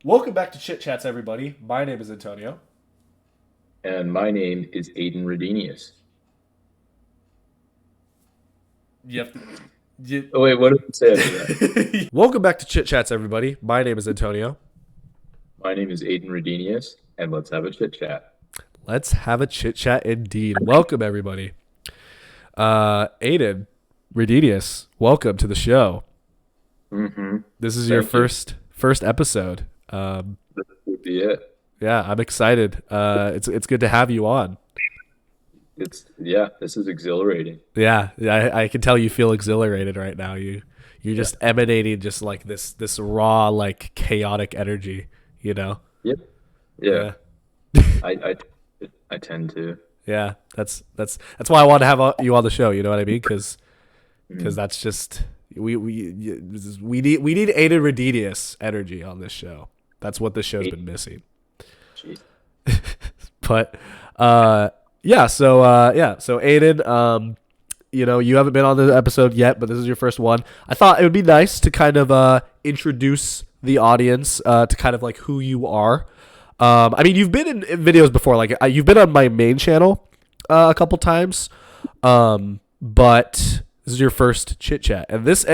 Welcome back to Chit Chats, everybody. My name is Antonio. And my name is Aiden Redenius. You have to. You... Oh wait, what did I say after that? Welcome back to Chit Chats, everybody. My name is Antonio. My name is Aiden Redenius, and let's have a chit chat. Let's have a chit chat indeed. Welcome, everybody. Aiden, Redenius, welcome to the show. Mm-hmm. This is your Thank you. first episode. This would be it. Yeah, I'm excited. It's good to have you on. This is exhilarating. I can tell you feel exhilarated right now. You're Yeah. just emanating just like this raw like chaotic energy. You know. Yep. Yeah. Yeah. I tend to. Yeah, that's why I want to have you on the show. You know what I mean? Because Mm. that's just we need Aiden Redenius energy on this show. That's what this show's Aiden, been missing. jeez. But so Aiden, you haven't been on the episode yet, but this is your first one. I thought it would be nice to kind of introduce the audience to kind of like who you are. I mean, you've been in videos before, like you've been on my main channel a couple times, but this is your first chit chat, and this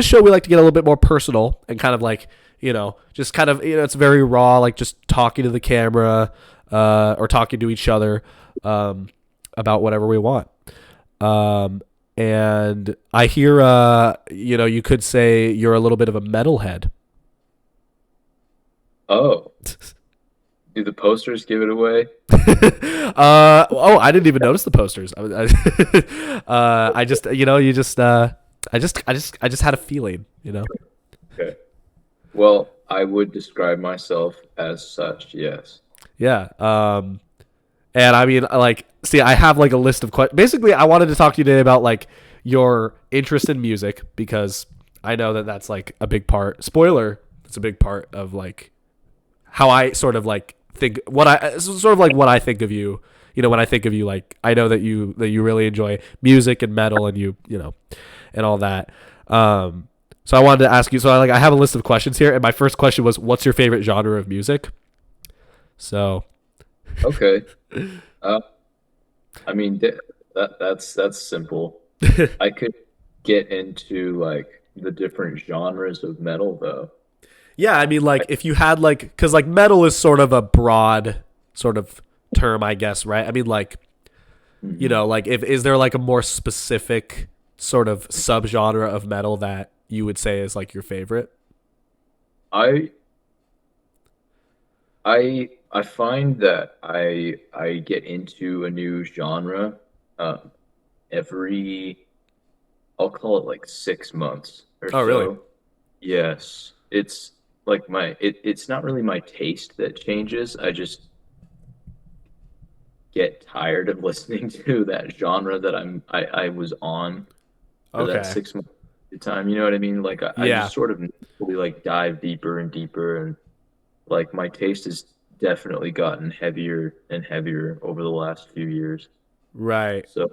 show we like to get a little bit more personal and kind of like just kind of it's very raw, like just talking to the camera or talking to each other about whatever we want. And I hear you could say you're a little bit of a metalhead. Oh, do the posters give it away? I didn't even notice the posters. I just, you just, I just had a feeling. Okay. Well, I would describe myself as such, yes. Yeah. And I mean, like, see, I have like a list of questions. Basically, I wanted to talk to you today about like your interest in music because I know that that's like a big part. Spoiler, it's a big part of like how I sort of like think what I sort of like what I think of you. When I think of you, like I know that you really enjoy music and metal and and all that. So I wanted to ask you. So I have a list of questions here, and my first question was, "What's your favorite genre of music?" So Okay. Uh, I mean, that's simple. I could get into like the different genres of metal though. yeah, I mean, I, like if you had like, because like metal is sort of a broad sort of term, I guess, right? I mean, like mhm. like if is there like a more specific sort of subgenre of metal that you would say is like your favorite? I I find that I get into a new genre um, every I'll call it like 6 months or Oh, really? so. Yes, it's like it's not really my taste that changes. I just get tired of listening to that genre that I was on for that Okay. 6 months at a time. You know what I mean? Like I Yeah. just sort of naturally like dive deeper and deeper, and like my taste has definitely gotten heavier and heavier over the last few years. Right. So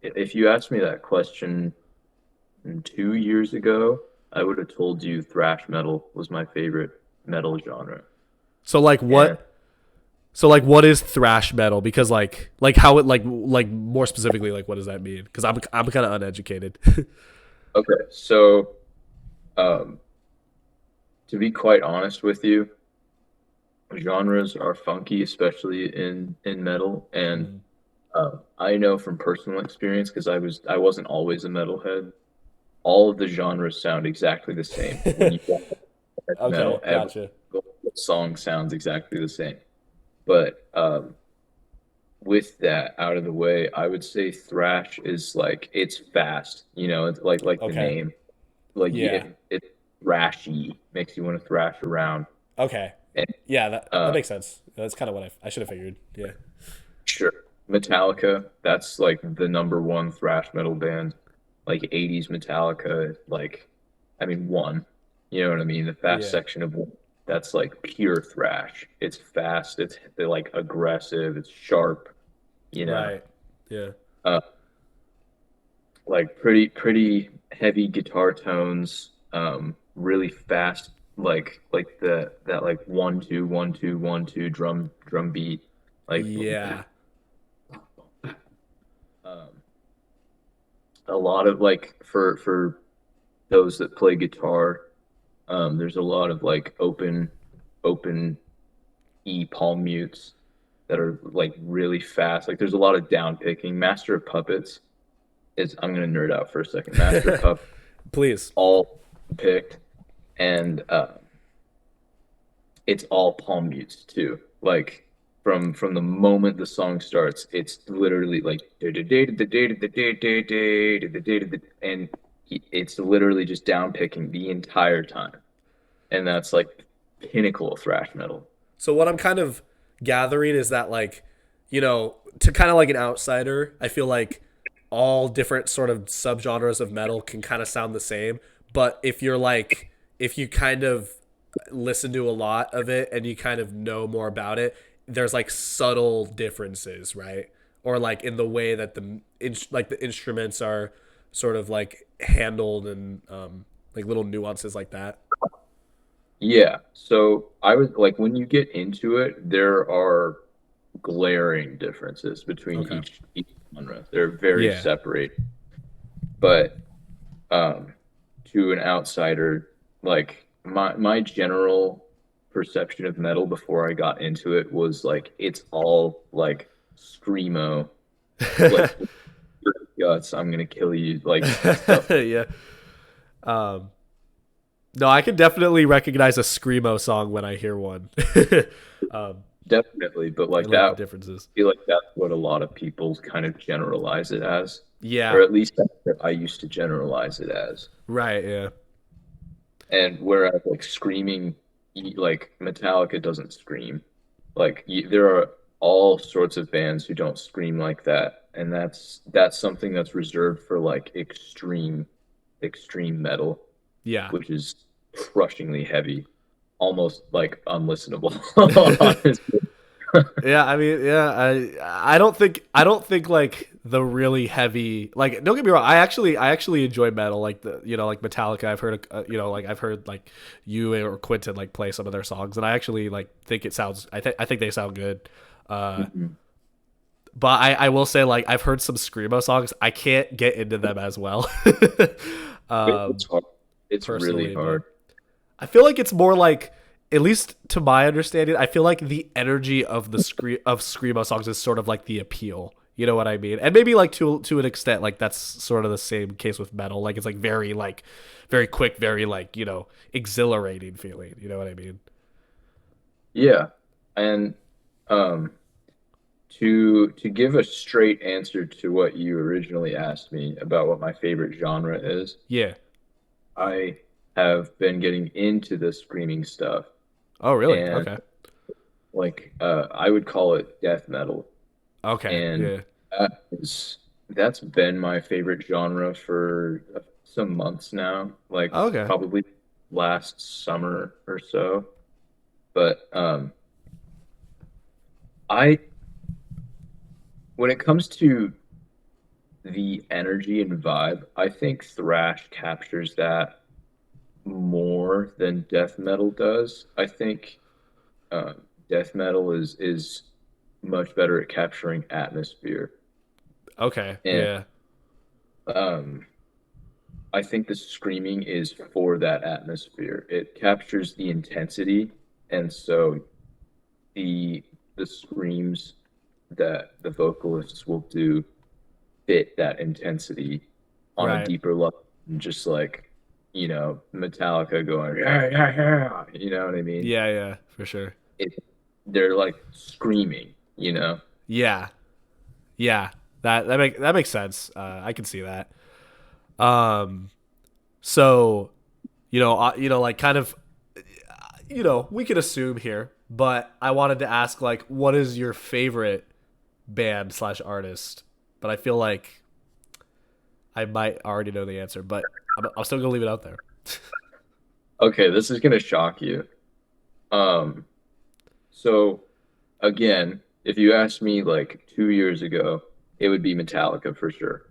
if you asked me that question 2 years ago, I would have told you thrash metal was my favorite metal genre. So like And what? So like what is thrash metal? Because like how it like more specifically like what does that mean? Because I'm kind of uneducated. okay, so um, to be quite honest with you, genres are funky, especially in metal. And Mhm. I know from personal experience because I wasn't always a metalhead. All of the genres sound exactly the same. When you get Okay, metal, every gotcha. song sounds exactly the same. But with that out of the way, I would say thrash is like it's fast. It's like the Okay. name, like Yeah. it's thrashy, makes you want to thrash around. Okay. And Yeah, that uh, makes sense. That's kind of what I should have figured. Yeah. sure, Metallica, that's like the number one thrash metal band. Like 80s Metallica, like I mean one, you know what I mean? The fast Yeah. section of one, that's like pure thrash. It's fast, it's they're like aggressive, it's sharp, you know. Right. Yeah. Uh, like pretty heavy guitar tones, really fast like the that like 1 2 1 2 1 2 drum beat, like boom, Yeah. um, a lot of like for those that play guitar, there's a lot of like open E palm mutes that are like really fast. Like there's a lot of down picking. Master of Puppets is, I'm gonna nerd out for a second. Master of Puppets Please. all picked, and it's all palm mutes too. Like from the moment the song starts, it's literally like and it's literally just down picking the entire time, and that's like pinnacle of thrash metal. So what I'm kind of gathering is that like, to kind of like an outsider, I feel like all different sort of subgenres of metal can kind of sound the same, but if you kind of listen to a lot of it and you kind of know more about it, there's like subtle differences, right? Or like in the way that like the instruments are sort of like handled and like little nuances like that. Yeah. So I was like, when you get into it, there are glaring differences between Okay. each genre. They're very Yeah. separate. But um, to an outsider, like my general perception of metal before I got into it was like it's all like screamo, like guts, I'm gonna kill you, like stuff. Yeah. Um, no, I can definitely recognize a screamo song when I hear one. um, Definitely, but I like like the that, differences. I feel like that's what a lot of people kind of generalize it as, Yeah. or at least that's what I used to generalize it as. Right. Yeah. And whereas like screaming, like Metallica doesn't scream. Like there are all sorts of bands who don't scream like that, and that's something that's reserved for like extreme metal, Yeah. which is crushingly heavy, almost like unlistenable. Honestly. Yeah, I mean, yeah, I don't think like the really heavy, like, don't get me wrong, I actually enjoy metal, like the like Metallica. I've heard like I've heard like you or Quentin like play some of their songs, and I actually like think it sounds I think they sound good. Uh, Mhm. but I will say like I've heard some screamo songs. I can't get into them as well. It's um, hard. It's really personally, but hard. I feel like it's more like, at least to my understanding, I feel like the energy of of screamo songs is sort of like the appeal. You know what I mean? And maybe like to an extent, like that's sort of the same case with metal. Like it's like very quick, very like exhilarating feeling. You know what I mean? Yeah, and um, to give a straight answer to what you originally asked me about what my favorite genre is, Yeah. I have been getting into the screaming stuff, Oh, really? and Okay. like I would call it death metal, Okay. and Yeah. that's been my favorite genre for some months now, like Okay. probably last summer or so. But I when it comes to the energy and vibe, I think thrash captures that more than death metal does. I think uh, death metal is much better at capturing atmosphere, Okay. and Yeah. um, I think the screaming is for that atmosphere. It captures the intensity, and so the the screams that the vocalists will do fit that intensity on a Right. deeper level, just like Metallica going yeah yeah yeah, you know what I mean? Yeah. Yeah. For sure. it, they're like screaming, you know. Yeah. Yeah. That makes sense. I can see that. Um. So like kind of, we could assume here, but I wanted to ask, like, what is your favorite band slash artist? But I feel like I might already know the answer, but I'm still gonna leave it out there. Okay, this is gonna shock you. um so again, if you asked me like 2 years ago, it would be Metallica for sure,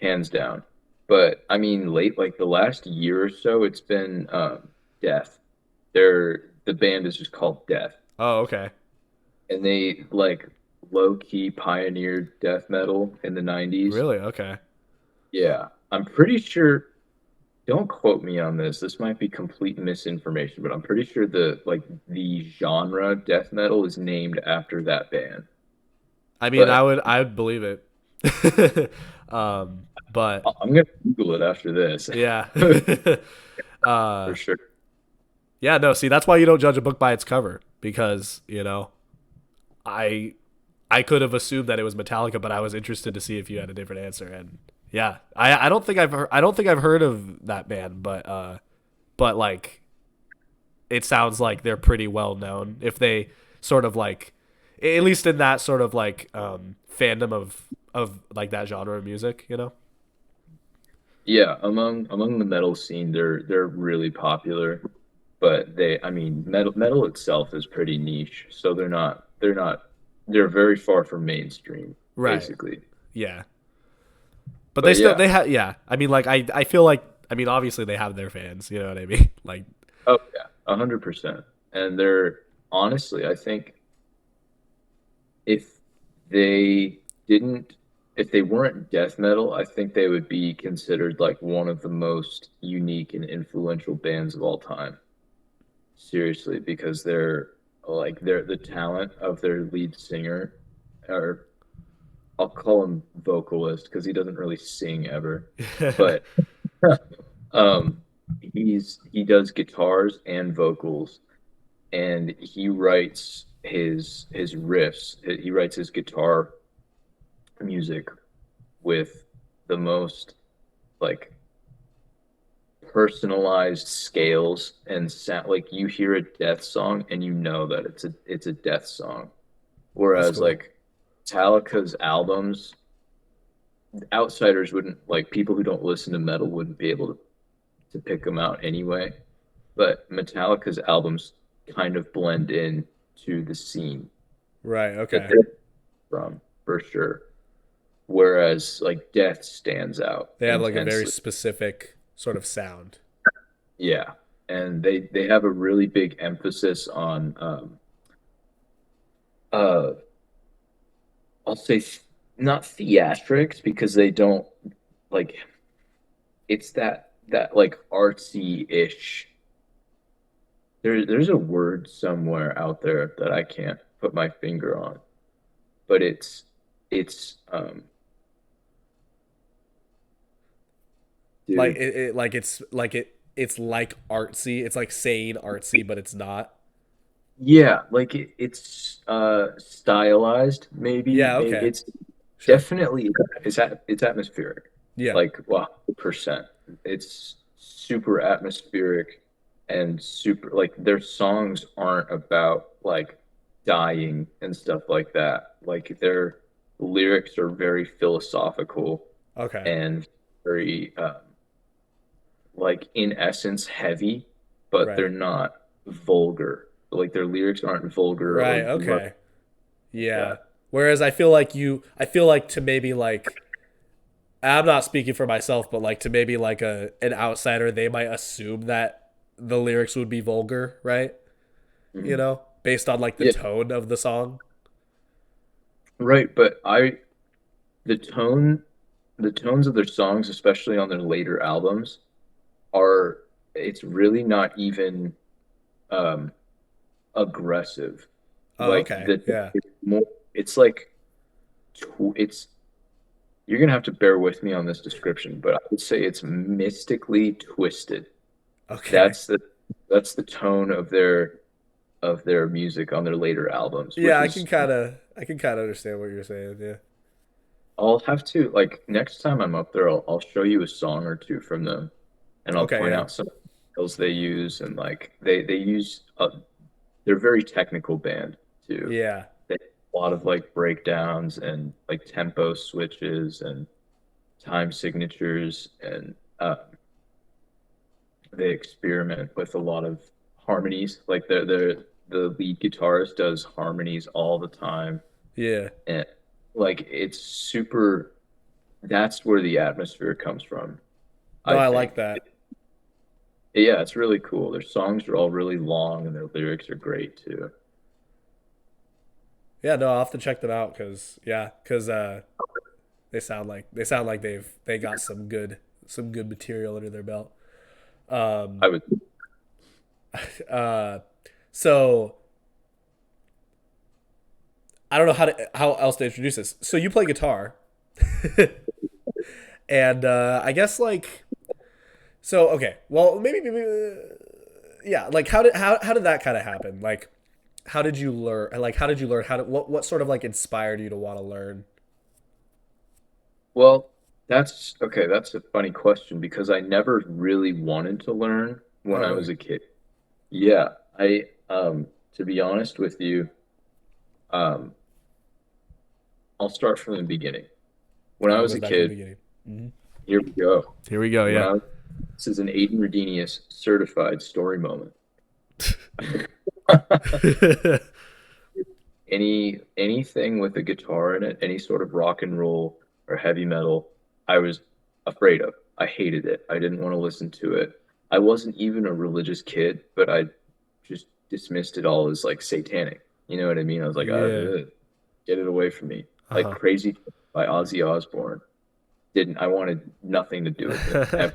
hands down. But I mean, late, like the last year or so, it's been Death. the band is just called Death, Oh, okay. and they like low key pioneered death metal in the 90s. Really? Okay. Yeah, I'm pretty sure. Don't quote me on this. This might be complete misinformation, but I'm pretty sure the genre death metal is named after that band. I mean, But I would believe it. But I'm gonna Google it after this yeah. for uh, sure. yeah, no, see, that's why you don't judge a book by its cover because, I I could have assumed that it was Metallica, but I was interested to see if you had a different answer. And yeah, I don't think I've heard of that band, but like it sounds like they're pretty well known if they sort of like at least in that sort of like fandom of like that genre of music, you know? Yeah, among the metal scene, they're really popular, but I mean, metal itself is pretty niche, so they're very far from mainstream, Right. basically. Yeah. But But yeah, they have yeah. I mean like I feel like I mean obviously they have their fans, you know what I mean? Like oh yeah, 100%. And they're honestly, I think if they didn't if they weren't death metal, I think they would be considered like one of the most unique and influential bands of all time. Seriously, because they're the talent of their lead singer, or I'll call him vocalist because he doesn't really sing ever, but um he does guitars and vocals, and he writes his riffs. He writes his guitar music with the most like personalized scales and sound. Like you hear a death song and you know that it's a death song. that's Whereas cool. like Metallica's albums, outsiders wouldn't like people who don't listen to metal wouldn't be able to pick them out anyway. But Metallica's albums kind of blend in to the scene Right, that okay. they're from, for sure. Whereas like Death stands out They have like a very intensely. specific sort of sound. Yeah. And they have a really big emphasis on uh I'll say not theatrics because they don't like it's that like artsy-ish. There's a word somewhere out there that I can't put my finger on, but it's Like dude. it's like artsy. It's like saying artsy, but it's not. Yeah, like it's stylized maybe. Yeah, okay. It's Sure. definitely it's atmospheric. Yeah. Like 100%. It's super atmospheric and super like their songs aren't about like dying and stuff like that. Like their lyrics are very philosophical Okay. and very like in essence heavy, but they're Right. not vulgar. Like their lyrics aren't vulgar or Right. blunt Okay. like Yeah. that. Whereas I feel like to maybe like I'm not speaking for myself, but like to maybe like an outsider, they might assume that the lyrics would be vulgar, right? You Mhm. know, based on like the Yeah, tone of the song. right. But the tone, the tones of their songs, especially on their later albums, are it's really not even um, aggressive. Oh, Like okay. Yeah. it's more, it's like it's you're gonna have to bear with me on this description, but I would say it's mystically twisted. Okay. That's the that's the tone of their music on their later albums, Yeah, which is I can kind of understand what you're saying. Yeah. I'll have to like next time I'm up there, I'll show you a song or two from them, and I'll Okay. point Yeah. out some skills they use, and like they use they're a very technical band too. Yeah. They have a lot of like breakdowns and like tempo switches and time signatures, and they experiment with a lot of harmonies. Like the lead guitarist does harmonies all the time, Yeah. and like it's super. That's where the atmosphere comes from, No, I I like think. that. Yeah, it's really cool. Their songs are all really long and their lyrics are great too. Yeah, no, I'll have to check them out because they sound like they got some good material under their belt. Um, I would. uh, so I don't know how else to introduce this. So you play guitar, and I guess like so. Okay, well maybe yeah. Like how did that kind of happen? Like how did you learn? Like how did you learn? What sort of like inspired you to want to learn? Well, that's okay. That's a funny question because I never really wanted to learn when Oh I really? was a kid. Yeah, to be honest with you, um, I'll start from the beginning. When I Oh, it was goes a back to the kid, beginning. Hmm. here we go. Here we go. When Yeah. I was, this is an Aiden Redenius certified story moment. Anything with a guitar in it, any sort of rock and roll or heavy metal, I was afraid of. I hated it. I didn't want to listen to it. I wasn't even a religious kid, but I just dismissed it all as like satanic. You know what I mean? I was like, Yeah. get it away from me. Uh Like huh. Crazy by Ozzy Osbourne. Didn't I wanted nothing to do with it ever.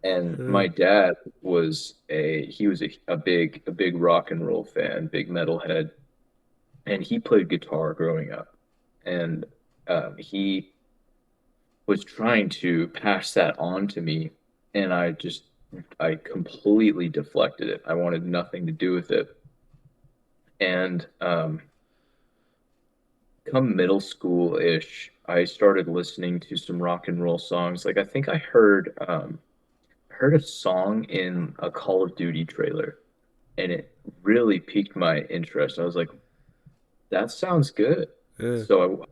And my dad was a big rock and roll fan, big metalhead, and he played guitar growing up, and he was trying to pass that on to me, and I completely deflected it. I wanted nothing to do with it, and come middle school ish, I started listening to some rock and roll songs. Like I think I heard a song in a Call of Duty trailer, and it really piqued my interest. I was like, that sounds good. Yeah. So I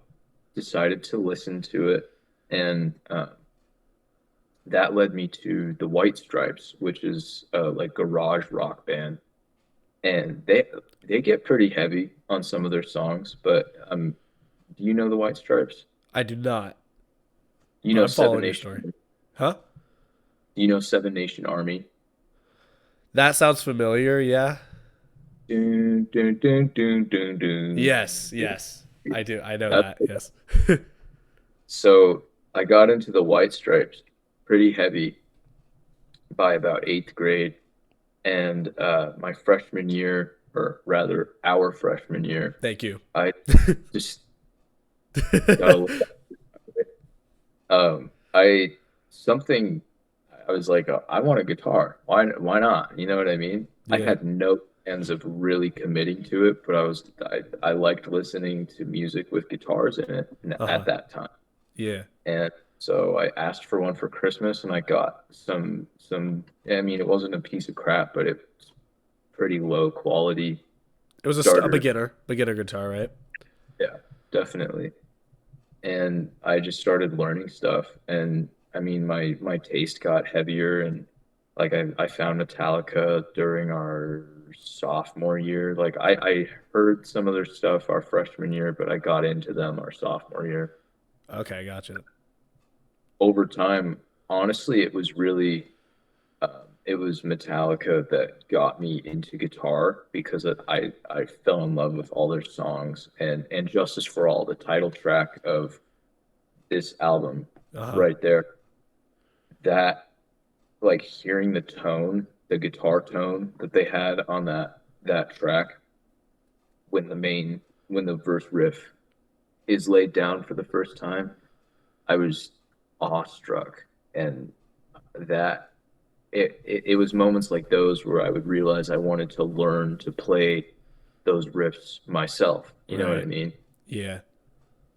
decided to listen to it, and that led me to the White Stripes, which is like garage rock band, and they get pretty heavy on some of their songs. But do you know the White Stripes? I do not, You but know I'm Seven following your Nation. story. Huh? You know Seven Nation Army. That sounds familiar. Yeah. Dun, dun, dun, dun, dun, Yes. dun. Yes. I do. I know That's that. Yes. so I got into the White Stripes pretty heavy by about eighth grade. And my freshman year, or rather our freshman year, Thank you. I just got a little, I something, I was like, I want a guitar. Why not? You know what I mean? I Yeah. had no plans of really committing to it, but I liked listening to music with guitars in it Uh at huh. that time. Yeah. And so I asked for one for Christmas, and I got some. I mean, it wasn't a piece of crap, but it's pretty low quality It was a starter. beginner guitar, right? Yeah, definitely. And I just started learning stuff, and I mean, my taste got heavier, and like I found Metallica during our sophomore year. Like I heard some of their stuff our freshman year, but I got into them our sophomore year. Okay, gotcha. Over time, honestly, it was Metallica that got me into guitar because I fell in love with all their songs, and Justice for All, the title track of this album Uh huh. right there. That like hearing the tone, the guitar tone that they had on that track when when the verse riff is laid down for the first time, I was awestruck, and that it was moments like those where I would realize I wanted to learn to play those riffs myself. You know what I Right. mean? Yeah.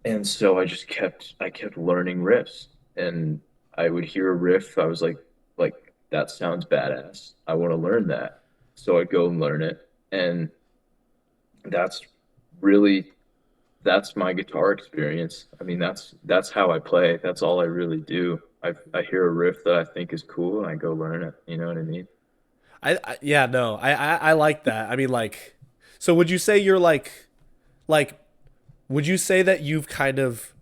And so I kept learning riffs, and I would hear a riff. I was like that sounds badass. I want to learn that. So I'd go and learn it, and that's really that's my guitar experience. I mean, that's how I play. That's all I really do. I hear a riff that I think is cool, and I go learn it. You know what I mean? I yeah, no. I like that. I mean like so would you say you're like would you say that you've kind of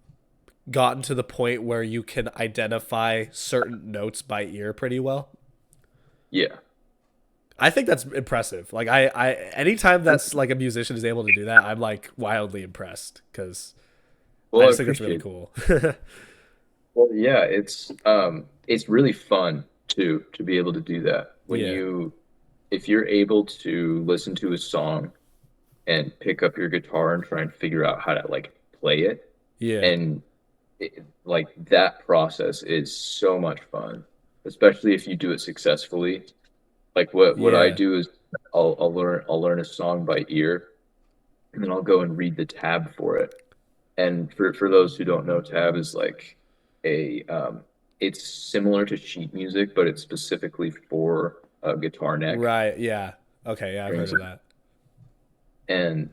gotten to the point where you can identify certain notes by ear pretty well? Yeah. I think that's impressive. Like I anytime that's like a musician is able to do that, I'm like wildly impressed because I Well, I just think that's really appreciate. cool. Well, yeah, it's really fun too to be able to do that. When Yeah. you if you're able to listen to a song and pick up your guitar and try and figure out how to like play it, Yeah. and like that process is so much fun, especially if you do it successfully. Like what I Yeah. do is I'll learn a song by ear, and then I'll go and read the tab for it. And for those who don't know, tab is like a it's similar to sheet music, but it's specifically for a guitar neck Right. Yeah. Okay. Yeah, I've heard strings. of that. And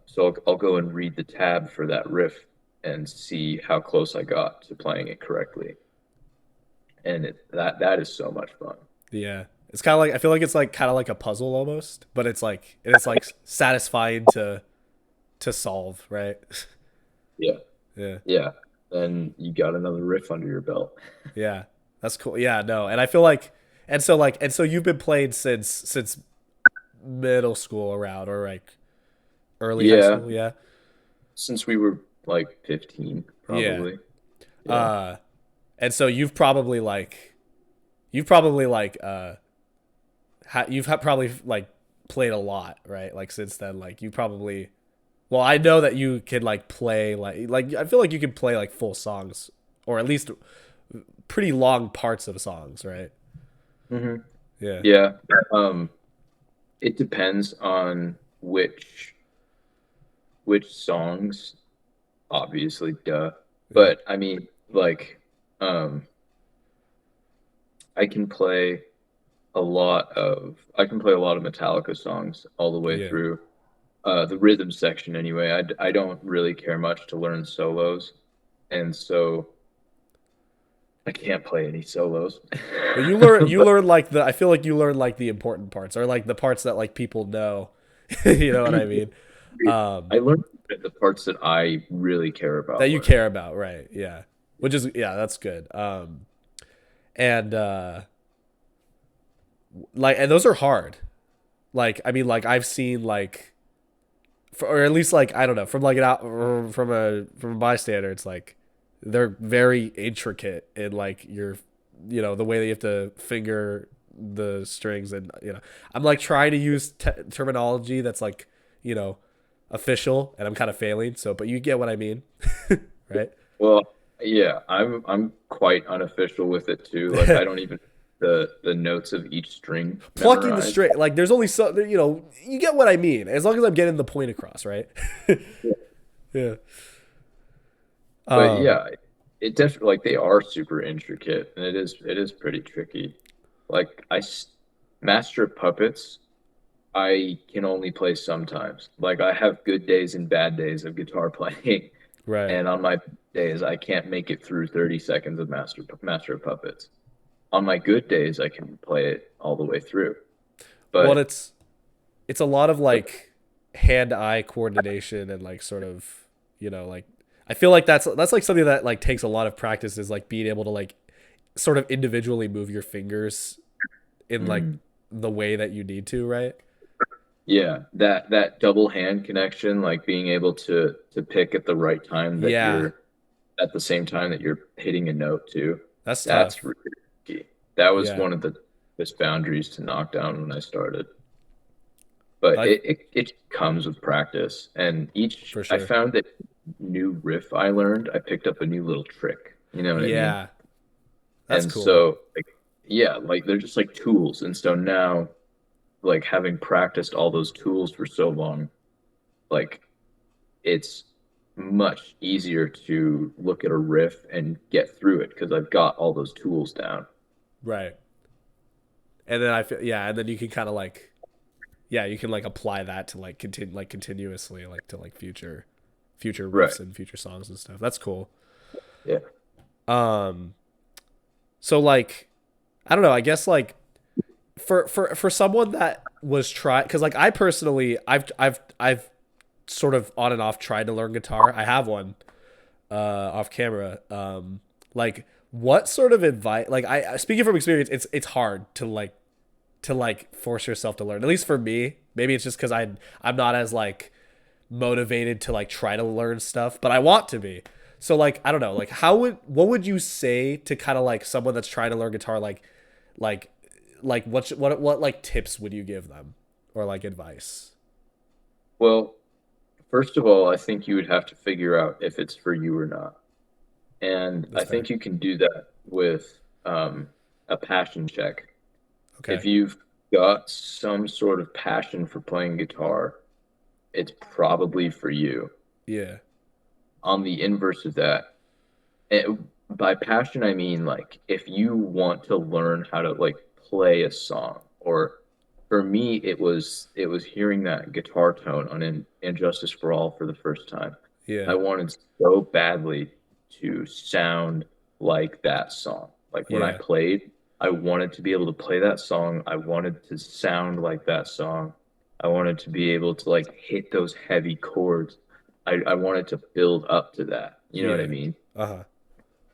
so I'll go and read the tab for that riff and see how close I got to playing it correctly. And that is so much fun. Yeah. It's kind of like I feel like it's like kind of like a puzzle almost, but it's like satisfying to solve, right? Yeah, Yeah. yeah. Then you got another riff under your belt. Yeah. That's cool. Yeah, no. And I feel like you've been playing since middle school around or like early high Yeah, school, yeah. since we were like 15, Yeah. probably. Yeah. Uh and so you've probably probably like played a lot, right? Like since then, like you probably. Well, I know that you can like play like I feel like you can play like full songs or at least pretty long parts of songs, right? Hmm. Yeah. Yeah. Um, it depends on which songs, obviously, duh. Yeah. But I mean, like, um, I can play a lot of Metallica songs all the way Yeah. through. The rhythm section anyway. I don't really care much to learn solos, and so I can't play any solos. But you But learn like the I feel like you learn like the important parts or like the parts that like people know. You know what I mean? Um I learned the parts that I really care that about you learning. care about, right? Yeah. Which is yeah, that's good. And like and those are hard. Like I mean like I've seen like or at least like I don't know from like an out from a bystander, it's like they're very intricate in like your the way that you have to finger the strings and I'm like trying to use terminology that's like you know official and I'm kind of failing so but you get what I mean right Well, yeah, I'm quite unofficial with it too. Like I don't even the notes of each string plucking the memorized. string like there's only so you get what I mean as long as I'm getting the point across right yeah But um yeah, it definitely like they are super intricate and it is pretty tricky. Like Master of Puppets, I can only play sometimes. Like I have good days and bad days of guitar playing, right. and on my days I can't make it through 30 seconds of Master of Puppets. On my good days I can play it all the way through. Well, But it's a lot of but like hand-eye coordination and like sort of like I feel like that's like something that like takes a lot of practice is like being able to like sort of individually move your fingers in like mm, the way that you need to, right? yeah, that double hand connection, like being able to pick at the right time that Yeah, you're at the same time that you're hitting a note too. that's That's tough. really key. That was Yeah, one of the biggest boundaries to knock down when I started. But I it comes with practice. And each for I sure. found that new riff I learned, I picked up a new little trick. You know what I mean? Yeah, that's And cool. so like yeah, like they're just like tools. And so now like having practiced all those tools for so long, like it's much easier to look at a riff and get through it because I've got all those tools down. Right. And then I feel yeah, and then you can kind of like yeah, you can like apply that to like continue like continuously like to like future Right. riffs and future songs and stuff. That's cool. Yeah. Um so like I don't know, I guess like for someone that was try because like I personally I've sort of on and off tried to learn guitar. I have one off camera. Like what sort of advice like I speaking from experience, it's hard to like to like force yourself to learn. At least for me, maybe it's just because I'm not as like motivated to like try to learn stuff, but I want to be. So like I don't know, like what would you say to kind of like someone that's trying to learn guitar, like what like tips would you give them or like advice? Well, first of all, I think you would have to figure out if it's for you or not. And That's I fair. think you can do that with a passion check. If Okay. you've got some sort of passion for playing guitar, it's probably for you. Yeah. On the inverse of that, it, by passion, I mean like if you want to learn how to like play a song, or for me, it was hearing that guitar tone on Injustice for All for the first time. I Yeah. wanted so badly to sound like that song. Like when I Yeah. played, I wanted to be able to play that song. I wanted to sound like that song. I wanted to be able to like hit those heavy chords. I wanted to build up to that. You know what I Yeah. mean? Uh-huh.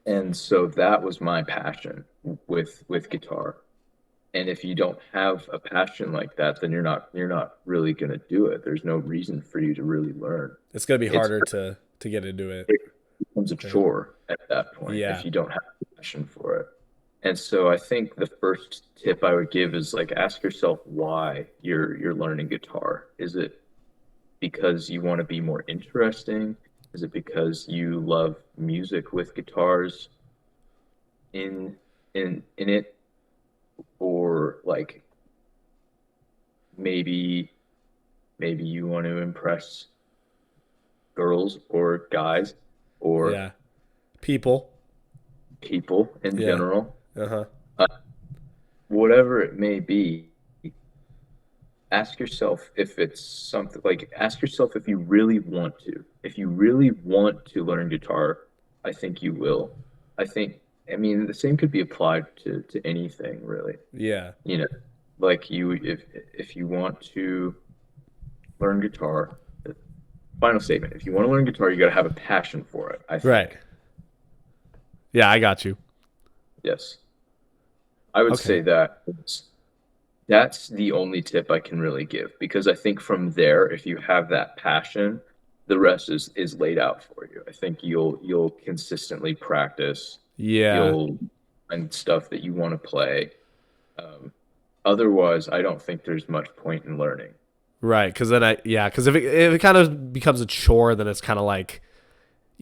And so that was my passion with guitar. And if you don't have a passion like that, then you're not really going to do it. There's no reason for you to really learn. It's gonna be It's harder to get into it. it becomes a Right? chore at that point Yeah. if you don't have a passion for it. And so I think the first tip I would give is like ask yourself why you're learning guitar. Is it because you want to be more interesting? Is it because you love music with guitars in in it? Or like maybe maybe you want to impress girls or guys or Yeah. People. people in Yeah. general. Uh-huh. Uh, Whatever it may be, ask yourself if it's something like ask yourself if you really want to. If you really want to learn guitar, I think you will. I think, I mean, the same could be applied to anything really. Yeah. You know, like you if you want to learn guitar, final statement, if you want to learn guitar, you got to have a passion for it, I Right. think. Yeah, I got you. Yes. I would Okay. say that's the only tip I can really give because I think from there, if you have that passion, the rest is laid out for you. I think you'll consistently practice. Yeah. You'll find stuff that you want to play. Um, Otherwise, I don't think there's much point in learning. Right. Cause then cause if it kind of becomes a chore, then it's kind of like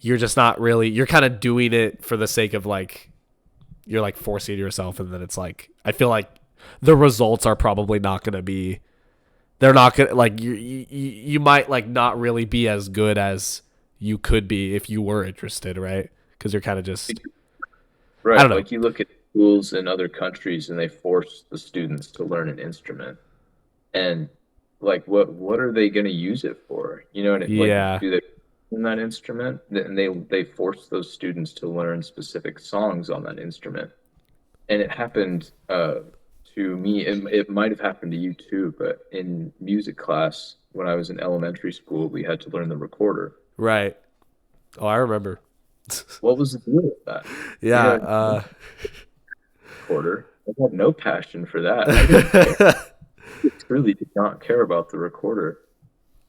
you're just not really you're kind of doing it for the sake of like you're like forcing yourself, and then it's like I feel like the results are probably not gonna be they're not gonna like you might like not really be as good as you could be if you were interested, right? Because you're kind of just I don't Right. know. Like you look at schools in other countries and they force the students to learn an instrument. And like what are they going to use it for? You know, and like Yeah. do they in that instrument? And they force those students to learn specific songs on that instrument. And it happened to me. It might have happened to you too, but in music class when I was in elementary school, we had to learn the recorder. Right. Oh, I remember. What was the deal with that? You Yeah. know, recorder. I had no passion for that. I didn't care. I truly did not care about the recorder.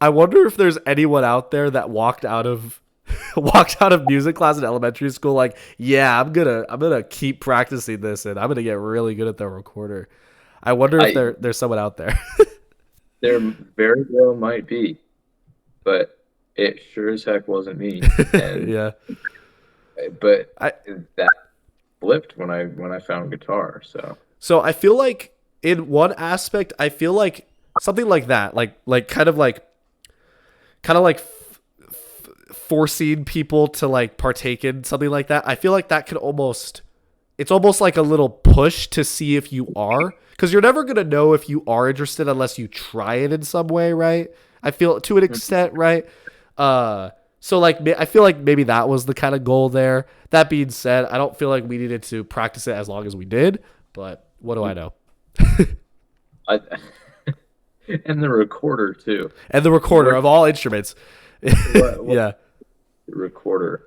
I wonder if there's anyone out there that walked out of walked out of music class in elementary school like, yeah, I'm gonna keep practicing this and I'm gonna get really good at the recorder. I wonder if I there's someone out there. There very well might be, but it sure as heck wasn't me. And Yeah. but I that flipped when I found guitar. So so I feel like in one aspect I feel like something like that, like kind of like forcing people to like partake in something like that. I feel like that could almost it's almost like a little push to see if you are because you're never going to know if you are interested unless you try it in some way, right? I feel to an extent, right? So like I feel like maybe that was the kind of goal there. That being said, I don't feel like we needed to practice it as long as we did, but what do I know? I and the recorder too. And the recorder What of all instruments. what Yeah. recorder?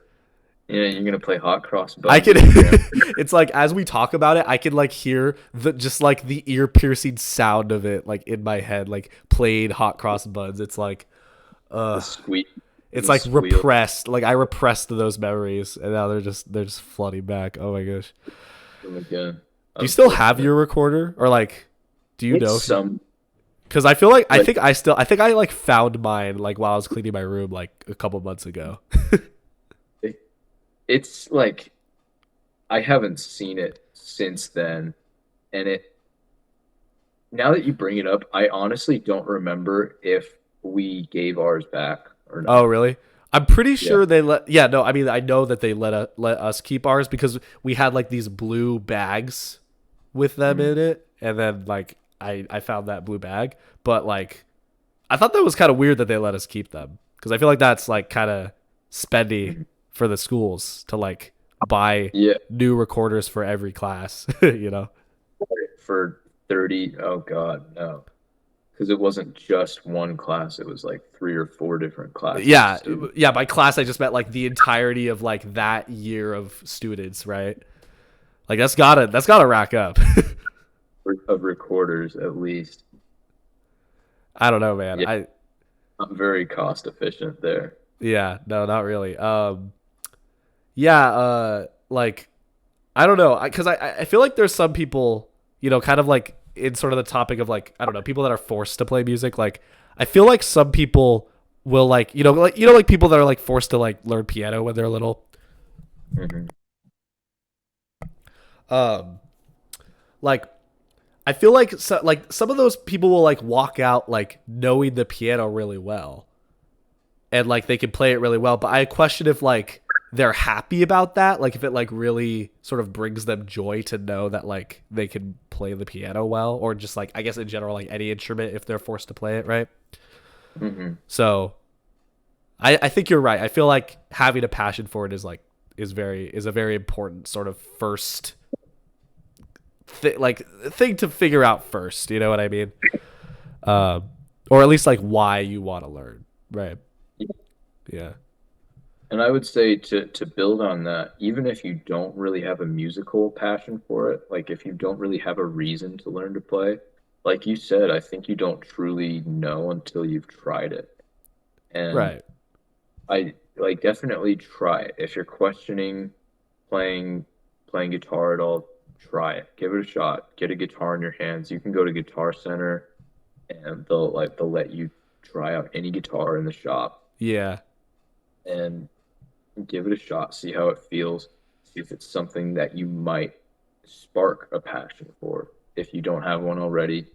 Yeah, you're gonna play hot cross I buns could. with your grandma. It's like as we talk about it, I can like hear the just like the ear piercing sound of it like in my head, like played hot cross buns. It's like, The uh, squeak it's and the like squeal. repressed. Like I repressed those memories, and now they're just flooding back. Oh my gosh. Them again, Do you still have unfortunate. your recorder, or like, do you It's know if you? some Because I feel like like I think I like found mine like while I was cleaning my room like a couple months ago. it, it's like I haven't seen it since then, and it now that you bring it up, I honestly don't remember if we gave ours back or Oh, not. really? I'm pretty Yeah. sure they let. Yeah, no. I mean, I know that they let us keep ours because we had like these blue bags with them Mhm. in it, and then like I found that blue bag, but like I thought that was kind of weird that they let us keep them because I feel like that's like kind of spendy Mhm. for the schools to like buy Yeah, new recorders for every class, you know? for 30. Oh God, no. Because it wasn't just one class, it was like three or four different classes of Yeah, students yeah. By class, I just meant like the entirety of like that year of students, right? Like that's gotta rack up. of recorders at least. I don't know, man. Yeah, not very cost efficient there. Yeah, no, not really. Yeah, like I don't know, because I feel like there's some people, kind of like in sort of the topic of like I don't know, people that are forced to play music. Like I feel like some people will like like people that are like forced to like learn piano when they're little. Hmm. Um, like I feel like like some of those people will like walk out like knowing the piano really well and like they can play it really well. But I question if like they're happy about that, like if it like really sort of brings them joy to know that like they can play the piano well, or just like I guess in general like any instrument if they're forced to play it, right? Hmm. So I think you're right. I feel like having a passion for it is like is a very important sort of first thing to figure out first. You know what I mean? Um, or at least like why you want to learn, right? Yeah. And I would say to build on that, even if you don't really have a musical passion for it, like if you don't really have a reason to learn to play, like you said, I think you don't truly know until you've tried it. And Right. I like definitely try it. If you're questioning playing playing guitar at all, try it. Give it a shot. Get a guitar in your hands. You can go to Guitar Center and they'll let you try out any guitar in the shop Yeah. and give it a shot. See how it feels. See if it's something that you might spark a passion for if you don't have one already.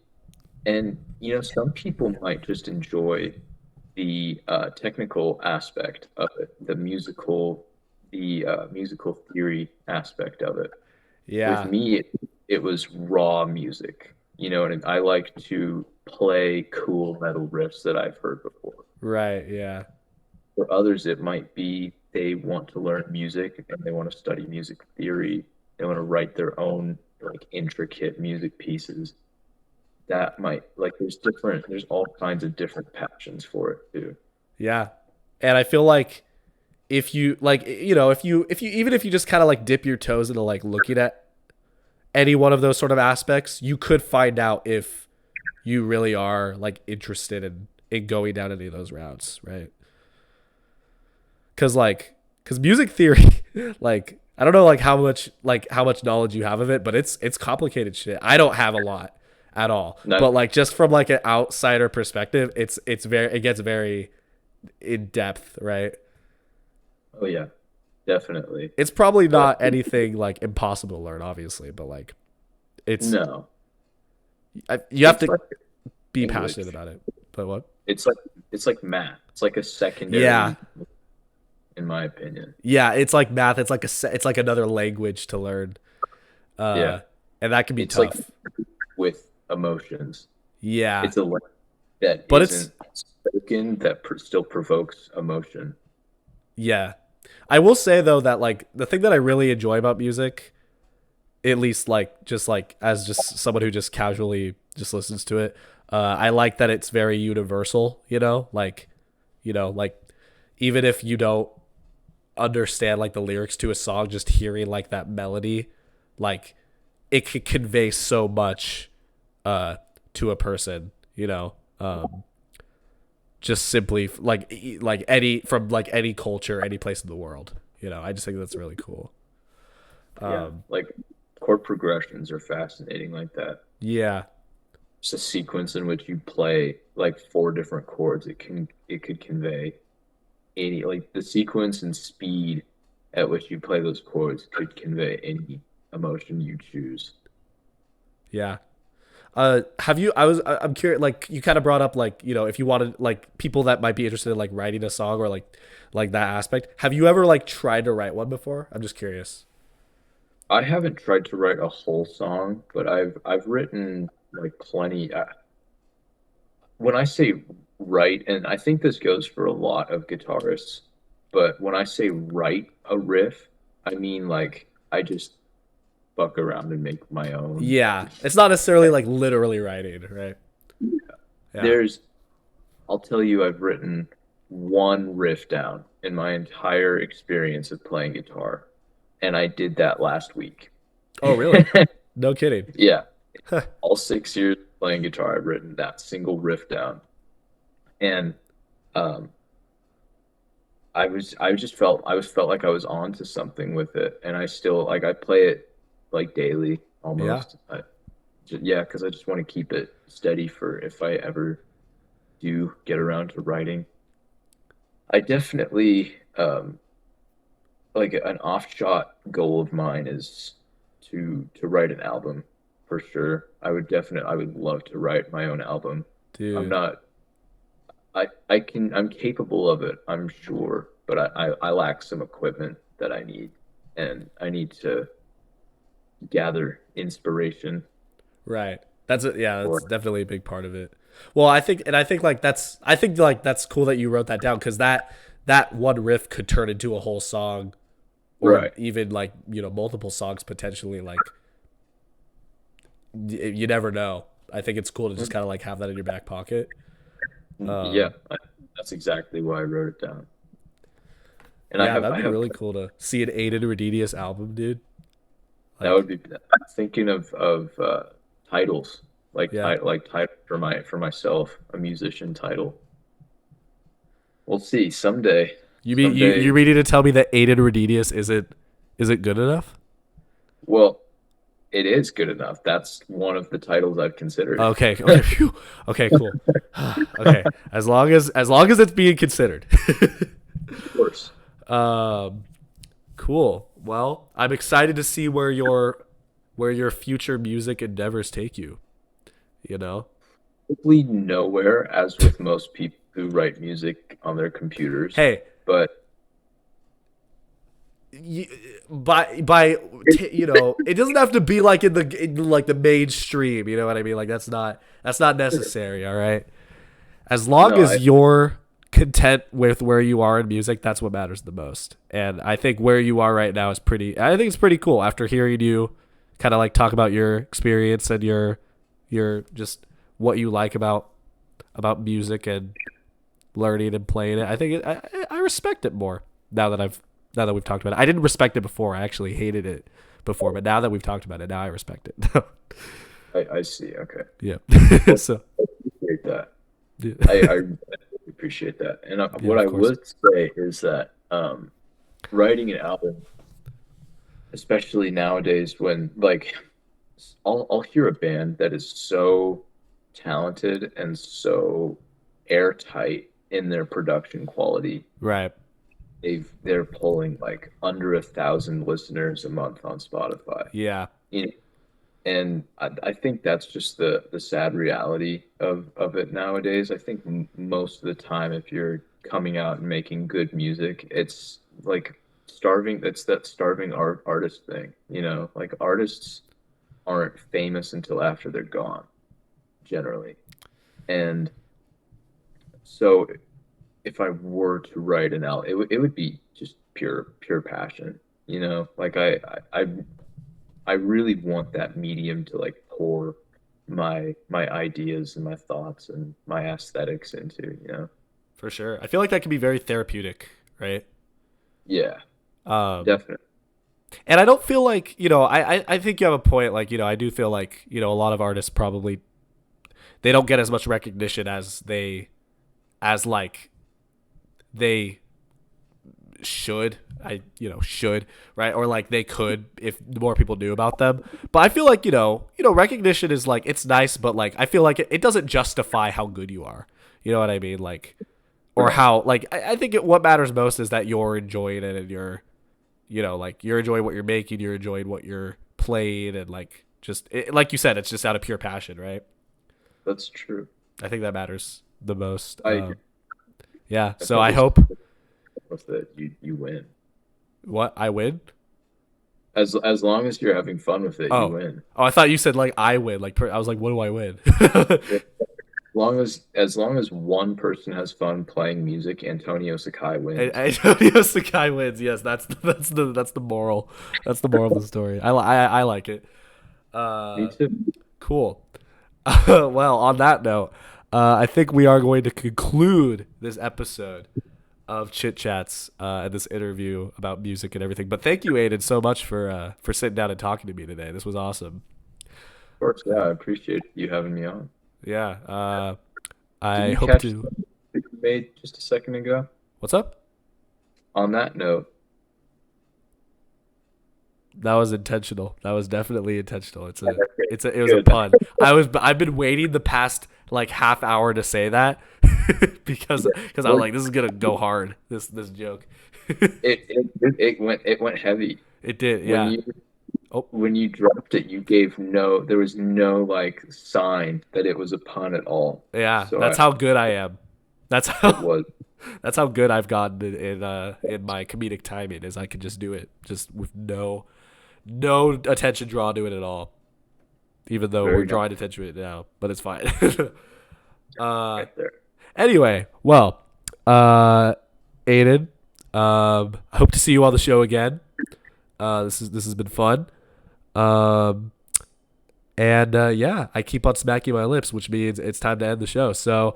And some people might just enjoy the technical aspect of it, the musical theory aspect of it. With Yeah. me, it was raw music, and I like to play cool metal riffs that I've heard before. Right. Yeah. For others, it might be they want to learn music and they want to study music theory. They want to write their own like intricate music pieces. That might like there's all kinds of different passions for it too. Yeah. And I feel like if you like if you even if you just kind of like dip your toes into like looking at any one of those sort of aspects, you could find out if you really are like interested in going down any of those routes, right? Cuz music theory like I don't know like how much knowledge you have of it, but it's complicated shit. I don't have a lot at all. No, But like just from like an outsider perspective, it gets very in depth, right? oh yeah, definitely. It's probably But not anything like impossible to learn, obviously, but like it's no, you have it's to like be passionate language. about it. But what? It's like it's like math. It's like a Yeah, secondary, in my opinion. yeah. It's like math. It's like another language to learn, Yeah, uh, and that can be it's like tough. with emotions. Yeah, It's a language that but it's isn't spoken that still provokes emotion. yeah. I will say though that like the thing that I really enjoy about music, at least like just like as just someone who just casually just listens to it, I like that it's very universal. Like even if you don't understand like the lyrics to a song, just hearing like that melody, like it could convey so much uh to a person, you know. Just simply like any from like any culture, any place in the world. You know, I just think that's really cool. Yeah, like chord progressions are fascinating like that. Yeah, Just a sequence in which you play like four different chords, it could convey any like the sequence and speed at which you play those chords could convey any emotion you choose. yeah. Have you? I'm curious. Like, you kind of brought up, like, you know, if you wanted like people that might be interested in like writing a song or like that aspect. Have you ever like tried to write one before? I'm just curious. I haven't tried to write a whole song, but I've written like plenty. When I say write, and I think this goes for a lot of guitarists, but when I say write a riff, I mean like I just fuck around and make my own. Yeah, it's not necessarily like literally writing, right? Yeah. There's, I'll tell you, I've written one riff down in my entire experience of playing guitar, and I did that last week. Oh, really? No kidding. Yeah, all 6 years playing guitar, I've written that single riff down, and um, I just felt I was felt like I was on to something with it, and I still like I play it like daily Yeah. almost. Yeah, because I just want to keep it steady for if I ever do get around to writing. I definitely like an offshot goal of mine is to write an album for sure. I would love to write my own album. I'm Dude. not I'm capable of it, I'm sure, but I lack some equipment that I need, and I need to gather inspiration Right. That's it. Yeah, for that's definitely a big part of it. Well, I think like that's cool that you wrote that down because that one riff could turn into a whole song or right. even like, you know, multiple songs potentially. Like, you never know. I think it's cool to just kind of like have that in your back pocket. Yeah, Um, that's exactly why I wrote it down. And yeah, that'd I be have really cool to see an Aiden Redidius album, dude. that would Like, be I'm thinking of titles yeah. like title for myself, a musician title. We'll see someday. You Someday, ready to tell me that Aiden Redidius isn't good enough? well, it is good enough. That's one of the titles I've considered. Okay, okay, phew. Okay, cool. Okay, as long as it's being considered. Of course. um, cool. Well, I'm excited to see where your future music endeavors take you. You know, Hopefully nowhere, as with most people who write music on their computers. hey, But y- you know, it doesn't have to be like in like the mainstream. You know what I mean? Like that's not necessary. All right. As long no, as you're content with where you are in music, that's what matters the most. And I think where you are right now is I think it's pretty cool after hearing you kind of like talk about your experience and your just what you like about music and learning and playing it. I think I respect it more now that we've talked about it. I didn't respect it before. I actually hated it before, but now that we've talked about it, now I respect it. I see. Okay. Yeah. Well, So, I appreciate that. yeah. I really appreciate that. And Yeah, what of I course. would say is that writing an album, especially nowadays when like I'll hear a band that is so talented and so airtight in their production quality. Right. They're pulling like under 1,000 listeners a month on Spotify. Yeah. You know, and I think that's just the sad reality of it nowadays. I think most of the time, if you're coming out and making good music, it's like starving. It's that starving artist thing, you know. Like artists aren't famous until after they're gone, generally. And so, if I were to write an album, it would be just pure passion, you know. Like I really want that medium to like pour my ideas and my thoughts and my aesthetics into, you know. For sure. I feel like that can be very therapeutic, right? Yeah, Um, definitely. and I don't feel like, I think you have a point. Like, I do feel like, a lot of artists probably, they don't get as much recognition as like they should. Should, right? Or like they could if more people knew about them. But I feel like, recognition is like, it's nice, but like, I feel like it doesn't justify how good you are. You know what I mean? Like, or Right. how, like, I think what matters most is that you're enjoying it and like you're enjoying what you're making, you're enjoying what you're playing, and like like you said, it's just out of pure passion, right? That's true. I think that matters the most. I agree. Yeah. I So I probably hope with it. You win. what I win. As long as you're having fun with it, you Oh, win. I thought you said like I win. Like I was like, what do I win? Yeah. As long as one person has fun playing music, Antonio Sakai wins. Antonio Sakai wins. Yes, that's the moral. That's the moral of the story. I like it. Me Uh, too. cool. Well, on that note, I think we are going to conclude this episode of Chit Chats and this interview about music and everything. But thank you, Aiden, so much for sitting down and talking to me today. This was awesome. Of course, yeah, I appreciate you having me on. Yeah. Did I you hope catch to. the that you made just a second ago? What's up? On that note, That was intentional. That was definitely intentional. It was a good. pun. I've been waiting the past like half hour to say that because I was like, this is gonna go hard. This joke. It went heavy It did. when Yeah. you Oh, when you dropped it. There was no like sign that it was a pun at all. yeah. So That's how good I am. That's it how was that's how good I've gotten in my comedic timing is I can just do it just with no attention drawn to it at all. Even though we're very nice drawing attention to it now, but it's fine. uh, right there. anyway, well, Aiden, I hope to see you on the show again. This has been fun. Um, and yeah, I keep on smacking my lips, which means it's time to end the show. So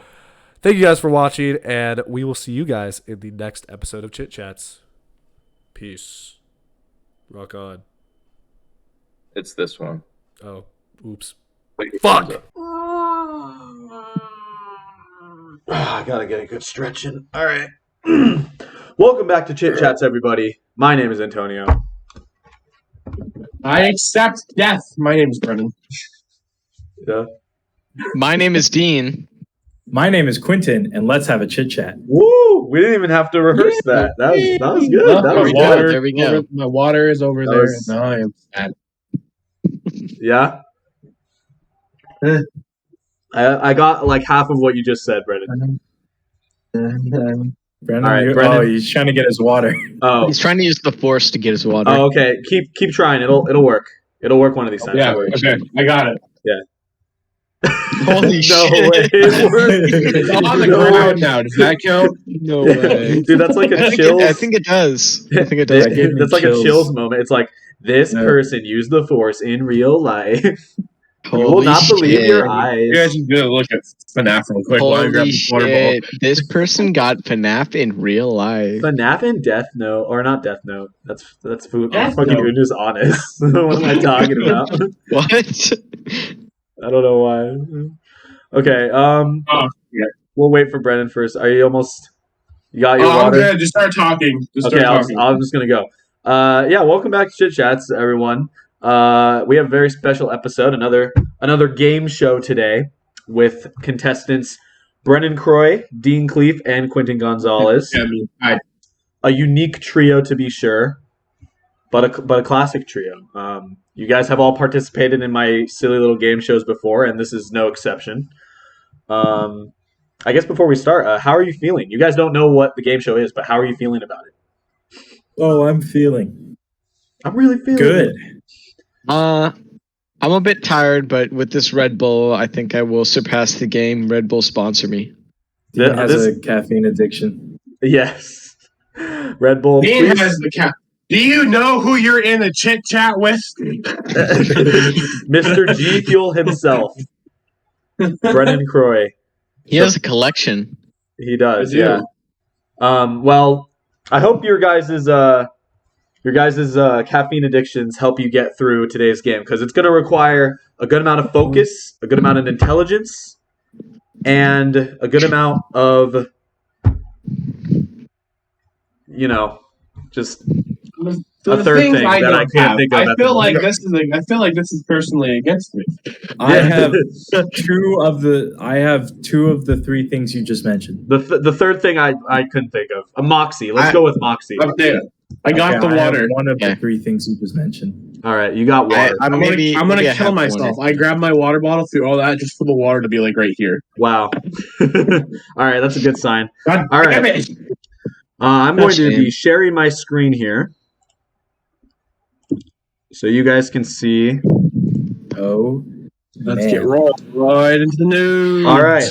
thank you guys for watching, and we will see you guys in the next episode of Chit Chats. Peace. Rock on. It's this one. Oh, oops. Put your Fuck! thumbs up. I gotta get a good stretch in. All right. Welcome back to Chit Chats, everybody. My name is Antonio. I accept death. My name is Brendan. Yeah. My name is Dean. My name is Quentin, and let's have a chit chat. Woo! We didn't even have to rehearse that. That was good. Oh, That my was water. good. There we go. My water is over That there. was- No, I am sad. Yeah. Eh. I got like half of what you just said, Brendan. Brendan, All right, you- Brendan. Oh, he's trying to get his water. Oh. He's trying to use the force to get his water. Oh, okay. Keep trying. It'll work. It'll work one of these times. Yeah, Don't worry. okay, I got it. Holy no shit. way. It worked. It's on the No ground way. now. Does that count? No way. Dude, that's like a I think, chills. I think it does. I think it does. That gave me That's like chills. a chills moment. It's like this Yeah. person used the force in real life. You will Holy not believe shit. your You eyes. guys should go look at FNAF real quick while I grab Holy the water bottle. shit. This person got FNAF in real life. FNAF and Death Note, or not Death Note. That's fucking Death Note. Unus Honest. What am I talking about? What? I don't know why. Okay. Oh, yeah. We'll wait for Brendan first. Are you almost? You got your Oh, I'm water? good. Just start talking. Okay, Start talking. I'm just gonna go. Yeah, welcome back to Chit Chats, everyone. We have a very special episode, another game show today with contestants Brennan Croy, Dean Cleef, and Quentin Gonzalez. Yeah, I mean, hi. A unique trio to be sure, but a classic trio. You guys have all participated in my silly little game shows before, and this is no exception. I guess before we start, how are you feeling? You guys don't know what the game show is, but how are you feeling about it? Oh, I'm feeling I'm really feeling good. it. I'm a bit tired, but with this Red Bull, I think I will surpass the game. Red Bull sponsor me. Dean has This- a caffeine addiction. Yes. Red Bull. Dean please. has the cat. Do you know who you're in a chit chat with? Mr. G Fuel himself, Brennan Croy. He has a collection. He does, I do. yeah. Well, I hope your guys' caffeine addictions help you get through today's game because it's going to require a good amount of focus, a good amount of intelligence, and a good amount of, just So a the third things thing I that I don't can't have, think of I at the feel like moment. I feel like this is personally against me. I have two of the three things you just mentioned. The third thing I couldn't think of. A Moxie. Let's go with Moxie. Okay, I got Okay, the I have water. one of Yeah. the three things you just mentioned. All right, you got water. I'm maybe gonna I kill have myself. one. I grabbed my water bottle through all that just for the water to be like right here. Wow. All right, that's a good sign. God All damn right. it. I'm going to Shame. be sharing my screen here so you guys can see. Oh, Let's man. get rolling right into the news. All right,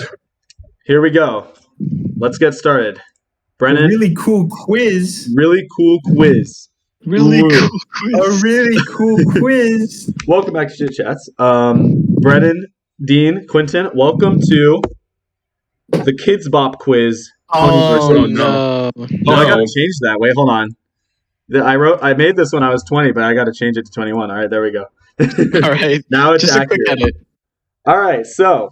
here we go. Let's get started. A Brennan, really cool quiz. really cool quiz. Really Ooh. cool A quiz. really cool quiz. Welcome back to Chit Chats. Brennan, Dean, Quentin, welcome to the Kids Bop quiz. Oh Oh, no. Oh, I gotta change that. Wait, hold on. I made this when I was 20, but I gotta change it to 21. All right, there we go. All right. Now it's Just a quick accurate. edit. All right, so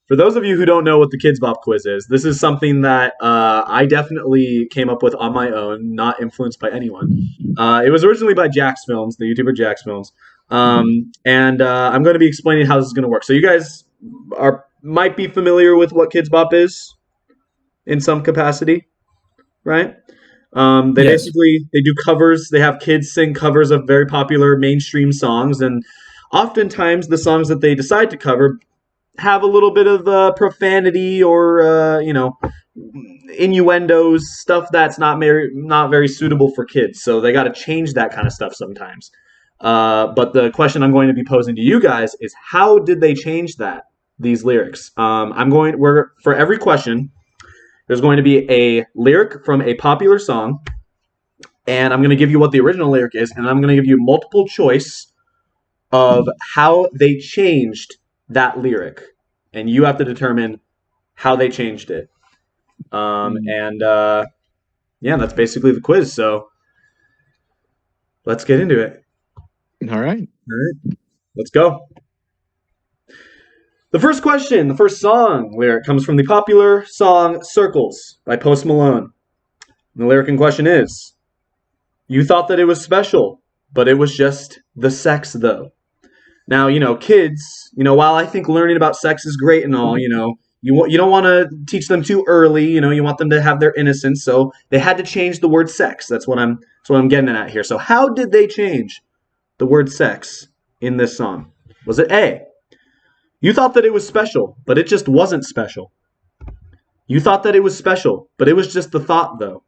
for those of you who don't know what the Kids Bop quiz is, this is something that I definitely came up with on my own, not influenced by anyone. It was originally by Jax Films, the YouTuber Jax Films, and I'm going to be explaining how this is going to work. So you guys might be familiar with what Kids Bop is in some capacity, right? They Yes. basically they do covers. They have kids sing covers of very popular mainstream songs, and oftentimes the songs that they decide to cover have a little bit of profanity or innuendos, stuff that's not very suitable for kids. So they got to change that kind of stuff sometimes. But the question I'm going to be posing to you guys is, how did they change these lyrics? For every question, there's going to be a lyric from a popular song, and I'm going to give you what the original lyric is, and I'm going to give you multiple choice of how they changed that lyric, and you have to determine how they changed it. Yeah, that's basically the quiz. So let's get into it. All right. All right, let's go. The first question, the first song lyric comes from the popular song "Circles" by Post Malone. And the lyric in question is, "You thought that it was special, but it was just the sex, though." Now, kids, while I think learning about sex is great and all, you don't want to teach them too early. You want them to have their innocence. So they had to change the word sex. That's what I'm getting at here. So how did they change the word sex in this song? Was it A, you thought that it was special, but it just wasn't special? You thought that it was special, but it was just the thought, though.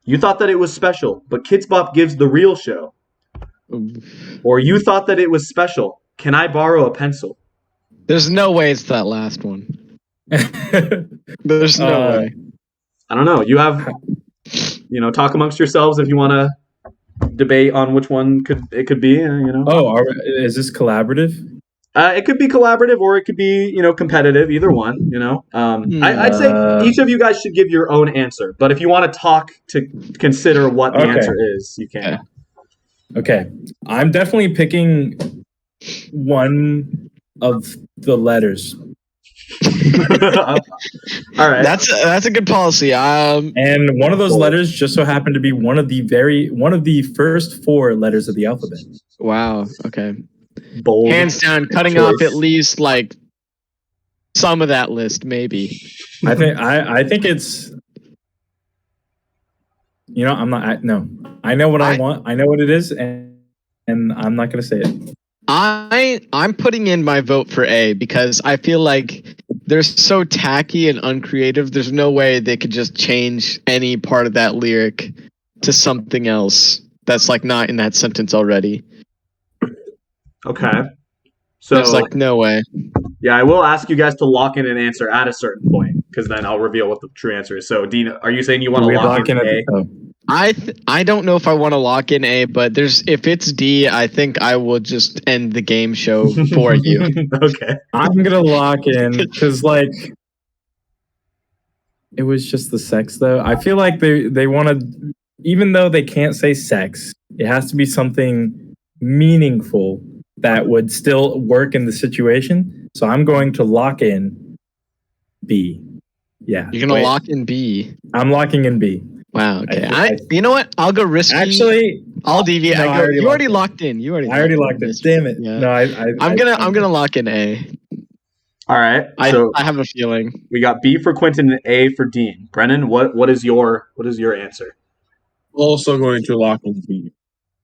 You thought that it was special, but Kids Bop gives the real show. Or you thought that it was special. Can I borrow a pencil? There's no way it's that last one. There's no way. I don't know. You have, talk amongst yourselves if you want to debate on which one it could be. Oh, is this collaborative? It could be collaborative or it could be, competitive. Either one. I'd say each of you guys should give your own answer. But if you want to talk to consider what the answer is, you can. Okay, I'm definitely picking one of the letters. All right. That's a good policy. And one of those letters just so happened to be one of the first four letters of the alphabet. Wow. Okay. Bold. Hands down, cutting choice. off at least like some of that list, maybe. I think it's. I'm not. No, I know what I want. I know what it is, and I'm not going to say it. I'm putting in my vote for A because I feel like they're so tacky and uncreative. There's no way they could just change any part of that lyric to something else that's like not in that sentence already. Okay. So there's like no way. Yeah, I will ask you guys to lock in an answer at a certain point because then I'll reveal what the true answer is. So, Dean, are you saying you want to lock in A? I don't know if I want to lock in A, but if it's D, I think I will just end the game show for you. Okay. I'm gonna lock in because It was just the sex, though. I feel like they want to, even though they can't say sex, it has to be something meaningful that would still work in the situation. So I'm going to lock in B. Yeah. You're gonna lock in B. I'm locking in B. Wow. Okay. You know what? I'll go risky. Actually, I'll deviate. no, You already locked in. You already. I already locked in. Damn it. Yeah. No, I'm gonna lock in A. All right. I So have a feeling. we got B for Quentin and A for Dean. Brennan, what is your answer? Also going to lock in B.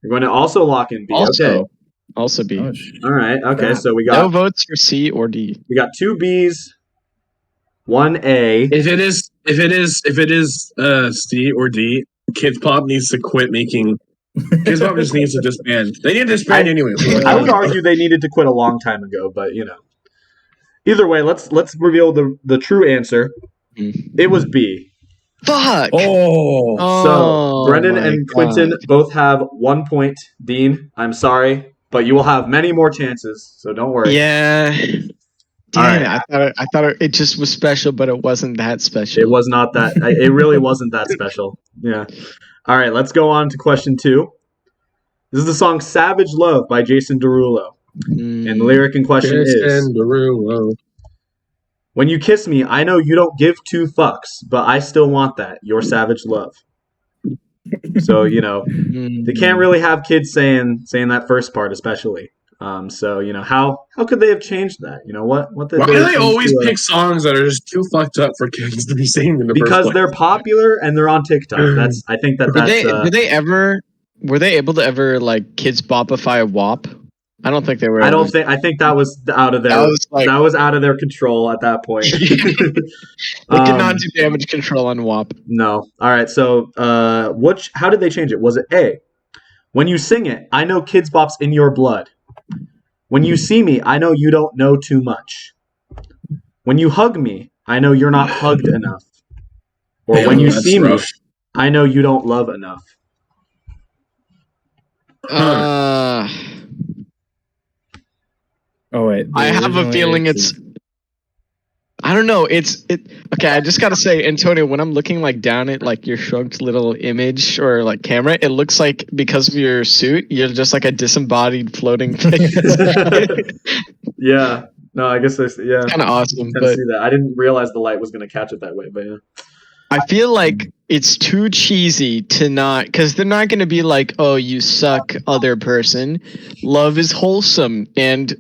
You're going to also lock in B. Okay. Also B. Oh, All right. Okay. crap. So we No got votes for C or D. 2 B's, 1 A. If it is C or D, Kids Pop needs to quit making. Kids Pop just needs to disband. They need to disband anyway. I would argue they needed to quit a long time ago, but you know. Either way, let's reveal the true answer. It was B. Fuck. Oh. So Brendan my and Quentin God. both have 1 point. Dean, I'm sorry, but you will have many more chances, so don't worry. Yeah. All Damn right. it. I thought it just was special, but it wasn't that special. It was not that. It really wasn't that special. Yeah. All right, let's go on to question 2. This is the song "Savage Love" by Jason Derulo, and the lyric in question is: "When you kiss me, I know you don't give 2 fucks, but I still want that. Your savage love." So you know they can't really have kids saying that first part, especially. So you know how could they have changed that? You know what? Why do they always pick songs that are just too fucked up for kids to be singing in the first because place? they're popular and they're on TikTok. I think that's. Were they able to ever like kids bopify WAP? I don't think they were. I think that was out of their. That was out of their control at that point. They did not do damage control on WAP. No. All right. So, how did they change it? Was it A? When you sing it, I know Kids Bop's in your blood. When you see me, I know you don't know too much. When you hug me, I know you're not hugged enough. Or when you see me, I know you don't love enough. Oh wait. I have a feeling it's. I don't know. Okay. I just gotta say, Antonio, when I'm looking like down at like your shrugged little image or like camera, it looks like because of your suit, you're just like a disembodied floating face. Yeah. No, I guess yeah. Kind of awesome. I see that. I didn't realize the light was gonna catch it that way, but yeah. I feel like it's too cheesy to not, because they're not gonna be like, "Oh, you suck, other person." Love is wholesome and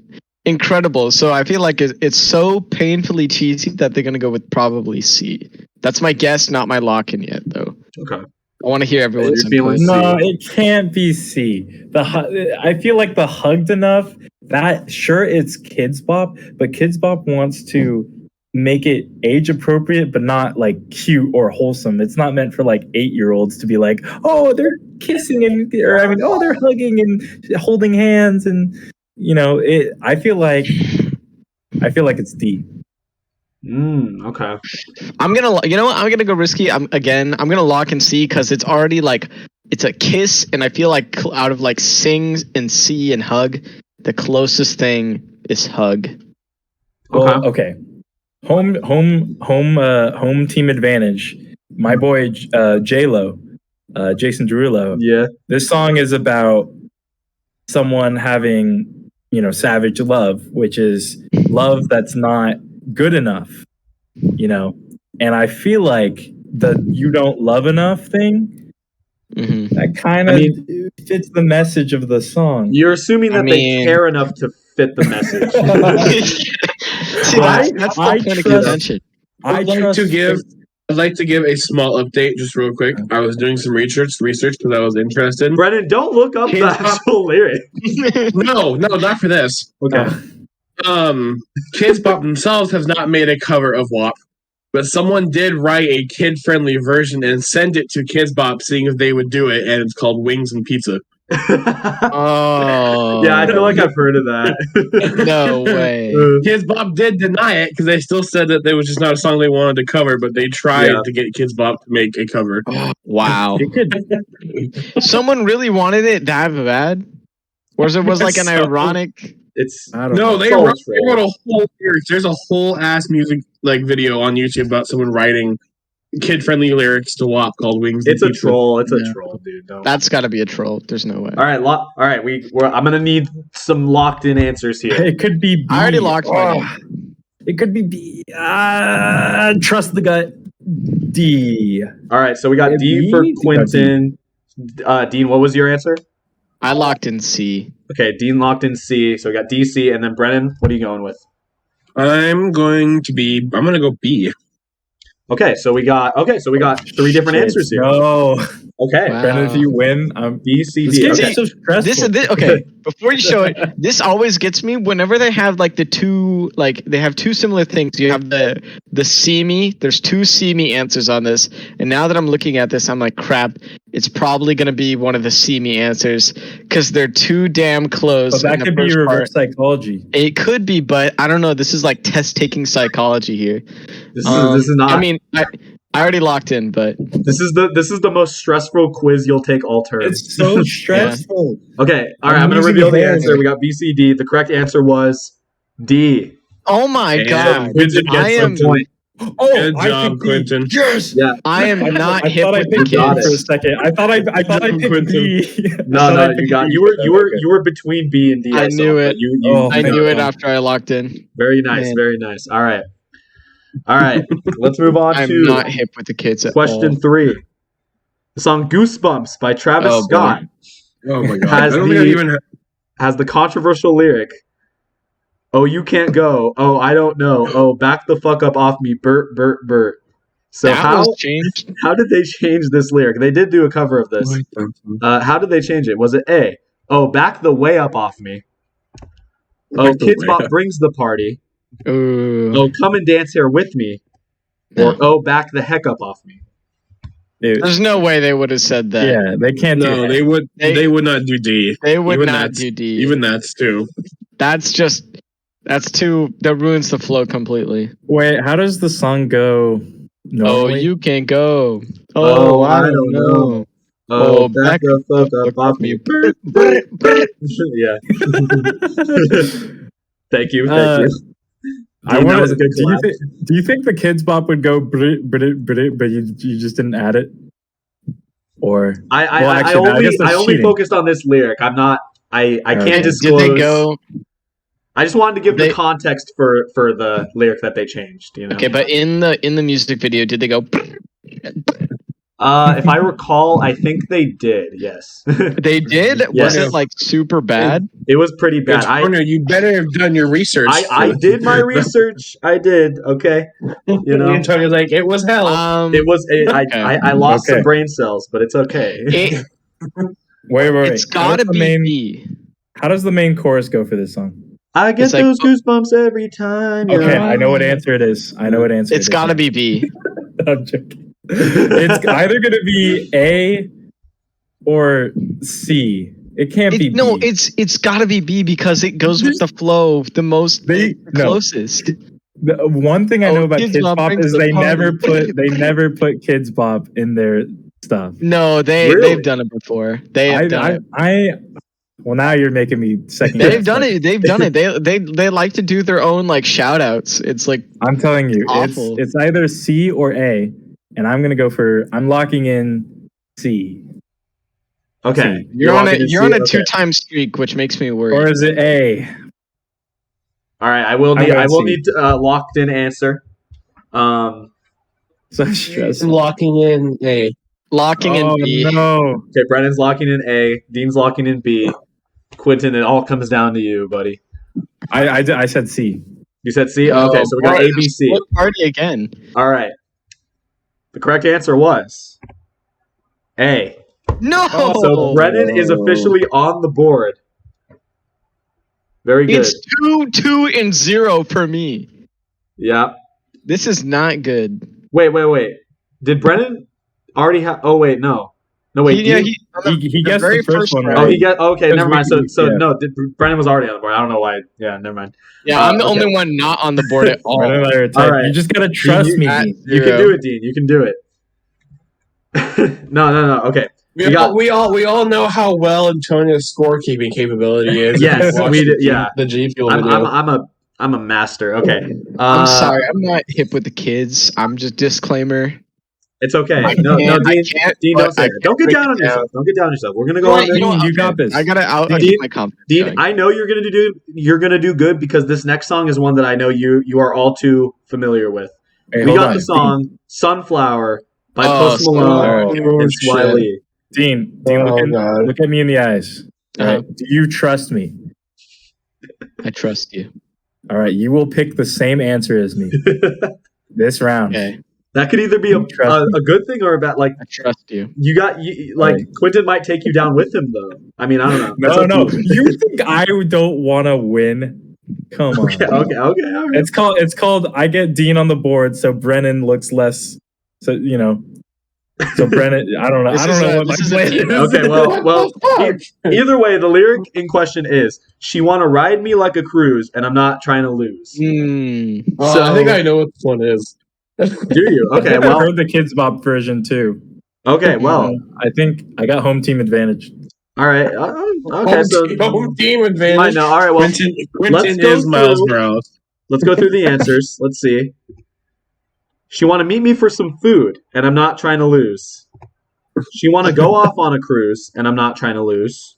incredible. So I feel like it's so painfully cheesy that they're gonna go with probably C. That's my guess, not my lock-in yet, though. Okay. I want to hear everyone's input. No, it can't be C. I feel like the hugged enough. That sure it's Kids Bop, but Kids Bop wants to make it age appropriate, but not like cute or wholesome. It's not meant for like 8-year-olds to be like, oh, they're kissing oh, they're hugging and holding hands and. You know, I feel like it's D. Okay. I'm gonna go risky. I'm gonna lock in C because it's already like it's a kiss, and I feel like out of like sings and C and hug, the closest thing is hug. Okay. Home team advantage. My boy J-Lo, Jason Derulo. Yeah. This song is about someone having, savage love, which is love that's not good enough, and I feel like the you don't love enough thing, that kind of fits the message of the song. You're assuming that they care enough to fit the message. See, that's the point of contention. I'd like to give a small update just real quick. I was doing some research because I was interested. Brennan, don't look up the actual lyric. No, not for this. Okay. Kids Bop themselves have not made a cover of WAP, but someone did write a kid-friendly version and send it to Kids Bop, seeing if they would do it, and it's called Wings and Pizza. Oh. Yeah, I feel like I've heard of that. No way. Kids Bop did deny it because they still said that it was just not a song they wanted to cover, but they tried to get Kids Bop to make a cover. Wow. Someone really wanted it that bad? Or was it like an ironic? They wrote a whole lyrics. There's a whole ass music like video on YouTube about someone writing kid-friendly lyrics to WAP called "Wings." It's the a Pizza. troll. It's a Yeah. troll, dude. No. That's got to be a troll. There's no way. All right, all right. I'm gonna need some locked in answers here. It could be B. I already locked mine It could be B. Trust the gut. D. All right, so we got D B? for We got Quentin. Dean, what was your answer? I locked in C. Okay, Dean locked in C. So we got D, C, and then Brennan. What are you going with? I'm going to go B. Okay, so we got three different answers here. No. Okay, Wow. Brennan, if you win, D, C, this D. game's Okay. so stressful. Okay, before you show it, this always gets me whenever they have like they have two similar things. You have the see me, there's two see me answers on this, and now that I'm looking at this, I'm like, crap, it's probably gonna be one of the see me answers because they're too damn close. But that in the could be first reverse part. psychology. It could be, but I don't know. This is like test taking psychology here. This is not. I mean, I already locked in, but This is the most stressful quiz you'll take all term. It's so stressful. Okay, all right. I'm gonna using reveal the hands. answer. We got B, C, D. The correct answer was D. oh my god, Quentin I gets am the point. Oh, Good I job, picked B. Quentin. Yes. Yeah. I am not I hip thought I with the picked B got for a kids. second. I thought I picked B. No, you got. You were between B and D. I knew but it. You I picked knew it one. after I locked in. Very nice. Man. Very nice. All right. Let's move on I'm to not hip with the kids at question all. 3. The song "Goosebumps" by Travis Oh, boy. Scott Oh my god! Has I don't the- think I even. has the controversial lyric, "Oh, you can't go. Oh, I don't know. Oh, back the fuck up off me. Bert, Bert, Bert." So That how was changed. how did they change this lyric? They did do a cover of this. How did they change it? Was it A, "Oh, back the way up off me"? Oh, Back the Kids way Bop up. brings the party. Ooh. Oh, come and dance here with me. Or oh, back the heck up off me. Dude, There's no way they would have said that. yeah, they can't do No, that. they would. They would not do D. They would Even not that's- do D. Even that's too. That's too. That ruins the flow completely. Wait, how does the song go? Oh, Normally? you can go. Oh, I don't know. Oh, back the fuck up off me. Yeah. Thank you. Thank you. I Dean, that want was a good do you collab. think? Do you think the Kids Bop would go Brit, Brit, Brit, but you just didn't add it? Or I Well, actually, no, I guess that's I only cheating. focused on this lyric. I'm not. I can't Okay. Did disclose. they go? I just wanted to give They- the context for the lyric that they changed. You know. Okay, but in the music video, did they go? If I recall, I think they did. Yes. They did. Yes. Was it like super bad? It was pretty bad. Corner, you better have done your research. I did my research. I did. Okay. You know. Antonio's like, it was hell. It was. Okay. I lost Okay. some brain cells, but it's okay. It, wait. it's gotta be B. How does the main chorus go for this song? I get It's like- those goosebumps every time. Okay, you're I know what around. answer it is. It's gotta be B. I'm joking. It's either gonna be A or C. It can't be B. No, it's gotta be B because it goes with the flow the most They- no. closest. The one thing I know about Kids Kids Bop Bop brings is the they party. never put Kids Bop in their stuff. No, Really? they've done it before. They have done it. Well, now you're making me second. They've guess done that. it. They've done it. They like to do their own like shout outs. It's like I'm telling you, Awful. it's either C or A, and I'm locking in C. Okay. you're on locking in you're on C? a Okay. 2-time streak, which makes me worried. Or is it A? All right. I will I'm need. gonna I will C. need a locked in answer. So stressful. Locking in A. Locking Oh in B. no! Okay. Brennan's locking in A. Dean's locking in B. Quentin, it all comes down to you, buddy. I said C. You said C. Okay. So we got boy, A, B, C. Split party again. All right. The correct answer was A. No. So Brennan is officially on the board. Very good. It's 2-2-0 for me. Yeah. This is not good. Wait. Did Brennan already have? Oh wait, no. No wait. Yeah, Dean- He guessed very the first first one round. right. Oh, he got okay. Because Never mind. we- So yeah. no. Brennan was already on the board. I don't know why. Yeah, never mind. Yeah, I'm the okay. only one not on the board at all. Brennan and I are tied. All right. You just gotta trust me. At You can zero. do it, Dean. You can do it. No. Okay. We, got- all know how well Antonio's scorekeeping capability is. Yes, Watch we the did- G- yeah. the G Fuel I'm video. a master. Okay. I'm sorry, I'm not hip with the kids. I'm just disclaimer. It's okay. I No, can't- I Dean. can't, Dean, but don't say I it. can't Don't get break down it on yourself. down. Don't get down on yourself. We're gonna You go know on what? there. You know what? You got this. I'll Dean- keep my confidence. Dean, going. I know you're gonna do good because this next song is one that I know you are all too familiar with. Hey, We hold got on. the song "Sunflower" by Oh, Post Malone Oh, and Sly shit. Lee. Dean, Oh, God. look at me in the eyes. All Uh-huh. right. Do you trust me? I trust you. All right. You will pick the same answer as me this round. Okay, That could either be You trust me. a good thing or a bad. Like I trust you. like Right. Quentin might take you down with him though. I mean, I don't know. That's No, up to no. you. You think I don't want to win? Come on. Okay, all right. It's called I get Dean on the board, so Brennan looks less. So So Brennan, I don't know. This I don't is know a- what my this is a plan team is. Okay, well, either way, the lyric in question is "She wanna ride me like a cruise, and I'm not trying to lose." Hmm. Oh, I think I know what this one is. Do you? Okay, I've well, heard the Kids Bop version too. okay, well, I think I got home team advantage. all right. Okay, so home team I advantage. know. All right, well, Quentin go is Miles through- Morales. let's go through the answers. Let's see. She want to meet me for some food, and I'm not trying to lose. She want to go off on a cruise, and I'm not trying to lose.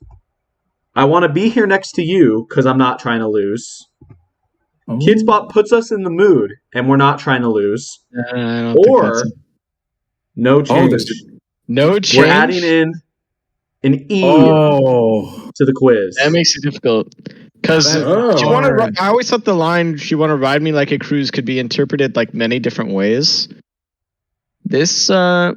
I want to be here next to you, because I'm not trying to lose. Kids Bop puts us in the mood, and we're not trying to lose. I don't think Or that's no change. this- no change. We're adding in an E Oh, to the quiz. That makes it difficult. Because Oh. she want to. I always thought the line "she want to ride me like a cruise" could be interpreted like many different ways. This, I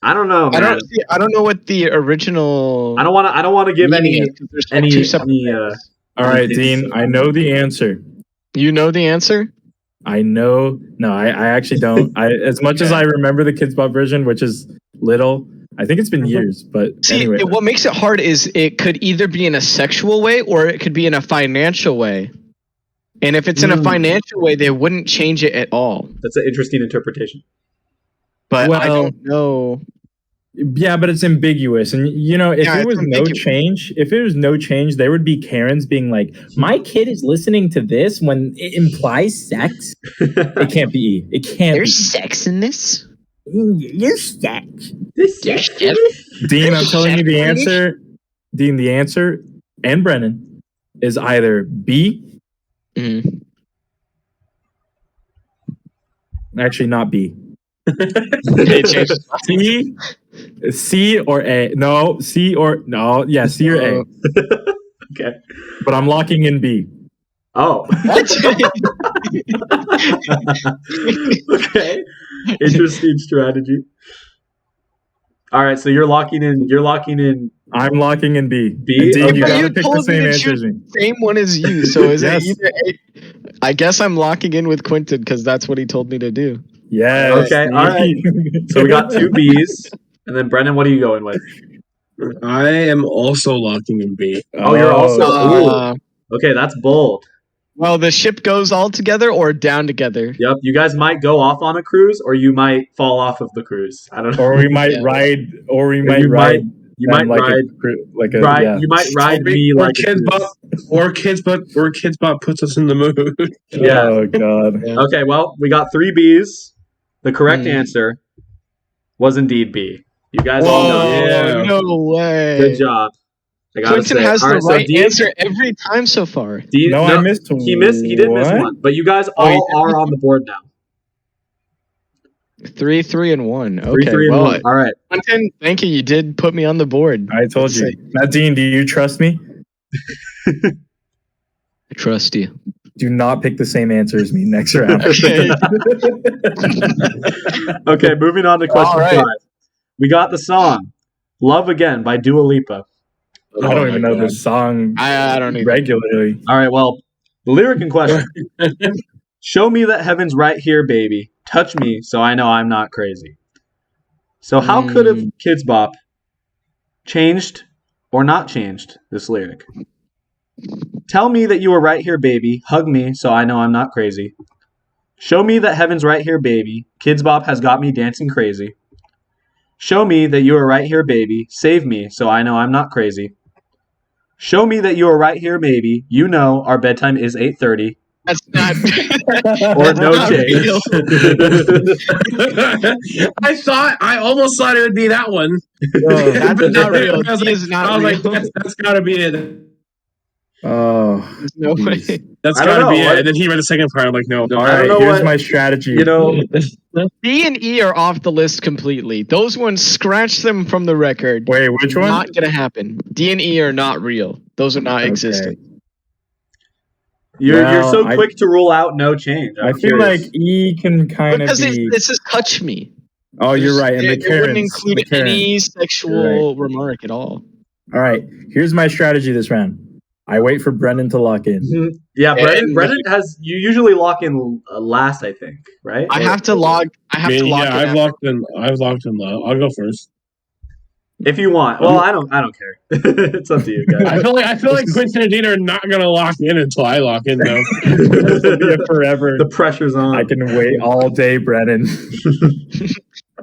don't know, man. I don't know what the original. I don't want to give meaning any. is, 'cause there's like any- two separate any, things. all right, It's- Dean. I know the answer. You know the answer. I know. No, I actually don't. As much as I remember the Kids Bop version, which is little. I think it's been years, but See, anyway. what makes it hard is it could either be in a sexual way or it could be in a financial way. And if it's in a financial way, they wouldn't change it at all. That's an interesting interpretation. But I Well- don't know. Yeah, but it's ambiguous, and you know, if Yeah, it it's was no ambiguous. change, there would be Karens being like, "My kid is listening to this when it implies sex." It can't be E. It can't There's sex in this. be. You're sex. There's sex. Dean, I'm telling you the Sex. answer. Dean, the answer, and Brennan is either B. Mhm. Actually, not B. They changed. C or A. No, C or no. Yeah, C or A. Okay. But I'm locking in B. Oh. What? Okay. Interesting strategy. All right, so you're locking in. I'm locking in B. B? And Dean, Okay. you But gotta you pick the told me same to answer choose as me. the same one as you. So is Yes. it either A? I guess I'm locking in with Quentin because that's what he told me to do. Yes. Okay, all right. So we got two B's, and then Brendan, what are you going with? I am also locking in B. Oh, you're also. Uh, Okay, that's bold. well, the ship goes all together or down together. Yep, you guys might go off on a cruise, or you might fall off of the cruise. I don't know. Or we might Yeah. ride. Or we You might ride. You might like ride. like a Ride. yeah. You might ride me or like a Kids cruise. Bop, or Kids Bop puts us in the mood. Yeah. Oh god. Yeah. Okay, well, we got three B's. The correct Hmm. answer was indeed B. You guys all know. Whoa. Yeah. No way. Good job. I gotta Quentin say. has All the right, so right Dean- answer every time so far. Dean- No, I missed. He missed. He did miss what? one, but you guys Oh, he all are on the board now. 3, 3, and 1. Okay. 3, 3, and well, 1. All right. Quentin, thank you. You did put me on the board. I told Let's you. see. Now, Dean, do you trust me? I trust you. Do not pick the same answer as me next round. Okay. Okay, moving on to question All right. 5. We got the song "Love Again" by Dua Lipa. I don't even know this song I don't even. regularly. All right, well, the lyric in question: "Show me that heaven's right here, baby. Touch me so I know I'm not crazy." So how could have Kids Bop changed or not changed this lyric? Tell me that you are right here, baby. Hug me so I know I'm not crazy. Show me that heaven's right here, baby. Kids Bop has got me dancing crazy. Show me that you are right here, baby. Save me so I know I'm not crazy. Show me that you are right here, maybe. You know our bedtime is 8:30. That's not. Or no Not change. real. I almost thought it would be that one. That's But not then real. I was D like, is not real. that's gotta be it. Oh, There's no way. jeez. That's I don't gotta be know. it. And then he read the second part. I'm like, no. All I don't right, know here's what- my strategy. You know, D and E are off the list completely. Those ones, scratch them from the record. Wait, which one? Not gonna happen. D and E are not real. Those are not Okay. existent. you're Well, so I- quick to rule out no change. I I'm feel curious. like E can kind of Because be. this is touch me. Oh, you're right. And the It wouldn't Karens. include The Karens. any sexual remark at all. All right, here's my strategy this round. I wait for Brendan to lock in. Yeah, And- Brennan has. You usually lock in last, I think, right? I Or- have to log. I have to lock it. I've out. locked in. I've locked in. I'll go first. if you want. Well, I don't care. It's up to you I guys. feel like Quentin and Dean are not gonna lock in until I lock in, though. This will be a forever. The pressure's on. I can wait all day, Brendan.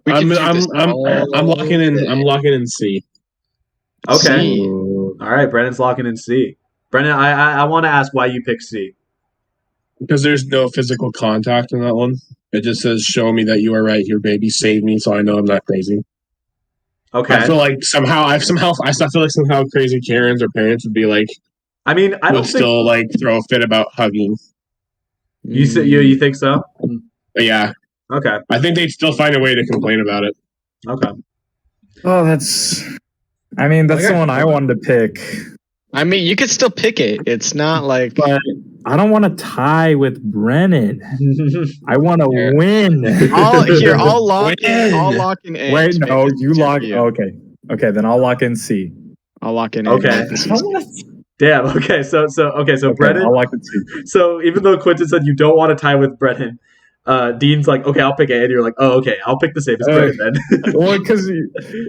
We can do this I'm all locking in. day. I'm locking in C. Okay. C. Ooh. All right, Brennan's locking in C. Brennan, I want to ask why you picked C. Because there's no physical contact in that one. It just says, "Show me that you are right here, baby. Save me, so I know I'm not crazy." Okay. I feel like somehow crazy Karens or parents would be like I mean, I don't would think still like throw a fit about hugging. you think so. But yeah, Okay. I think they'd still find a way to complain about it. Okay. Oh, that's. I mean, that's the one I wanted to pick, I mean, you could still pick it. It's not like but I don't want to tie with Brennan. I want to Here. win. I'll lock in. I'll Win. lock in A. Wait, to make no, it you easier lock. for you. Okay, okay, then I'll lock in C. I'll lock in A. Okay. Damn. Okay. So Okay, Brennan. I'll lock in C. So even though Quentin said you don't want to tie with Brennan, Dean's like, okay, I'll pick A, and you're like, oh, okay, I'll pick the safest Brennan then. Well, because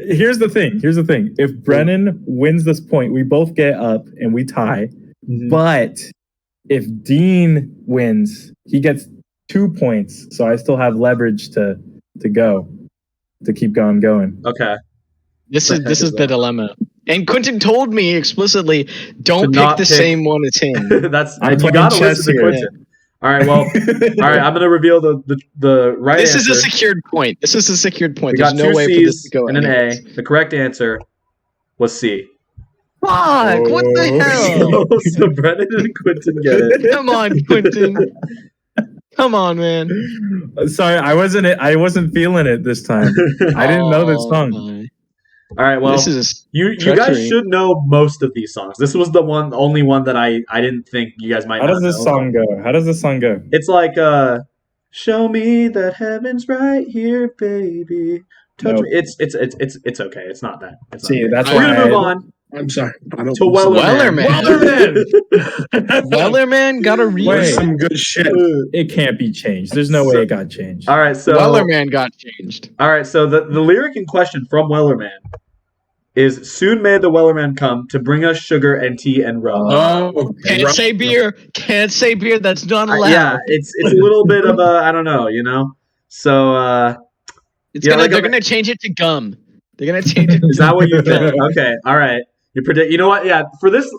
here's the thing. Here's the thing. If Brennan wins this point, we both get up and we tie. But if Dean wins, he gets 2 points. So I still have leverage to go to keep going. Okay. This The is heck this is is the that? dilemma. And Quentin told me explicitly, To don't not pick the pick- same one as him. That's I'm and you playing gotta chess listen to here. Quentin. All right. Well. All right. I'm gonna reveal the right This answer. is a secured point. This is a secured point. We There's got no two way for this C's to go and an anyways. A. The correct answer was C. Fuck! What the hell? So Brennan and Quentin get it. Come on, Quentin. Come on, man. Sorry, I wasn't feeling it this time. I didn't know this Oh, song. my. All right. Well, This is you treachery. guys should know most of these songs. This was the only one that I didn't think you guys might. How not does this know. song go? How does this song go? It's like show me that heaven's right here, baby. Touch Nope. me. It's okay. It's not that. It's See, not that. that's We're why gonna move I- on I'm sorry. I don't to Wellerman. Wellerman. Wellerman. Wellerman got a Wait. remix. Some good shit. It can't be changed. There's no way it got changed. All right. So Wellerman got changed. all right. So the lyric in question from Wellerman is "Soon may the Wellerman come to bring us sugar and tea and rum." Oh, Can't say beer. Can't say beer. That's not allowed. Yeah, it's a little bit of a I don't know, you know. So It's yeah, gonna. like They're a- gonna change it to gum. They're gonna change it. is that what you to think? gum. Okay, all right. You predict. You know what? Yeah, for this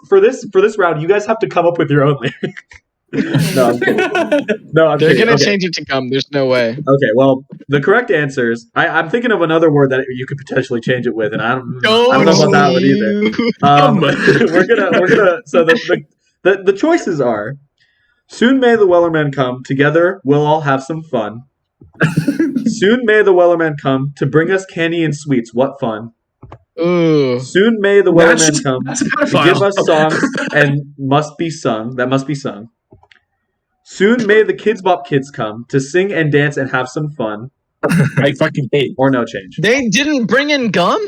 round, you guys have to come up with your own lyric. No, I'm kidding. No, I'm They're kidding. gonna Okay. change it to gum. There's no way. Okay, well, the correct answers. I'm thinking of another word that you could potentially change it with, and I don't know about that one either. We're gonna. So the choices are: soon may the Wellerman come. Together we'll all have some fun. Soon may the Wellerman come to bring us candy and sweets. What fun! Ooh. Soon may the Wellerman come That's a to pedophile. give us songs and must be sung. That must be sung. Soon may the Kids Bop Kids come to sing and dance and have some fun. I fucking hate. Or no change. They didn't bring in gum.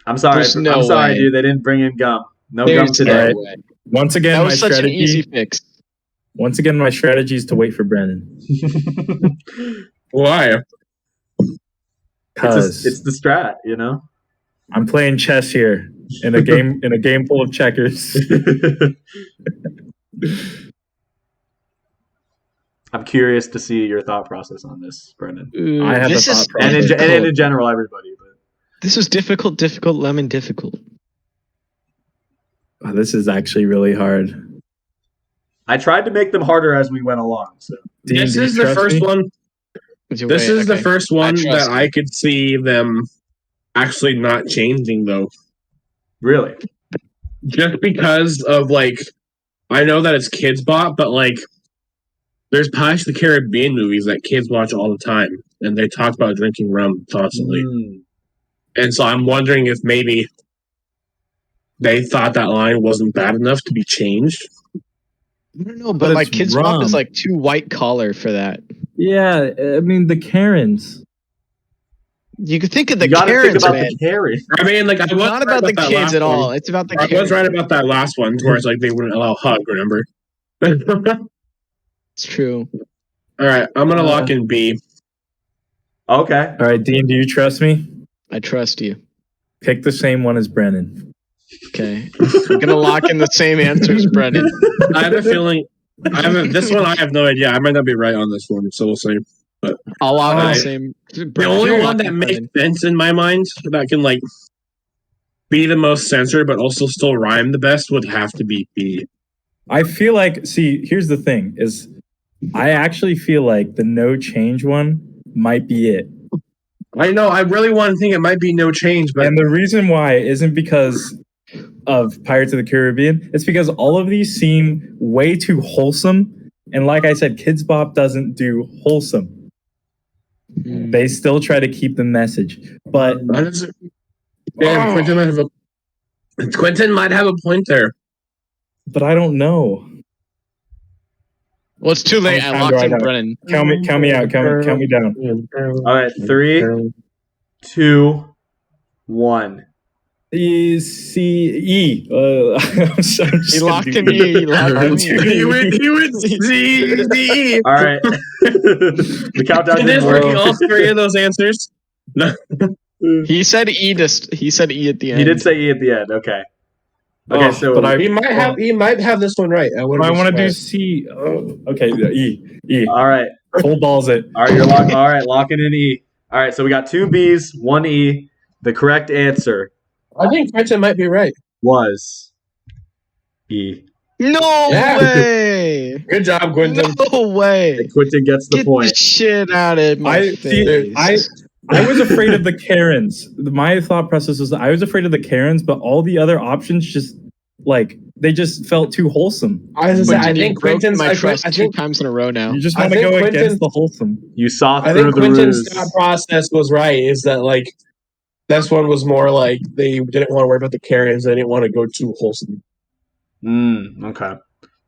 I'm sorry. There's no I'm sorry, way. dude. They didn't bring in gum. No There's gum today. no way. Once again, That my was such an easy strategy. fix. Once again, my strategy is to wait for Brennan. Why? Cause It's the strat, you know. I'm playing chess here in a game full of checkers. I'm curious to see your thought process on this, Brendan, Ooh, I have this a is thought process. and difficult. in general, everybody. But This was difficult, Oh, this is actually really hard. I tried to make them harder as we went along. So Dean, This do you is the trust first me? one. Wait, This is the okay. first one trust that I you. could see them actually not changing, though. really, Just because of, like, I know that it's Kids Bop, but, like, there's Pirates of the Caribbean movies that kids watch all the time, and they talk about drinking rum constantly. And so I'm wondering if maybe they thought that line wasn't bad enough to be changed. I don't know, But but like it's Kids Bop is rum. like too white collar for that. Yeah, I mean the Karens. You could think of the you got to think Karens, about man. the Karen. I mean, like, I was Not right about the that kids last at one. all. It's about the I Karens. was right about that last one, where it's like they wouldn't allow hug, remember? All It's true. right, I'm gonna lock in B. Okay. All right, Dean, do you trust me? I trust you. Pick the same one as Brennan. Okay. I'm gonna lock in the same answers, Brennan. I have a feeling. This one I have no idea. I might not be right on this one, so we'll see. I'll lock in the Alright. same. The only one that makes sense in my mind that can like be the most censored but also still rhyme the best would have to be B. I feel like, see, here's the thing: is I actually feel like the no change one might be it. I know. I really want to think it might be no change, but And the reason why isn't because of Pirates of the Caribbean. It's because all of these seem way too wholesome. And like I said, Kids Bop doesn't do wholesome. They still try to keep the message. But damn, Quentin might have a point there. but I don't know. Well, it's too late. How I much time locked do I in got? Brennan. Count me out. Count me down. All right, 3, 2, 1. E. I'm just He gonna locked do in E. He locked in E. He went C, D. All right. The countdown And didn't this work. working all three of those answers. He said E. He said E at the end. He did say E at the end. Okay. Okay, Oh, so but He might have this one right. I want to do C. Oh, okay, E. all right. Full balls it. All right, you're locked. All right, locking in E. All right, so we got 2 B's, 1 E. The correct answer I think Quentin might be right. was E. No Yeah. way! Good job, Quentin. No way! And Quentin gets the Get point. the shit out of my face. I was afraid of the Karens. My thought process was that I was afraid of the Karens, but all the other options just they just felt too wholesome. I Quentin, think you broke Quentin's my trust I two think times in a row now. You just I want to think go Quentin- against the wholesome. You saw I through think the Quentin's ruse. thought process was right. Is that like this one was more like they didn't want to worry about the Karens. They didn't want to go too wholesome. Okay.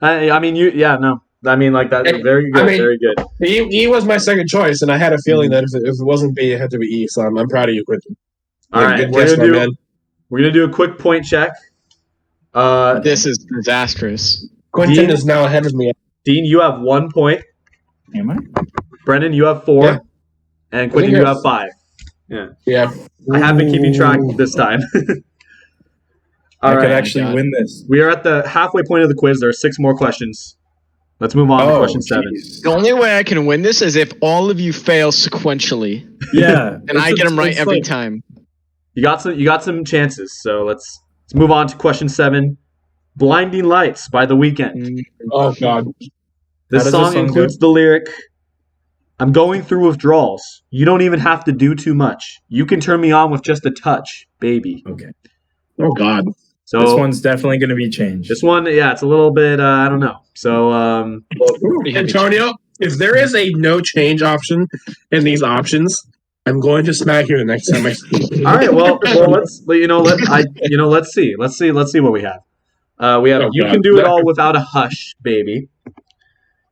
I mean, no. I mean, like that. Very good. I mean- very good. E was my second choice, and I had a feeling that if it wasn't B, it had to be E. So I'm proud of you, Quentin. All right, good guess, my man. we're gonna do a quick point check. This is disastrous. Quentin Dean- is now ahead of me. Dean, you have 1 point. Am I? Brendan, you have 4, Yeah. and Quentin, you have 5. Yeah. I have been keeping track this time. All I could right, actually God. win this. we are at the halfway point of the quiz. There are 6 more questions. Let's move on to question 7. jeez. The only way I can win this is if all of you fail sequentially, Yeah, and I get them right it's every like- time. You got some chances. So let's move on to question 7. Blinding Lights by The Weeknd. Oh God. This How does this song song includes the lyric, "I'm going through withdrawals. You don't even have to do too much. You can turn me on with just a touch, baby." Okay, Oh God. So this one's definitely going to be changed. this one, yeah, it's a little bit, I don't know. So, Antonio, if there is a no change option in these options, I'm going to smack you the next time I see you. all right, well, let's see what we have. We have Oh, "You God. Can Do It All Without a Hush, Baby."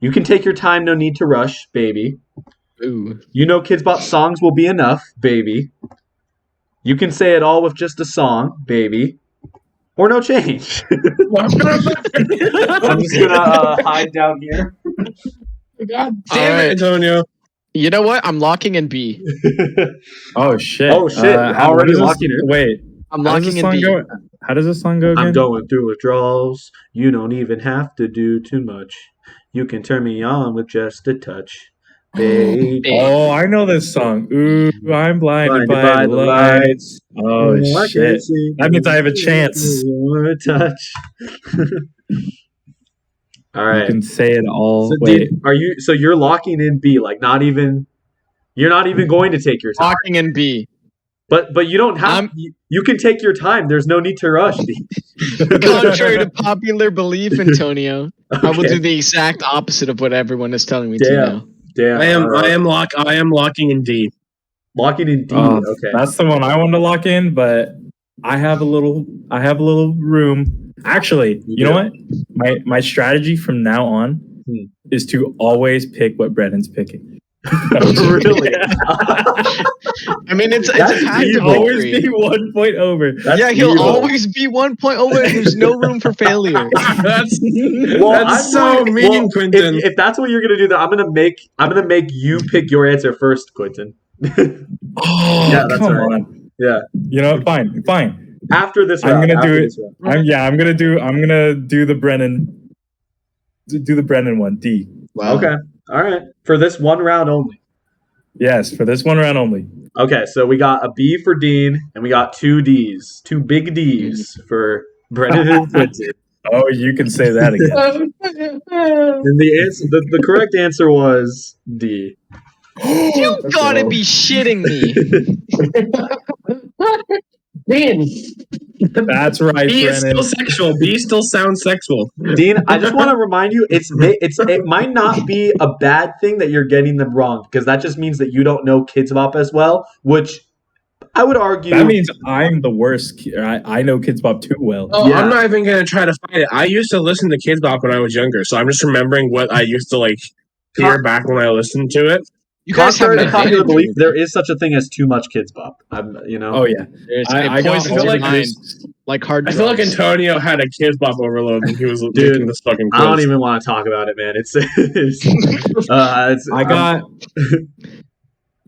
"You Can Take Your Time, No Need to Rush, Baby." Ooh. "You Know Kids Bop Songs Will Be Enough, Baby." "You Can Say It All with Just a Song, Baby." Or "No Change." I'm just gonna hide down here. God All damn right. it, Antonio. You know what? I'm locking in B. Oh shit! Oh, shit. Already locking it? Wait, I'm how does locking this in song B. go? How does this song go again? "I'm going through withdrawals. You don't even have to do too much. You can turn me on with just a touch, baby." Oh, I know this song. Ooh, I'm blinded, Blinded by the lights. Oh I shit! can't see That means I have a chance. your touch. All You right. can say it all. So, Wait. so you're locking in B, like you're not even going to take your time. Locking in B. But you don't have. I'm- You can take your time. There's no need to rush. D. Contrary to popular belief, Antonio, I will Okay. do the exact opposite of what everyone is telling me to now. Damn. I am alright. locking in D. Locking in D. Oh, Okay. that's the one I want to lock in, but I have a little room. Actually, you know what? My strategy from now on is to always pick what Brennan's picking. Really? I mean, it's That's a path to evil. Always victory. be 1 point over. That's Yeah, he'll evil. always be 1 point over. There's no room for failure. That's I'm so going- mean, well, Quentin. If that's what you're gonna do, then I'm gonna make you pick your answer first, Quentin. Oh, Yeah, that's come right. on. Yeah. You know, fine. After this I'm round. gonna do after it. this round. I'm gonna do the Brennan. Do the Brennan one. D. Wow. Okay. All right. For this one round only. Yes, for this one round only. Okay, so we got a B for Dean, and we got 2 D's, 2 big D's for Brennan and Quentin. Oh, you can say that again. And the correct answer was D. You gotta be shitting me. Dan, That's right, B is Brennan. still sexual. B still sounds sexual. Dean, I just want to remind you, it might not be a bad thing that you're getting them wrong, because that just means that you don't know Kids Bop as well, which I would argue. That means I'm the worst. I know Kids Bop too well. Oh, Yeah. I'm not even gonna try to fight it. I used to listen to Kids Bop when I was younger, so I'm just remembering what I used to hear back when I listened to it. You guys have contrary an to popular advantage belief, over there me. is such a thing as too much Kids Bop. Oh yeah, It I got poisons all your of mind this. like hard I feel like drugs. Antonio had a Kids Bop overload when he was Dude, making this fucking I don't quiz. even want to talk about it, man.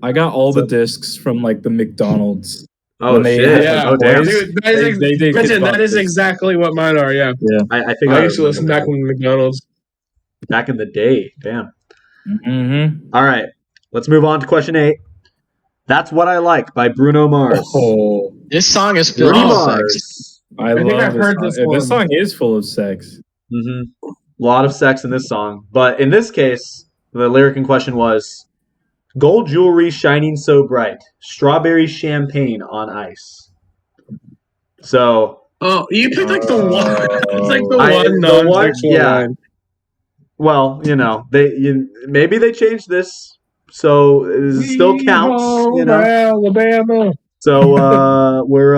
I got all the discs from like the McDonald's. Oh when they shit! had, Yeah, Oh damn! dude, that is, They did Quentin, Kids Bop that is discs. exactly what mine are. Yeah, I think I used to listen back when McDonald's. back in the day. Damn. Mm-hmm. All right, let's move on to question 8. That's What I Like by Bruno Mars. Oh, This song is filled Bruno with sex. Mars. I think love I've heard this this song. one. This song is full of sex. Mm-hmm. A lot of sex in this song, but in this case, the lyric in question was "Gold jewelry shining so bright, strawberry champagne on ice." So, Oh, you picked like the one. It's like the I- one the one- non-sexual yeah. line. well, maybe they changed this, so it still counts. Alabama. So we're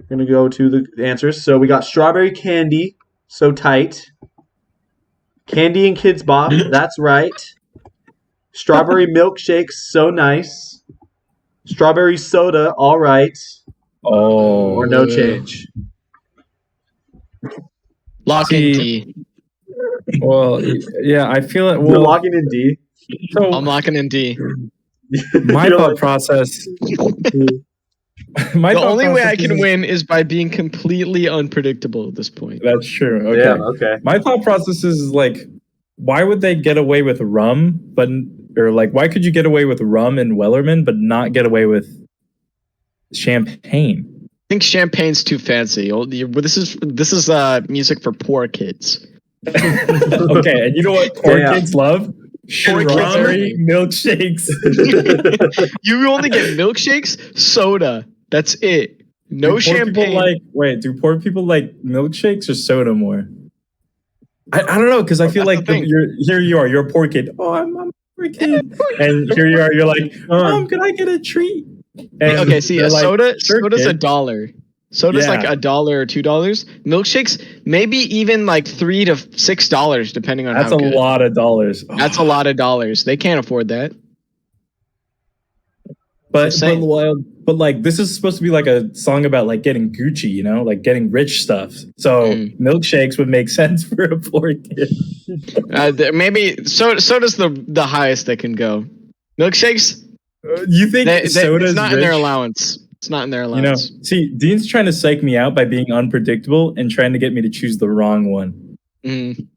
gonna go to the answers. So we got strawberry candy, so tight. Candy and Kids Bop, that's right. Strawberry milkshakes, so nice. Strawberry soda, all right. Oh, Or no change. Lock in See, D. well, yeah, I feel it. You're Well, logging in D. so I'm locking in D. my You're thought like- process. The only way I can win is by being completely unpredictable at this point. That's true. Okay. Yeah, okay. My thought process is like, why would they get away with rum, why could you get away with rum and Wellerman, but not get away with champagne? I think champagne's too fancy. This is music for poor kids. Okay, and you know what poor Yeah. kids love? Strawberry milkshakes. You only get milkshakes, soda. That's it. No Do poor people champagne. do poor people like milkshakes or soda more? I don't know, because I feel That's like the thing. here you are, you're a poor kid. Oh, I'm a poor kid. And here you are, you're like, Mom, can I get a treat? And Okay, see, they're a like, soda's "Sure, $1. kid." Soda's Yeah. like $1 or $2. Milkshakes, maybe even like $3 to $6, depending on That's how a good. lot of dollars. That's a lot of dollars. They can't afford that. But Just saying. like this is supposed to be like a song about like getting Gucci, you know, like getting rich stuff. So milkshakes would make sense for a poor kid. Maybe soda's the highest they can go. Milkshakes, You think soda's it's not rich? in their allowance. It's not in their You know, allowance. see, Dean's trying to psych me out by being unpredictable and trying to get me to choose the wrong one. Mm.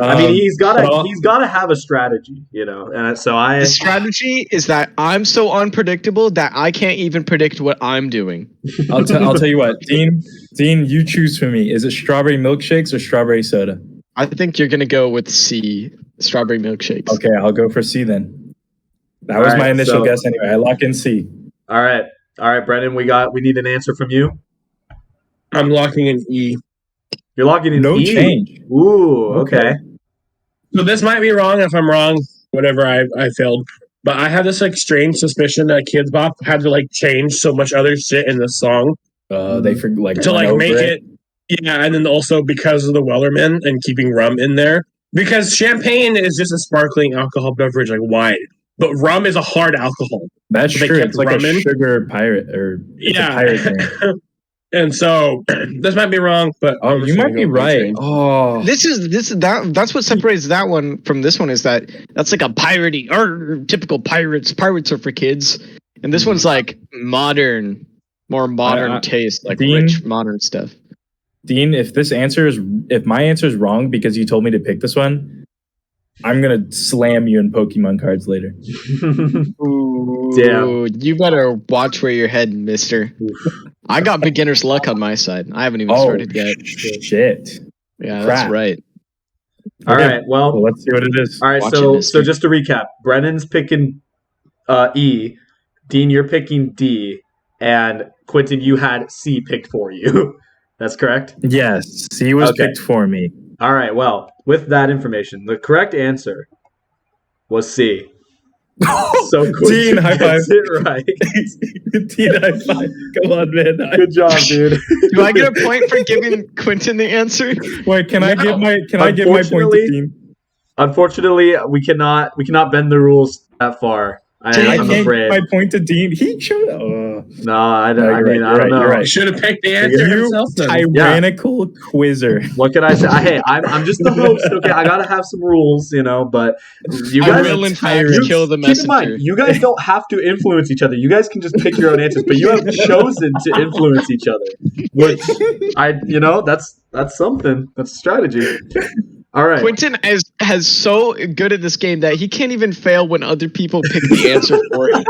I mean, he's but gotta have a strategy, you know. And so The strategy is that I'm so unpredictable that I can't even predict what I'm doing. I'll tell you what, Dean, you choose for me. Is it strawberry milkshakes or strawberry soda? I think you're gonna go with C, strawberry milkshakes. Okay, I'll go for C then. That was All my right, initial so- guess anyway. I lock in C. All right, Brendan, we need an answer from you. I'm locking in E. You're locking in No E. change. Ooh, okay. So this might be wrong. If I'm wrong, whatever, I failed. But I have this like strange suspicion that Kids Bop had to like change so much other shit in the song They forget like to went like over make it. Yeah, and then also because of the Wellerman and keeping rum in there. Because champagne is just a sparkling alcohol beverage, like wine. But rum is a hard alcohol. That's They true. kept It's like rum a in. sugar pirate or it's a pirate drink. And so this might be wrong, but Oh, I'm just you gonna might be go with no right. change. Oh, That's what separates that one from this one is that's like a piratey or typical pirates. Pirates are for kids, and this one's like modern, more modern taste, like Dean- rich modern stuff. Dean, if my answer is wrong because you told me to pick this one, I'm gonna slam you in Pokemon cards later. Ooh, you better watch where you're heading, mister. I got beginner's luck on my side. I haven't even started yet. Shit. Yeah, Crap. that's right. All Okay. right, well, Let's see what it is. all right. Watch it, So mister. just to recap, Brennan's picking E. Dean, you're picking D, and Quentin, you had C picked for you. That's correct. Yes, C was Okay. picked for me. All right. Well, with that information, the correct answer was C. So Quentin Dean, high five. gets it right. Dean, high five. Come on, man. Good job, dude. Do I get a point for giving Quentin the answer? Wait, can I No. give my point to Unfortunately- Dean? Unfortunately, we cannot bend the rules that far. I'm I can't afraid. give my point to Dean. He chose. Oh. No, I No, don't you're right, know. you're right. You should have picked the answer You himself then. tyrannical quizzer. What can I say? Hey, I'm just the host. Okay, I gotta have some rules, you know. But you I guys, will in fact tyrant. kill the keep in mind, messenger. you guys don't have to influence each other. You guys can just pick your own answers, but you have chosen to influence each other, which that's something. That's a strategy. All right. Quentin has so good at this game that he can't even fail when other people pick the answer for him.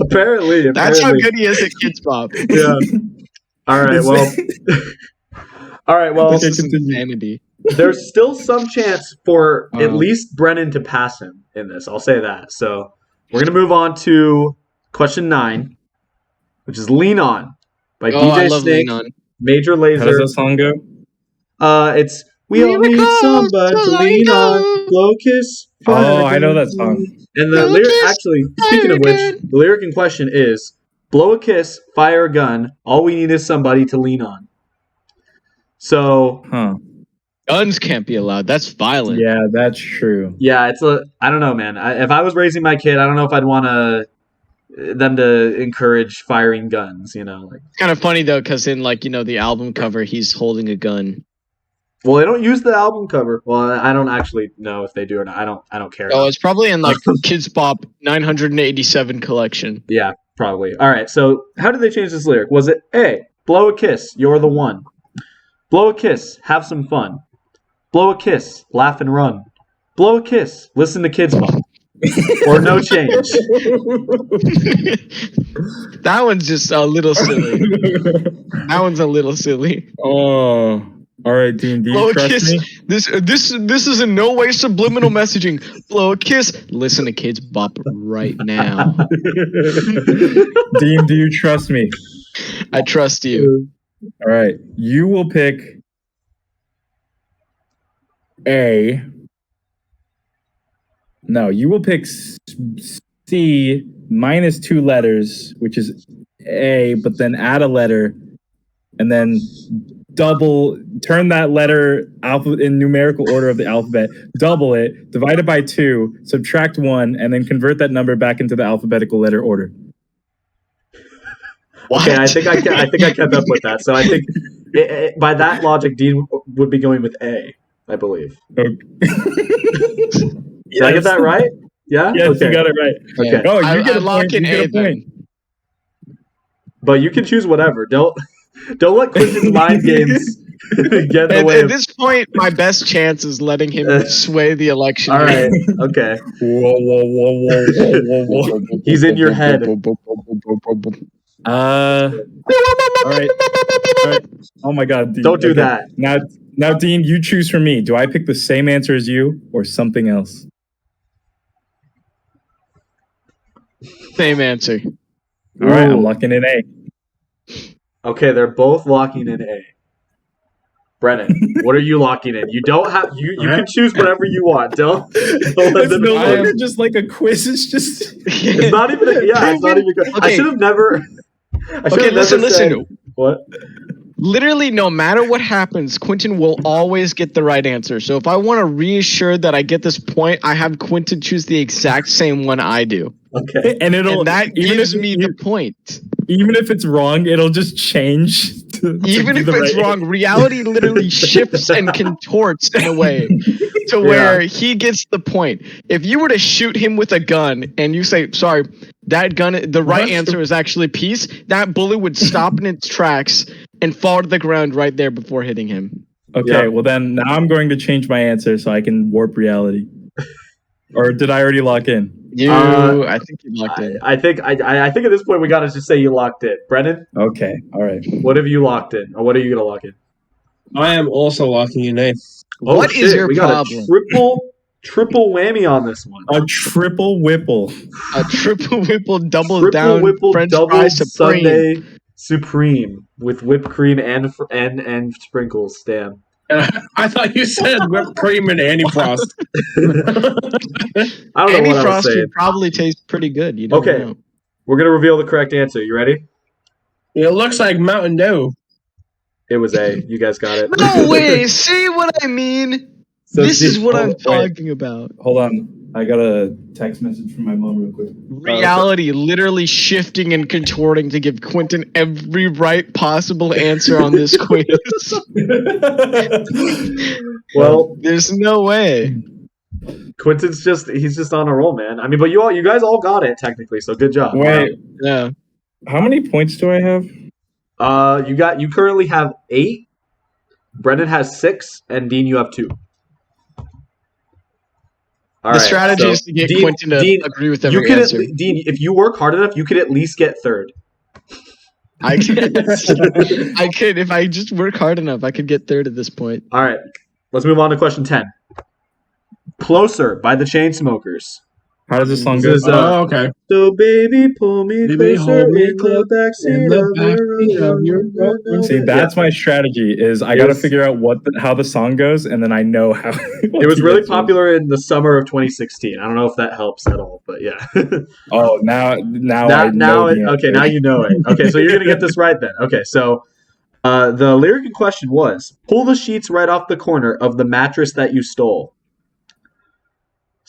Apparently, That's how good he is at Kids Bop. Yeah. All right. Well. All right. Well, Okay, This is continue. insanity. there's still some chance for at Uh-huh. least Brennan to pass him in this. I'll say that. So we're gonna move on to question 9, which is "Lean On" by Oh, I DJ love Snake, Lean On. Major How does Lazer. that song go? It's "We all need somebody to lean on, blow a kiss." Oh, I know that song. And the Blow a lyric, kiss, actually, speaking of fire a which, gun. the lyric in question is "Blow a kiss, fire a gun. All we need is somebody to lean on." So Huh. Guns can't be allowed. That's violent. Yeah, that's true. yeah, I don't know, man. If I was raising my kid, I don't know if I'd want them to encourage firing guns. You know, like, Kind of funny though, because in the album cover, he's holding a gun. well, they don't use the album cover. Well, I don't actually know if they do or not. I don't care. Oh, it's probably in Kids Bop 987 collection. Yeah, probably. All right. So how did they change this lyric? Was it A, blow a kiss, you're the one. Blow a kiss, have some fun. Blow a kiss, laugh and run. Blow a kiss, listen to Kids Bop. Or no change. That one's just a little silly. That one's a little silly. Oh, all right, Dean. Do Blow you a trust kiss. me? This is in no way subliminal messaging. Blow a kiss. Listen to Kids Bop right now. Dean, do you trust me? I trust you. All right, you will pick A. No, you will pick C minus 2 letters, which is A, but then add a letter, and then turn that letter in numerical order of the alphabet, double it, divide it by 2, subtract 1, and then convert that number back into the alphabetical letter order. Okay, I What? think I kept up with that. So I think by that logic, Dean would be going with A, I believe. Okay. Did I get that right? Yeah? Yes, Okay. you got it right. Okay. Oh, you get I a lock point. in You get A a point. then. But you can choose whatever. Don't let Quentin's mind games Get in the way At of... this point, my best chance is letting him sway the election. All right. Okay. Whoa. He's in your head. All right. Oh my God, Dean. Don't do that. Now, Dean, you choose for me. Do I pick the same answer as you or something else? Same answer. All right, I'm Ooh. locking in A. Okay, they're both locking in A. Brennan, what are you locking in? You don't have you can choose whatever you want. Don't let It's them no force longer you. just like a quiz. It's just It's not even it's not even good. I Okay. should have never Okay, listen. What? Literally, no matter what happens, Quentin will always get the right answer. So if I want to reassure that I get this point, I have Quentin choose the exact same one I do. Okay. and it'll And that even gives if me the point. even if it's wrong, it'll just change. To Even be if the it's right wrong, reality literally shifts and contorts in a way to where he gets the point. If you were to shoot him with a gun and you say, sorry, that gun, the right answer is actually peace, that bullet would stop in its tracks and fall to the ground right there before hitting him. Okay, Yeah. well then now I'm going to change my answer so I can warp reality. Or did I already lock in? I think you locked in. I think at this point we gotta just say you locked in. Brennan, Okay, all right. what have you locked in? Or what are you gonna lock in? I am also locking in A. Oh, What is your we problem? got a triple whammy on this one. A triple whipple. A triple whipple double Triple down whipple French double fry supreme. Sunday supreme with whipped cream and sprinkles. Damn. I thought you said whipped cream and Annie Frost. I don't know Annie what I was Frost saying. would probably taste pretty good. You never Okay. know. We're gonna reveal the correct answer. You ready? It looks like Mountain Dew. It was A. You guys got it. No way! See what I mean? So This is what I'm wait. talking about. Hold on. I got a text message from my mom real quick. Reality literally shifting and contorting to give Quentin every right possible answer on this quiz. Well, There's no way. Quentin's he's just on a roll, man. I mean, but you guys all got it technically, so good job. Wait, Yeah. how many points do I have? You currently have 8. Brendan has 6, and Dean, you have 2. All The right, strategy so is to get Dean- Quentin to Dean, agree with you every could answer. Dean, if you work hard enough, you could at least get 3rd. I could, if I just work hard enough, I could get third at this point. All right, let's move on to question 10. Closer by the Chainsmokers. How does this song This go? is, Okay. So baby, pull me Baby, closer hold me in the in the backseat of your backseat See, that's my strategy. Is I got to figure out how the song goes, and then I know how. It was really popular in the summer of 2016. I don't know if that helps at all, but yeah. Oh, now I know the answer. Now you know it. Okay, so you're gonna get this right then. Okay, so the lyric in question was "Pull the sheets right off the corner of the mattress that you stole."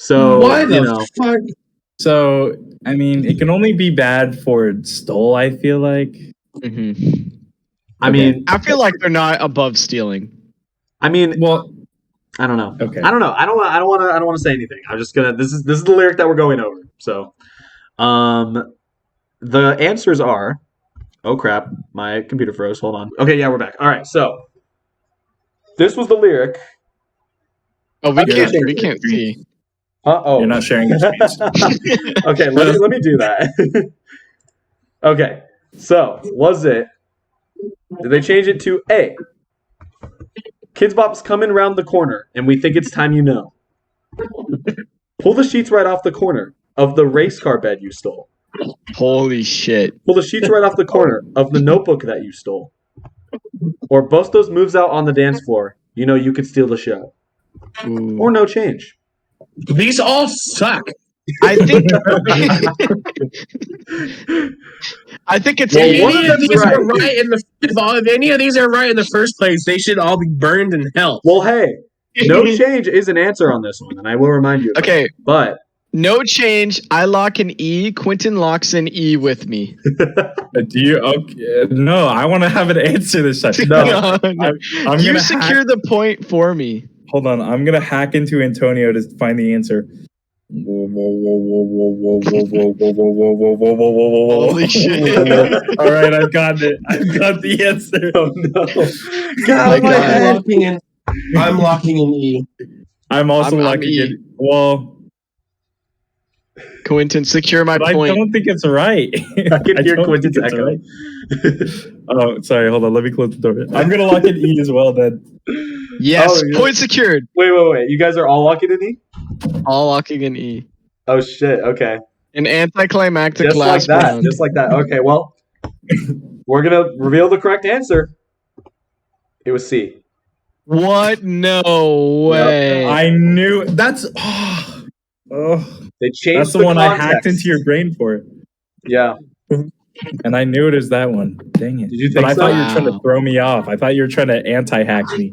So Why the fuck? So, I mean, it can only be bad for stole, I feel like. Mm-hmm. I mean, I feel like they're not above stealing. I mean, Well, I don't know. okay. I don't know. I don't want to say anything. I'm just gonna. This is the lyric that we're going over. So, the answers are. Oh crap! My computer froze. Hold on. Okay, yeah, we're back. All right. So, this was the lyric. Oh, we can't see. Oh. You're not sharing your screens. Okay, let me do that. Okay, so was it? Did they change it to A? Kids Bop's coming round the corner, and we think it's time you know. Pull the sheets right off the corner of the race car bed you stole. Holy shit! Pull the sheets right off the corner of the notebook that you stole. Or bust those moves out on the dance floor. You know you could steal the show. Ooh. Or no change. These all suck. I think. I think it's Well, If one any of of them's these right. are right if any of these are right in the first place, they should all be burned in hell. Well, hey, no change is an answer on this one, and I will remind you. Okay. But No change. I lock an E. Quentin locks an E with me. Do you? Okay, no, I want to have an answer this time. No. I'm You gonna secure the point for me. Hold on, I'm gonna hack into Antonio to find the answer. Holy shit. All right, I've got it. I've got the answer. Oh no! Get out my of my God. head! I'm locking in E. I'm also I'm locking E. it. Well, Quentin, secure my but I point. don't think it's right. I can hear don't Quentin's think it's echo. right. Oh, sorry. Hold on. Let me close the door. I'm gonna lock in E as well. Then Yes, Oh, yeah. point secured. Wait. You guys are all locking in E? All locking in E. Oh shit. Okay. An anticlimactic Just like last that. round. Just like that. Okay. Well, we're gonna reveal the correct answer. It was C. What? No way. I knew that's. Oh, They changed that's the one context. I hacked into your brain for, Yeah. and I knew it was that one. Dang it! Did you But think I so? thought you were trying to Wow. throw me off. I thought you were trying to anti-hack me.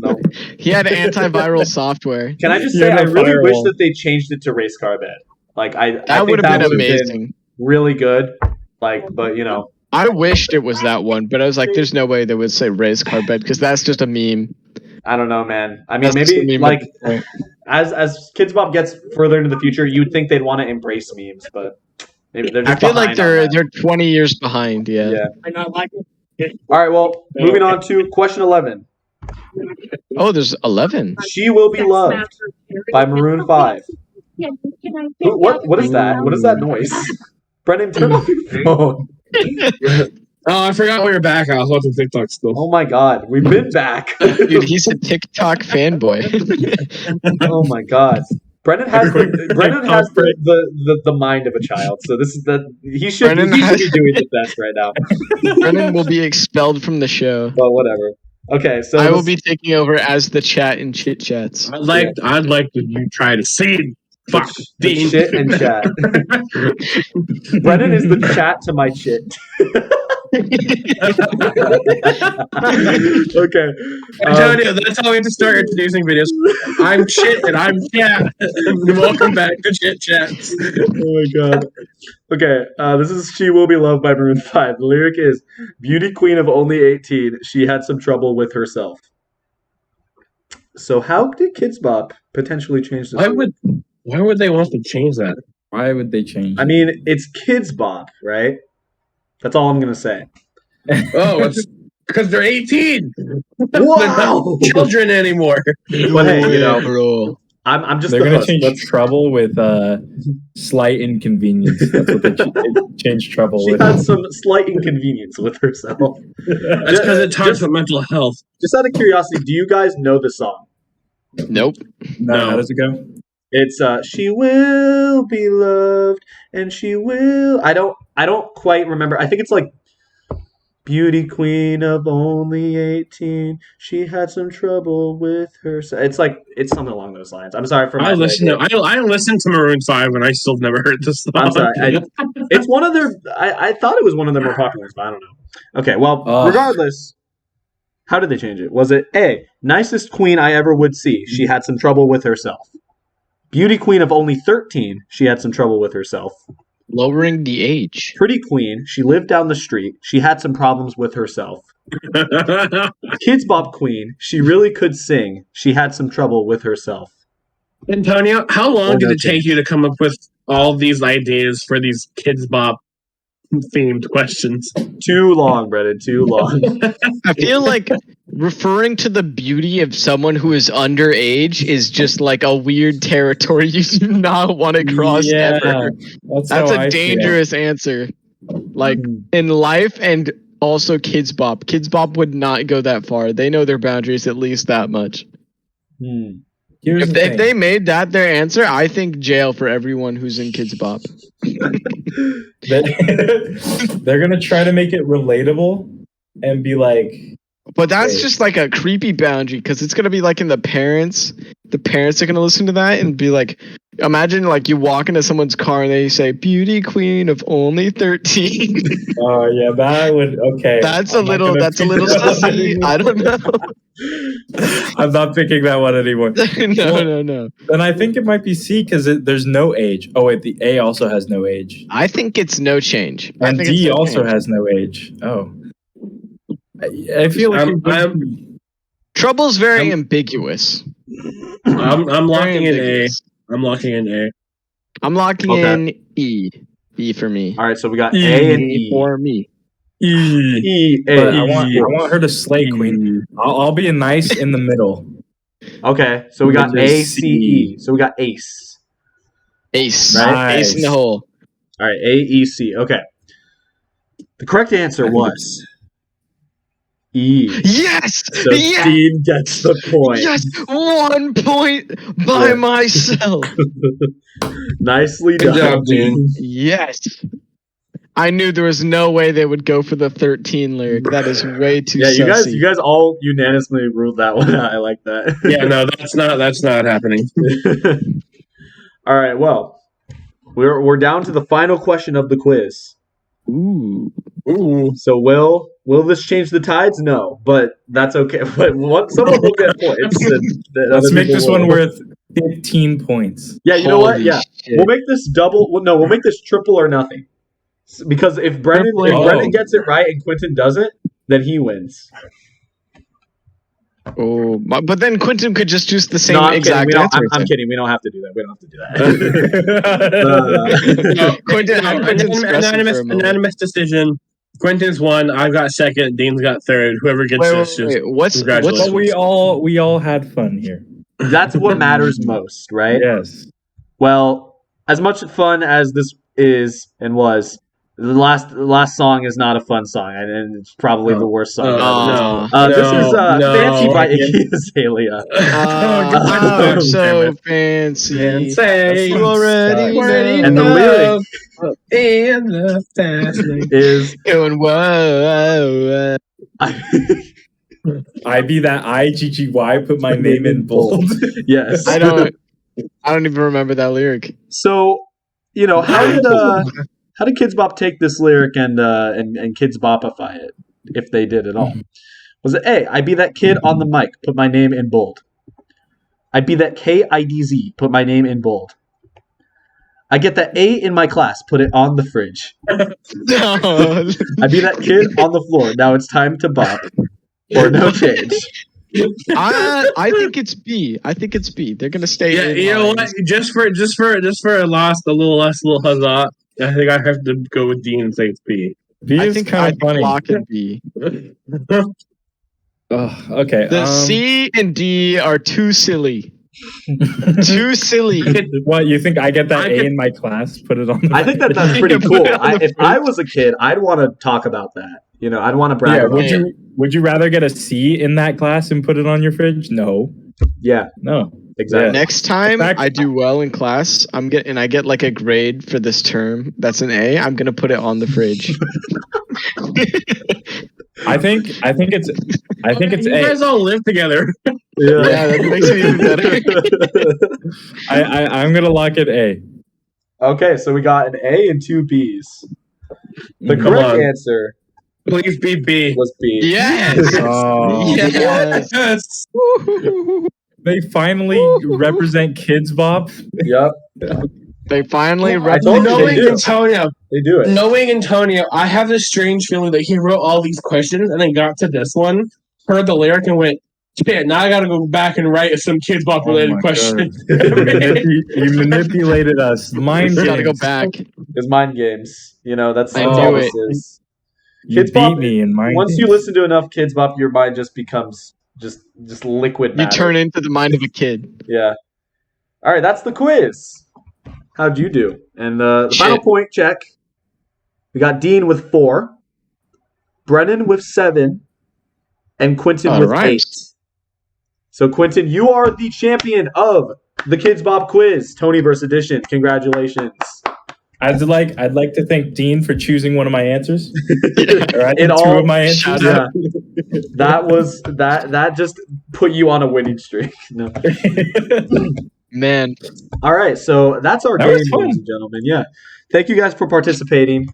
No. He had antiviral software. Can I just You're say I the really wish firewall. that they changed it to race car bed. Like I That think would have that been would have been amazing. really good. Like, but you know, I wished it was that one, but I was like, there's no way they would say race car bed because that's just a meme. I don't know, man. I mean, That's just a maybe meme like at this point. as Kids Bop gets further into the future, you'd think they'd want to embrace memes, but maybe they're I just feel like behind on they're that. 20 years behind. Yeah. Yeah. I not like it. All right. Well, moving on to question 11. Oh, there's 11. She Will Be Loved by Maroon 5. What is that? What is that noise? Brendan, turn off your phone. Oh, I forgot we were back. I was watching TikTok still. Oh my God, we've been back. Dude, he's a TikTok fanboy. Oh my God. Brendan has the mind of a child, so this is he should Brendan be has- doing the best right now. Brennan will be expelled from the show. But whatever. Okay, so I will be taking over as the chat in Chit Chats. I'd like you try to see. Fuck, the Dean. shit and chat. Brendan is the chat to my chit. Okay. Antonio, that's how we have to start introducing videos. I'm Chit and I'm Chat. Welcome back to Chit Chats. Oh my God. Okay, this is She Will Be Loved by Maroon 5. The lyric is, beauty queen of only 18, she had some trouble with herself. So how did Kids Bop potentially change this? Why would they want to change that? Why would they change? I mean, it's Kids Bop, right? That's all I'm going to say. Oh, it's because they're 18. Wow! They're not children anymore. But hey, you know, bro. I'm just They're the gonna host. change Let's- trouble with slight inconvenience. That's what they change trouble She with. had some slight inconvenience with herself. That's because it talks about mental health. Just out of curiosity, do you guys know the song? Nope. No, how does it go? It's she will be loved and she will I don't quite remember. I think it's like beauty queen of only 18. She had some trouble with her. It's something along those lines. I'm sorry for my I listened to Maroon 5 and I still never heard this song. I'm sorry. It's one of their I thought it was one of their more popular ones, but I don't know. Okay, well, Ugh. regardless, how did they change it? Was it A, nicest queen I ever would see? She had some trouble with herself. Beauty queen of only 13, she had some trouble with herself. Lowering the age. Pretty queen, she lived down the street. She had some problems with herself. Kids Bop queen, she really could sing. She had some trouble with herself. Antonio, how long Oh, did no it take you to come up with all these ideas for these Kids Bop themed questions? Too long, Brennan, too long. I feel like referring to the beauty of someone who is underage is just like a weird territory you do not want to cross ever. That's how a I dangerous answer. Like in life and also Kids Bop. Kids Bop would not go that far. They know their boundaries at least that much. Hmm. Here's the If thing. they made that their answer, I think jail for everyone who's in Kids Bop. They're gonna try to make it relatable and be like, But that's Wait. just like a creepy boundary because it's gonna be like in the parents. The parents are gonna listen to that and be like, imagine like you walk into someone's car and they say "Beauty Queen of only 13." oh yeah, that would okay. That's I'm a not little. gonna That's a pick little that one sussy. anymore. I don't know. I'm not picking that one anymore. No. And I think it might be C because there's no age. Oh wait, the A also has no age, I think it's no change. I and think it's D no also change. has no age. Oh, I feel like Trouble's very I'm- ambiguous. I'm locking in A. Ambiguous. I'm locking in A. I'm locking Okay. in E. E for me. All right, so we got A and E. For me. E. E, A. But I want her to slay Queen. I'll be a nice in the middle. Okay, so we got Which is A, C, E. So we got Ace. Ace. Right? Ace in the hole. All right, A, E, C. Okay. The correct answer I think was E. Yes! So yes! Dean gets the point. Yes! 1 point by Yeah. myself. Nicely Good done. job, Dean. Yes. I knew there was no way they would go for the 13 lyric. That is way too Yeah, sussy. you guys all unanimously ruled that one out. I like that. Yeah, no, that's not happening. All right, well, we're down to the final question of the quiz. Ooh. Ooh. So will this change the tides? No, but that's okay. But someone will get points. And Let's other make people this will. one worth 15 points. Yeah, you know what? Holy Yeah, shit. we'll make this double. Well, no, we'll make this triple or nothing. Because if Brennan Oh. gets it right and Quentin doesn't, then he wins. Oh, but then Quentin could just choose the same No, I'm exact kidding. answer. I'm kidding. We don't have to do that. We don't have to do that. No, Quentin, no, I'm Quentin stressing for a moment. anonymous decision. Quentin's won. I've got second. Dean's got third. Whoever gets this, just What's congratulations. But we all had fun here. That's what matters most, right? Yes. Well, as much fun as this is and was, the last song is not a fun song, and it's probably the worst song. no. This is no. Fancy by Iggy Azalea. I'm so fancy. Say You already know. And the lyric in the fast lane. is Doing whoa. I be that IGGY, put my name in bold. yes. I don't even remember that lyric. So, how did Kids Bop take this lyric and Kids Bopify it, if they did at all? Was it A, I be that kid on the mic, put my name in bold. I be that KIDZ, put my name in bold. I get that A in my class, put it on the fridge. No. I be that kid on the floor, now it's time to bop. Or no change. I think it's B. They're gonna stay. Yeah, in you know lines. what? Just for a little huzzah. I think I have to go with Dean and say it's B. B I is think kind of funny. Lock and B. Okay. The C and D are too silly. Too silly. What, you think I get that I A could- in my class? Put it on the I think that's pretty Put cool. it on the If I was a kid, I'd want to talk about that. I'd want to brag Yeah, about it. would you rather get a C in that class and put it on your fridge? No. Yeah, No. exactly. Next time In fact- I do well in class, I get like a grade for this term. That's an A. I'm gonna put it on the fridge. I think it's You A. guys all live together. Yeah, that makes it even better. I'm gonna lock it A. Okay, so we got an A and two B's. The Come correct on. answer Please be B. was B. Yes. Oh. Yes. Yes. They finally represent Kids Bop. Yep, They finally I told you they Knowing do. Antonio, they do it. knowing Antonio, I have this strange feeling that he wrote all these questions and then got to this one, heard the lyric, and went, "Shit, now I got to go back and write some Kids Bop related Oh my questions." You manipulated us. Mind Gotta go games. back. It's mind games. That's I all knew this it. is. You Kids beat Bop, me in mind once games. you listen to enough Kids Bop, your mind just becomes just liquid You matter. turn into the mind of a kid. Yeah. All right, that's the quiz. How'd you do? And the final Shit. point check. We got Dean with 4, Brennan with 7, and Quentin All with right. 8. So Quentin, you are the champion of the Kids Bop quiz, Tony versus Edition. Congratulations. I'd like to thank Dean for choosing one of my answers. Or I It think two all- of my answers. Shout Yeah. That just put you on a winning streak. No. Man, All right, so that's our That game, was fun. ladies and gentlemen. Yeah, thank you guys for participating,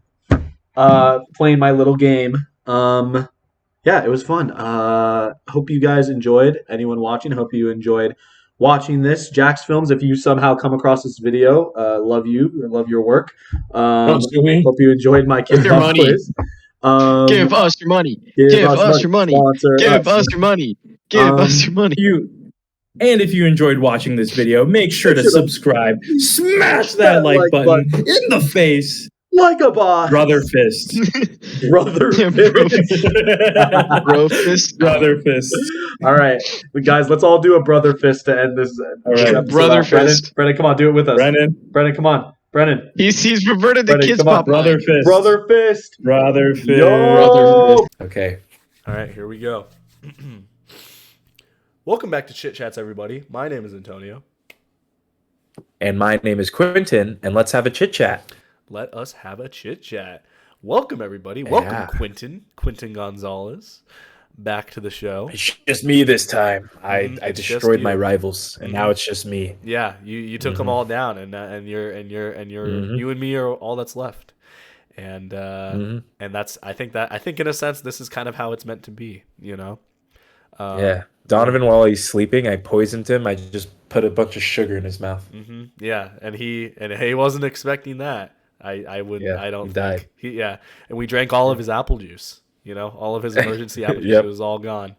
playing my little game. Yeah, it was fun. Hope you guys enjoyed. Anyone watching, hope you enjoyed watching this. Jack's Films, if you somehow come across this video, love you, love your work. Don't sue me. Hope you enjoyed my Kids Your Bop money. quiz. give us your money. Give Give us your money. Sponsor Give us. us your money. Give Um, us your money. And if you enjoyed watching this video, make sure to subscribe. Smash that like button in the face. Like a boss. Brother fist. Brother fist. Bro fist. Brother fist. All right, guys, let's all do a brother fist to end this. All right. episode Brother off. Brennan, fist. Brennan, come on, do it with us. Brennan. Come on. Brennan. He's reverted to Ready, kids come on. pop. Brother fist. Brother fist. Brother fist. Yo. Brother fist. Okay. All right, here we go. Welcome back to Chit Chats, everybody. My name is Antonio. And my name is Quentin, and let's have a chit chat. Let us have a chit chat. Welcome, everybody. Welcome, Yeah. Quentin Gonzalez, back to the show. It's just me this time. I It's just destroyed you. my rivals, and now it's just me. Yeah, you took them all down, and you and me are all that's left. And and that's I think in a sense this is kind of how it's meant to be, you know. Yeah. Donovan, while he's sleeping, I poisoned him. I just put a bunch of sugar in his mouth. Yeah, and he wasn't expecting that. I wouldn't. Yeah, I don't he think. died. And we drank all of his apple juice. You know, all of his emergency apple juice. Yep. It was all gone.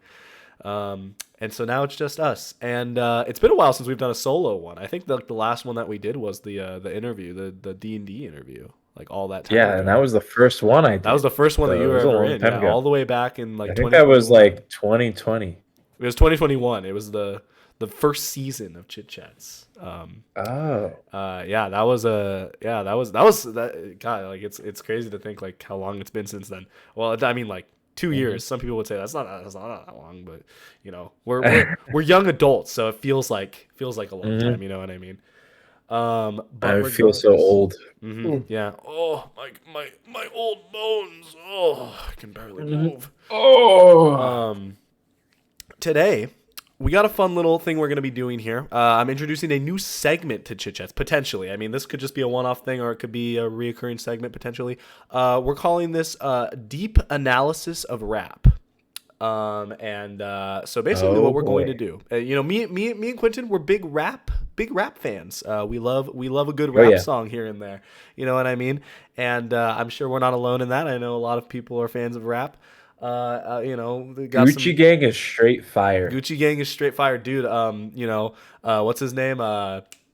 And so now it's just us. And it's been a while since we've done a solo one. I think the last one that we did was the interview, the D&D interview, like all that time. Yeah, ago. and that was the first one I did. That was the first one that you It were was a ever long in. time Yeah, ago. all the way back in like I think that was 2021. like 2020. It was 2021. It was the first season of Chit Chats. Oh. Yeah, that was that. God, like it's crazy to think like how long it's been since then. Well, I mean like 2 years. Some people would say that's not that long, but you know we're young adults, so it feels like a long time. You know what I mean? But I feel so old. Yeah. Oh, my old bones. Oh, I can barely move. Oh. Today, we got a fun little thing we're going to be doing here. I'm introducing a new segment to Chit Chats, potentially. I mean, this could just be a one-off thing, or it could be a reoccurring segment, potentially. We're calling this Deep Analysis of Rap. So basically what we're going to do, you know, me and Quentin, we're big rap fans. We love a good rap song here and there. You know what I mean? And I'm sure we're not alone in that. I know a lot of people are fans of rap. You know, they got Gucci Gang is straight fire. Gucci Gang is straight fire, dude. You know, what's his name?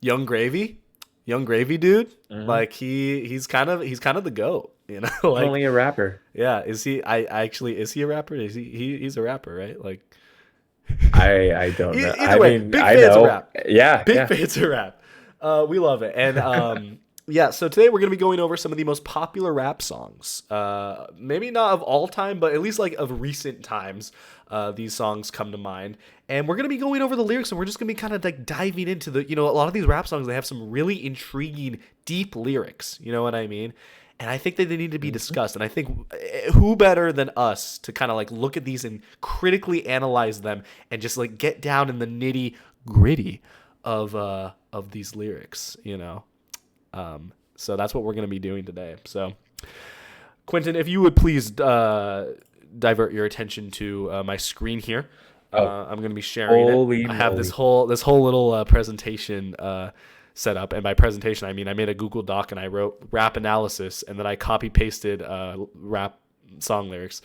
Young Gravy, dude. Like he's kind of the GOAT. You know, like Only a rapper. yeah. Is he? Is he a rapper? Is he's a rapper, right? Like I don't know. Either way, big I fans know. of rap. Yeah. Big fans of rap. We love it. And yeah, so today we're going to be going over some of the most popular rap songs. Maybe not of all time, but at least like of recent times. These songs come to mind. And we're going to be going over the lyrics, and we're just going to be kind of like diving into the, you know, a lot of these rap songs, they have some really intriguing, deep lyrics. You know what I mean? And I think that they need to be discussed. And I think who better than us to kind of like look at these and critically analyze them and just like get down in the nitty gritty of these lyrics, you know? So that's what we're going to be doing today. So Quentin, if you would please divert your attention to my screen here. I'm going to be sharing it. I have this whole little presentation set up, and by presentation I mean I made a Google Doc and I wrote rap analysis, and then I copy pasted rap song lyrics.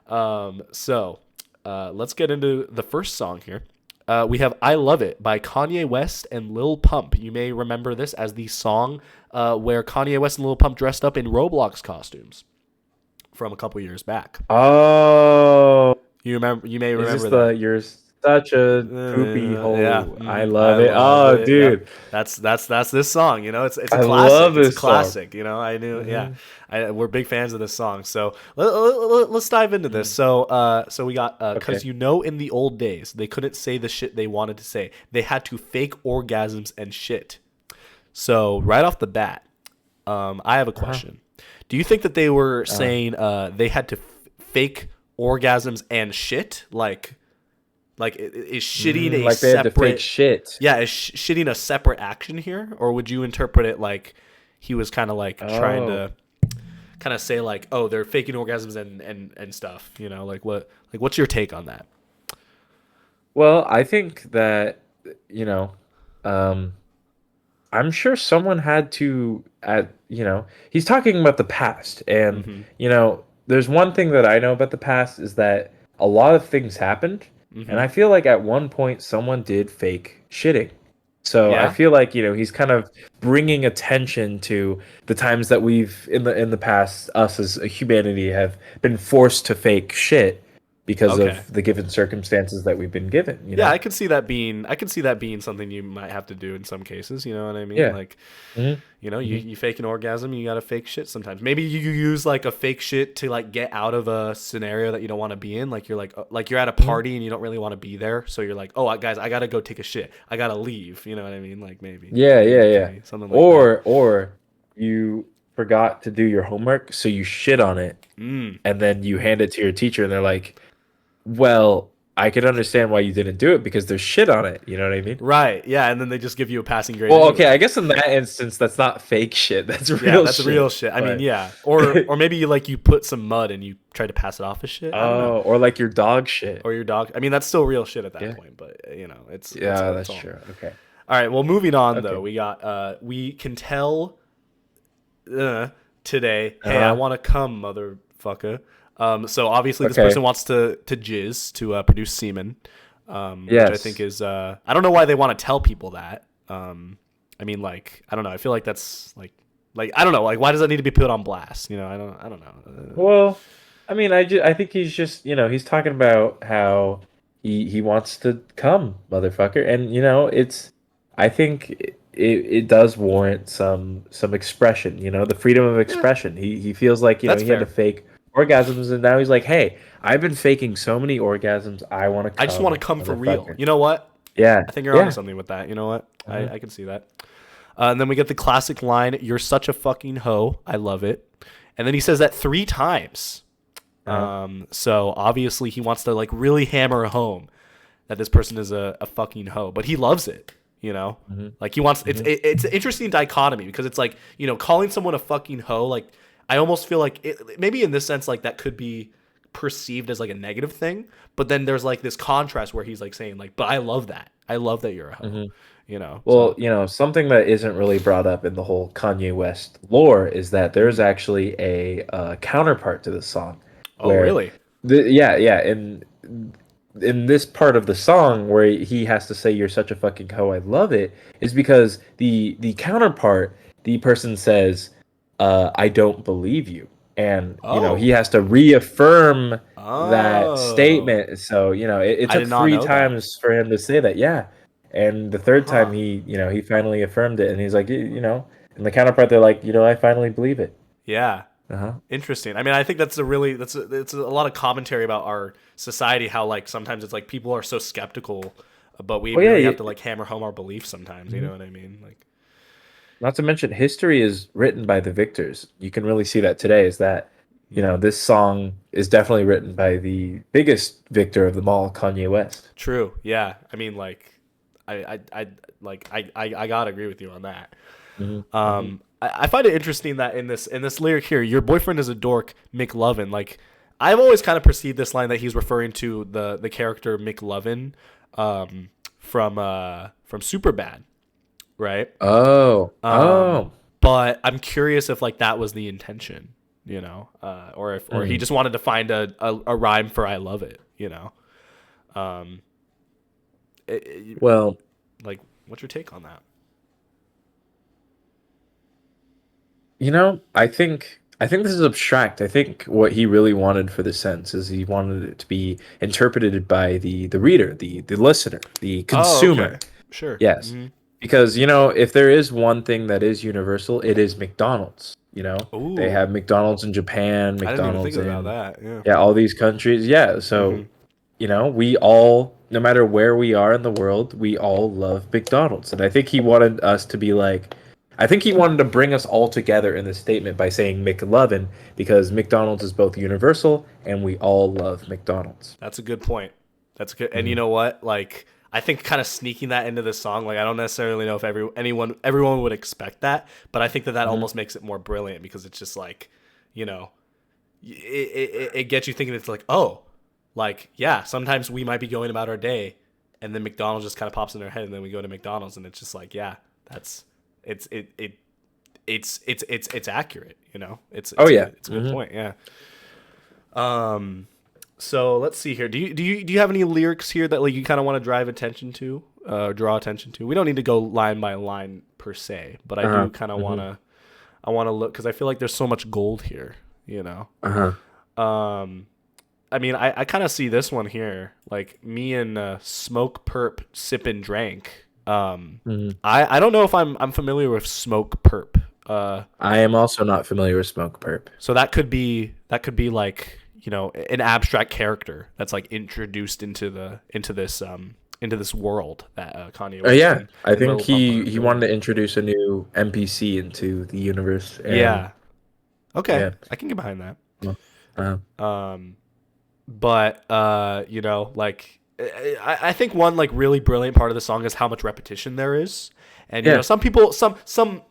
So let's get into the first song here. We have "I Love It" by Kanye West and Lil Pump. You may remember this as the song where Kanye West and Lil Pump dressed up in Roblox costumes from a couple years back. Oh. You may remember Is this that. You're such a poopy hole. Yeah. I love it. Oh, dude. Yeah. That's this song. You know, it's a I classic. love this it's a classic. You know, I knew. Yeah, we're big fans of this song. So let's dive into this. So we got because you know, in the old days they couldn't say the shit they wanted to say. They had to fake orgasms and shit. So right off the bat, I have a question. Do you think that they were saying they had to fake orgasms and shit? Like is shitting a like they separate had to fake shit? Yeah, is shitting a separate action here, or would you interpret it like he was kind of like trying to kind of say like, oh, they're faking orgasms and stuff? You know, like what's your take on that? Well, I think that, you know, I'm sure someone had to, you know, he's talking about the past. And, you know, there's one thing that I know about the past is that a lot of things happened And I feel like at one point someone did fake shitting. So I Yeah? feel like, he's kind of bringing attention to the times that we've in the past, us as a humanity have been forced to fake shit because Okay. of the given circumstances that we've been given, Yeah, I could see that being something you might have to do in some cases, you know what I mean? Yeah. Like, Mhm. you fake an orgasm, you gotta fake shit sometimes. Maybe you use like a fake shit to like get out of a scenario that you don't want to be in. Like you're at a party and you don't really want to be there, so you're like, oh guys, I gotta go take a shit. I gotta leave. You know what I mean? Like maybe. Yeah, Maybe yeah, it could yeah. be something like that. Or you forgot to do your homework, so you shit on it, Mm. and then you hand it to your teacher, and they're like, "Well, I can understand why you didn't do it because there's shit on it." You know what I mean? Right. Yeah, and then they just give you a passing grade. Well, anyway. okay, I guess in that instance, that's not fake shit. That's real. Yeah, that's shit. real shit. I mean, But- yeah. Or maybe you put some mud and you try to pass it off as shit. I don't know. Oh, or like your dog shit. Or your dog. I mean, that's still real shit at that Yeah. point, but it's Yeah, it's that's all. true. Okay. All right. Well, moving on Okay. though, we got we can tell today. Hey, I Uh-huh. want to come, motherfucker. So obviously this Okay. person wants to jizz to produce semen. Which I Yes. think is I don't know why they want to tell people that. I mean, like I don't know. I feel like that's like I don't know. Like why does that need to be put on blast? I don't know. Well, I mean, I think he's just, he's talking about how he wants to come, motherfucker, and I think it does warrant some expression, the freedom of expression. He feels like, That's he had to fair. fake orgasms, and now he's like, hey, I've been faking so many orgasms, I want to come. I just want to come for real. motherfucker. You know what? Yeah. I think you're onto something with that. You know what? I can see that. And then we get the classic line, "You're such a fucking hoe." I love it. And then he says that 3 times. So obviously he wants to like really hammer home that this person is a fucking hoe, but he loves it. Like he wants. It's an interesting dichotomy because it's like calling someone a fucking hoe. Like I almost feel like maybe in this sense like that could be perceived as like a negative thing, but then there's like this contrast where he's like saying like, but I love that. I love that you're a hoe. Well, something that isn't really brought up in the whole Kanye West lore is that there's actually a counterpart to this song. Oh, really? Yeah. In this part of the song where he has to say "You're such a fucking hoe, I love it," is because the counterpart, the person says, "I don't believe you," and he has to reaffirm that statement. So it I took did not 3 know that. times for him to say that. Yeah. And the third time he finally affirmed it, and he's like, and the counterpart, they're like, I finally believe it. Yeah. Uh-huh. Interesting. I mean, I think it's a lot of commentary about our society. How like sometimes it's like people are so skeptical, but we really have to like hammer home our beliefs sometimes. You know what I mean? Like, not to mention, history is written by the victors. You can really see that today. Is that this song is definitely written by the biggest victor of them all, Kanye West. True. Yeah. I mean, like, I gotta agree with you on that. I find it interesting that in this lyric here, your boyfriend is a dork, McLovin. Like, I've always kind of perceived this line that he's referring to the character McLovin, from Superbad, right? Oh. But I'm curious if like that was the intention, or he just wanted to find a rhyme for "I love it," Well, like, what's your take on that? I think this is abstract. I think what he really wanted for the sense is he wanted it to be interpreted by the reader, the listener, the consumer. Oh, okay. Sure. Yes. Mhm. Because, if there is one thing that is universal, it is McDonald's. Ooh. They have McDonald's in Japan, I didn't even McDonald's think in about that. Yeah. all these countries. Yeah, so we all, no matter where we are in the world, we all love McDonald's. And I think he wanted us to be like, I think he wanted to bring us all together in this statement by saying McLovin, because McDonald's is both universal and we all love McDonald's. That's a good point. That's good. And you know what? Like, I think kind of sneaking that into the song, like I don't necessarily know if everyone would expect that, but I think that almost makes it more brilliant because it's just like, it gets you thinking. It's like, oh, like, yeah, sometimes we might be going about our day and then McDonald's just kind of pops in our head and then we go to McDonald's and it's just like, yeah, it's accurate, it's a good point. Yeah. So let's see here. Do you have any lyrics here that like you kind of want to draw attention to? We don't need to go line by line per se, but I do kind of wanna. I want to look because I feel like there's so much gold here. You know. I mean, I kind of see this one here, like me and Smoke Perp sipping drank. I don't know if I'm familiar with Smoke Perp. I am also not familiar with Smoke Perp. So that could be like, you know, an abstract character that's like introduced into this world that Kanye West. Yeah, and I think Lil Pump are he wanted to introduce a new NPC into the universe. And, Yeah. Okay. Yeah. I can get behind that. uh, But you know, like I think one like really brilliant part of the song is how much repetition there is. And you Yeah. know, some people, some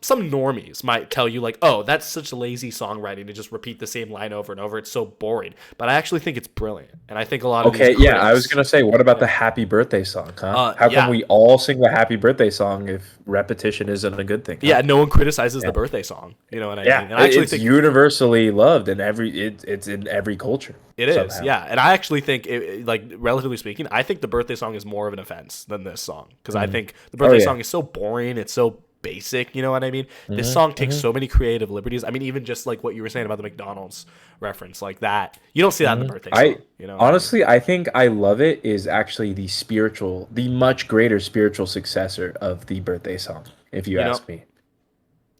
normies might tell you like, "Oh, that's such lazy songwriting to just repeat the same line over and over. It's so boring." But I actually think it's brilliant, and I think a lot of Okay, these yeah, I was critics- gonna say, what about the Happy Birthday song, huh? How yeah. come we all sing the Happy Birthday song if repetition isn't a good thing? Huh? Yeah, no one criticizes the birthday song. You know what I Yeah, mean? And I actually it's think universally loved in it's in every culture. it is. somehow. Yeah, and I actually think, like relatively speaking, I think the birthday song is more of an offense than this song because I think the birthday yeah. song is so boring. It's so basic, you know what I mean? Mm-hmm, This song takes so many creative liberties. I mean, even just like what you were saying about the McDonald's reference, like that, you don't see that in the birthday song. You know, Honestly, I think I Love It is actually the much greater spiritual successor of the birthday song, if you You know, ask me.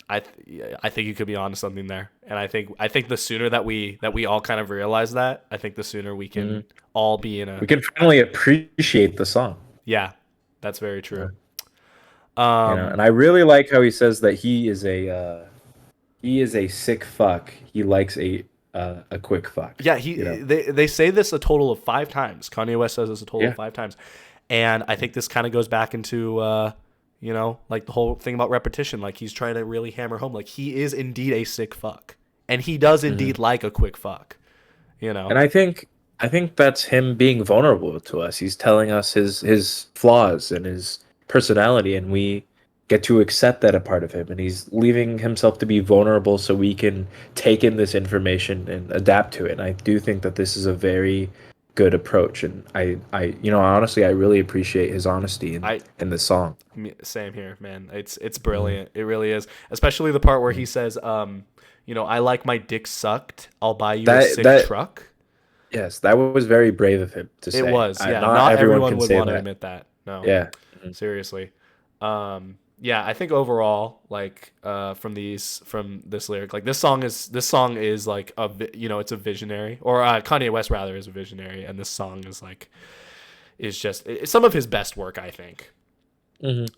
I think you could be onto something there, and I think the sooner that we all kind of realize that, I think the sooner we can all be in a We can finally appreciate the song. yeah, that's very true. And I really like how he says that he is a sick fuck. He likes a quick fuck. Yeah, know? they say this a total of 5 times. Kanye West says this a total Yeah. of 5 times, and I think this kind of goes back into you know, like the whole thing about repetition. Like he's trying to really hammer home, like he is indeed a sick fuck, and he does indeed like a quick fuck. You know, And I think that's him being vulnerable to us. He's telling us his flaws and his personality, and we get to accept that a part of him. And he's leaving himself to be vulnerable so we can take in this information and adapt to it. And I do think that this is a very good approach. And I honestly, I really appreciate his honesty in this song. Same here, man. It's brilliant. It really is, especially the part where he says, you know, I like my dick sucked. I'll buy you a sick truck. Yes, that was very brave of him to say. It was, yeah. Not Not everyone everyone can would say want to that. admit that. No. Yeah. Seriously. Yeah, I think overall, like, from this lyric, like this song is like it's a visionary, or Kanye West rather is a visionary, and this song is just it's some of his best work, I think.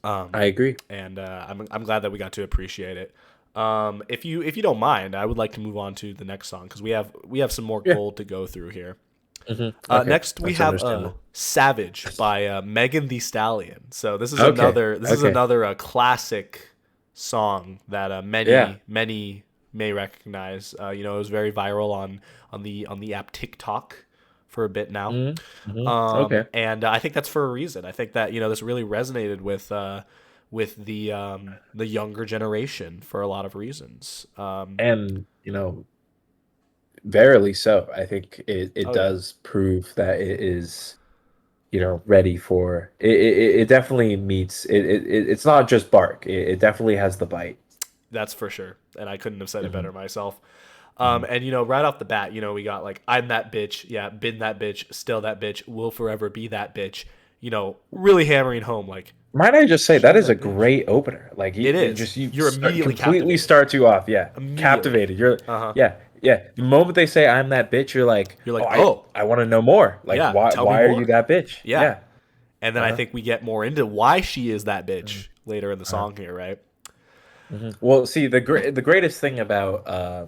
I agree. And I'm glad that we got to appreciate it. If you don't mind, I would like to move on to the next song because we have some more gold to go through here. Okay, Next we that's have understandable. "Savage" by Megan Thee Stallion. So this is Okay. another classic song that many may recognize. You know, it was very viral on the app TikTok for a bit now. Okay. And I think that's for a reason. I think that, you know, this really resonated with the younger generation for a lot of reasons. And verily so. I think it Oh, does prove that it is ready for it definitely meets it's not just bark. It definitely has the bite. That's for sure. And I couldn't have said it better myself. And you know, right off the bat, you know, we got like, I'm that bitch, yeah, been that bitch, still that bitch, will forever be that bitch. You know, really hammering home like, Might I just say that is a that bitch. great opener. Like It is. You're immediately completely captivated. starts you off. Yeah, Immediately. captivated. You're Uh-huh. yeah. The moment they say I'm that bitch, you're like, oh. I want to know more. Like, Yeah, why tell me are more. you that bitch? Yeah. And then I think we get more into why she is that bitch later in the song here, right? Well, see, the greatest thing about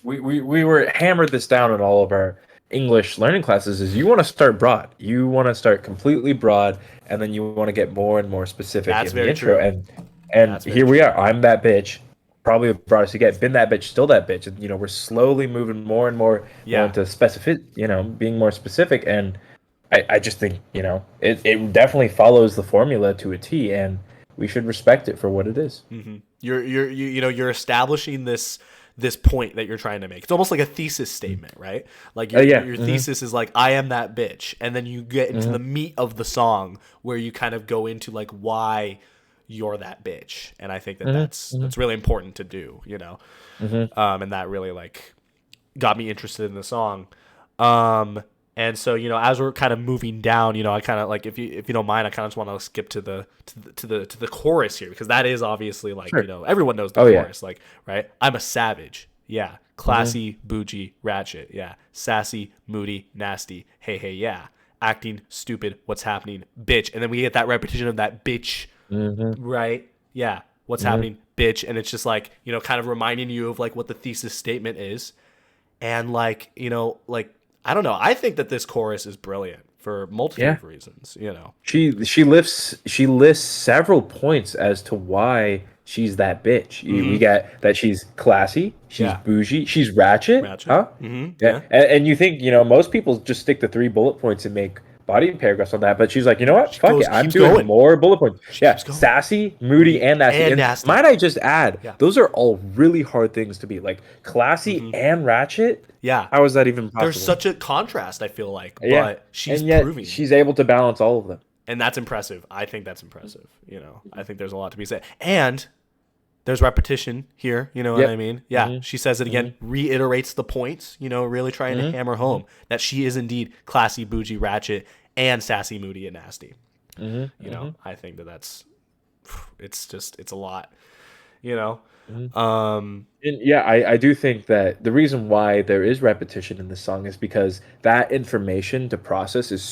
we were hammered this down in all of our English learning classes is you want to start broad. You want to start completely broad, and then you want to get more and more specific That's in the very intro. true. And That's very here we are. I'm that bitch. Probably the broadest you get. Been that bitch, still that bitch. And we're slowly moving more and more into specific. Being more specific. And I just think it definitely follows the formula to a T, and we should respect it for what it is. You're establishing this this point that you're trying to make. It's almost like a thesis statement, right? Like your thesis is like, I am that bitch. And then you get into the meat of the song where you kind of go into like why you're that bitch. And I think that that's really important to do, you know? And that really like got me interested in the song. And so, you know, as we're kind of moving down, you know, I kind of like, if you don't mind, I kind of just want to skip to the chorus here, because that is obviously like, you know, everyone knows the chorus, like, right? I'm a savage. Yeah. Classy, bougie, ratchet. Yeah. Sassy, moody, nasty. Hey, hey, yeah. Acting stupid. What's happening? Bitch. And then we get that repetition of that bitch. Right? Yeah. What's happening? Bitch. And it's just like, you know, kind of reminding you of like what the thesis statement is. And like, you know, like, I don't know. I think that this chorus is brilliant for multiple reasons, you know. She lists several points as to why she's that bitch. We got that she's classy, she's bougie, she's ratchet. Huh? Yeah. And you think, you know, most people just stick to 3 bullet points and make body paragraphs on that, but she's like, you know what? Fuck it. I'm doing more bullet points. Sassy, moody, and nasty. And might I just add, those are all really hard things to be. Like classy and ratchet. Yeah. How is that even possible? There's such a contrast, I feel like. But she's proving. She's able to balance all of them. And that's impressive. I think that's impressive. You know, I think there's a lot to be said. And there's repetition here. You know what I mean? Yeah. She says it again, reiterates the points, you know, really trying to hammer home that she is indeed classy, bougie, ratchet, and sassy, moody, and nasty. You know, I think that's, it's a lot, you know? And yeah, I do think that the reason why there is repetition in this song is because that information to process is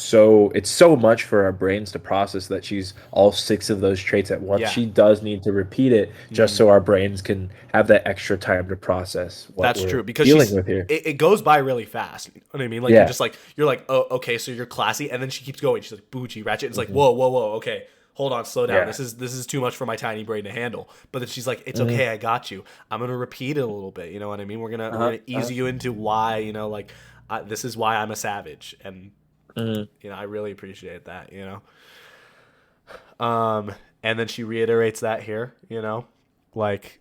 it's so much for our brains to process that she's all 6 of those traits at once. She does need to repeat it just so our brains can have that extra time to process what that's we're true, because dealing with here. It goes by really fast. You know what I mean? Like you're like, oh, okay, so you're classy, and then she keeps going. She's like bougie, ratchet. It's like, whoa, okay. Hold on, slow down. This is too much for my tiny brain to handle. But then she's like, it's okay, I got you. I'm gonna repeat it a little bit. You know what I mean? We're gonna ease you into why, you know, like this is why I'm a savage, and you know, I really appreciate that. You know, and then she reiterates that here. You know, like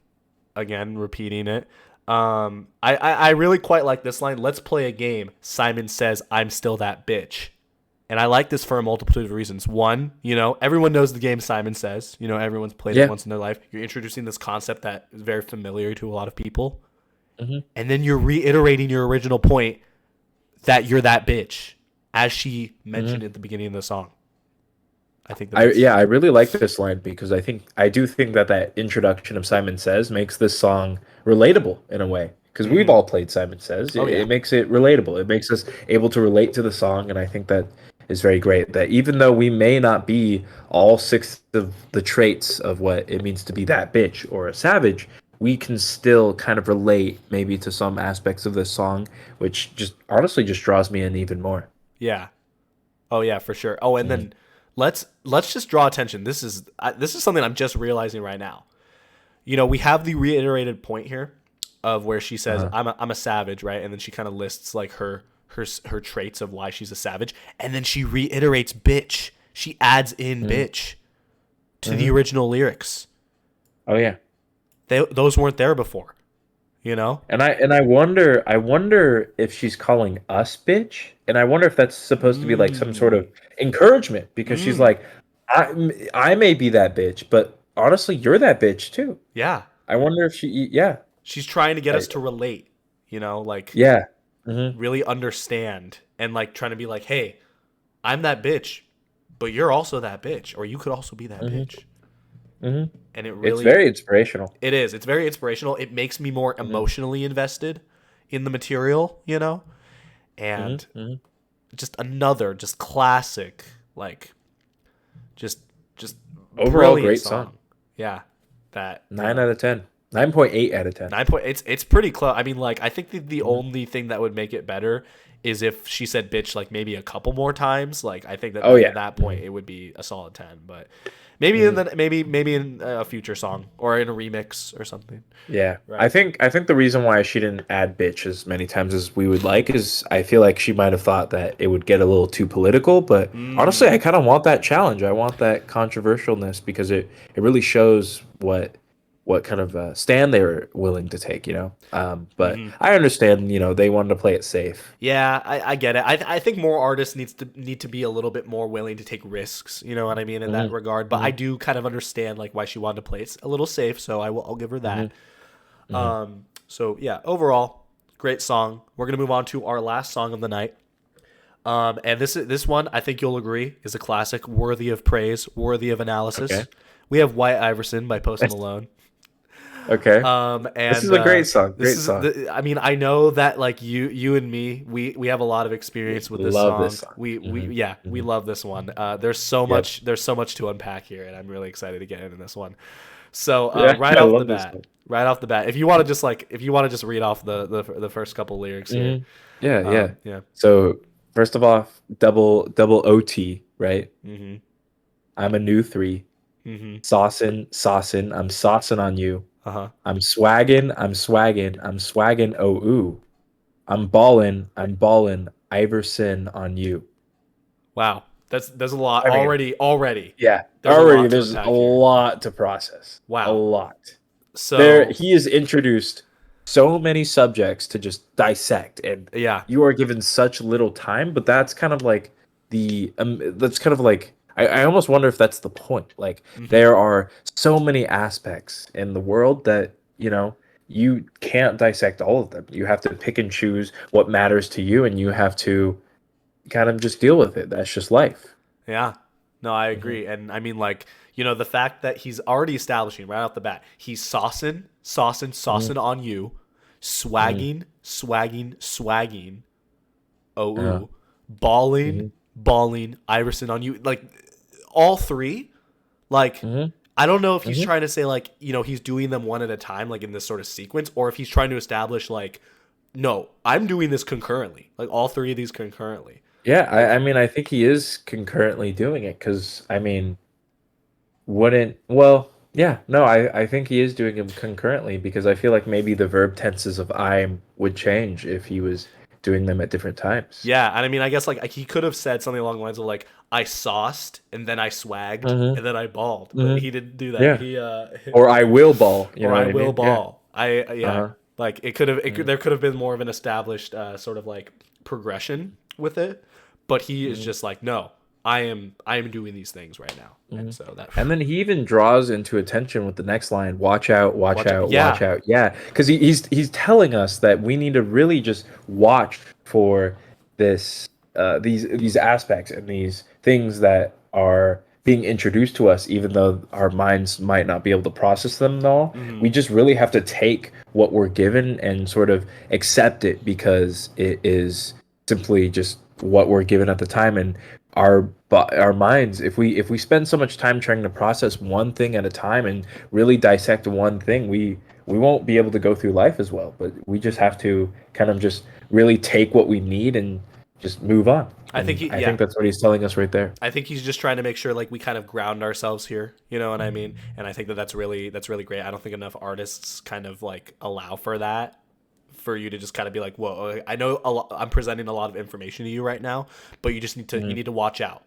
again, repeating it. I really quite like this line. Let's play a game. Simon says, I'm still that bitch. And I like this for a multitude of reasons. One, you know, everyone knows the game Simon Says. You know, everyone's played it once in their life. You're introducing this concept that is very familiar to a lot of people. And then you're reiterating your original point that you're that bitch, as she mentioned at the beginning of the song. I think I really like this line because I do think that introduction of Simon Says makes this song relatable in a way. Because we've all played Simon Says. It makes it relatable. It makes us able to relate to the song, and I think that is very great. That even though we may not be all 6 of the traits of what it means to be that bitch or a savage, we can still kind of relate maybe to some aspects of this song, which just honestly just draws me in even more. Yeah. Oh yeah, for sure. Oh, and then let's just draw attention. This is something I'm just realizing right now. You know, we have the reiterated point here of where she says I'm a savage, right? And then she kind of lists like her traits of why she's a savage, and then she reiterates bitch. She adds in bitch to the original lyrics. Oh yeah. Those weren't there before. You know? And I wonder if she's calling us bitch, and I wonder if that's supposed to be like some sort of encouragement, because she's like, I may be that bitch, but honestly you're that bitch too. Yeah. I wonder if she's trying to get us to relate, you know, like really understand, and like trying to be like, hey, I'm that bitch, but you're also that bitch, or you could also be that bitch. And it's very inspirational. It is. It's very inspirational. It makes me more emotionally invested in the material, you know, and just another classic, like just overall great song. Yeah, that 9 out of 10. 9.8 out of 10. 9 point. It's pretty close. I mean, like, I think the only thing that would make it better is if she said bitch like maybe a couple more times. Like, I think that at that point it would be a solid 10. But maybe maybe in a future song or in a remix or something. Yeah, right. I think the reason why she didn't add bitch as many times as we would like is I feel like she might have thought that it would get a little too political. But honestly, I kind of want that challenge. I want that controversialness, because it really shows what what kind of stand they were willing to take, you know. But Mhm. I understand, you know, they wanted to play it safe. Yeah, I get it. I think more artists need to be a little bit more willing to take risks. You know what I mean in that Mhm. regard. But I Mhm. do kind of understand like why she wanted to play it a little safe. So I'll give her that. Mhm. Mhm. So yeah, overall, great song. We're gonna move on to our last song of the night. And this one I think you'll agree is a classic, worthy of praise, worthy of Okay. analysis. We have White Iverson by Post Malone. Okay. This is And a great song. this Great is song. I mean, I know that like you and me, we have a lot of experience with this Love this song. song. We Mhm. yeah, we Mhm. love this one. Yep. There's so much to unpack here, and I'm really excited to get into this one. So Yeah, right I off the love this bat, song. if you want to just read off the first couple lyrics here, Mhm. Yeah, yeah. yeah. So first of all, double OT, right? Mhm. I'm a new three. Mhm. Saucin', I'm saucing on you. Uh huh. I'm swagging, oh ooh. I'm ballin', Iverson on you. Wow, there's a lot I mean, already. yeah, There's a already lot to there's a unpack here. lot to process. A Wow. lot. There, So he has introduced so many subjects to just dissect, and yeah. you are given such little time, but that's kind of like that's kind of like I almost wonder if that's the point. Like Mhm. there are so many aspects in the world that, you know, you can't dissect all of them. You have to pick and choose what matters to you, and you have to kind of just deal with it. That's just life. Yeah. No, I Hmm. agree. And I mean, like, the fact that he's already establishing right off the bat, he's Hmm. saucing on you, Hmm. swagging, oh, Uh, ooh, balling, hmm. balling, Iverson on you. Like, all three, like, Hmm. I don't know if he's Hmm. trying to say, like, he's doing them one at a time, like in this sort of sequence, or if he's trying to establish, like, no, I'm doing this concurrently, like all three of these concurrently. Yeah, I Like, mean, I think he is concurrently doing it because, I mean, wouldn't, well, yeah, no, I think he is doing them concurrently because I feel like maybe the verb tenses of I'm would change if he was doing them at different times. yeah, and I mean, I guess like he could have said something along the lines of like I sauced and then I swagged Hmm. and then I balled, but Hmm. he didn't do that. Yeah. He Or I will ball, you or know I what I will mean? Yeah. ball. I yeah, Uh-huh. like it could have Hmm. there could have been more of an established sort of like progression with it, but he is Hmm. just like no, I am doing these things right now, Hmm. and so that And then he even draws into attention with the next line, watch out, watch watch it. out, watch Yeah, out. Yeah, because he's telling us that we need to really just watch for this these aspects and these things that are being introduced to us, even though our minds might not be able to process them all. hmm We just really have to take what we're given and sort of accept it because it is simply just what we're given at the time. And our minds, if we spend so much time trying to process one thing at a time and really dissect one thing, we won't be able to go through life as well. But we just have to kind of just really take what we need and just move on. I think And he I yeah. think that's what he's telling us right there. I think he's just trying to make sure like we kind of ground ourselves here, you know what I mean? And I think that that's really great. I don't think enough artists kind of like allow for that, for you to just kind of be like, "Whoa, I know I'm presenting a lot of information to you right now, but you just Hmm. need to watch out,"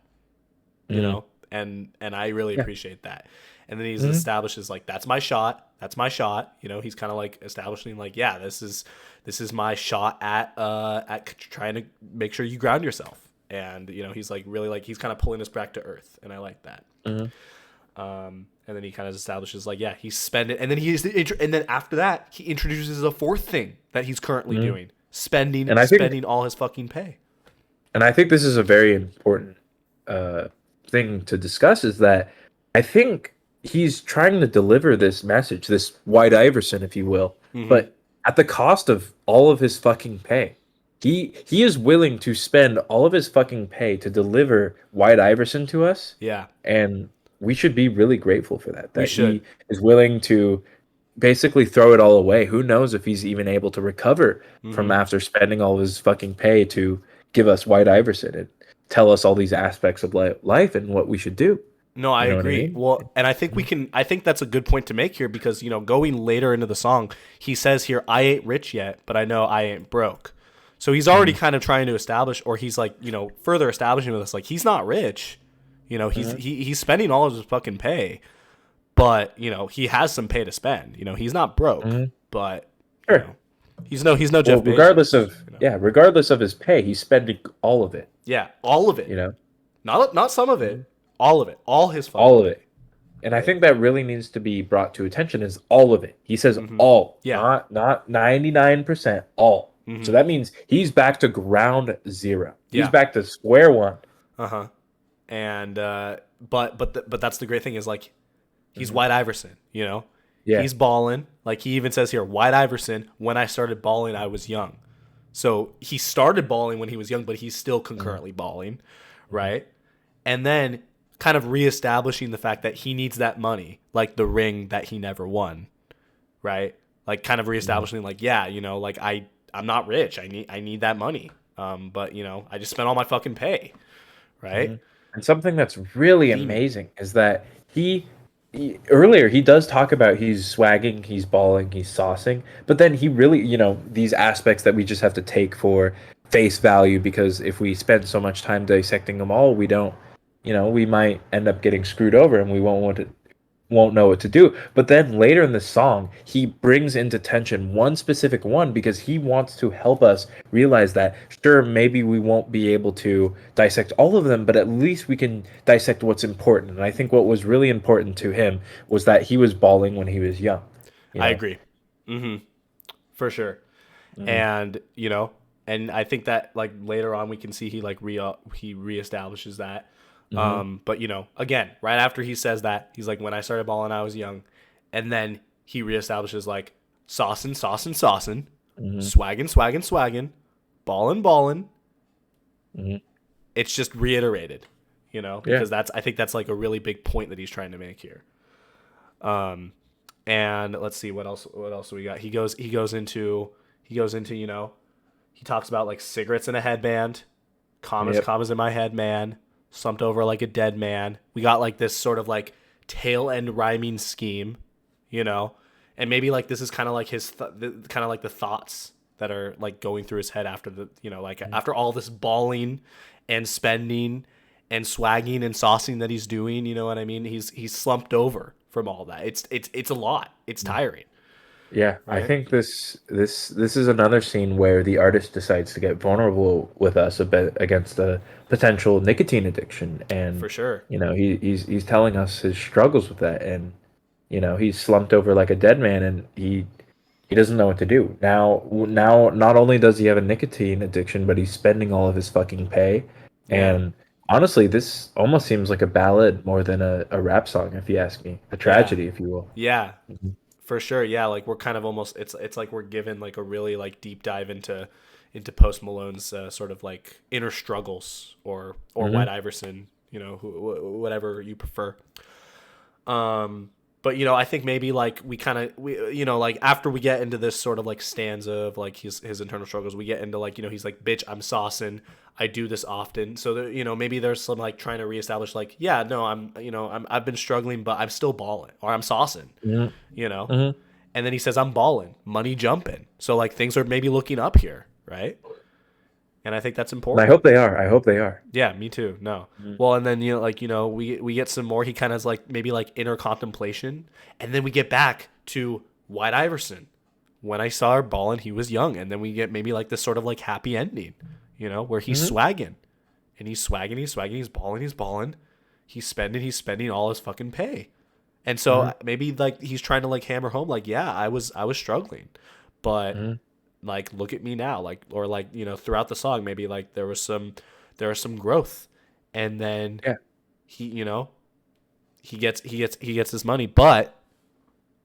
you Hmm. know? And I really Yeah. appreciate that. And then he's Hmm. establishes like that's my shot. That's my shot. You know, he's kind of like establishing like, yeah, this is my shot at trying to make sure you ground yourself. And he's like really like he's kind of pulling us back to earth, and I like that. Hmm. And then he kind of establishes like, yeah, he's spending, and then and then after that, he introduces a fourth thing that he's currently Hmm. doing, spending And I think spending all his fucking pay. this is a very important uh, thing to discuss is that I think he's trying to deliver this message, this White Iverson, if you will, Mm-hmm. but at the cost of all of his fucking pay. He is willing to spend all of his fucking pay to deliver White Iverson to us, Yeah, and we should be really grateful for that. we That should. he is willing to basically throw it all away. Who knows if he's even able to recover from Mm-hmm. after spending all of his fucking pay to give us White Iverson and tell us all these aspects of life and what we should do. No, I You know what I agree. mean? Well, and I think we can. I think that's a good point to make here because going later into the song, he says here, "I ain't rich yet, but I know I ain't broke." So he's already kind of trying to establish, or he's like, further establishing with us, like he's not rich. He's Mhm. he's spending all of his fucking pay, but he has some pay to spend. He's not broke, Mhm. but Sure. he's no Jeff Well, regardless Bezos. of regardless of his pay, he's spending all of it. Yeah, all of it. You know, Not some of it, all of it, all his fucking all of pay. it. And I Right. think that really needs to be brought to attention is all of it. He says all, Yeah. not 99%, all. So Mhm. that means he's back to ground zero. He's Yeah. back to square one. Uh-huh. And but that's the great thing is like he's Mhm. White Iverson, Yeah. He's balling. Like he even says here, White Iverson, when I started balling, I was young. So he started balling when he was young, but he's still concurrently balling, right? And then kind of reestablishing the fact that he needs that money, like the ring that he never won, right? Like kind of reestablishing like, yeah, like I'm not rich. I need that money. But I just spent all my fucking pay, right? And something that's really Beaming. amazing is that he earlier he does talk about he's swagging, he's balling, he's saucing, but then he really, these aspects that we just have to take for face value because if we spend so much time dissecting them all, we don't, we might end up getting screwed over and we won't know what to do. But then later in the song, he brings into tension one specific one because he wants to help us realize that sure, maybe we won't be able to dissect all of them, but at least we can dissect what's important. And I think what was really important to him was that he was balling when he was young. I agree. For sure. And, and I think that like later on we can see he like he reestablishes that. But again, right after he says that, he's like, when I started balling, I was young. And then he reestablishes like saucing, swagging, swagging, ballin'. It's just reiterated, because I think that's like a really big point that he's trying to make here. And let's see what else we got. He goes into, he talks about like cigarettes in a headband, commas in my head, man, slumped over like a dead man. We got like this sort of like tail end rhyming scheme, and maybe like this is kind of like his kind of like the thoughts that are like going through his head after the like after all this balling and spending and swagging and saucing that he's doing. You know what I mean? He's slumped over from all that. It's a lot. It's tiring. Yeah, I Right? think this is another scene where the artist decides to get vulnerable with us a bit against a potential nicotine addiction, and For sure. he's telling us his struggles with that, and he's slumped over like a dead man, and he doesn't know what to do now. Not only does he have a nicotine addiction, but he's spending all of his fucking pay, Yeah. and honestly, this almost seems like a ballad more than a rap song, if you ask me, a tragedy, if you will. Yeah. For sure. Yeah, like we're kind of almost it's like we're given like a really like deep dive into Post Malone's sort of like inner struggles or White Iverson, whatever you prefer. But I think maybe like we like after we get into this sort of like stanza of like his internal struggles, we get into like he's like, bitch, I'm saucing, I do this often. So that, maybe there's some like trying to reestablish like, yeah, no, I've been struggling, but I'm still balling or I'm saucing, And then he says I'm balling, money jumping. So like things are maybe looking up here, right? And I think that's And important. I hope they are. I hope they are. Yeah, me too. No. Well, and then we get some more. He kind of has like maybe like inner contemplation, and then we get back to White Iverson. When I saw her balling, he was young, and then we get maybe like this sort of like happy ending, where he's swagging, and he's swagging, he's balling, he's spending all his fucking pay, and so maybe like he's trying to like hammer home like, yeah, I was struggling, but. Like, look at me now, like, or like, throughout the song, maybe like there was some growth, and then he gets his money. But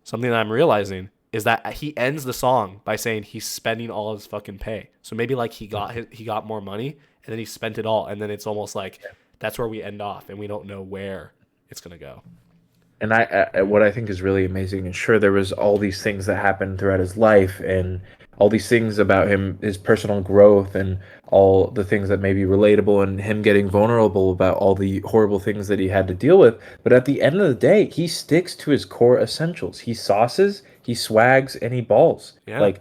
something that I'm realizing is that he ends the song by saying he's spending all his fucking pay. So maybe like he got more money and then he spent it all, and then it's almost like that's where we end off, and we don't know where it's gonna go. And what I think is really amazing, and sure, there was all these things that happened throughout his life, and all these things about him, his personal growth, and all the things that may be relatable, and him getting vulnerable about all the horrible things that he had to deal with. But at the end of the day, he sticks to his core essentials. He sauces, he swags, and he balls. Yeah. Like,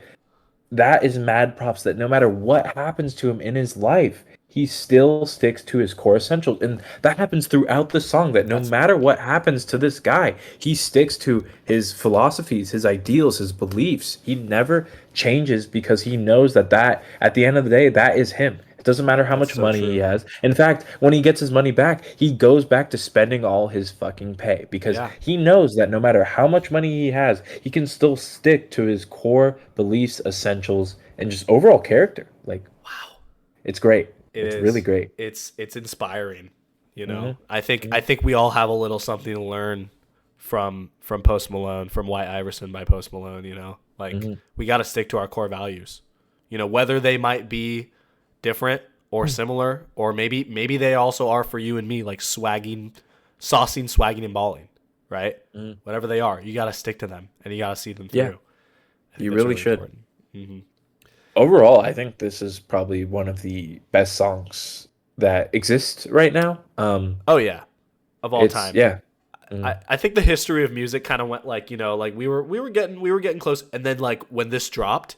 that is mad props that no matter what happens to him in his life, he still sticks to his core essentials, and that happens throughout the song. That no matter what happens to this guy, he sticks to his philosophies, his ideals, his beliefs. He never changes because he knows that at the end of the day, that is him. It doesn't matter how That's much so money true. he has. In fact, when he gets his money back, he goes back to spending all his fucking pay because Yeah. he knows that no matter how much money he has, he can still stick to his core beliefs, essentials, and just overall character. Like, Wow. it's great. It It's really is. great. It's inspiring. You know, Mhm. I think we all have a little something to learn from Post Malone, from White Iverson by Post Malone. You know, like Mhm. we got to stick to our core values. You know, whether they might be different or similar, or maybe they also are for you and me, like swagging, saucing, swagging, and balling. Right. Mhm. Whatever they are, you got to stick to them and you got to see them Yeah, through. I think you that's really really should. important. Hmm. Overall, I think this is probably one of the best songs that exists right now. Oh yeah, of all It's time. yeah. Mhm. I think the history of music kind of went like, you know, like we were getting close, and then like when this dropped,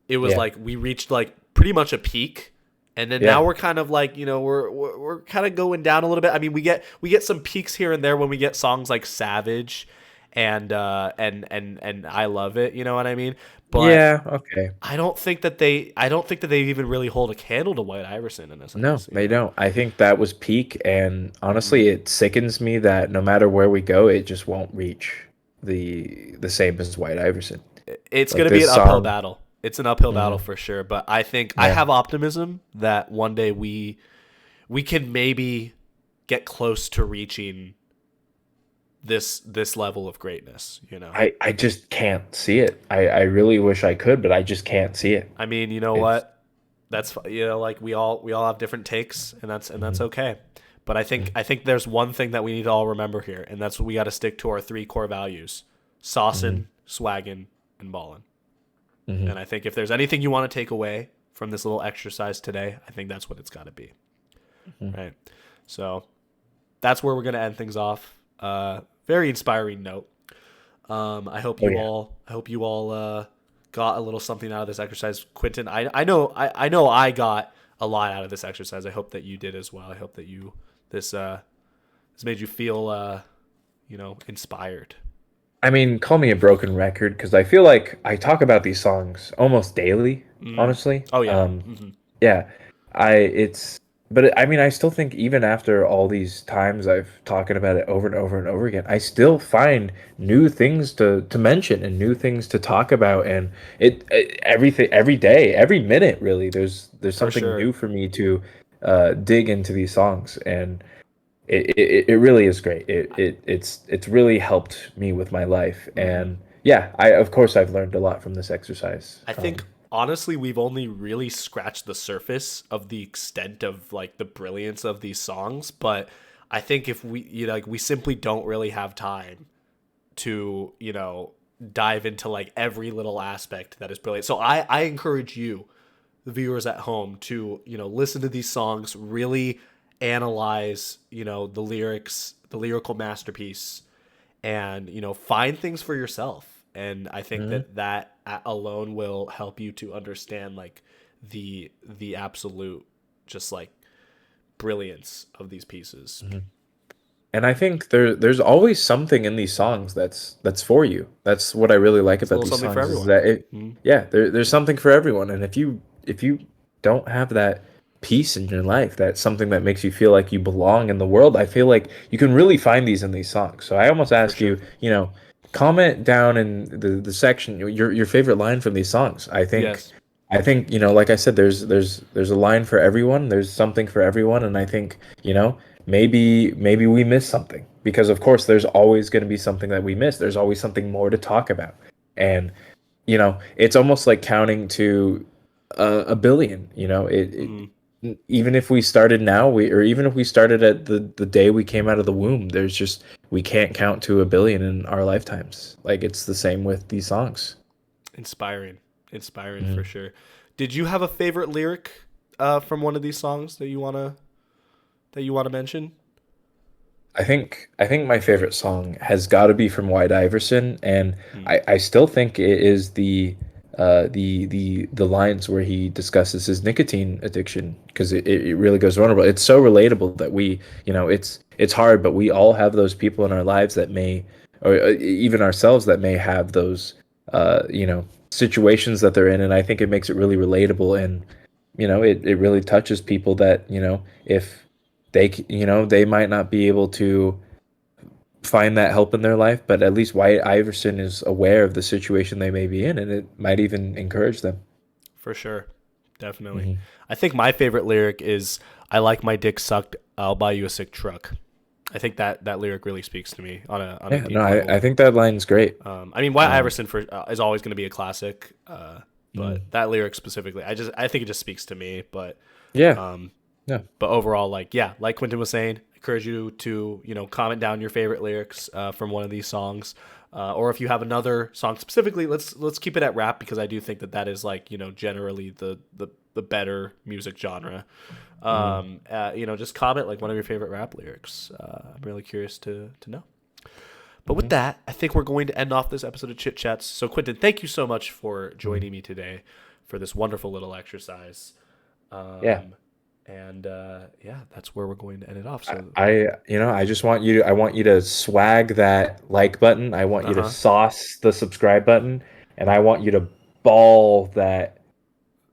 it was Yeah, like we reached like pretty much a peak, and then now yeah. we're kind of like, you know, we're kind of going down a little bit. I mean, we get some peaks here and there when we get songs like Savage and I Love It, you know what I mean? But Yeah, okay. I don't think that they even really hold a candle to White Iverson in a No, sense, you they know? don't. I think that was peak, and Hmm. honestly, it sickens me that no matter where we go, it just won't reach the same as White Iverson. It's Like going to be an this uphill song. battle. It's an uphill battle Mhm. for sure, but I think I Yeah. have optimism that one day we can maybe get close to reaching this level of greatness, you know. I just can't see it. I really wish I could, but I just can't see it. I mean, you know It's what? You know, like we all have different takes, and that's mhm, okay. But I think mhm, I think there's one thing that we need to all remember here, and that's we got to stick to our three core values: mhm, saucin', swaggin', and ballin'. mhm, And I think if there's anything you want to take away from this little exercise today, I think that's what it's got to be. mhm. Right. So that's where we're going to end things off. Very inspiring note. I hope Oh you yeah. all. I hope you all got a little something out of this exercise, Quentin. I know I got a lot out of this exercise. I hope that you did as well. I hope that this made you feel inspired. I mean, call me a broken record because I feel like I talk about these songs almost daily, Mm. honestly. Oh yeah. Hmm. Yeah, it's but I mean, I still think even after all these times I've talking about it over and over and over again, I still find new things to mention and new things to talk about, and everything every day, every minute, really. There's For something sure. new for me to dig into these songs, and it really is great. It's really helped me with my life, Hmm. and yeah, I of course I've learned a lot from this exercise. I think honestly we've only really scratched the surface of the extent of like the brilliance of these songs, but I think if we simply don't really have time to, dive into like every little aspect that is brilliant. So I encourage you, the viewers at home, to, listen to these songs, really analyze, the lyrics, the lyrical masterpiece, and find things for yourself. And I think Mhm, that alone will help you to understand like the absolute just like brilliance of these pieces. mhm. And I think there's always something in these songs that's for you. That's what I really like It's a about little these something for songs is everyone. that Mhm. yeah, there's something for everyone. And if you don't have that peace in your life, that's something that makes you feel like you belong in the world, I feel like you can really find these in these songs. So I almost For ask sure. you, comment down in the section your favorite line from these songs. Yes. I think, like I said, there's a line for everyone, there's something for everyone, and I think, maybe we miss something because of course there's always going to be something that we miss. There's always something more to talk about. And it's almost like counting to a billion, Mhm. even if we started now, or even if we started at the day we came out of the womb, there's just we can't count to a billion in our lifetimes. Like it's the same with these songs. Inspiring. Inspiring for Mhm. sure. Did you have a favorite lyric from one of these songs that you wanna mention? I think my favorite song has got to be from White Iverson, and Hmm. I still think it is the the lines where he discusses his nicotine addiction, because it really goes vulnerable. It's so relatable that it's hard, but we all have those people in our lives that may, or even ourselves, that may have those situations that they're in, and I think it makes it really relatable, and it really touches people that if they might not be able to find that help in their life, but at least Wyatt Iverson is aware of the situation they may be in, and it might even encourage them. For sure. Definitely. Mhm. I think my favorite lyric is, "I like my dick sucked, I'll buy you a sick truck." I think that lyric really speaks to me on a Yeah, deep no, level. I think that line's great. I mean, Wyatt Iverson is always going to be a classic, but that lyric specifically, I think it just speaks to me. But Yeah, um, yeah. but overall, like Quentin was saying, I encourage you to comment down your favorite lyrics from one of these songs, or if you have another song specifically, let's keep it at rap, because I do think that is like generally the better music genre. Just comment like one of your favorite rap lyrics. I'm really curious to know. But with that, I think we're going to end off this episode of Chit Chats. So Quentin, thank you so much for joining me today for this wonderful little exercise. Yeah. And that's where we're going to end it off. So I just want you to swag that like button. I want you to sauce the subscribe button, and I want you to ball that.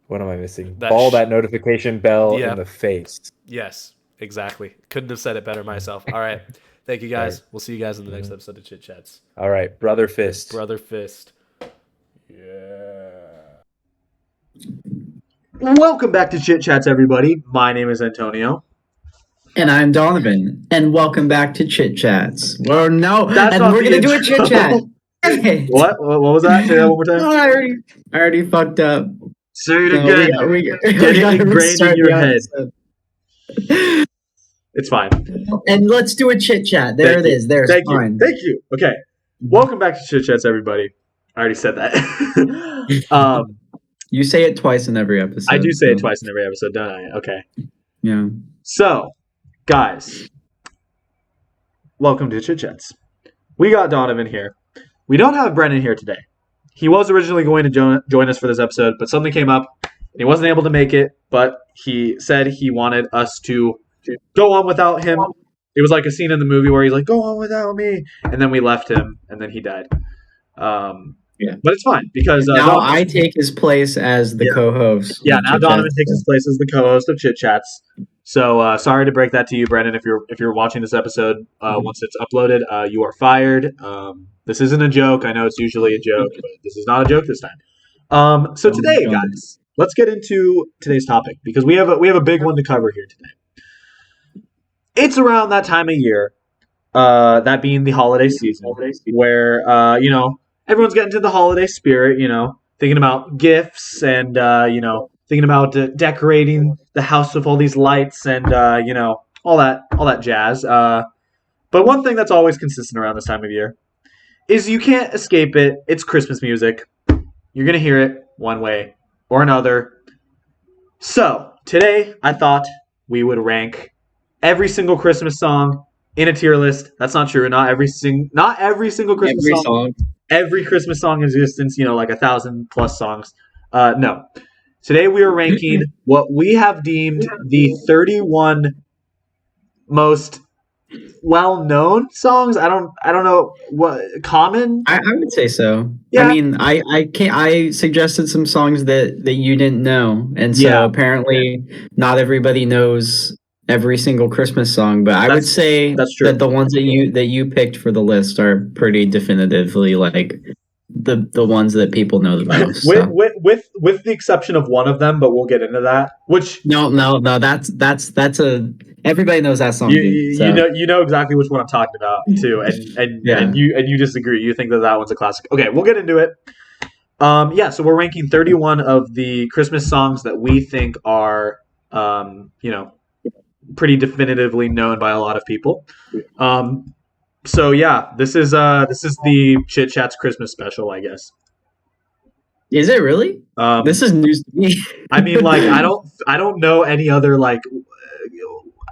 What am I missing? Ball that notification bell in the face. Yes, exactly. Couldn't have said it better myself. All right. Thank you guys. We'll see you guys in the next episode of Chit Chats. All right, brother fist. Brother fist. Yeah. Welcome back to Chit Chats, everybody. My name is Antonio. And I'm Donovan. And welcome back to Chit Chats. Well, no, That's and not we're the going to do a intro. chit chat. Hey. What was that? Say that one more time. Oh, I already fucked up. Say it So again. we Get it gotta ingrained in restart your the head. episode. It's fine. And let's do a chit chat. There Thank it you. is. There's Thank fine. you. Thank you. Okay. Welcome back to Chit Chats, everybody. I already said that. You say it twice in every episode. I do say it twice in every episode, don't I? Okay. Yeah. So, guys, welcome to Chit Chats. We got Donovan here. We don't have Brennan here today. He was originally going to join us for this episode, but something came up, and he wasn't able to make it, but he said he wanted us to go on without him. It was like a scene in the movie where he's like, "Go on without me," and then we left him, and then he died. Yeah. But it's fine, because now I take his place as the co-host. Yeah, now Donovan takes his place as the co-host of Chit Chats. So sorry to break that to you, Brennan. If you're watching this episode, once it's uploaded, you are fired. This isn't a joke. I know it's usually a joke, but this is not a joke this time. So today, guys, let's get into today's topic, because we have a big one to cover here today. It's around that time of year, that being the holiday season, where everyone's getting to the holiday spirit. Thinking about gifts and thinking about decorating the house with all these lights and all that jazz. But one thing that's always consistent around this time of year is you can't escape it. It's Christmas music. You're gonna hear it one way or another. So today I thought we would rank every single Christmas song in a tier list. That's not true. Not every single Christmas song. Every Christmas song in existence, like 1,000+ songs. No. Today we are ranking what we have deemed the 31 most well-known songs. I don't know what common. I would say so. Yeah. I mean, I suggested some songs that you didn't know, and so apparently not everybody knows every single Christmas song. But I would say that's true. that the ones that you picked for the list are pretty definitively like the ones that people know the most. with the exception of one of them, but we'll get into that. Which no, that's a everybody knows that song. You know exactly which one I'm talking about too, and you disagree. You think that one's a classic. Okay, we'll get into it. So we're ranking 31 of the Christmas songs that we think are pretty definitively known by a lot of people. So yeah, this is the Chit Chats Christmas special, I guess. Is it really? This is news to me. I mean, like, I don't know any other like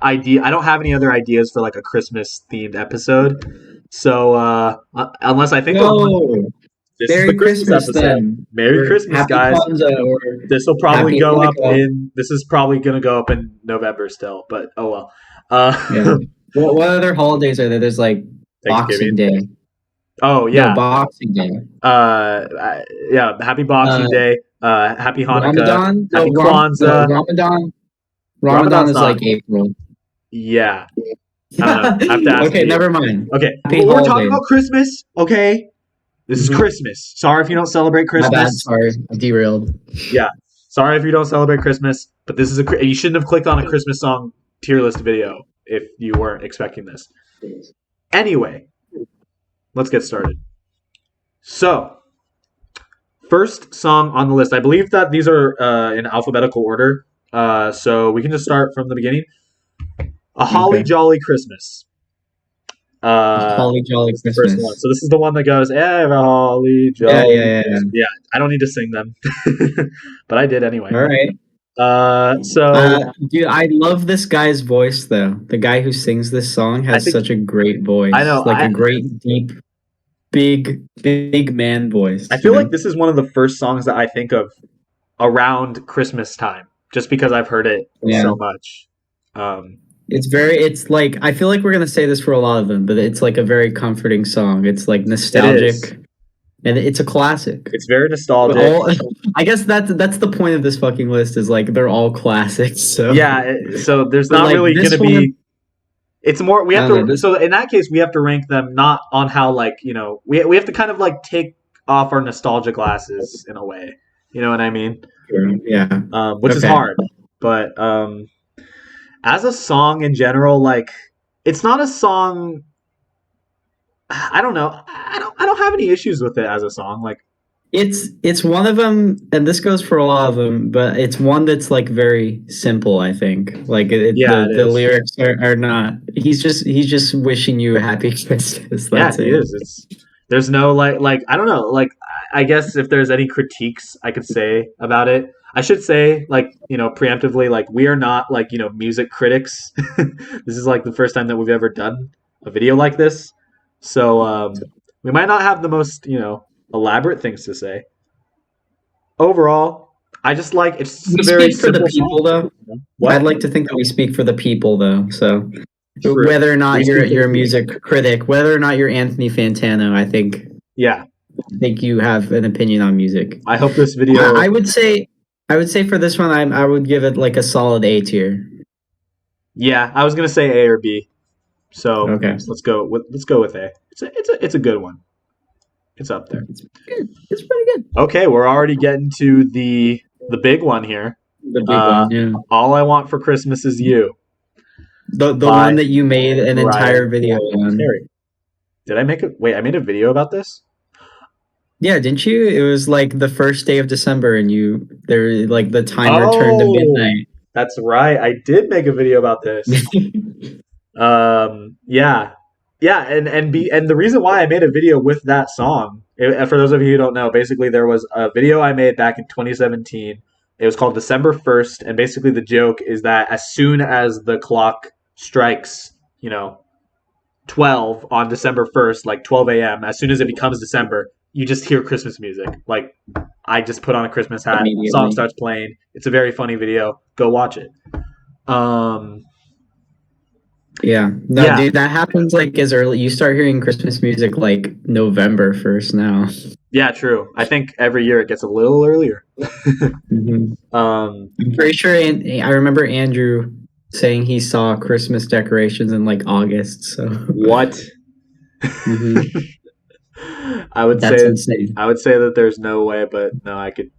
idea. I don't have any other ideas for like a Christmas themed episode. So unless I think This is Merry the Christmas Christmas episode. then. Merry Or Christmas, Happy guys. Kwanzaa, or This will probably Happy go up Hanukkah. in. This is probably going to go up in November still, but oh well. Yeah. What other holidays are there? There's like Boxing Thanksgiving. Day. Oh No, yeah. Boxing Day. Yeah. Happy Boxing Uh, Day. Happy Hanukkah. Ramadan? Happy No, Kwanzaa. Ramadan. Ramadan Ramadan's is not. like April. Yeah. I don't know. I have to ask Okay, you. never mind. Okay. Happy Well, we're talking holidays. about Christmas. Okay. This is Mhm. Christmas. Sorry if you don't celebrate My bad. Christmas. Sorry, I derailed. Yeah. Sorry if you don't celebrate Christmas, but this is you shouldn't have clicked on a Christmas song tier list video if you weren't expecting this. Anyway, let's get started. So, first song on the list. I believe that these are in alphabetical order. So we can just start from the beginning. A Holly Okay. Jolly Christmas. Holly Jolly It's the first one. Christmas. So this is the one that goes, "Have a holly Yeah, jolly." yeah. Yeah, I don't need to sing them, but I did anyway. All right. So Dude, I love this guy's voice though. The guy who sings this song has think- such a great voice. I know, like a great, deep, big man voice. I feel you like know? this is one of the first songs that I think of around Christmas time, just because I've heard it Yeah. so much. It's like I feel like we're gonna say this for a lot of them, but it's like a very comforting song. It's like nostalgic, and it's a classic. It's very But nostalgic. I guess that's the point of this fucking list is like they're all classics. So Yeah, so there's But, not like, really this going to one- be. It's more we have I don't to. know, this- So in that case, we have to rank them not on how like we have to kind of like take off our nostalgia glasses in a way. You know what I mean? yeah. Which is Okay. hard, but as a song in general, like it's not a song. I don't know. I don't have any issues with it as a song. Like It's one of them, and this goes for a lot of them, but it's one that's like very simple. I think like Yeah, it the is. lyrics are not. He's just wishing you a happy Christmas. yeah, That's it it. is. There's no like I don't know. Like I guess if there's any critiques I could say about it, I should say like preemptively like we are not like music critics. This is like the first time that we've ever done a video like this, so we might not have the most elaborate things to say. Overall, I just like it's We a very speak for the simple people, song. though. What? I'd like to think that we speak for the people, though. So True. whether or not We you're speak for a the music critic, whether or not you're Anthony Fantano, I think Yeah, you have an opinion on music. I hope this video. I would say for this one, I would give it like a solid A tier. Yeah, I was gonna say A or B. So Okay. let's go with A. It's a good one. It's up there. It's pretty good. Okay, we're already getting to the big one here. The big one, yeah. All I Want for Christmas Is You. The By- one that you made an Right. entire video on. Terry. Did I make a wait? I made a video about this. Yeah, didn't you? It was like the first day of December, and there like the timer turned to Oh. midnight. That's right. I did make a video about this. Yeah, and the reason why I made a video with that song, for those of you who don't know, basically there was a video I made back in 2017. It was called December 1st, and basically the joke is that as soon as the clock strikes, 12 on December 1st, like 12 a.m., as soon as it becomes December, you just hear Christmas music. Like I just put on a Christmas hat, Immediately. song starts playing. It's a very funny video. Go watch it. Yeah. No, Yeah. dude, that happens like as early. You start hearing Christmas music like November 1st now. Yeah, true. I think every year it gets a little earlier. Mhm. Um, I'm pretty sure. I remember Andrew saying he saw Christmas decorations in like August. So what? Mhm. I would That's say insane. that there's no way, but no, I could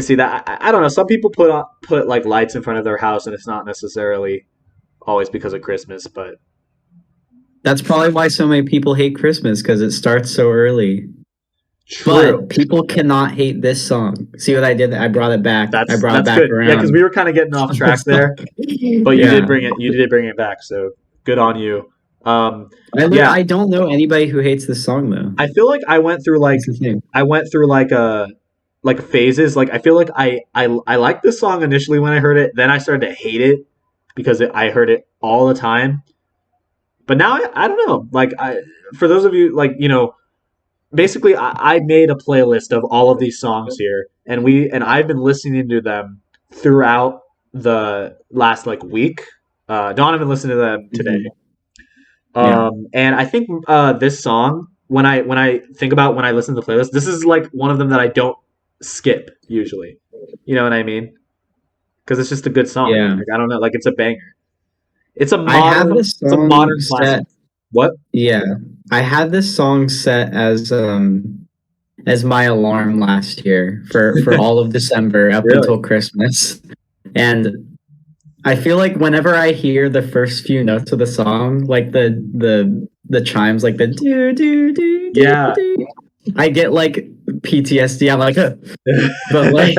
see that. I don't know. Some people put like lights in front of their house, and it's not necessarily always because of Christmas, but That's probably why so many people hate Christmas because it starts so early. true. But people cannot hate this song. See what I did? I brought it back. That's I brought it that's back good. around. Yeah, because we were kind of getting off track there, but you Yeah. did bring it. You did bring it back, so good on you. Yeah. I don't know anybody who hates this song though. I feel like I went through like That's the thing. like phases. Like I feel like I liked this song initially when I heard it. Then I started to hate it because I heard it all the time. But now I don't know. Like for those of you like basically I made a playlist of all of these songs here, and I've been listening to them throughout the last like week. Donovan listened to them today. Yeah. And I think this song, when I think about when I listen to the playlist, this is like one of them that I don't skip usually. You know what I mean? Because it's just a good song. Yeah. Like, I don't know, like it's a banger. It's a I have modern, this it's a song modern classic. set. What? Yeah. I had this song set as my alarm last year for all of December up Really? until Christmas. And I feel like whenever I hear the first few notes of the song, like the chimes, like the do do do do Yeah. do, I get like PTSD. I'm like, but like,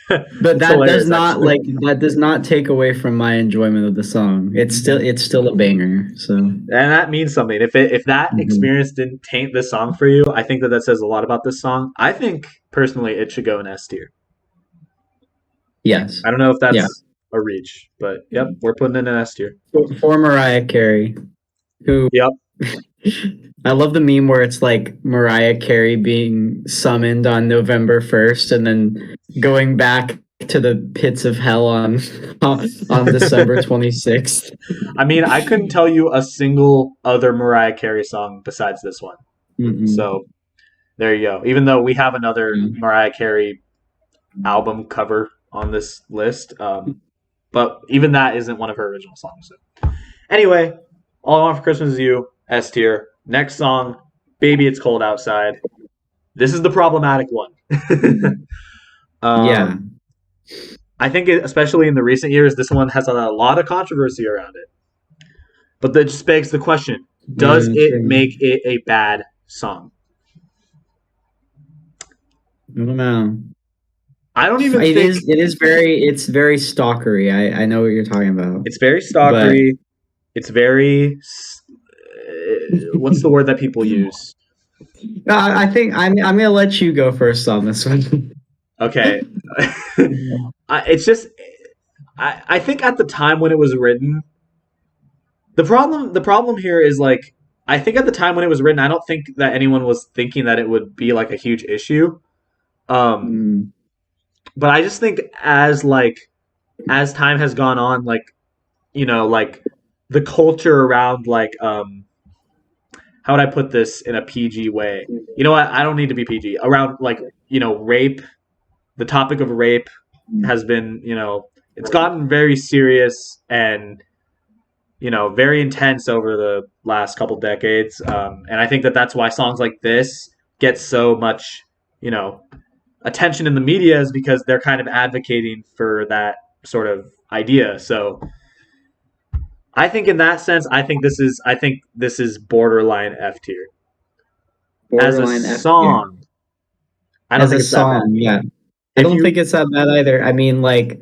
but It's that does hilarious, not actually. like that does not take away from my enjoyment of the song. It's still a banger. So And that means something. If that mhm. experience didn't taint this song for you, I think that that says a lot about this song. I think personally it should go in S tier. Yes, I don't know if yeah. that's a reach, but yep, we're putting it in S tier. For Mariah Carey, who Yep. I love the meme where it's like Mariah Carey being summoned on November 1st and then going back to the pits of hell on December 26th. I mean, I couldn't tell you a single other Mariah Carey song besides this one. Mm-mm. So there you go. Even though we have another Yeah. Mariah Carey album cover on this list, but even that isn't one of her original songs. So. Anyway, All I Want for Christmas Is You, S tier. Next song, Baby It's Cold Outside. This is the problematic one. Yeah. I think, especially in the recent years, this one has a lot of controversy around it. But that just begs the question: does it True. make it a bad song? I don't know. I don't even It think is it's very stalkery. I know what you're talking about. it's very But stalkery. It's very what's the word that people use? I think I'm gonna let you go first on this one. Okay, it's just I think at the time when it was written, the problem here is like I think at the time when it was written, I don't think that anyone was thinking that it would be like a huge issue. Um, Mm, but I just think as time has gone on, like like the culture around like how would I put this in a PG way? You know what? I don't need to be PG. Around like rape, the topic of rape has been it's gotten very serious and very intense over the last couple decades. And I think that that's why songs like this get so much, attention in the media is because they're kind of advocating for that sort of idea. So I think in that sense, I think this is borderline F tier. As a borderline F tier. song, I don't As think a it's that bad. song, yeah. I If don't think you it's that bad either. I mean, like,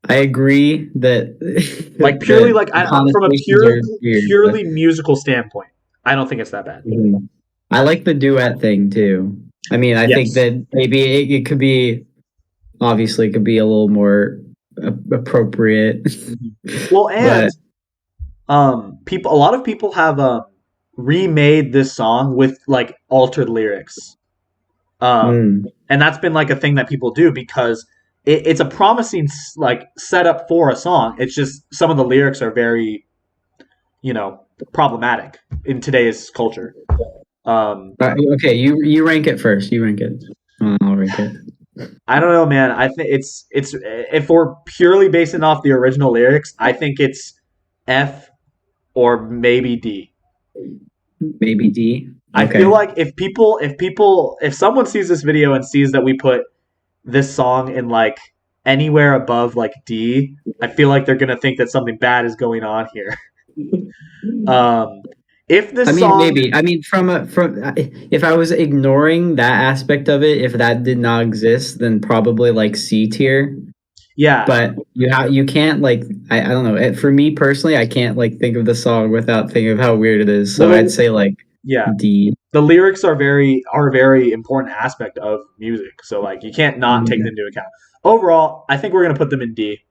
I agree that like purely that like the from a connotations are weird, but purely musical standpoint, I don't think it's that bad. mhm. I like the duet thing too. I mean, I think Yes. that maybe it could be obviously it could be a little more appropriate, Well, and but a lot of people have remade this song with like altered lyrics. mm, And that's been like a thing that people do because it's a promising like setup for a song. It's just some of the lyrics are very, problematic in today's culture. okay, you rank it first. You rank it. I'll rank it. I don't know, man. I think it's if we're purely basing off the original lyrics, I think it's F or maybe D. Maybe D. I Okay. feel like if someone sees this video and sees that we put this song in like anywhere above like D, I feel like they're gonna think that something bad is going on here. If I this mean, song, maybe. I mean, from if I was ignoring that aspect of it, if that did not exist, then probably like C tier. yeah, But you can't like I don't know. For me personally, I can't like think of the song without thinking of how weird it is. So I'd well, say like yeah, D. the lyrics are a very important aspect of music. So like you can't not take them into account. Overall, I think we're gonna put them in D.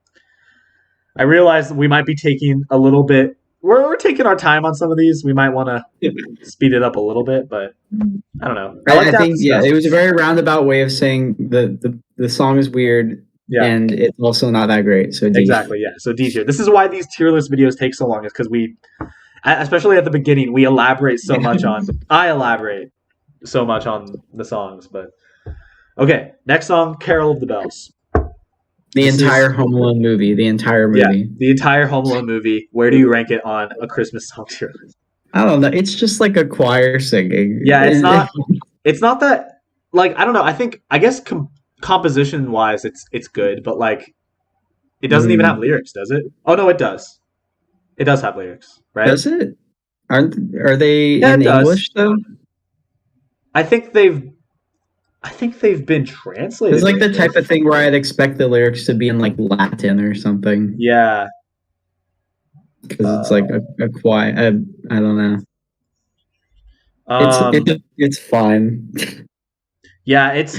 I realize we might be taking a little bit we're taking our time on some of these. We might want to speed it up a little bit, but I don't know. I, like I to have think it discussions. was a very roundabout way of saying the song is weird Yeah. and it's also not that great. So D. Exactly, yeah. So D tier. This is why these tier list videos take so long, is because we, especially at the beginning, we elaborate so much on. I elaborate so much on the songs, but okay. Next song, "Carol of the Bells." The This entire is- Home Alone movie, the entire Yeah, movie. the entire Home Alone movie. Where do you rank it on a Christmas song tier list? I don't know. It's just like a choir singing. Yeah, it's not. It's not that. Like, I don't know. I guess composition wise, it's good, but like, it doesn't even have lyrics, does it? Oh no, it does. It does have lyrics, right? Does it? Are they Yeah, in it does. English though? I think they've been translated. It's like to the type English. of thing where I'd expect the lyrics to be in like Latin or something. Yeah. Because it's like a choir. I don't know. It's fine. Yeah, This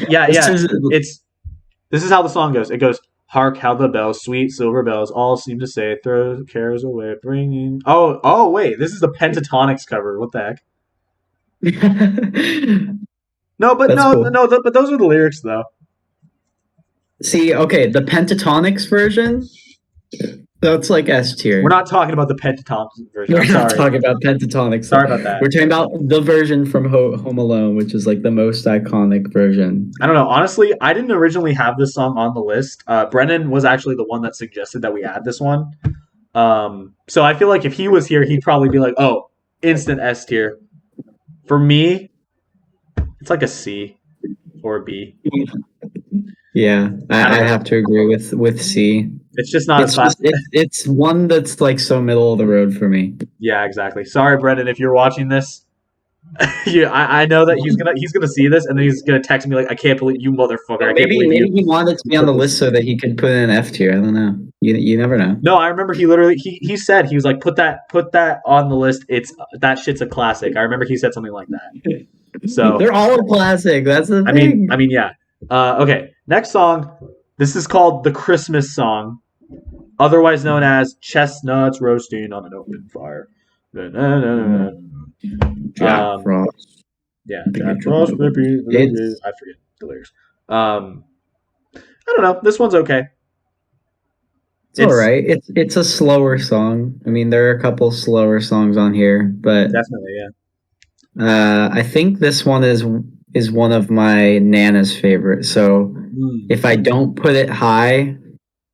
is- this is how the song goes. It goes, "Hark how the bells, sweet silver bells, all seem to say, throw cares away, bringing." Oh wait, this is the Pentatonics cover. What the heck? No, but That's cool. but those are the lyrics though. See, okay, the Pentatonics version, that's like S tier. We're not talking about the Pentatonics version. We're I'm not sorry. talking about Pentatonics. Sorry about that. We're talking about the version from Home Alone, which is like the most iconic version. I don't know. Honestly, I didn't originally have this song on the list. Brennan was actually the one that suggested that we add this one. So I feel like if he was here, he'd probably be like, "Oh, instant S tier." For me, it's like a C or a B. Yeah, I have to agree with C. It's just not It's a class. it's one that's like so middle of the road for me. Yeah, exactly. Sorry, Brendan, if you're watching this. Yeah, I know that he's gonna see this and then he's gonna text me like, "I can't believe you, motherfucker! I can't Maybe believe you." he wanted to be on the list so that he could put in an F tier. I don't know. You never know. No, I remember he literally he said, he was like, put that on the list. It's that shit's a classic. I remember he said something like that. So They're all a classic. That's the thing. I mean, yeah. Okay, next song. This is called the Christmas song, otherwise known as "Chestnuts Roasting on an Open Fire." Jack Frost. Yeah, Jack Frost. I forget the lyrics. I don't know. This one's okay. It's all right. It's a slower song. I mean, there are a couple slower songs on here, but Definitely, yeah. I think this one is one of my Nana's favorite. So if I don't put it high,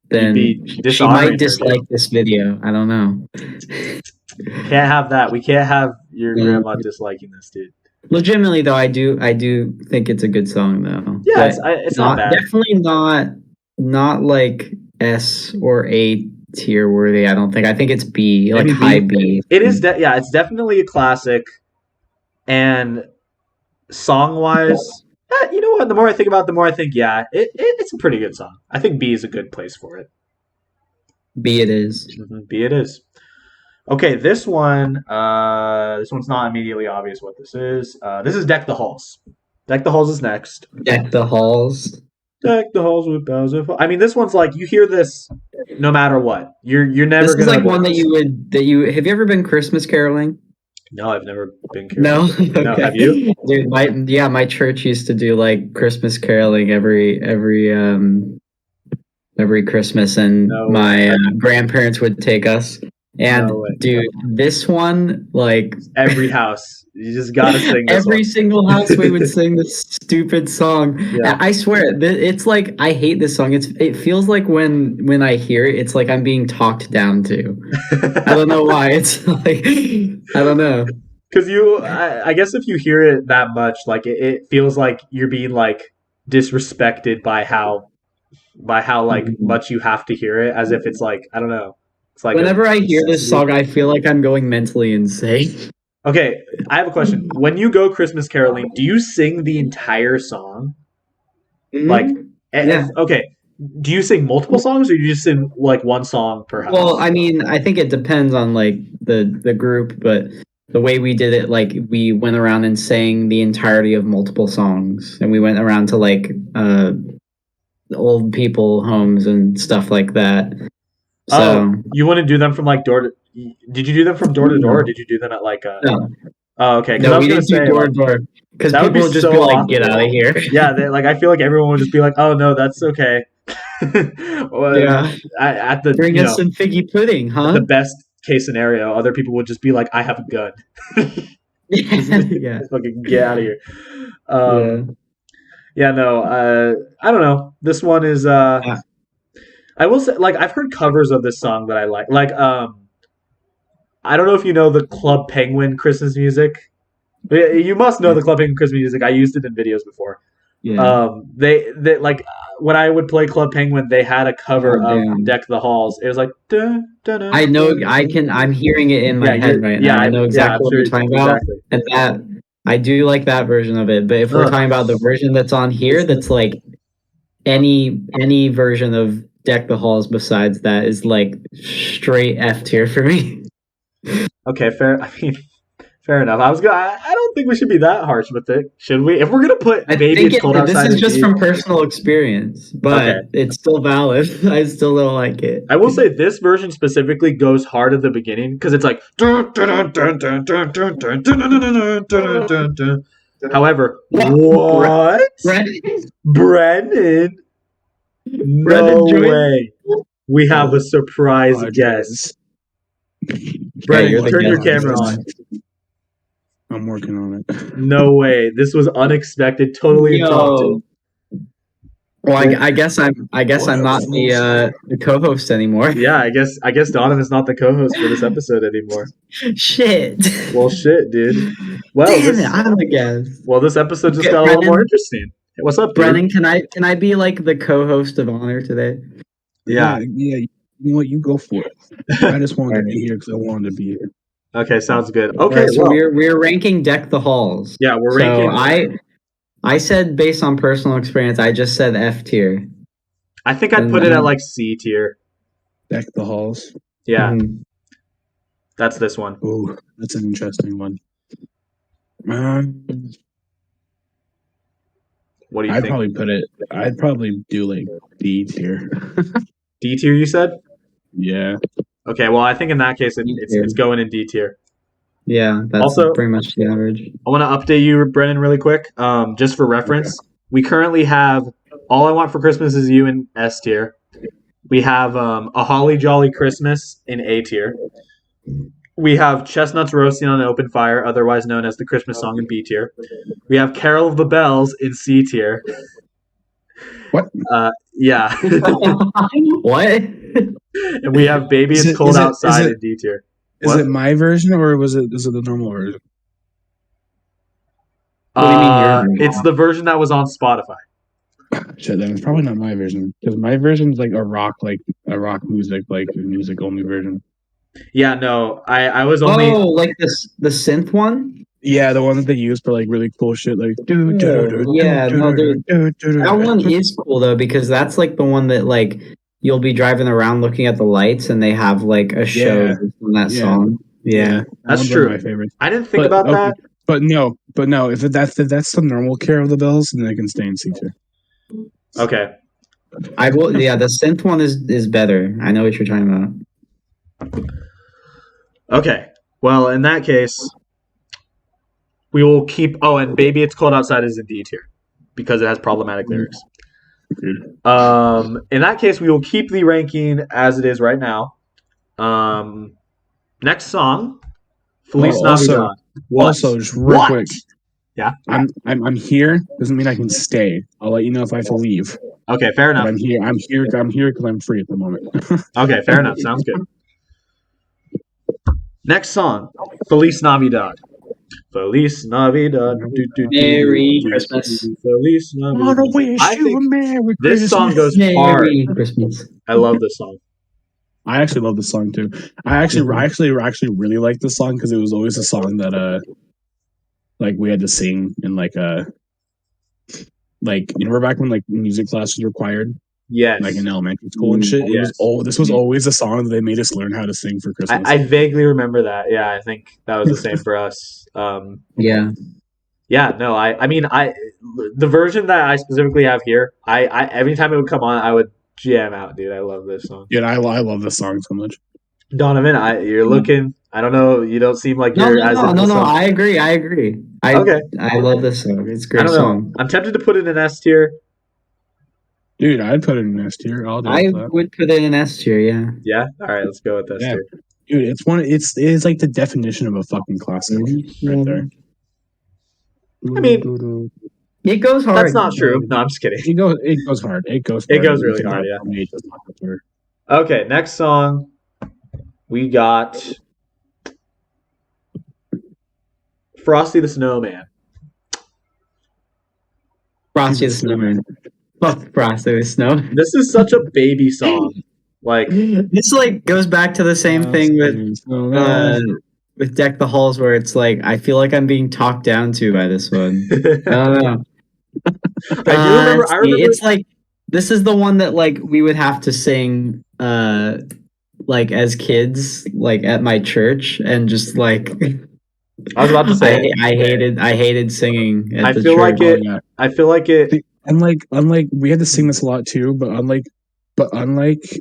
then she might dislike this video. I don't know. Can't have that. We can't have your grandma disliking this, dude. Legitimately, though, I do think it's a good song, though. Yeah, it's not bad. Definitely not like S or A tier worthy. I don't think. I think it's B, like high B. It is. Yeah, it's definitely a classic. And song wise, you know what? The more I think about it, the more I think, yeah, it's a pretty good song. I think B is a good place for it. B it is. B it is. Okay, this one's not immediately obvious what this is. This is "Deck the Halls." "Deck the Halls" is next. Deck the halls. Deck the halls with bells. I mean, this one's like, you hear this no matter what. You're never This gonna. is like one that you have you ever been Christmas caroling? No, I've never been. No, okay. No, have you? Dude, my church used to do like Christmas caroling every Christmas, and my grandparents would take us. And dude, this one, like every house, you just gotta sing this every one. single house we would sing this stupid song. Yeah. I swear, it's like I hate this song. It feels like when I hear it, it's like I'm being talked down to. I don't know why. It's like I don't know. Because I guess if you hear it that much, like it feels like you're being like disrespected by how like much you have to hear it, as if it's like, I don't know. It's like whenever I hear this song, I feel like I'm going mentally insane. Okay, I have a question. When you go Christmas caroling, do you sing the entire song? Like, okay, do you sing multiple songs, or do you just sing like one song per house? Well, I mean, I think it depends on like the group, but the way we did it, like we went around and sang the entirety of multiple songs, and we went around to like old people homes and stuff like that. So you wouldn't do them from like door to? Did you do them from door to door, or did you do them at like a? no, Oh, okay. Because I no, was we gonna didn't do say door like, to door because that would people be would just so be like, "Get awkward. out of here." Yeah, like I feel like everyone would just be like, "Oh no, that's okay." Well, Yeah, at the bring us some figgy pudding, at the huh? best case scenario, other people would just be like, "I have a gun." Yeah, Fucking get out of here. yeah. Yeah, no, I don't know. This one is Uh, I will say like I've heard covers of this song that I like. Like I don't know if you know the Club Penguin Christmas music. You must know the Club Penguin Christmas music. I used it in videos before. yeah. They like when I would play Club Penguin, they had a cover Oh of damn. Deck the Halls. It was like dun, dun, dun, I know. dun, I can. I'm hearing it in yeah, my head right now. I know I'm exactly what sure you're talking about, exactly. and that I do like that version of it. But if we're Ugh. talking about the version that's on here, that's like any version of Deck the Halls besides that is like straight F tier for me. Okay, fair. I mean, fair enough. I don't think we should be that harsh with it, should we? If we're gonna put I "Baby think It's Cold this Outside" is in just D, from personal experience, okay. but it's still valid. I still don't like it. I will say this version specifically goes hard at the beginning because it's like. Dun, dun, dun, dun, dun, dun, dun, dun, dun, dun, dun, dun, dun, dun. However, what? Brennan? No Brennan joined. way. We have a surprise guest. Brennan, you're the turn your guest. camera on. I'm working on it. No way. This was unexpected, totally impromptu. Yo. Well, I guess I'm not the co-host anymore. Yeah, I guess Donovan's not the co-host for this episode anymore. Shit. Well, shit, dude. Well, Damn this it! I'm the guest. well, this episode just Okay, got a little more Brennan. interesting. Hey, what's up, dude? Brennan, can I be like the co-host of honor today? Yeah. Yeah. You know what? You go for it. I just wanted to be here because I wanted to be here. Okay, sounds good. All Okay, right, so well, we're ranking Deck the Halls. yeah, we're So ranking. I said based on personal experience, I just said F tier. I think I'd put it at like C tier. Deck the halls. Yeah, Mhm. that's this one. Oh, that's an interesting one. What do you I'd think? probably put it. I'd probably do like D tier. D tier, you said? Yeah. Okay, well, I think in that case, D it's tier. it's going in D tier. Yeah, that's Also- pretty much the average. I want to update you, Brennan, really quick. Just for reference, we currently have "All I Want for Christmas Is You" in S tier. We have "A Holly Jolly Christmas" in A tier. We have "Chestnuts Roasting on an Open Fire," otherwise known as the Christmas song, in B tier. We have "Carol of the Bells" in C tier. What? Yeah. What? And we have "Baby Is It's it- Cold is it- Outside" is it- in D tier. Is What? it my version or is it the normal version? What do you mean your version? It's the version that was on Spotify. Shit, then it's probably not my version because my version's like a rock music, like music only version. Yeah, no, I was only. Oh, like the synth one? Yeah, the one that they use for like really cool shit, like Yeah, no, dude. That one is cool though because that's like the one that like you'll be driving around looking at the lights and they have like a show Yeah. on that Yeah. song. Yeah. that That's one's true. one of my favorites. I didn't think But, about okay. that. But no, if that's the normal Care of the Bells, then they can stay in C tier. Okay. I will. Yeah, the synth one is better. I know what you're talking about. Okay. Well, in that case, we will keep. Oh, and "Baby It's Cold Outside" is in D tier because it has problematic lyrics. Agreed. In that case, we will keep the ranking as it is right now. Next song, Feliz Oh, also- Navidad. What? Also, just real What? quick. Yeah. I'm here. Doesn't mean I can stay. I'll let you know if I have to leave. Okay, fair But enough. I'm here. I'm here because I'm free at the moment. Okay, fair enough. Sounds good. Next song, Feliz Navidad. Feliz Navidad. Do, do, do, Merry do, Christmas. do, Feliz Navidad. I you think a Merry this song goes Merry hard. Christmas. I love this song. I actually love this song too. I actually really like this song because it was always a song that like we had to sing in like like you remember back when like music class was required, Yes. like in elementary school and shit. Yes. This was always a song that they made us learn how to sing for Christmas. I vaguely remember that. Yeah, I think that was the same for us. Yeah. Yeah, no, I mean, the version that I specifically have here, I every time it would come on, I would jam out, dude. I love this song. Dude, I love this song so much. Donovan, you're looking. I don't know. You don't seem like No, you're no, as no, into no, the no. song. I agree. Okay. I love this song. It's a I great don't know. song. I'm tempted to put it in S tier. Dude, I'd put it in S tier. I'll do I that. would put it in S tier. Yeah. Yeah. All right. Let's go with S Yeah. tier. Dude, it's like the definition of a fucking classic right there. I mean, it goes hard. that's not true. No, I'm just kidding. It goes hard. It goes hard. It goes really It's hard, about yeah. how many just not up there. Okay. Next song. We got Frosty the Snowman. Frosty the Snowman. Fuck Frosty the Snowman. This is such a baby song. Like, This like goes back to the same thing with Deck the Halls, where it's like I feel like I'm being talked down to by this one. I don't know. I do remember. Let's see. It's like this is the one that like we would have to sing like as kids, like at my church, and just like I was about to say. I hated singing at I the feel church. like it. yeah. I feel like it. Unlike we had to sing this a lot too, but unlike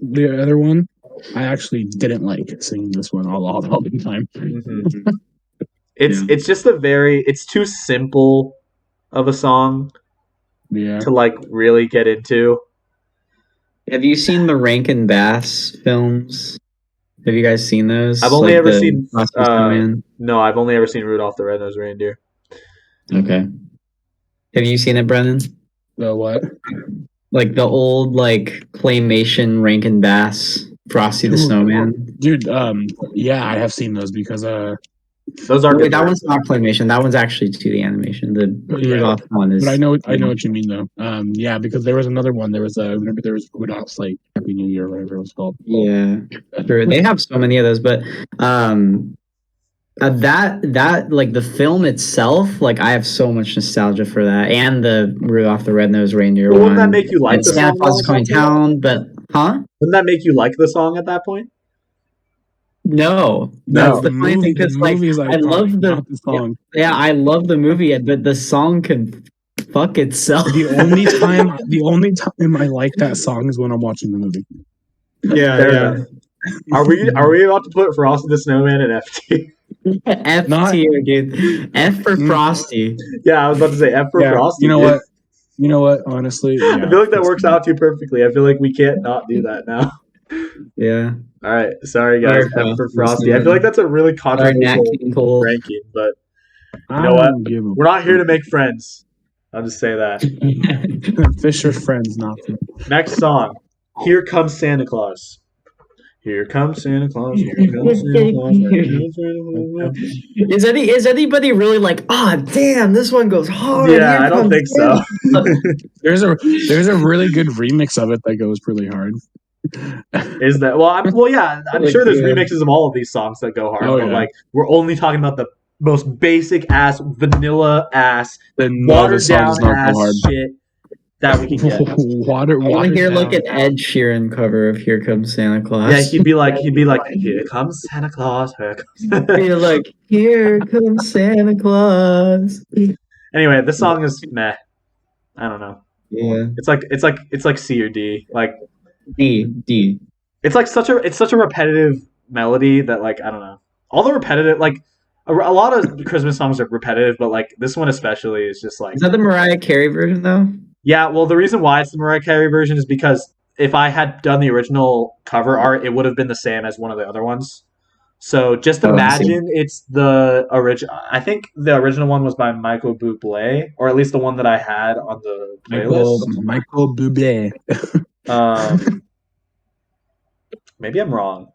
the other one, I actually didn't like singing this one all the time. Mhm. It's just it's too simple of a song Yeah. to like really get into. Have you seen the Rankin Bass films? Have you guys seen those? I've only Like ever the seen. Frosty the Snowman? No, I've only ever seen Rudolph the Red-Nosed Reindeer. Okay. Have you seen it, Brennan? The what? Like the old like claymation Rankin Bass Frosty the Ooh, Snowman. Dude, yeah, I have seen those because Those are Wait, good. that one's not claymation. That one's actually 2D animation. The Yeah, Rudolph one is. but I know what you mean though. Yeah, because there was another one. There was remember there was Rudolph's like Happy New Year or whatever it was called. Yeah, sure. They have so many of those, but that like the film itself, like I have so much nostalgia for that, and the Rudolph the Red-Nosed Reindeer But one. wouldn't that make you like And the Santa song? Claus is coming to town, but Wouldn't that make you like the song at that point? no, that's the funny thing because like movie is I love not the song. yeah, I love the movie, but the song can fuck itself. The only time I like that song is when I'm watching the movie. Fair yeah. enough. Are we about to put Frosty the Snowman in F tier? F Not- tier, dude. F for Frosty. Yeah, I was about to say F for Yeah, Frosty. you know dude. what? You know what? Honestly, yeah, I feel like that that's works fine. out too perfectly. I feel like we can't not do that now. Yeah. All right, sorry guys, Sorry, F for Frosty. Frosty. I feel like that's a really Our Nat controversial King Cole. ranking, but I know what? don't give a we're not here to make friends. I'll just say that. Fisher friends, not friends. Next song. Here comes Santa Claus. Here comes Santa Claus. Here comes Santa Claus. Here comes Santa Claus. Is anybody really like, damn, this one goes hard. Yeah, Here I don't comes think so. Santa." There's a really good remix of it that goes pretty hard. Is that yeah, I'm Like, sure there's yeah. remixes of all of these songs that go hard, Oh, but yeah. like we're only talking about the most basic ass, vanilla ass, Then watered the song down does not ass go hard. shit that we can get. water. I want to hear like down. an Ed Sheeran cover of "Here Comes Santa Claus." Yeah, he'd be like, here comes Santa Claus. Here comes. Be like, "Here comes Santa Claus." Anyway, this song is meh. I don't know. Yeah. It's like C or D. Like D. it's such a repetitive melody that like I don't know. All the repetitive like a lot of Christmas songs are repetitive, but like this one especially is just like Is that the Mariah Carey version though? yeah. Well, the reason why it's the Mariah Carey version is because if I had done the original cover art, it would have been the same as one of the other ones. So just Oh, I see. imagine it's the original. I think the original one was by Michael Bublé, or at least the one that I had on the playlist. Michael Bublé. Maybe I'm wrong.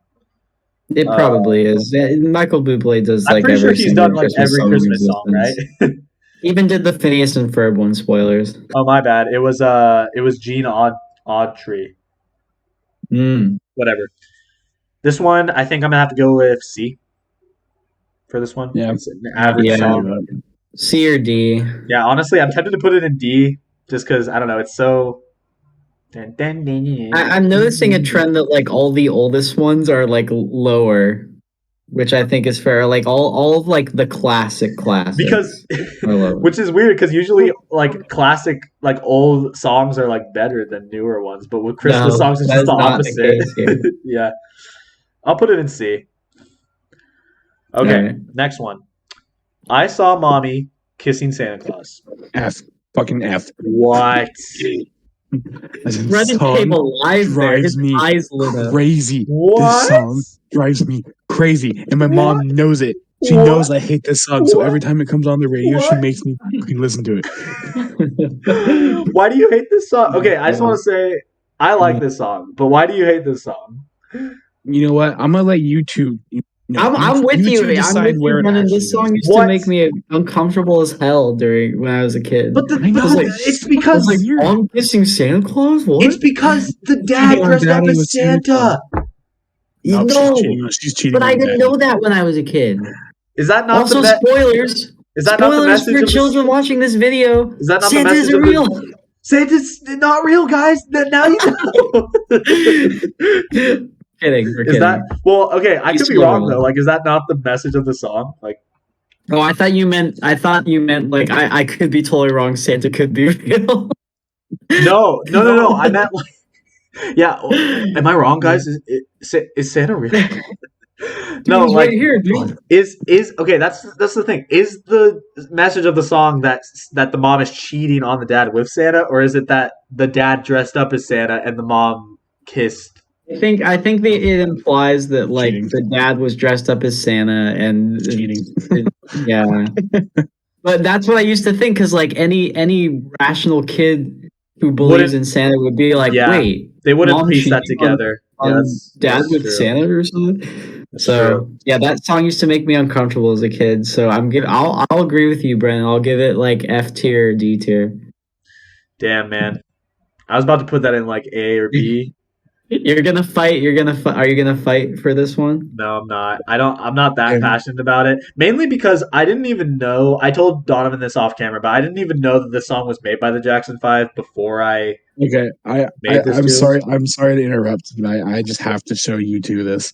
It probably is. Yeah, Michael Bublé does I'm like pretty sure every he's single done like every song in Christmas song, right? existence. Even did the Phineas and Ferb one. Spoilers. Oh my bad. It was Gene Autry. Whatever. This one, I think I'm gonna have to go with C for this one. Yeah. It's an average Yeah. song. C or D. Yeah, honestly, I'm tempted to put it in D just because I don't know. It's so. I'm noticing a trend that like all the oldest ones are like lower which I think is fair. Like all of like the classics. Because I love it. which is weird because usually like classic like old songs are like better than newer ones, but with Christmas No, songs it's that just is the not the opposite. case here. Yeah. I'll put it in C. Okay, Alright. next one. I saw mommy kissing Santa Claus. F. Fucking F. What? As in, Brendan song came alive there. drives His me eyes lit up. crazy. What? This song drives me crazy, and my mom knows it. She What? knows I hate this song, so every What? time it comes on the radio, she What? makes me fucking listen to it. Why do you hate this song? Okay, I just want to say I like this song, but why do you hate this song? You know what? I'm gonna let you two. I'm with you. two decide where it Brendan. actually This song goes. used to make me uncomfortable as hell during when I was a kid. But I know, it's I because was like, I'm kissing Santa Claus. What? it's because the dad Cheating on dressed up daddy as with Santa Santa. Nope, No, she's cheating but on I didn't daddy. know that when I was a kid. Is that not Also, the spoilers. Is that not the Spoilers message for of the children watching this video. Is that not Santa the message isn't of real. the Santa's not real, guys? Now you know. Kidding. We're Is kidding. that well? Okay, I He's could be still wrong real. though. Like, is that not the message of the song? Like, Oh, I thought you meant like I could be totally wrong. Santa could be real. no. I meant like, yeah. Am I wrong, guys? Is Santa real? No, He's like right here, dude. is okay. That's the thing. Is the message of the song that the mom is cheating on the dad with Santa, or is it that the dad dressed up as Santa and the mom kissed? I think it implies that like Cheating. the dad was dressed up as Santa and Cheating. yeah. But that's what I used to think because like any rational kid who believes Wouldn't- in Santa would be like, Yeah, wait, They wouldn't mom piece that cheating together. on Yeah, dad that's with true. Santa or something. That's So true. yeah, that song used to make me uncomfortable as a kid. So I'll agree with you, Brennan. I'll give it like F tier or D tier. Damn, man. I was about to put that in like A or B. You're gonna fight. Are you gonna fight for this one? No, I'm not. I'm not that Yeah. passionate about it. Mainly because I didn't even know. I told Donovan this off camera, but I didn't even know that this song was made by the Jackson 5 before I. Okay, Made this I'm too? sorry. I'm sorry to interrupt, but I just have to show you two this.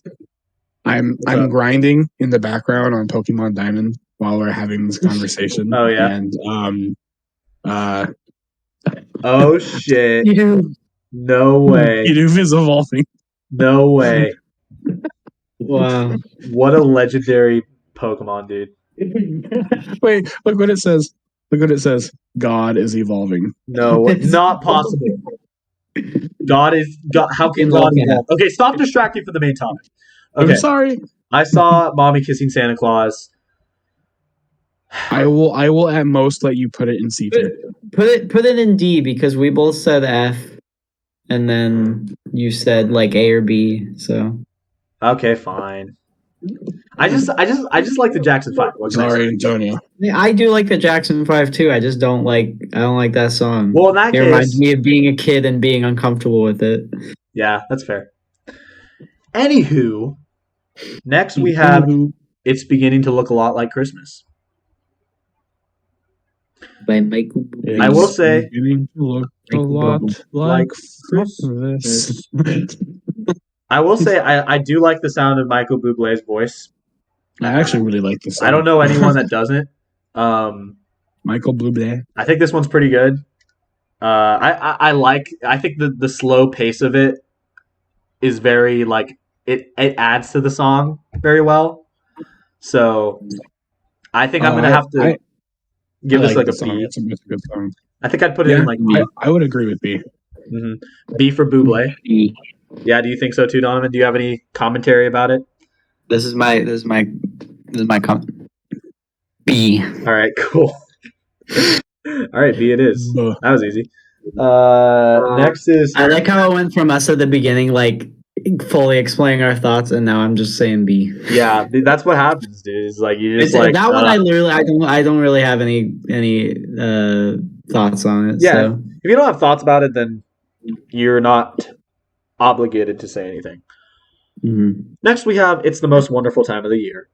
I'm up? grinding in the background on Pokemon Diamond while we're having this conversation. Oh, yeah? And Oh shit! You. No way! Bidoof is evolving. No way! Wow. What a legendary Pokemon, dude! Wait, look what it says. Look what it says. God is evolving. No, not possible. God. How can God evolve? Okay, stop distracting from the main topic. Okay, I'm sorry. I saw mommy kissing Santa Claus. I will at most let you put it in C tier. Put it in D because we both said F, and then you said like A or B. So Okay, fine. I just like the Jackson 5. What can I say? Sorry, Antonio. I do like the Jackson 5 too. I just don't like that song. Well, in that It reminds case, me of being a kid and being uncomfortable with it. yeah, that's fair. Anywho, next we have It's Beginning to Look a Lot Like Christmas. By Michael. I will say, Beginning to look a lot like Christmas. I will say, I do like the sound of Michael Bublé's voice. I actually really like this song. I don't know anyone that doesn't. Michael Bublé. I think this one's pretty good. I think the slow pace of it is very like it adds to the song very well. So I think I'm gonna have to give this like a B. It's a good song. I think I'd put it in like B. I would agree with B. Mm-hmm. B for Bublé. B. Yeah, do you think so too, Donovan? Do you have any commentary about it? This is my comment. B. All right, cool. All right, B it is. Ugh. That was easy. Next is I like how it went from us at the beginning, like fully explaining our thoughts, and now I'm just saying B. yeah. That's what happens, dude. It's like you just like that one. I don't really have any thoughts on it. Yeah. So. If you don't have thoughts about it, then you're not obligated to say anything. Mm-hmm. Next, we have It's the Most Wonderful Time of the Year.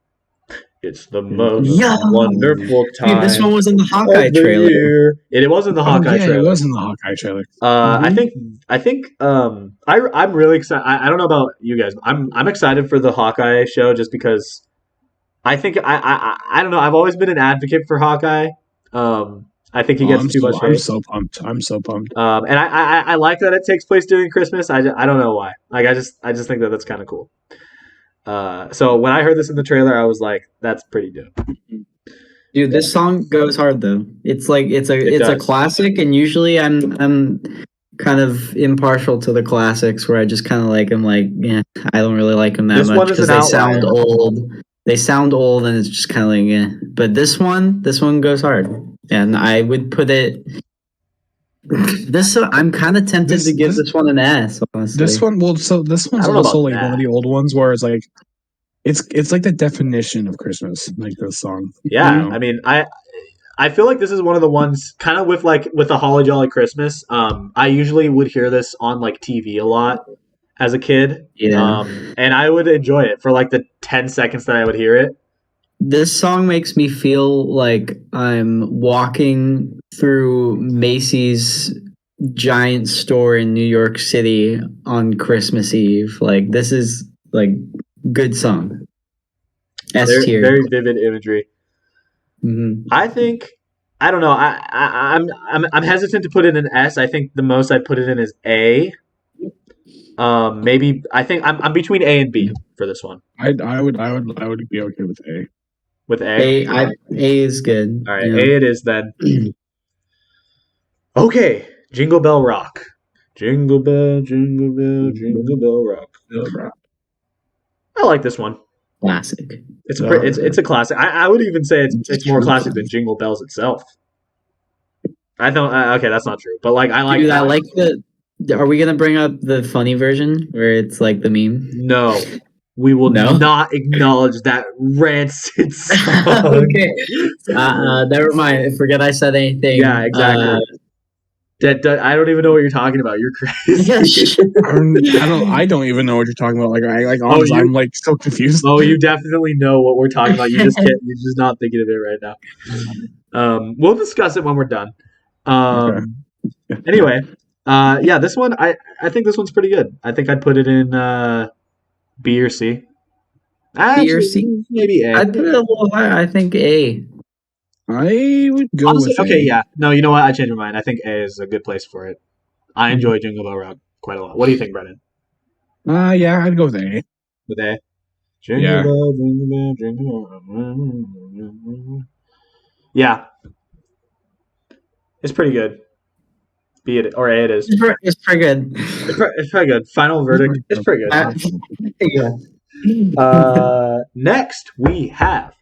It's the most Yeah. wonderful time. Dude, this one was in the Hawkeye of the trailer. year. It was in the Hawkeye trailer. It was in the Hawkeye trailer. I think I'm really excited. I don't know about you guys. I'm excited for the Hawkeye show just because I think I don't know. I've always been an advocate for Hawkeye. I think he gets too much I'm hate. so pumped. I'm so pumped. And I like that it takes place during Christmas. I don't know why. Like I just think that that's kind of cool. So when I heard this in the trailer, I was like, that's pretty dope. Dude, this song goes hard though. It's like it's a does. classic, and usually I'm kind of impartial to the classics where I just kind of like them. Like, yeah, I don't really like them that This one much is because an they outlier. sound old. They sound old, and it's just kind of like, yeah. But this one goes hard, and I would put it. I'm kind of tempted to give this one an S. Honestly, This one, this I one's don't know also about like one of that. the old ones where it's like, it's like the definition of Christmas, like this song. Yeah, You know? I mean, I feel like this is one of the ones kind of with the Holly Jolly Christmas. I usually would hear this on like TV a lot as a kid. Yeah. And I would enjoy it for like the 10 seconds that I would hear it. This song makes me feel like I'm walking through Macy's giant store in New York City on Christmas Eve. Like this is like good song. S Very, tier. very vivid imagery. Mhm. I think I don't know. I'm hesitant to put it in S. I think the most I put it in is A. Maybe I think I'm between A and B for this one. I would be okay with A. With A. A is good. All right, Yeah. A it is then. Okay, Jingle Bell Rock. Jingle bell, jingle bell, jingle bell rock. I like this one. Classic. It's a classic. I would even say it's more classic than Jingle Bells itself. I don't. Okay, that's not true. But like I like. Dude, I like the. Are we gonna bring up the funny version where it's like the meme? No, we will No? not acknowledge that rancid song. Okay. Never mind. Forget I said anything. Yeah, exactly. I don't even know what you're talking about. You're crazy. I don't even know what you're talking about. Like honestly, I'm like so confused. Oh, you definitely know what we're talking about. You just can't. You're just not thinking of it right now. We'll discuss it when we're done. Anyway, yeah, this one I think this one's pretty good. I think I'd put it in B or C. B or C? Maybe A. I'd put it a little higher. I think A. I would go Honestly, with okay, A. yeah. No, you know what? I changed my mind. I think A is a good place for it. I enjoy Jingle Bell Rock quite a lot. What do you think, Brennan? Yeah, I'd go with A. With A? Yeah. Bell, jingle bell, jingle bell. Yeah. It's pretty good. B it or A it is. It's pretty good. It's pretty good. Final verdict. It's pretty good. Yeah. Next we have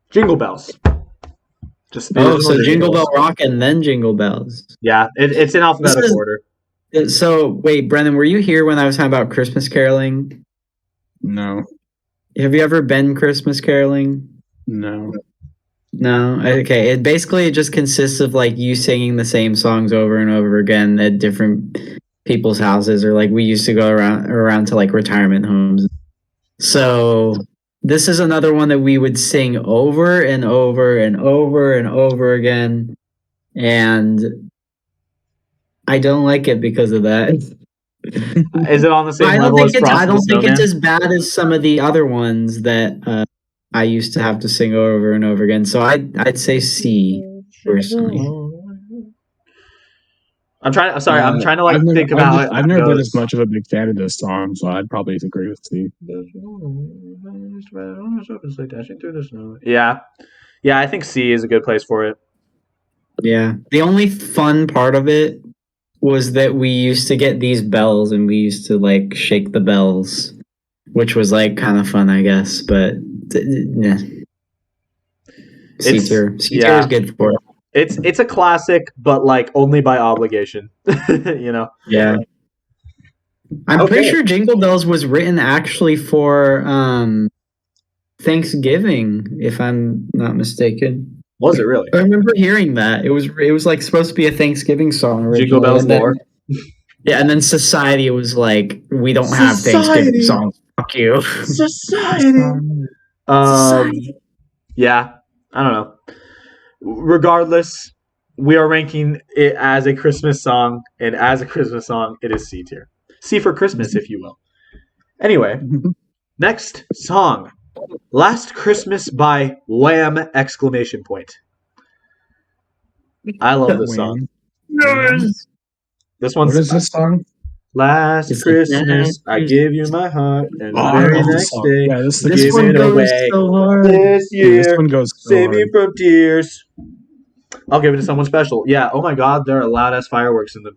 Jingle Bells. Just the Oh, original so Jingle Bells. Bell Rock and then Jingle Bells. Yeah, it's in alphabetical order. So wait, Brendan, were you here when I was talking about Christmas caroling? No. Have you ever been Christmas caroling? No. No. Okay. It basically just consists of like you singing the same songs over and over again at different people's houses, or like we used to go around to like retirement homes. So this is another one that we would sing over and over and over and over again, and I don't like it because of that. Is it on the same I don't level as think it's. Frosty I the don't think it's Snowman? as bad as some of the other ones that I used to have to sing over and over again. So I'd say C personally. I'm trying to like think about. I've never been as much of a big fan of this song, so I'd probably agree with C. Yeah, yeah. I think C is a good place for it. Yeah. The only fun part of it was that we used to get these bells and we used to like shake the bells, which was like kind of fun, I guess. But yeah. C tier is good for it. It's a classic, but like only by obligation. You know. Yeah. I'm pretty sure Jingle Bells was written actually for Thanksgiving, if I'm not mistaken. Was it really? I remember hearing that. It was like supposed to be a Thanksgiving song originally. Jingle Bells lore. Yeah, and then Society was like, we don't have Thanksgiving songs. Fuck you. Society. Yeah, I don't know. Regardless, we are ranking it as a Christmas song, and as a Christmas song, it is C tier. C for Christmas, if you will. Anyway, next song Last Christmas by Wham! Exclamation point. I love this song. This What one's is this song? Last It's like Christmas, I that. gave you my heart, and Oh, the I very love this next song. day, Yeah, this you This gave one it goes away. so hard. This Dude, this year, one goes so save me hard. from tears. I'll give it to someone special. Yeah. Oh my God, there are loud ass fireworks in the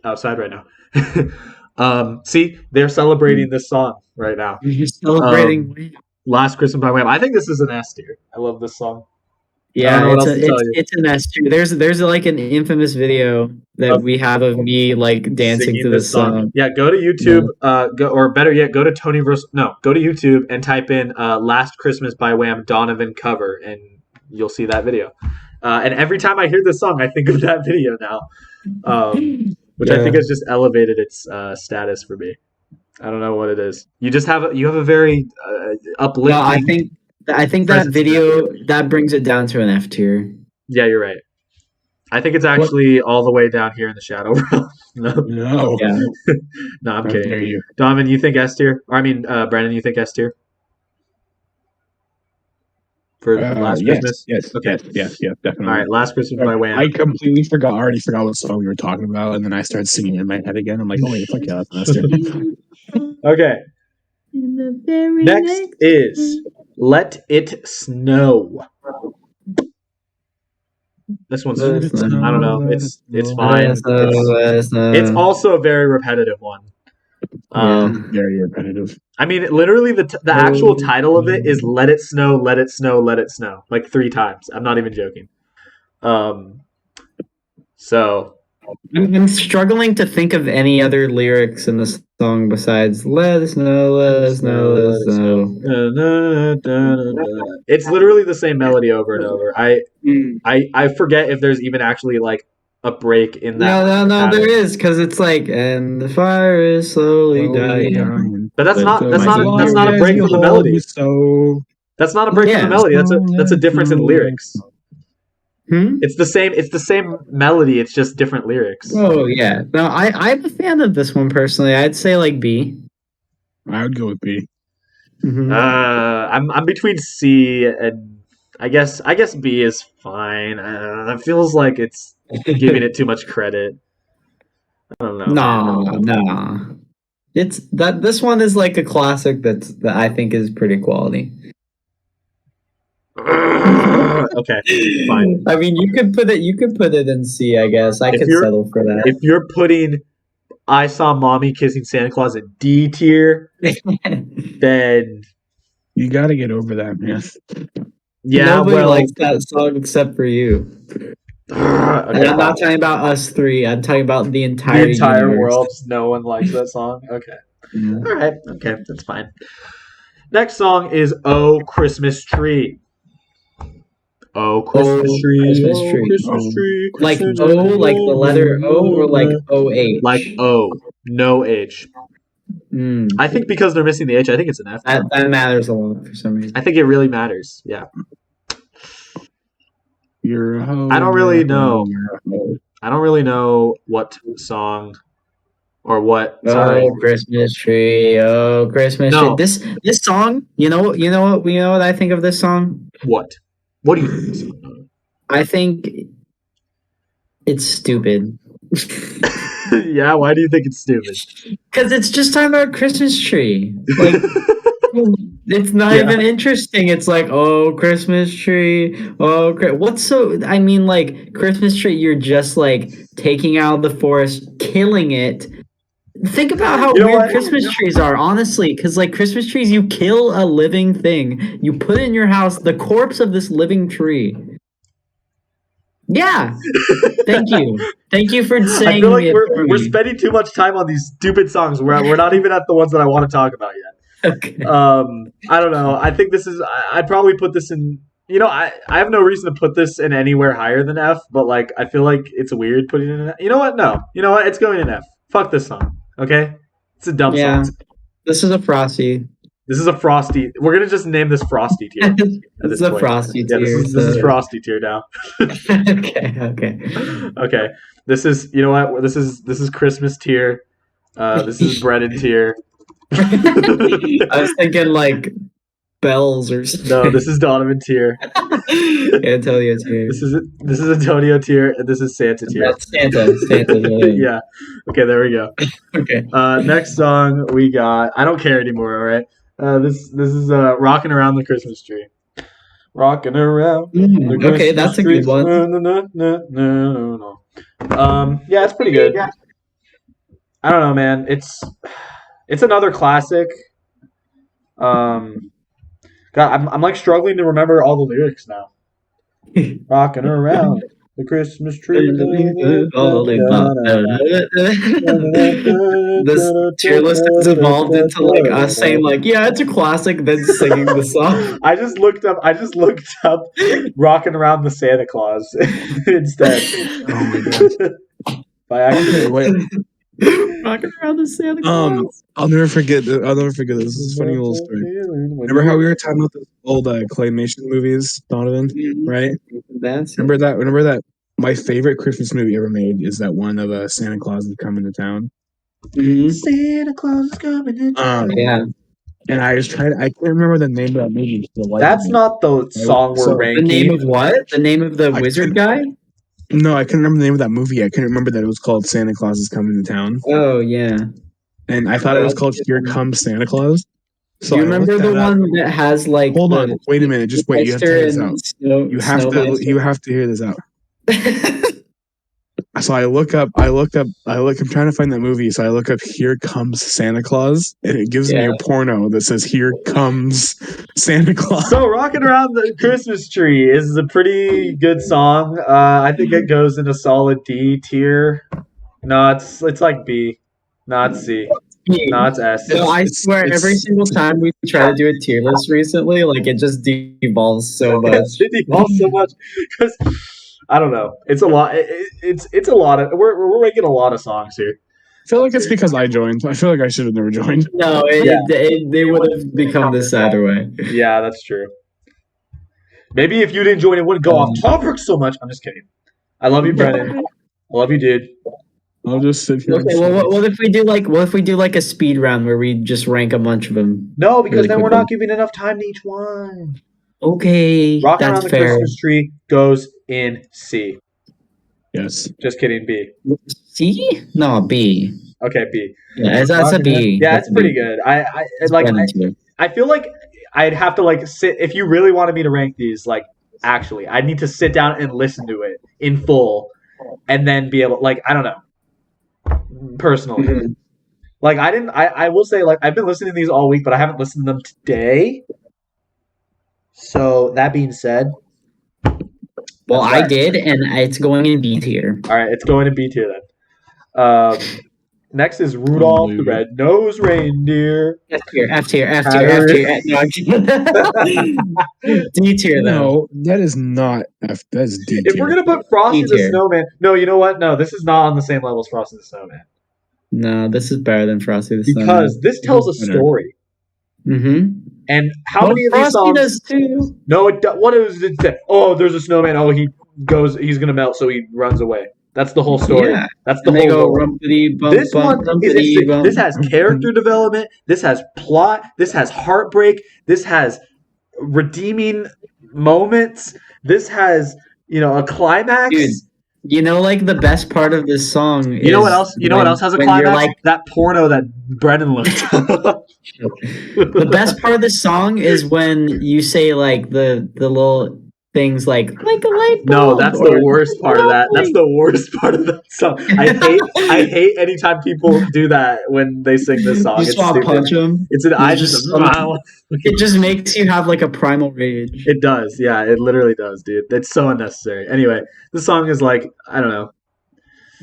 outside right now. See, they're celebrating this song right now. You're celebrating. Last Christmas by Wham. I think this is an S tier. I love this song. I don't Yeah, know what else to tell you. it's an S tier. There's like an infamous video that Of we have of me like dancing Singing to this this song. song. Yeah, go to YouTube. Or better yet, go to go to YouTube and type in "Last Christmas" by Wham Donovan cover, and you'll see that video. And every time I hear this song, I think of that video now, which I think Yeah. has just elevated its status for me. I don't know what it is. You have a very No, uplifting. I think that presence in that video that brings it down to an F tier. Yeah, you're right. I think it's actually all the way down here in the shadow realm. No, No. Yeah. no, I'm How kidding. dare you? Donovan, you think S tier? Or I mean, Brandon, you think S tier for Last Yes, Christmas? yes, Okay. yes, All definitely. right, Last Christmas by Wham. I already forgot what song we were talking about, and then I started singing it in my head again. I'm like, oh wait, fuck yeah, that's Master. Okay. In the very Next is Let It Snow. This one's Let it I snow. don't know. It's fine. Let us know. It's also a very repetitive one. Very repetitive. I mean, literally the actual title of it is "Let It Snow, Let It Snow, Let It Snow," like 3 times. I'm not even joking. So I'm struggling to think of any other lyrics in the song besides "Let us know, let us know, let us know." it's literally the same melody over and over. I forget if there's even actually like a break in that. No, there is because it's like, and the fire is slowly dying. But that's not As not a break from the melody. So That's not a break from the Yeah. melody. That's a difference in lyrics. Hmm? It's the same melody. It's just different lyrics. Oh yeah. No, I'm a fan of this one personally. I'd say like B. I would go with B. Mhm. I'm between C and I guess B is fine. It feels like it's giving it too much credit. I don't know. Nah. It's that this one is like a classic that I think is pretty quality. Okay, fine. I mean, you could put it in C, I guess. I could settle for that. If you're putting I Saw Mommy Kissing Santa Claus in D tier, then You got to get over that, man. yeah, Nobody well, likes that song except for you. okay, And I'm not talking about us three. I'm talking about the the entire entire universe. world. No one likes that song. Okay. Yeah. All right. Okay, that's fine. Next song is "Oh Christmas Tree." Oh Christmas Oh, tree, Christmas oh tree. Christmas tree, Like Christmas O, like the letter O, or like OH? like O, no H. I think because they're missing the H, I think it's an F. That matters a lot for some reason. I think it really matters. Yeah. You're a hoe. I don't really you're a hoe, know. you're a hoe. I don't really know what song or what. Sorry. Oh, Christmas tree. Oh, Christmas No. tree. This song. You know what I think of this song. What? What do you think? Of this song? I think it's stupid. Yeah. Why do you think it's stupid? Because it's just talking about Christmas tree. Like it's not Yeah. even interesting. It's like, oh, Christmas tree. Oh, what's so? I mean, like Christmas tree. You're just like taking out of the forest, killing it. Think about how You know weird what? Christmas trees are, honestly. Because like Christmas trees, you kill a living thing. You put it in your house, the corpse of this living tree. Yeah. Thank you for I saying feel like it for we're me. spending too much time on these stupid songs. We're not even at the ones that I want to talk about yet. Okay. I don't know. I think this is. I'd probably put this in. You know, I have no reason to put this in anywhere higher than F, but like I feel like it's weird putting it in F. You know what? No. You know what? It's going in F. Fuck this song. Okay? It's a dumb Yeah. song. This is a Frosty. This is a Frosty. We're gonna just name this Frosty tier. It's a Frosty Yeah, tier. this is Frosty tier now. Okay. Okay. This is you know what? This is Christmas tier. This is Brennan tier. I was thinking like bells or something. No, this is Donovan tier. Antonio tier. This is Antonio tier, and this is Santa tier. That's Santa. Yeah. Okay, there we go. Okay. Next song we got. I don't care anymore. All right. This is "Rocking Around the Christmas Tree." Rocking around. the Okay, Christmas that's a tree. good one. No. Yeah, it's pretty good. I don't know, man. It's another classic. God, I'm like struggling to remember all the lyrics now. Rocking around the Christmas tree. This tier list has evolved into like us saying like, yeah, it's a classic, then singing the song. I just looked up "Rocking Around the Santa Claus" instead. Oh my god. By accident. Wait, Rocking around the Santa Claus. I'll never forget. I'll never forget this. This is a funny little story. Remember how we were talking about those old claymation movies, Donovan? Right? That's Remember that? Remember that? My favorite Christmas movie ever made is that one of Santa Claus is coming to town. Santa Claus is coming to town. Yeah. And I can't remember the name of that movie. That's not the song we're So- ranking. The name of what? The name of the I wizard couldn't- guy? No, I couldn't remember the name of that movie. I couldn't remember that it was called Santa Claus is Coming to Town. Oh yeah. And I thought it was called Here Comes Santa Claus. So Do you I remember looked the that up. one that has like Hold the on, wait a minute. Just wait. You have to hear this out. You have to hear this out. So I'm trying to find that movie. So I look up Here Comes Santa Claus, and it gives me a porno that says Here Comes Santa Claus. So "Rocking Around the Christmas Tree" is a pretty good song. I think it goes in a solid D tier. No, it's like B. No, it's C. No, it's S. No, I swear, every single time we try to do a tier list recently, like it just devolves so much. It evolves so much because I don't know. It's a lot. It's a lot of. We're making a lot of songs here. I feel like it's because I joined. I feel like I should have never joined. No, they would have become this either way. Yeah, that's true. Maybe if you didn't join, it wouldn't go off topic so much. I'm just kidding. I love you, Brennan. I love you, dude. I'll just sit here. Okay, well, what if we do like a speed round where we just rank a bunch of them? No, because Really then we're quickly. not giving enough time to each one. Okay, Rocking that's Around the fair. Christmas Tree goes in C. Yes. Just kidding, B. C? No, B. Okay, B. Yeah, that's a B. Yeah, That's it's pretty good. I feel like I'd have to like sit if you really wanted me to rank these. Like, actually, I'd need to sit down and listen to it in full, and then be able. Like, I don't know. Personally, Mhm. like I will say like I've been listening to these all week, but I haven't listened to them today. So that being said, Well, that's I right. did, and it's going in B tier. All right, it's going to B tier then. Next is Rudolph the Unbelievable. Red-Nosed Reindeer. F tier. No, I'm kidding. D tier though. No, that is not F. That's D. If we're gonna put Frosty D the tier. Snowman, no, you know what? No, this is not on the same level as Frosty the Snowman No, this is better than Frosty the Snowman. because this tells a story. Mm-hmm. And how many of these Frosty songs? does too. No, what is it? Oh, there's a snowman. Oh, he's gonna melt, so he runs away. That's the whole story. Yeah. That's the And they whole. go lore. rumpity bump This bump one is rumpity interesting. bump. This has character development. This has plot. This has heartbreak. This has redeeming moments. This has a climax. Dude, you know, like the best part of this song. You know what else? You know what else has a when you're climax? like, That porno that Brennan looked up. the best part of this song is when you say like the little things like a light bulb. No, that's the or- worst part of that. That's the worst part of that song. I hate anytime people do that when they sing this song. You It's just want to stupid. punch him. It's an I just. It just makes you have like a primal rage. It does, yeah. It literally does, dude. It's so unnecessary. Anyway, this song is like I don't know.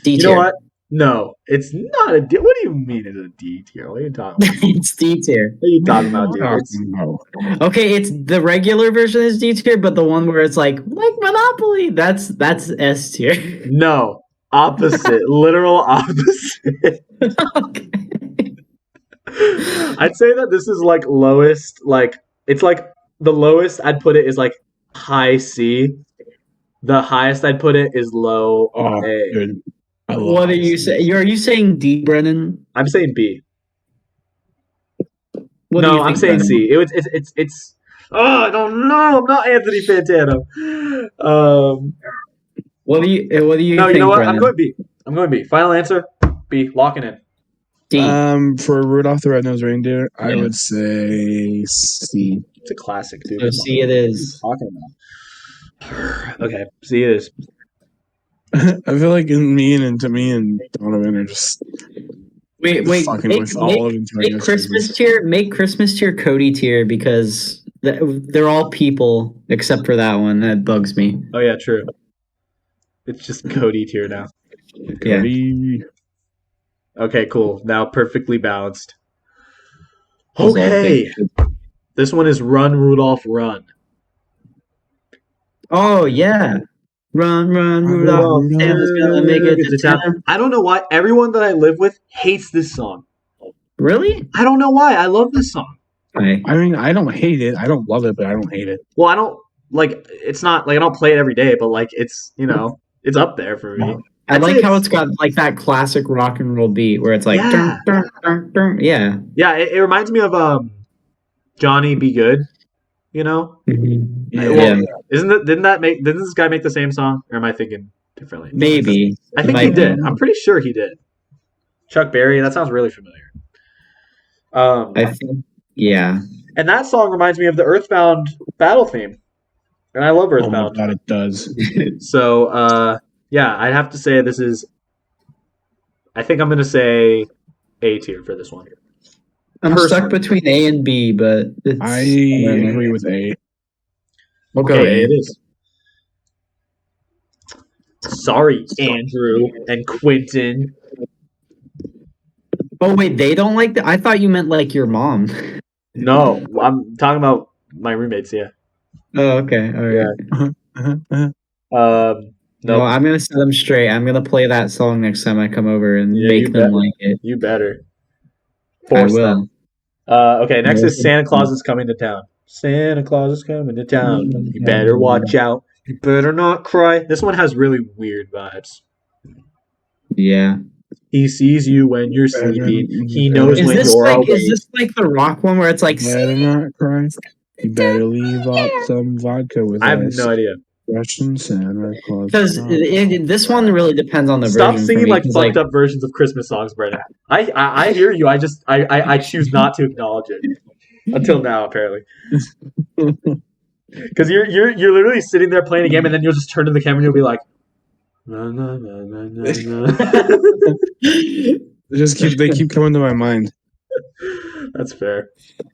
D You tier. know what? No, it's not a D. What do you mean it's a D tier? What are you talking about? It's D tier. What are you talking about, dude? It's, No. Okay, it's the regular version is D tier, but the one where it's like Monopoly, that's S tier. no, opposite, literal opposite. Okay. I'd say that this is like lowest, like it's like the lowest I'd put it is like high C. The highest I'd put it is low Oh, A. dude. I love What are this. you saying? Are you saying D, Brennan? I'm saying B. What do No, you I'm think, saying Brennan? C. It's Oh, I don't know. I'm not Anthony Fantano. What do you No, think, you know what? Brennan? I'm going B. Final answer, B. Locking in. D. For Rudolph the Red-Nosed Reindeer, I Yeah. would say C. It's a classic, dude. So C it is. What are you talking about? Okay, C it is. I feel like me and Donovan are just Wait, fucking with all of Antonio's choices. make Christmas tier Cody tier because they're all people except for that one. That bugs me. Oh yeah, true. It's just Cody tier now. Yeah. Cody. Okay, cool. Now perfectly balanced. Those all Okay, big- this one is Run Rudolph Run. Oh yeah. Run, Rudolph. Rudolph. Santa's gonna make it to town. I don't know why everyone that I live with hates this song. Really? I don't know why. I love this song. Okay. I mean, I don't hate it. I don't love it, but I don't hate it. Well, I don't like. It's not like I don't play it every day, but like it's it's up there for me. I I'd like say how it's got like that classic rock and roll beat where it's like Yeah. dun, dun, dun, dun. Yeah. Yeah, it reminds me of Johnny Be Good. You know, Yeah. Well, didn't this guy make the same song, or am I thinking differently? Maybe. I think he did. I'm pretty sure he did. Chuck Berry. That sounds really familiar. I think yeah. And that song reminds me of the Earthbound battle theme, and I love Oh my Earthbound. god, it does. So yeah, I'd have to say this is. I think I'm gonna say A tier for this one. I'm Personally. stuck between A and B, but it's, I agree with A. We'll go Okay, A. it is. Sorry, Andrew and Quentin. Oh wait, they don't like that. I thought you meant like your mom. No, I'm talking about my roommates. Yeah. Oh, okay. All right. No, No, I'm gonna set them straight. I'm gonna play that song next time I come over and Yeah, make you them bet. like it. you better I force will. them. Okay, next is Santa Claus is coming to town. Santa Claus is coming to town. You better watch out. You better not cry. This one has really weird vibes. Yeah. He sees you when you're sleeping. He knows Is when this you're like awake. the rock one where it's like Better not cry. You better leave out some vodka with I have ice. no idea. Russian Santa Claus. because this one really depends on the Stop version singing for me. like 'cause, fucked up versions of Christmas songs, Brennan. I hear you. I choose not to acknowledge it until now, apparently. Because you're literally sitting there playing a game, and then you'll just turn to the camera and you'll be like, no, no, no, no, no, no. They keep coming to my mind. That's fair.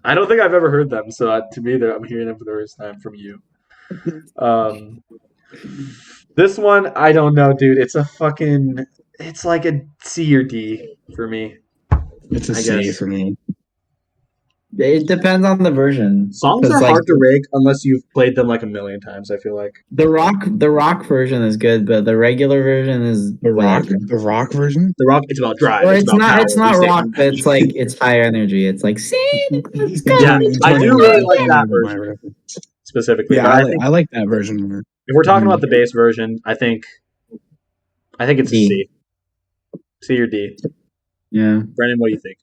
I don't think I've ever heard them, so to me, I'm hearing them for the first time from you. This one, I don't know, dude. It's like a C or D for me. It's a I C guess. for me. It depends on the version. Songs 'Cause, are like, hard to rank unless you've played them like a million times, I feel like. The rock version is good, but the regular version is The rock whatever. version. The rock, it's about drive. Or it's about power. it's not You say- rock, but it's like it's high energy. It's like Yeah, I do really like that version specifically. Yeah, but I like that version more. if we're talking about the bass version, I think it's a D. C. C or D. Yeah, Brennan, what do you think?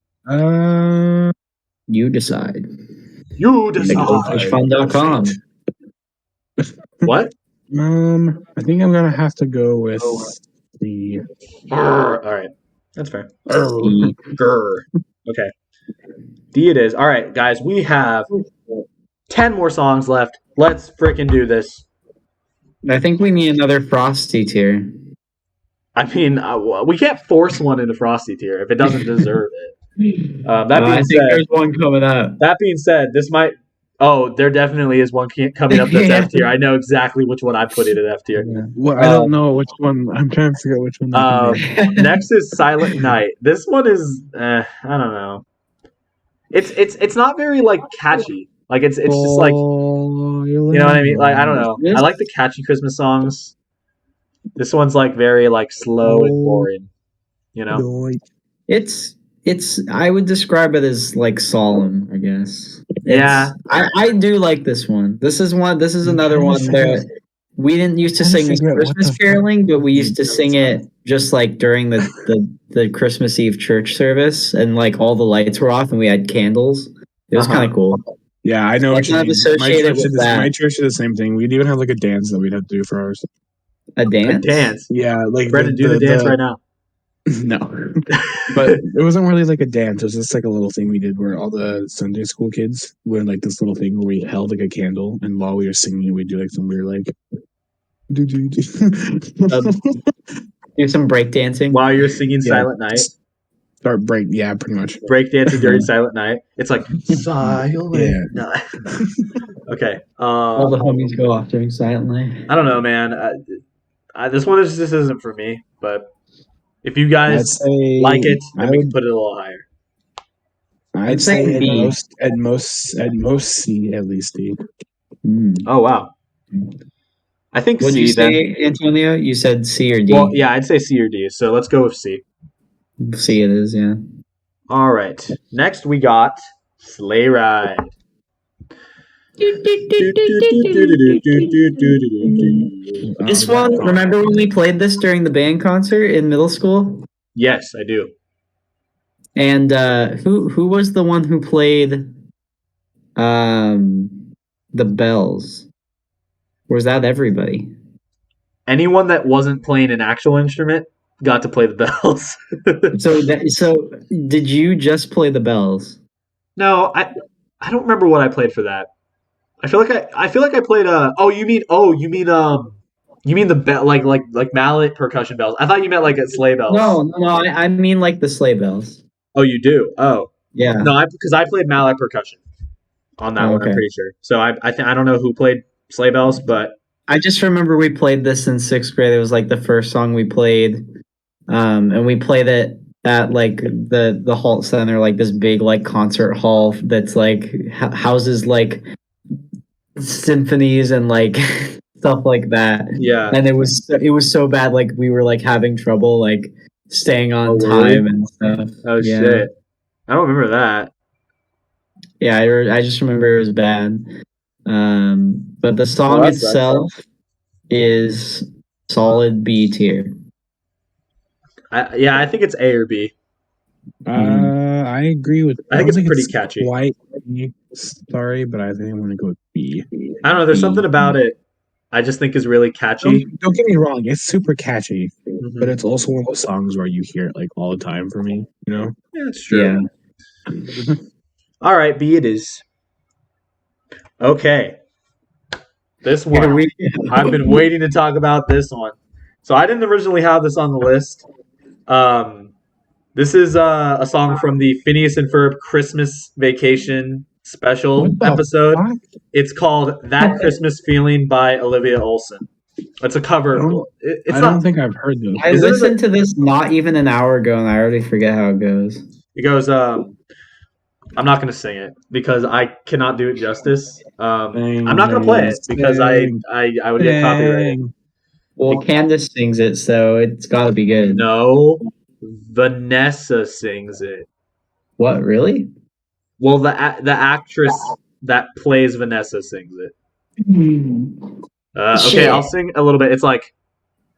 you decide. You decide. Fishfun.com. What? I think I'm gonna have to go with the. All right, that's fair. E. Grr. Okay. D it is. All right, guys, we have 10 more songs left. Let's freaking do this. I think we need another Frosty tier. I mean, we can't force one into Frosty tier if it doesn't deserve it. That being I think said, there's one coming up. That being said, this might. Oh, there definitely is one coming up that's F tier. I know exactly which one I put in at F tier. Well, I don't know which one. I'm trying to figure out which one. That can be. Next is Silent Night. This one is, I don't know. It's not very like catchy. Like it's just like, you know what I mean? Like I don't know. I like the catchy Christmas songs. This one's like very like slow and boring. You know. It's I would describe it as like solemn, I guess. Yeah. I do like this one. This is another one that we didn't used to sing Christmas caroling, but we used to sing it just like during the Christmas Eve church service, and like all the lights were off and we had candles. It was kind of cool. Yeah, I know It's what you not mean. associated with that. My church did the same thing. We'd even have like a dance that we'd have to do for ours. A A dance? dance. Yeah, like Brendan, do the dance right now. No, but it wasn't really like a dance. It was just like a little thing we did where all the Sunday school kids were like this little thing where we held like a candle, and while we were singing, we'd do like some weird like do do do. Do some breakdancing. While you're singing Yeah. Silent Night, Start break. Yeah, pretty much. breakdancing during Silent Night. It's like Silent Yeah. Night. Okay. All the homies go off during Silent Night. I don't know, man. This one just isn't for me. But if you I'd guys say like it, then I we can would. put it a little higher. I'd saying say B. at most C at least D. Oh wow. I think What'd C you then. say, Antonio? You said C or D? Well, yeah, I'd say C or D. So let's go with C. C it is, yeah. All right. Next we got Sleigh Ride. This one, remember when we played this during the band concert in middle school? Yes, I do. And who was the one who played the bells? Or was that everybody? Anyone that wasn't playing an actual instrument got to play the bells. So did you just play the bells? No, I don't remember what I played for that. I feel like I played you mean the bell like mallet percussion bells. I thought you meant like a sleigh bells. No, I mean like the sleigh bells. Oh, you do. Oh. Yeah. No, because I played mallet percussion on that Oh, one, I'm okay. pretty sure. So I don't know who played sleigh bells, but I just remember we played this in sixth grade. It was like the first song we played. And we played it at like the Holt Center, like this big like concert hall that's like houses like symphonies and like stuff like that. yeah. And it was so bad, like we were like having trouble like staying on Oh, really? time and stuff. Oh Yeah. shit. I don't remember that. Yeah, I just remember it was bad. But the song Well, that sucks. itself is solid B tier. I think it's A or B. I agree with. I think don't it's pretty catchy. Quite B, sorry, but I think I'm gonna go with B. I don't know, there's something about it I just think is really catchy. Don't get me wrong, it's super catchy, Mhm. but it's also one of those songs where you hear it like all the time for me. You know. Yeah, it's true. Yeah. All right, B it is. Okay. This Here one. we I've been waiting to talk about this one. So I didn't originally have this on the list. This is a song from the Phineas and Ferb Christmas Vacation special What the episode. fuck? It's called That Christmas Feeling by Olivia Olson. It's a cover. It's I not. don't think I've heard this. I Is it listened to this not even an hour ago, and I already forget how it goes. It goes. I'm not gonna sing it because I cannot do it justice. I'm not gonna play it because I would get copyrighted. Well, Candace sings it, so it's got to be good. No, Vanessa sings it. What, really? Well, the actress that plays Vanessa sings it. Okay, Shit. I'll sing a little bit. It's like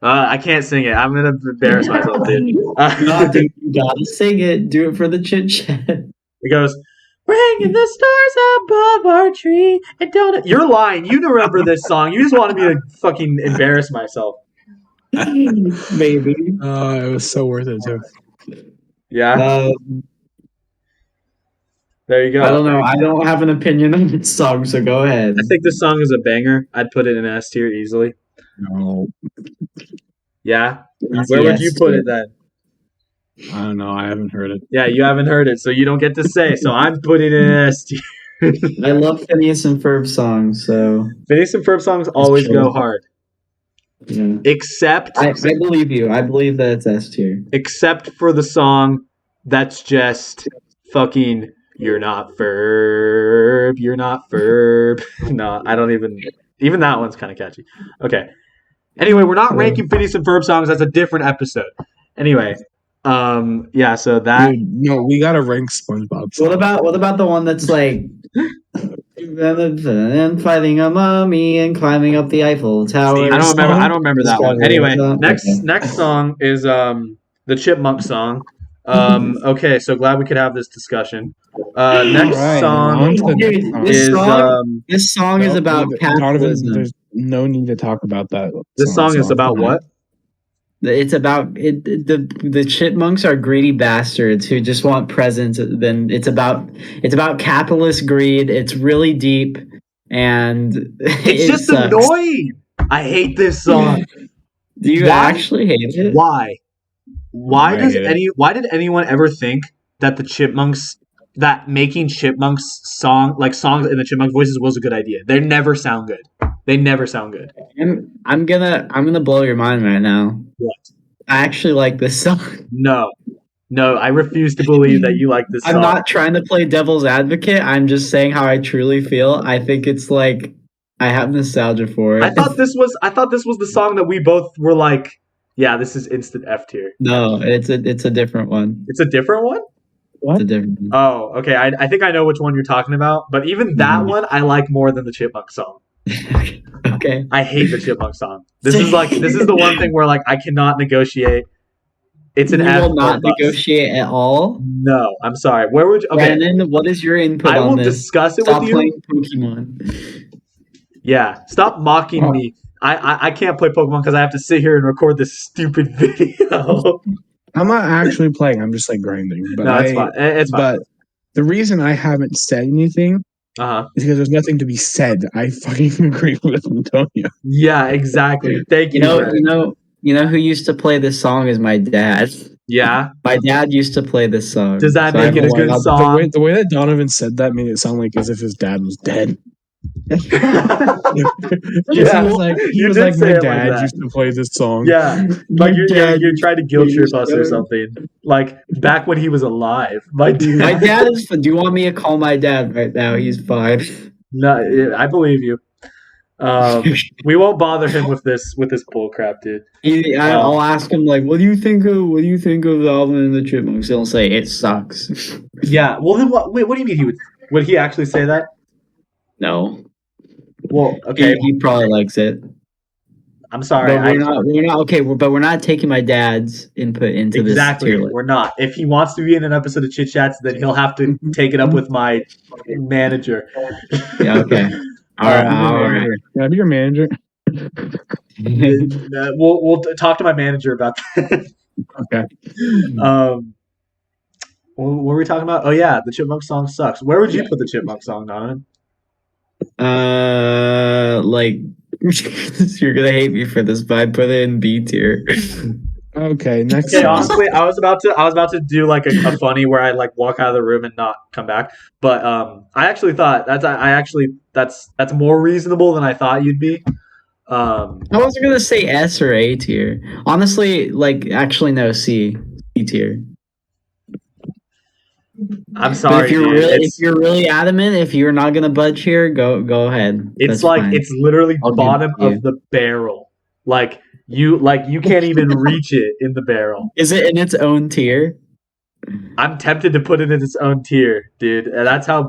I can't sing it. I'm gonna embarrass myself, dude. No, dude, you gotta sing it. Do it for the chit chat. It goes, "We're hanging the stars above our tree." And don't. You're lying. You remember this song. You just wanted me to fucking embarrass myself. Maybe. It was so worth it too. Yeah. There you go. I don't know. I don't have an opinion on this song, so go ahead. I think this song is a banger. I'd put it in S tier easily. No, Yeah. Easy Where would S you put tier. it then? I don't know. I haven't heard it. Yeah, you haven't heard it, so you don't get to say. So I'm putting it in S tier. I love Phineas and Ferb songs, so Phineas and Ferb songs always true. go hard, yeah. except I believe you. I believe that it's S tier. except for the song that's just fucking "You're not Ferb, you're not Ferb." No, I don't even that one's kind of catchy. Okay. Anyway, we're not ranking Phineas and Ferb songs. That's a different episode. Anyway, yeah. So that Dude, no, we gotta rank SpongeBob. What about the one that's like and fighting a mummy and climbing up the Eiffel Tower? I don't remember that one. Anyway, next Okay. song is the Chipmunk song. Okay, so glad we could have this discussion. Next Alright, song on to the Dude, next song. this song is Nope, about Donovan, capitalism. there's no need to talk about that. This song is about fine. what? It's about it. The chipmunks are greedy bastards who just want presents. Then it's about capitalist greed. It's really deep, and It's it just sucks. annoying. I hate this song. Do you Why? actually hate it? Why? I hate it. Why did anyone ever think that the Chipmunks that making Chipmunks songs in the Chipmunk voices was a good idea? They never sound good. They never sound good. I'm gonna blow your mind right now. What? I actually like this song. No. No, I refuse to believe that you like this song. I'm not trying to play devil's advocate. I'm just saying how I truly feel. I think it's like I have nostalgia for it. I thought this was the song that we both were like, yeah, this is instant F tier. No, it's a different one. It's a different one? It's a different one. Oh, okay. I think I know which one you're talking about, but even that Mhm. one I like more than the Chipmunk song. Okay. I hate the Chipmunk song. This is the one thing where like I cannot negotiate. It's an You F will not or bust. negotiate at all. No, I'm sorry. Where would you? Okay, Brandon, what is your input I will on this? discuss it Stop with you. playing Pokemon. Yeah, stop mocking me. I can't play Pokemon because I have to sit here and record this stupid video. I'm not actually playing. I'm just like grinding. But No, it's fine. It's fine. But the reason I haven't said anything Uh-huh. is because there's nothing to be said. I fucking agree with Antonio. Yeah, exactly. Thank you. You know who used to play this song is my dad. Yeah. My dad used to play this song. Does that So make I it a have good lot- song? The way that Donovan said that made it sound like as if his dad was dead. Yeah, he was like, you did my say it like dad that. used to play this song. Yeah, My like you're dad trying to guilt trip us or something. Like back when he was alive. My dad is. Do you want me to call my dad right now? He's fine. No, I believe you. We won't bother him with this bull crap, dude. I'll ask him like, what do you think of the album and the Chipmunks? He'll say it sucks. Yeah. Well, then what? Wait, what do you mean would he actually say that? No. Well, okay. He probably likes it. I'm sorry. But we're not okay. But we're not taking my dad's input into Exactly. this tier list. We're not. If he wants to be in an episode of Chit Chats, then he'll have to take it up with my manager. Yeah. Okay. All right. Can I be your manager? We'll talk to my manager about that. Okay. What were we talking about? Oh yeah, the Chipmunk song sucks. Where would you put the Chipmunk song, Donovan? Like you're gonna hate me for this, but I put it in B tier. Okay. Next. Okay, song. honestly, I was about to do like a funny where I like walk out of the room and not come back. But I actually thought that's more reasonable than I thought you'd be. I wasn't gonna say S or A tier. Honestly, like actually no, C tier. I'm But sorry, if you're dude. if you're really adamant, if you're not gonna budge here, go ahead. It's That's like fine. it's literally I'll give bottom it to you. of the barrel. Like you can't even reach it in the barrel. Is it in its own tier? I'm tempted to put it in its own tier, dude. And that's how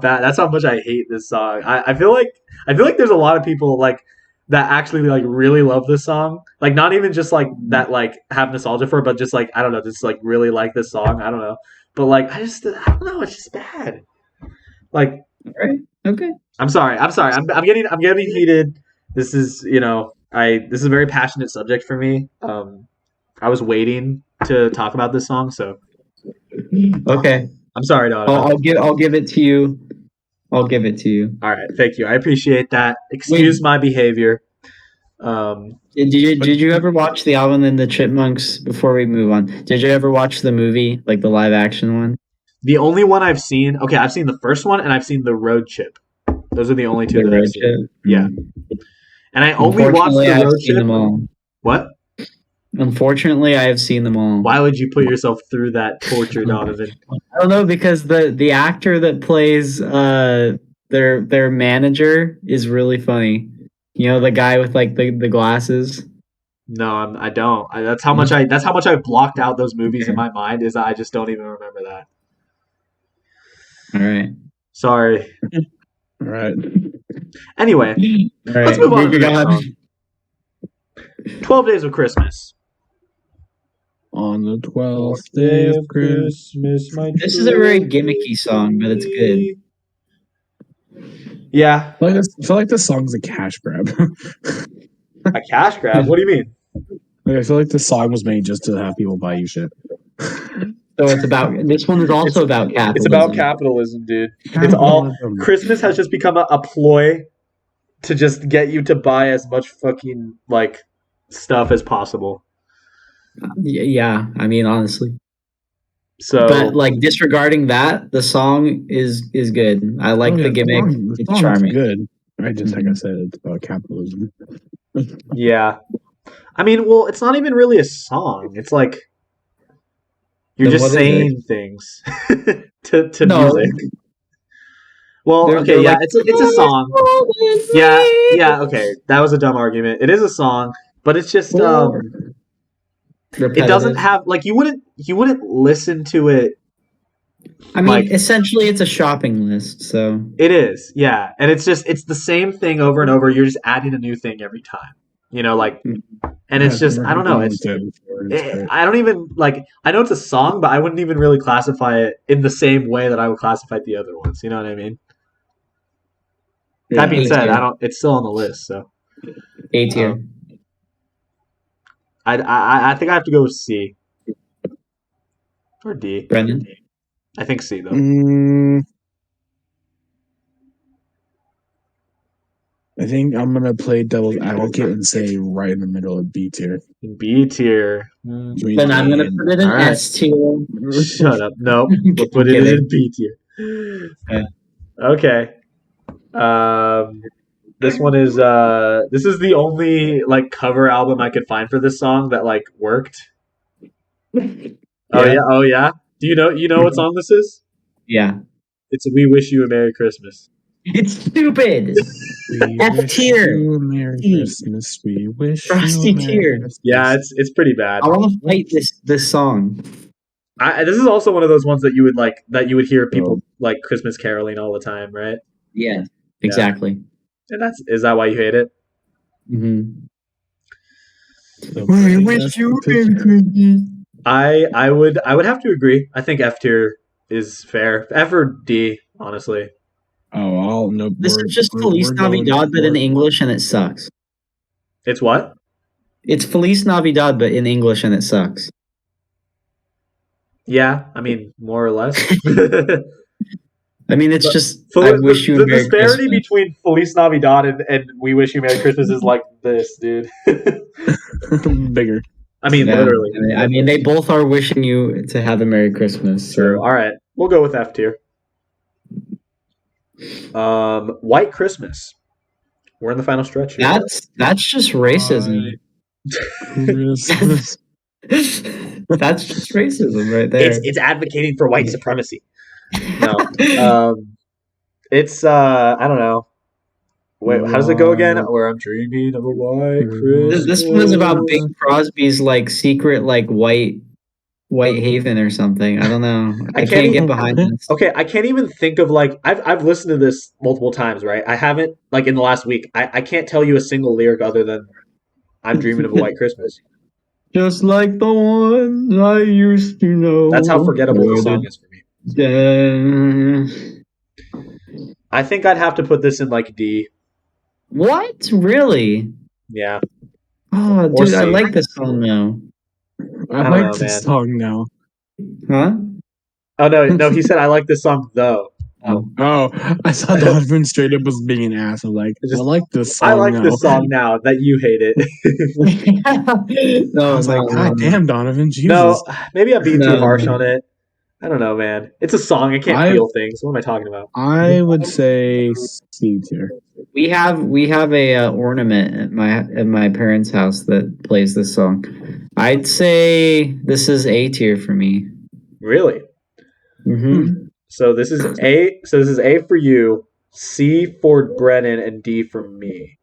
much I hate this song. I feel like there's a lot of people like that actually like really love this song. Like not even just like that like have nostalgia for it, but just like I don't know, just like really like this song. I don't know. But like I don't know, it's just bad. Like Right. Okay. I'm sorry. I'm getting heated. This is, this is a very passionate subject for me. I was waiting to talk about this song, so Okay. I'm sorry, Donovan. I'll give it to you. I'll give it to you. All right, thank you. I appreciate that. Excuse my behavior. Did you ever watch the album and the Chipmunks before we move on? Did you ever watch the movie, like the live action one? The only one I've seen, I've seen the first one and I've seen the Road Chip. Those are the only two The that I've Road seen. Chip? Yeah. And I only watched Unfortunately, the I've Road seen Chip. them all. What? Unfortunately, I have seen them all. Why would you put yourself through that torture, Donovan? I don't know, because the actor that plays their manager is really funny. You know, the guy with like the glasses. No, I don't. That's how much I've blocked out those movies in my mind is that I just don't even remember that. All right. Sorry. All right. Anyway, All right. let's move on to the Moving next song. 12 Days of Christmas. On the 12th day of Christmas, my This is a very true gimmicky song, but it's good. Yeah, I feel like this song's a cash grab. a cash grab. What do you mean? Like, I feel like this song was made just to have people buy you shit. So it's about this one is also about capitalism. It's about capitalism, dude. It's all Christmas has just become a ploy to just get you to buy as much fucking like stuff as possible. Yeah, I mean honestly. So, But like disregarding that, the song is good. I like the gimmick. The It's song's charming. good. I just like I said, it's about capitalism. yeah. I mean, well, it's not even really a song. It's like you're Then just what is it? saying things to No. music. Well, They're- okay, they're yeah, like, it's a song. Yeah, okay. That was a dumb argument. It is a song, but it's just it Repetitive. doesn't have like you wouldn't listen to it. I mean, like- essentially, it's a shopping list. So It is, yeah, and it's the same thing over and over. You're just adding a new thing every time, like, and it's just I don't know. I don't even like. I know it's a song, but I wouldn't even really classify it in the same way that I would classify the other ones. You know what I mean? That being A said, tier. I don't. It's still on the list, so A tier. I think I have to go with C or D. Brendan. I think C though. I think I'm gonna play devil's advocate and say right in the middle of B tier. B tier. Then I'm gonna put it in All right. S tier. Shut up. Nope. We'll put it in B tier. Okay. This one is this is the only like cover album I could find for this song that like worked. Oh yeah. Do you know what song this is? Yeah. It's "We Wish You a Merry Christmas." It's stupid. F tier. Merry Christmas. We wish Frosty you a Merry tier. Christmas. Yeah, it's pretty bad. I want to fight this song. This is also one of those ones that you would hear people like Christmas caroling all the time, right? Yeah. Exactly. And is that why you hate it? Mm-hmm. We wish you a Merry Christmas. I would have to agree. I think F tier is fair. F or D, honestly. Oh, no. This is just Feliz Navidad, but in English, and it sucks. It's what? It's Feliz Navidad, but in English, and it sucks. Yeah, I mean, more or less. I mean, it's just. I wish you a the Merry disparity Christmas. between Feliz Navidad and We Wish You Merry Christmas is like this, dude. Bigger. I mean, Yeah. literally. I mean, they both are wishing you to have a Merry Christmas. So, So all right, we'll go with F tier. White Christmas. We're in the final stretch here. that's just racism. Christmas. That's just racism right there. It's advocating for white supremacy. No. It's I don't know. Wait, how does it go again? Where I'm dreaming of a white Christmas. This one is about Bing Crosby's like secret like white haven or something. I don't know. I can't get behind this. Okay, I can't even think of like I've listened to this multiple times, right? I haven't like in the last week. I can't tell you a single lyric other than I'm dreaming of a white Christmas. Just like the one I used to know. That's how forgettable the song is for me. I think I'd have to put this in like D. What? Really? Yeah. Oh, Or dude, I C. like this song now. I don't like know, this man. song now. Huh? Oh no, he said I like this song though. Oh, I thought Donovan straight up was being an ass. I was like, I like this song I like now. this song now that you hate it. No, I was like, God damn, Donovan, Jesus. No, maybe I'm being too No. harsh on it. I don't know, man. It's a song. I can't feel things. What am I talking about? I would say C tier. We have a ornament at my parents' house that plays this song. I'd say this is A tier for me. Really? Mm-hmm. So this is A. So this is A for you, C for Brennan, and D for me.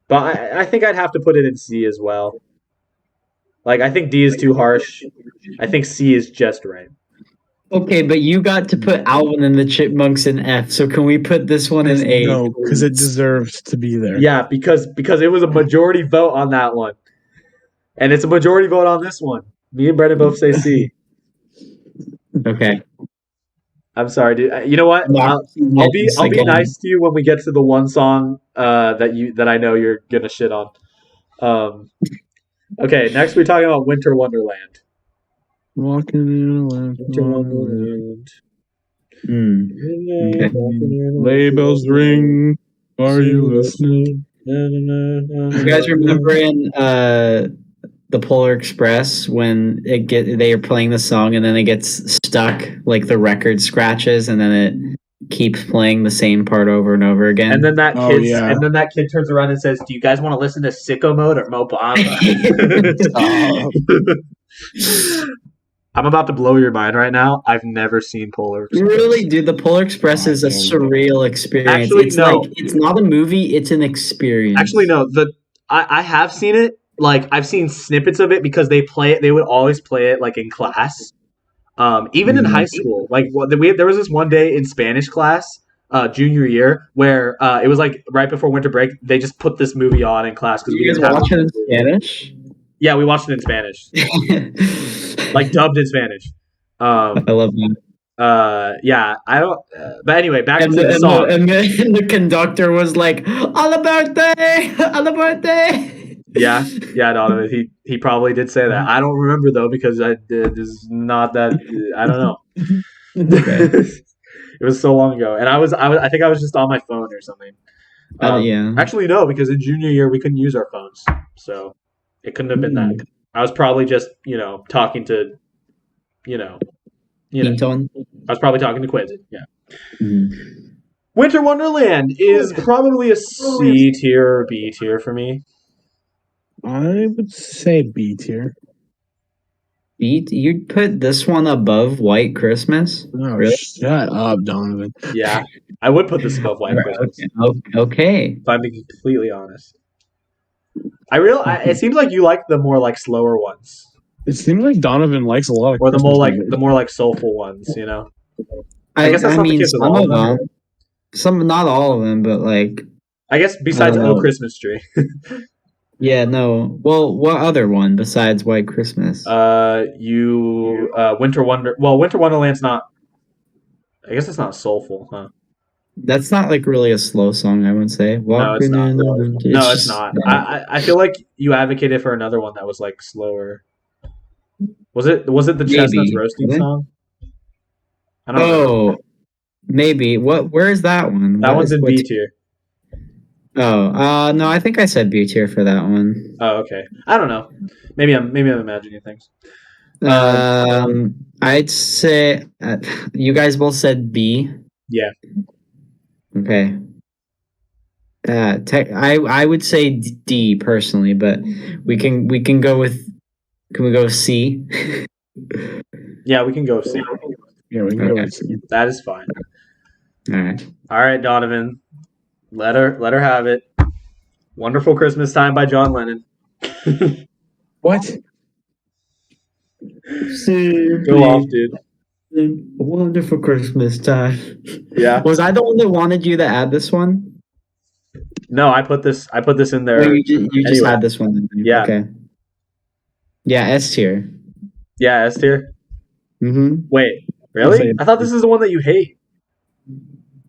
But I think I'd have to put it in C as well. Like I think D is too harsh. I think C is just right. Okay, but you got to put Alvin and the Chipmunks in F. So can we put this one in A? No, because it deserves to be there. Yeah, because it was a majority vote on that one, and it's a majority vote on this one. Me and Brendan both say C. Okay. I'm sorry, dude. You know what? I'll be nice to you when we get to the one song that I know you're gonna shit on. Okay, next we're talking about Winter Wonderland. Walking in a land. Winter Wonderland. Okay. Sleigh bells ring. Are you listening? You guys remember in the Polar Express when they are playing the song and then it gets stuck, like the record scratches and then it keeps playing the same part over and over again. And then that Oh, yeah. and then that kid turns around and says, "Do you guys want to listen to Sicko Mode or Mo Bamba?" I'm about to blow your mind right now. I've never seen Polar Express. Really, dude, the Polar Express is a surreal experience. Actually, it's no. like it's not a movie, it's an experience. Actually, no. I have seen it. Like I've seen snippets of it because they play it. They would always play it like in class, even in high school. Like there was this one day in Spanish class, junior year, where it was like right before winter break. They just put this movie on in class because we You guys didn't have watch it in Spanish? Yeah, we watched it in Spanish, like dubbed in Spanish. I love that. Yeah, I don't. But anyway, back to the song. And the conductor was like, "Alabarte, Alabarte." Yeah, Donovan. He probably did say that. I don't remember though because there's not that. I don't know. Okay. It was so long ago, and I think I was just on my phone or something. Yeah. Actually, no, because in junior year we couldn't use our phones, so it couldn't have been that. I was probably just talking to, Quinton? I was probably talking to Quinton. Yeah. Mm-hmm. Winter Wonderland is probably a C tier or B tier for me. I would say B tier. You'd put this one above White Christmas? Oh, Really? shut up, Donovan. Yeah, I would put this above White Christmas. Okay. If I'm being completely honest. It seems like you like the more like slower ones. It seems like Donovan likes a lot of or the Christmas more music. soulful ones, I guess that's not the case with some all of them. Some, not all of them, but like. I guess besides No Christmas Tree. Yeah, no. Well, what other one besides White Christmas? Winter Wonderland's not. I guess it's not soulful, huh? That's not like really a slow song, I would say. No, it's not. It's not. I feel like you advocated for another one that was like slower. Was it the Chestnuts Roasting song? I don't know. Maybe. Where is that one? That one's in B tier. Oh, no, I think I said B tier for that one. Oh, okay. I don't know. Maybe I'm imagining things. I'd say you guys both said B. Yeah. Okay. I would say D personally, but we can go with. Can we go with C? Yeah, we can go with C. Yeah, we can go with C. That is fine. All right, Donovan. Let her have it. Wonderful Christmas Time by John Lennon. What? Go off, dude. Wonderful Christmas Time. Yeah. Was I the one that wanted you to add this one? No, I put this in there. Oh, you just had this one. Yeah. Okay. Yeah, S tier. Yeah, S tier. Mm-hmm. Wait, really? I thought this is the one that you hate.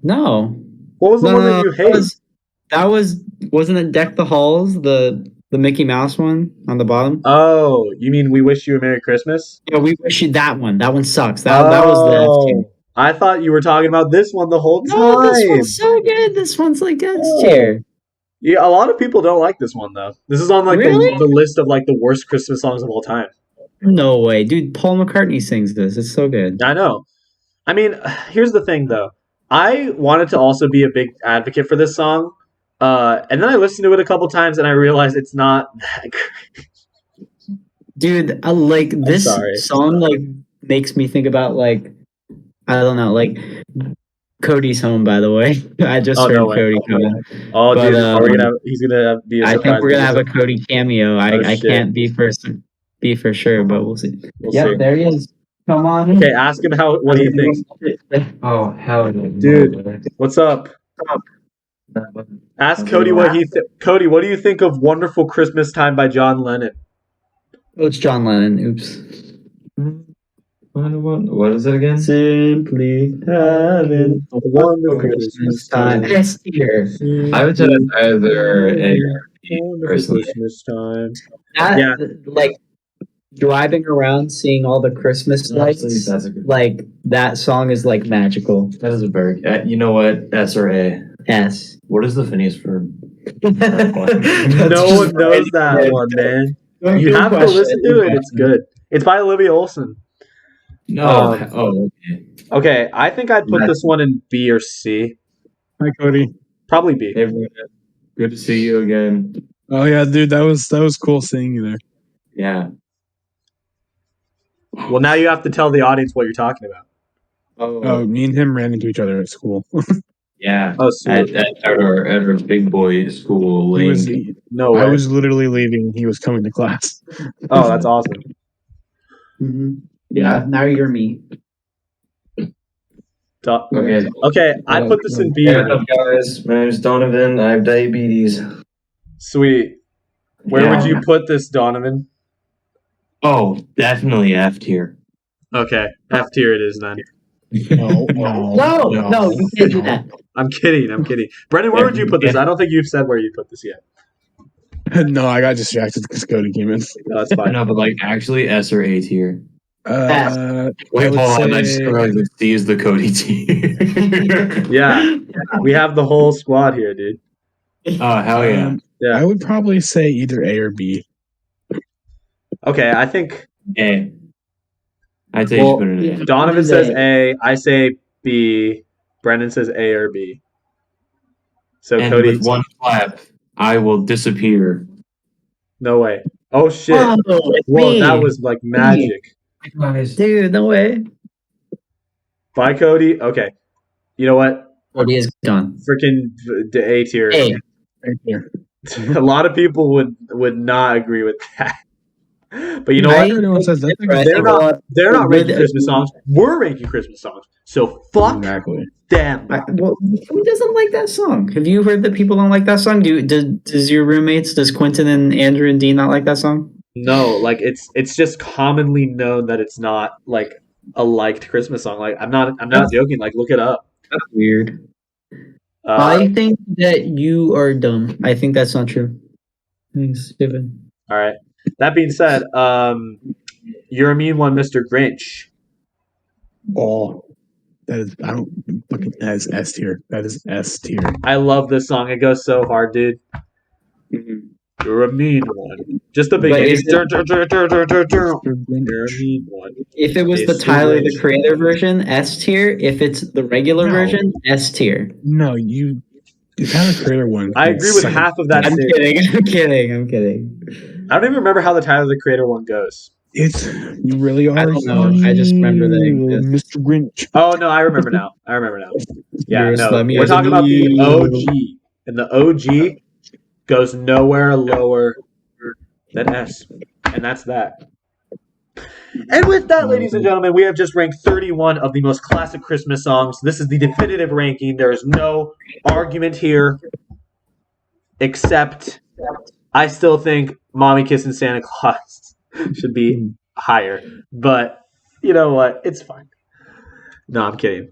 No. What was the one that you hate? Wasn't it Deck the Halls, the Mickey Mouse one on the bottom? Oh, you mean We Wish You a Merry Christmas? Yeah, We Wish You that one. That one sucks. That was the F tier. I thought you were talking about this one the whole time. No, this one's so good. This one's like S tier. Yeah, a lot of people don't like this one though. This is on like the list of like the worst Christmas songs of all time. No way, dude. Paul McCartney sings this. It's so good. I know. I mean, here's the thing though. I wanted to also be a big advocate for this song, and then I listened to it a couple times and I realized it's not that great. Dude, like this song like makes me think about like I don't know, like Cody's home. By the way, I just heard Cody coming. Oh, but, dude, he's gonna be. I think we're gonna have a Cody cameo. I can't be for sure, but we'll see. See. There he is. Come on. Okay, ask him what he thinks. Oh hell, dude, what's up? Ask Cody what Cody, what do you think of "Wonderful Christmas Time" by John Lennon? Oh, it's John Lennon. Oops. What is it again? Simply having A a wonderful Christmas time. time. S tier. I would say that's either A or B, Wonderful personally. Christmas time. That, Yeah. like driving around, seeing all the Christmas lights. That's a good. Like that song is like magical. That is a very. You know what? S or A. S. What is the Phineas for? No one knows that one, man. You have to listen to it. It's good. It's by Olivia Olson. No. Um, Okay. Okay, I think I'd put this one in B or C. Hi, Cody. Probably B. Hey, Brandon. Good to see you again. Oh yeah, dude, that was cool seeing you there. Yeah. Well, now you have to tell the audience what you're talking about. Oh, me and him ran into each other at school. Yeah. Oh, sweet. At our big boy school. He was. Link. No way. I was literally leaving. He was coming to class. Oh, that's awesome. Yeah. Now you're me. Okay. Okay, I put this in B. Hey, what's up, guys? My name's Donovan. I have diabetes. Sweet. Where would Yeah. you put this, Donovan? Oh, definitely F tier. Okay, F tier it is then. No, No, you can't do that. I'm kidding. Brendan, where would you put this? I don't think you've said where you put this yet. No, I got distracted because Cody came in. No, that's I fine. know, but like actually S or A tier. I Wait, would hold on. I just say- realized that C is the Cody tier. Yeah, we have the whole squad here, dude. Oh, hell yeah. Yeah. I would probably say either A or B. Okay, I think A. I'd say you Well, should put it in A. Donovan says A. I say B. Brendan says A or B. So And Cody, with one clap, I will disappear. no way. Oh shit! Oh, it's Whoa, me. that was like magic. Dude, no way. Bye, Cody. Okay, you know what? Cody is gone. Freaking the A tier. A. Right here. A lot of people would not agree with that. But you know what? Everyone says that's I They're think not. a lot They're not would ranking Christmas agree. songs. We're ranking Christmas songs. So fuck exactly. them. Well, who doesn't like that song? Have you heard that people don't like that song? Does your roommates, does Quentin and Andrew and Dean not like that song? No, like it's just commonly known that it's not like a liked Christmas song. Like I'm not joking. Like look it up. That's weird. Uh, I think that you are dumb. I think that's not true. Thanks, Steven. all right. That being said, you're a mean one, Mr. Grinch. Oh, that is. I don't fucking. That is S tier. That is S tier. I love this song. It goes so hard, dude. You're a mean one. Just the beginning. is it- You're a mean one. If it was the Mr. Tyler the Grinch. Creator version, S tier. If it's the regular No. version, S tier. No, you. The Tyler Creator one. I agree with second. half of that. I'm statement. kidding. I'm kidding. I don't even remember how the Tyler the Creator one goes. It's you really are. I don't know. I just remember that it exists. Mr. Grinch. Oh no, I remember now. Yeah, You're no, slummy we're as a talking about the mule. OG, and the OG goes nowhere lower than S, and that's that. And with that, ladies and gentlemen, we have just ranked 31 of the most classic Christmas songs. This is the definitive ranking. There is no argument here, except I still think "Mommy Kissing Santa Claus" should be higher. But you know what? It's fine. No, I'm kidding.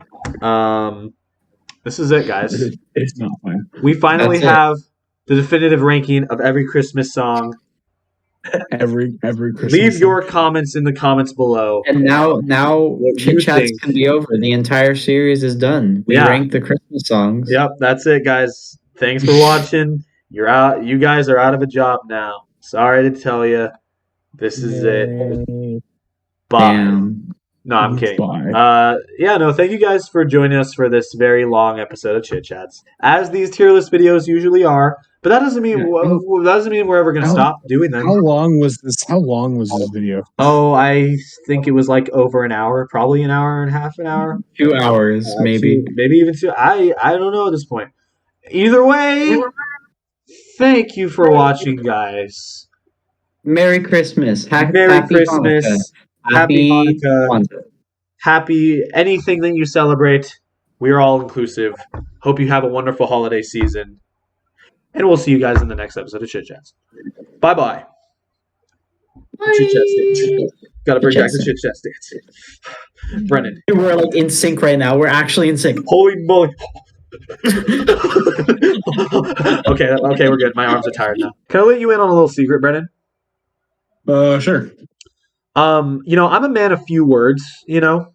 This is it, guys. It's not fine. We finally That's it. have the definitive ranking of every Christmas song. Every Christmas. Leave song. your comments in the comments below. And now What Chit you Chats think. can be over. The entire series is done. We Yeah. ranked the Christmas songs. Yep, that's it, guys. Thanks for watching. You're out. You guys are out of a job now. Sorry to tell you. This is it. Bye. Damn. No, I'm kidding. Bye. Thank you guys for joining us for this very long episode of Chit Chats. As these tier list videos usually are, but that doesn't mean we're ever going to How- stop doing them. How long was this? How long was this video? Oh, I think it was like over an hour, probably an hour and a half, an hour. 2 hours, maybe. Maybe even two. I don't know at this point. Either way, thank you for watching, guys. Merry Christmas. Merry Happy Christmas. Hanukkah. Happy Hanukkah. Kwanzaa. Happy anything that you celebrate. We are all inclusive. Hope you have a wonderful holiday season. And we'll see you guys in the next episode of Chit Chats. Bye-bye. Chit Chat stance. Gotta bring back the Chit Chit Chat stance. Brennan. We're like in sync right now. We're actually in sync. Holy moly. Okay, we're good. My arms are tired now. Can I let you in on a little secret, Brennan? Sure. I'm a man of few words, Okay.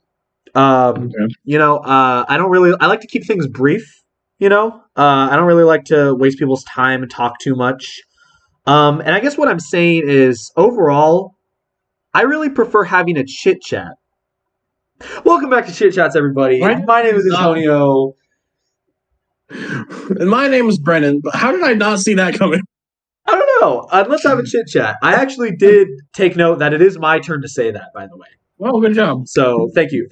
I don't really I like to keep things brief, I don't really like to waste people's time and talk too much. And I guess what I'm saying is overall, I really prefer having a chit chat. Welcome back to Chit Chats, everybody. Right. My name is Antonio. And my name is Brennan, but how did I not see that coming? I don't know. Let's have a chit chat. I actually did take note that it is my turn to say that, by the way. Well, good job. So thank you.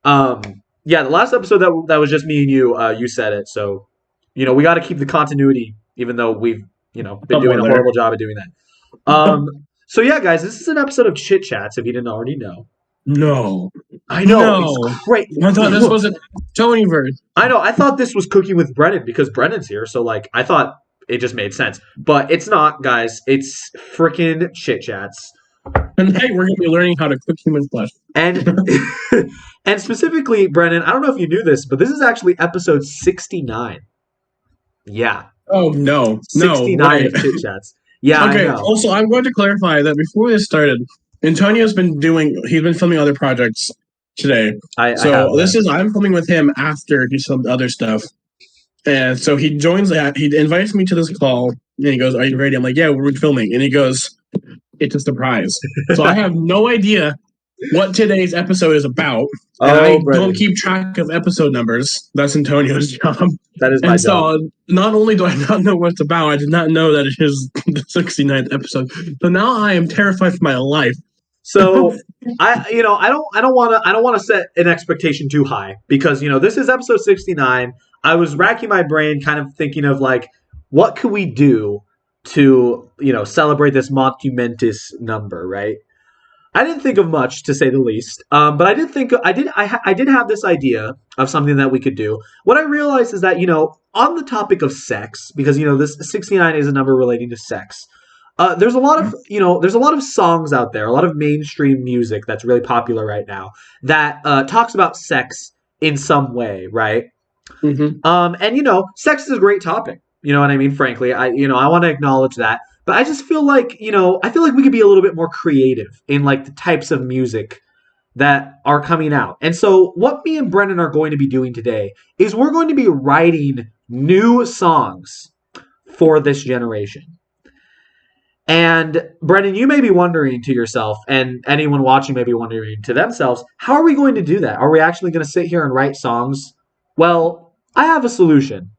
Yeah, the last episode that was just me and you said it. So, we got to keep the continuity, even though we've been doing a horrible job at doing that. So yeah, guys, this is an episode of Chit Chats. If you didn't already know, No. I know No. it's great. I thought this was a Tonyverse. I know. I thought this was Cooking with Brennan because Brennan's here. So I thought it just made sense, but it's not, guys. It's freaking Chit Chats. Tonight we're going to be learning how to cook human flesh. And and specifically, Brennan, I don't know if you knew this, but this is actually episode 69. Yeah. Oh, no. 69 of Chit Chats. Yeah, okay, I know. also, I'm going to clarify that before this started, Antonio's been filming other projects today. I have that. I'm filming with him after he filmed other stuff. And so he joins that. He invites me to this call, and he goes, "Are you ready?" I'm like, "Yeah, we're filming." And he goes, "It's a surprise." So I have no idea what today's episode is about. And I don't keep track of episode numbers. That's Antonio's job. That is my job. So not only do I not know what it's about, I did not know that it is the 69th episode. So now I am terrified for my life. So I don't want to set an expectation too high because this is episode 69. I was racking my brain, kind of thinking of what could we do to celebrate this monumentous number, right? I didn't think of much, to say the least, but I did have this idea of something that we could do. What I realized is that on the topic of sex, because this 69 is a number relating to sex. There's a lot of songs out there, a lot of mainstream music that's really popular right now that talks about sex in some way, right? Mm-hmm. And sex is a great topic. You know what I mean? Frankly, I want to acknowledge that, but I just feel like we could be a little bit more creative in the types of music that are coming out. And so, what me and Brennan are going to be doing today is we're going to be writing new songs for this generation. And Brennan, you may be wondering to yourself, and anyone watching may be wondering to themselves, how are we going to do that? Are we actually going to sit here and write songs? Well, I have a solution.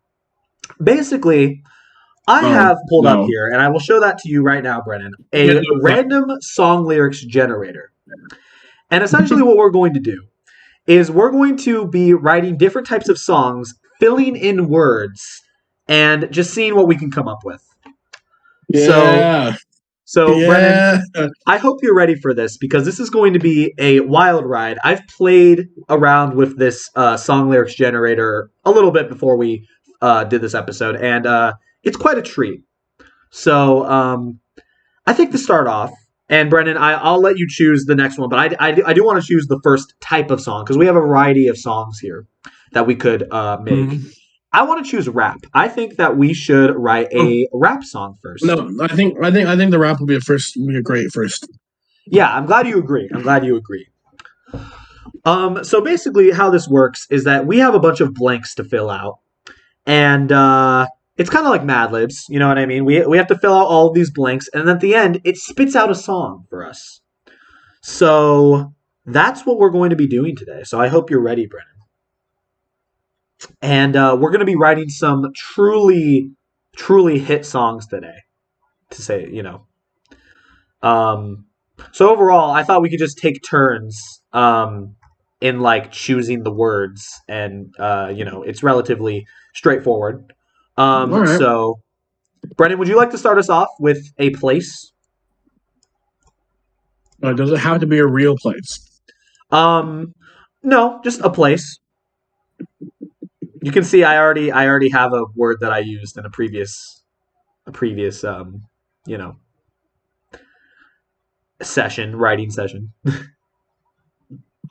Basically, I have pulled up here, and I will show that to you right now, Brennan, a random song lyrics generator. And essentially what we're going to do is we're going to be writing different types of songs, filling in words, and just seeing what we can come up with. Yeah. So Brennan, I hope you're ready for this because this is going to be a wild ride. I've played around with this song lyrics generator a little bit before we did this episode, and it's quite a treat. So I think to start off, and Brennan, I'll let you choose the next one, but I do want to choose the first type of song because we have a variety of songs here that we could make. Mm-hmm. I want to choose rap. I think that we should write a rap song first. No, I think the rap will be a great first. Yeah, I'm glad you agree. So basically how this works is that we have a bunch of blanks to fill out. And it's kind of like Mad Libs, you know what I mean? We have to fill out all of these blanks, and at the end, it spits out a song for us. So that's what we're going to be doing today. So I hope you're ready, Brennan. And we're going to be writing some truly, truly hit songs today, to say, So overall, I thought we could just take turns in choosing the words, and it's relatively straightforward. Right. So, Brennan, would you like to start us off with a place? Does it have to be a real place? No, just a place. You can see I already have a word that I used in a previous writing session.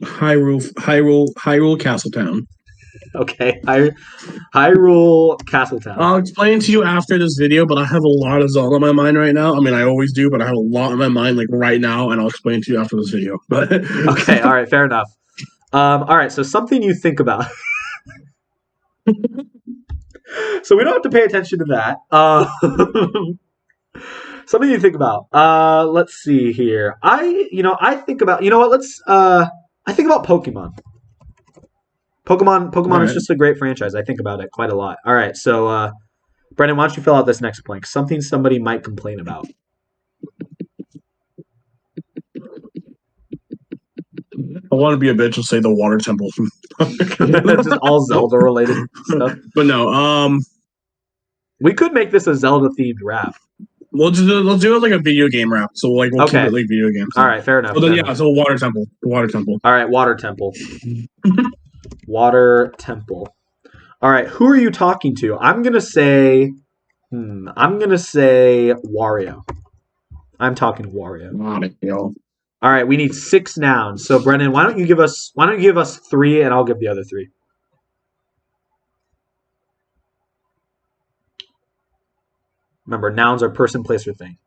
Hyrule Castletown. Okay, Hyrule Castletown. I'll explain to you after this video, but I have a lot of Zelda on my mind right now. I mean, I always do, but I have a lot on my mind like right now, and I'll explain to you after this video. But Okay, all right, fair enough. All right, so something you think about. So we don't have to pay attention to that. Something you think about. Let's see here. I think about. You know what? I think about Pokemon. Pokemon All is right. just a great franchise. I think about it quite a lot. All right, so Brendan, why don't you fill out this next blank? Something somebody might complain about. I want to be a bitch and say the Water Temple. Just all Zelda related stuff. But no, We could make this a Zelda themed rap. let's do it like a video game rap. So like we'll keep Okay. it like video games. All right, fair enough. Well then fair yeah, enough. so Water Temple. The Water Temple. All right, Water Temple. Water Temple. All right, who are you talking to? I'm gonna say Wario. I'm talking to Wario. All right, we need 6 nouns. So Brendan, why don't you give us 3 and I'll give the other 3. Remember, nouns are person, place, or thing.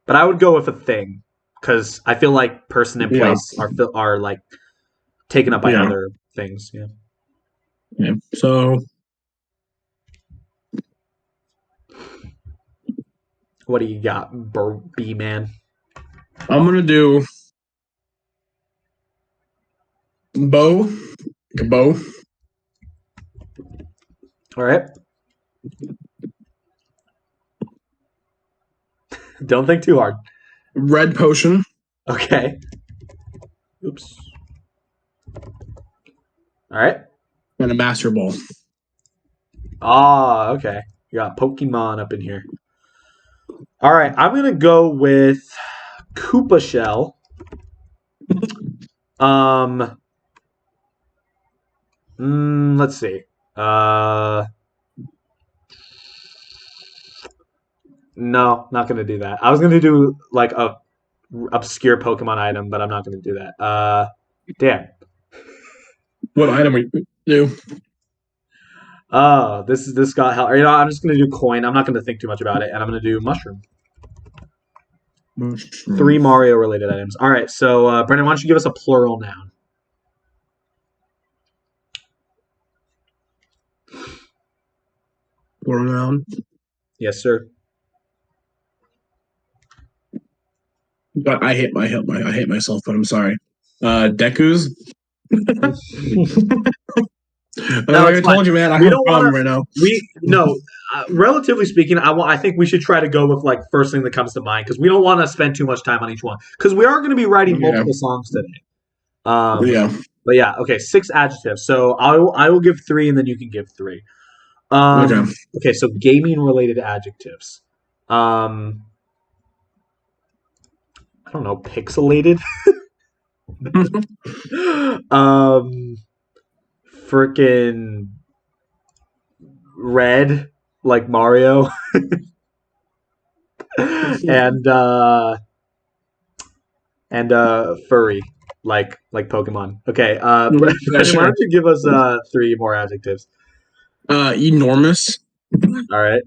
But I would go with a thing because I feel like person and place are like taken up by other things. Yeah. Yeah. So What do you got, B man? I'm gonna do bow. Like a bow. All right. Don't think too hard. Red potion. Okay. Oops. All right. And a master ball. Ah, okay. You got Pokemon up in here. All right, I'm gonna go with Koopa Shell. Let's see. No, not gonna do that. I was gonna do like a obscure Pokemon item, but I'm not gonna do that. Damn. What item are you do? Oh, this got hell. I'm just gonna do coin. I'm not gonna think too much about it, and I'm gonna do mushroom. 3 Mario related items. All right, so Brendan, why don't you give us a plural noun? Plural noun. Yes, sir. But I hate myself, but I'm sorry. Deku's. No, I it's told fine. you, man. I We have a don't problem wanna- right now. Relatively speaking, I think we should try to go with like first thing that comes to mind because we don't want to spend too much time on each one because we are going to be writing multiple songs today. Yeah. But yeah, okay, 6 adjectives. So I will give 3 and then you can give 3. Okay, so gaming related adjectives. I don't know, pixelated. Freaking red like Mario. and furry like Pokemon. Okay, Brendan, sure. why don't you give us 3 more adjectives? Enormous. All right.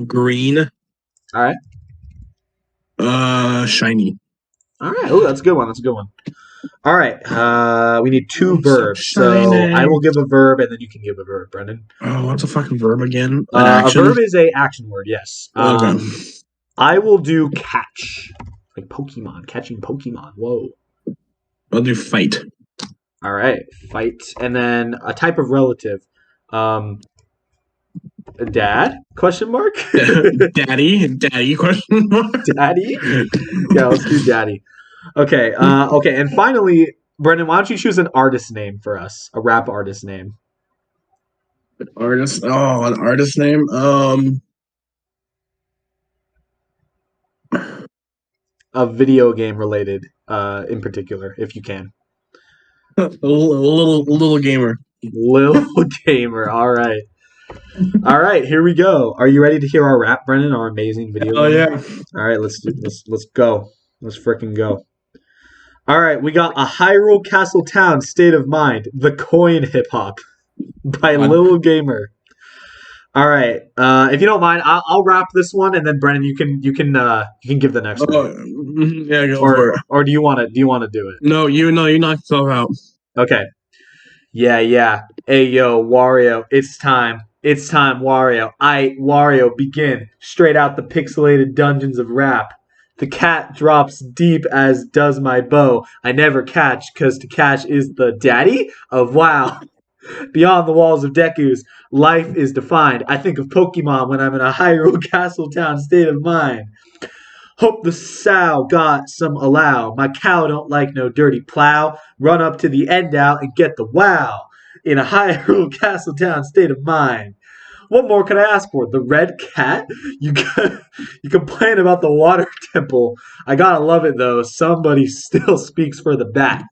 Green. All right. Shiny. All right. Oh, that's a good one. All right. We need 2 verbs. So shiny. I will give a verb and then you can give a verb, Brendan. Oh, what's a fucking verb again? A verb is a action word, yes. Okay. I will do catch. Like Pokemon, catching Pokemon. Whoa. I'll do fight. All right. Fight. And then a type of relative. Dad? Question mark? Daddy? Question mark. Daddy? Yeah, let's do daddy. Okay. Okay. And finally, Brendan, why don't you choose an artist name for us? A rap artist name. Artist. Oh, an artist name. A video game related, in particular, if you can. A little gamer. Lil Gamer. All right. All right, here we go. Are you ready to hear our rap, Brennan? Our amazing video. Oh game? yeah. All right, let's go. Let's freaking go. All right, we got a Hyrule Castle Town State of Mind, the Coin Hip Hop by Lil Gamer. All right, if you don't mind, I'll wrap this one, and then Brennan, you can give the next one. Yeah, go for it. Or do you want to do it? No, you knock yourself out. Okay. Yeah. Hey, yo, Wario, it's time. It's time, Wario. Wario, begin. Straight out the pixelated dungeons of rap. The cat drops deep as does my bow. I never catch, 'cause to catch is the daddy of wow. Beyond the walls of Deku's, life is defined. I think of Pokemon when I'm in a Hyrule Castle Town state of mind. Hope the sow got some allow. My cow don't like no dirty plow. Run up to the end out and get the wow. In a Hyrule Castle Town state of mind. What more could I ask for? The red cat? You complain about the water temple. I gotta love it though. Somebody still speaks for the bat.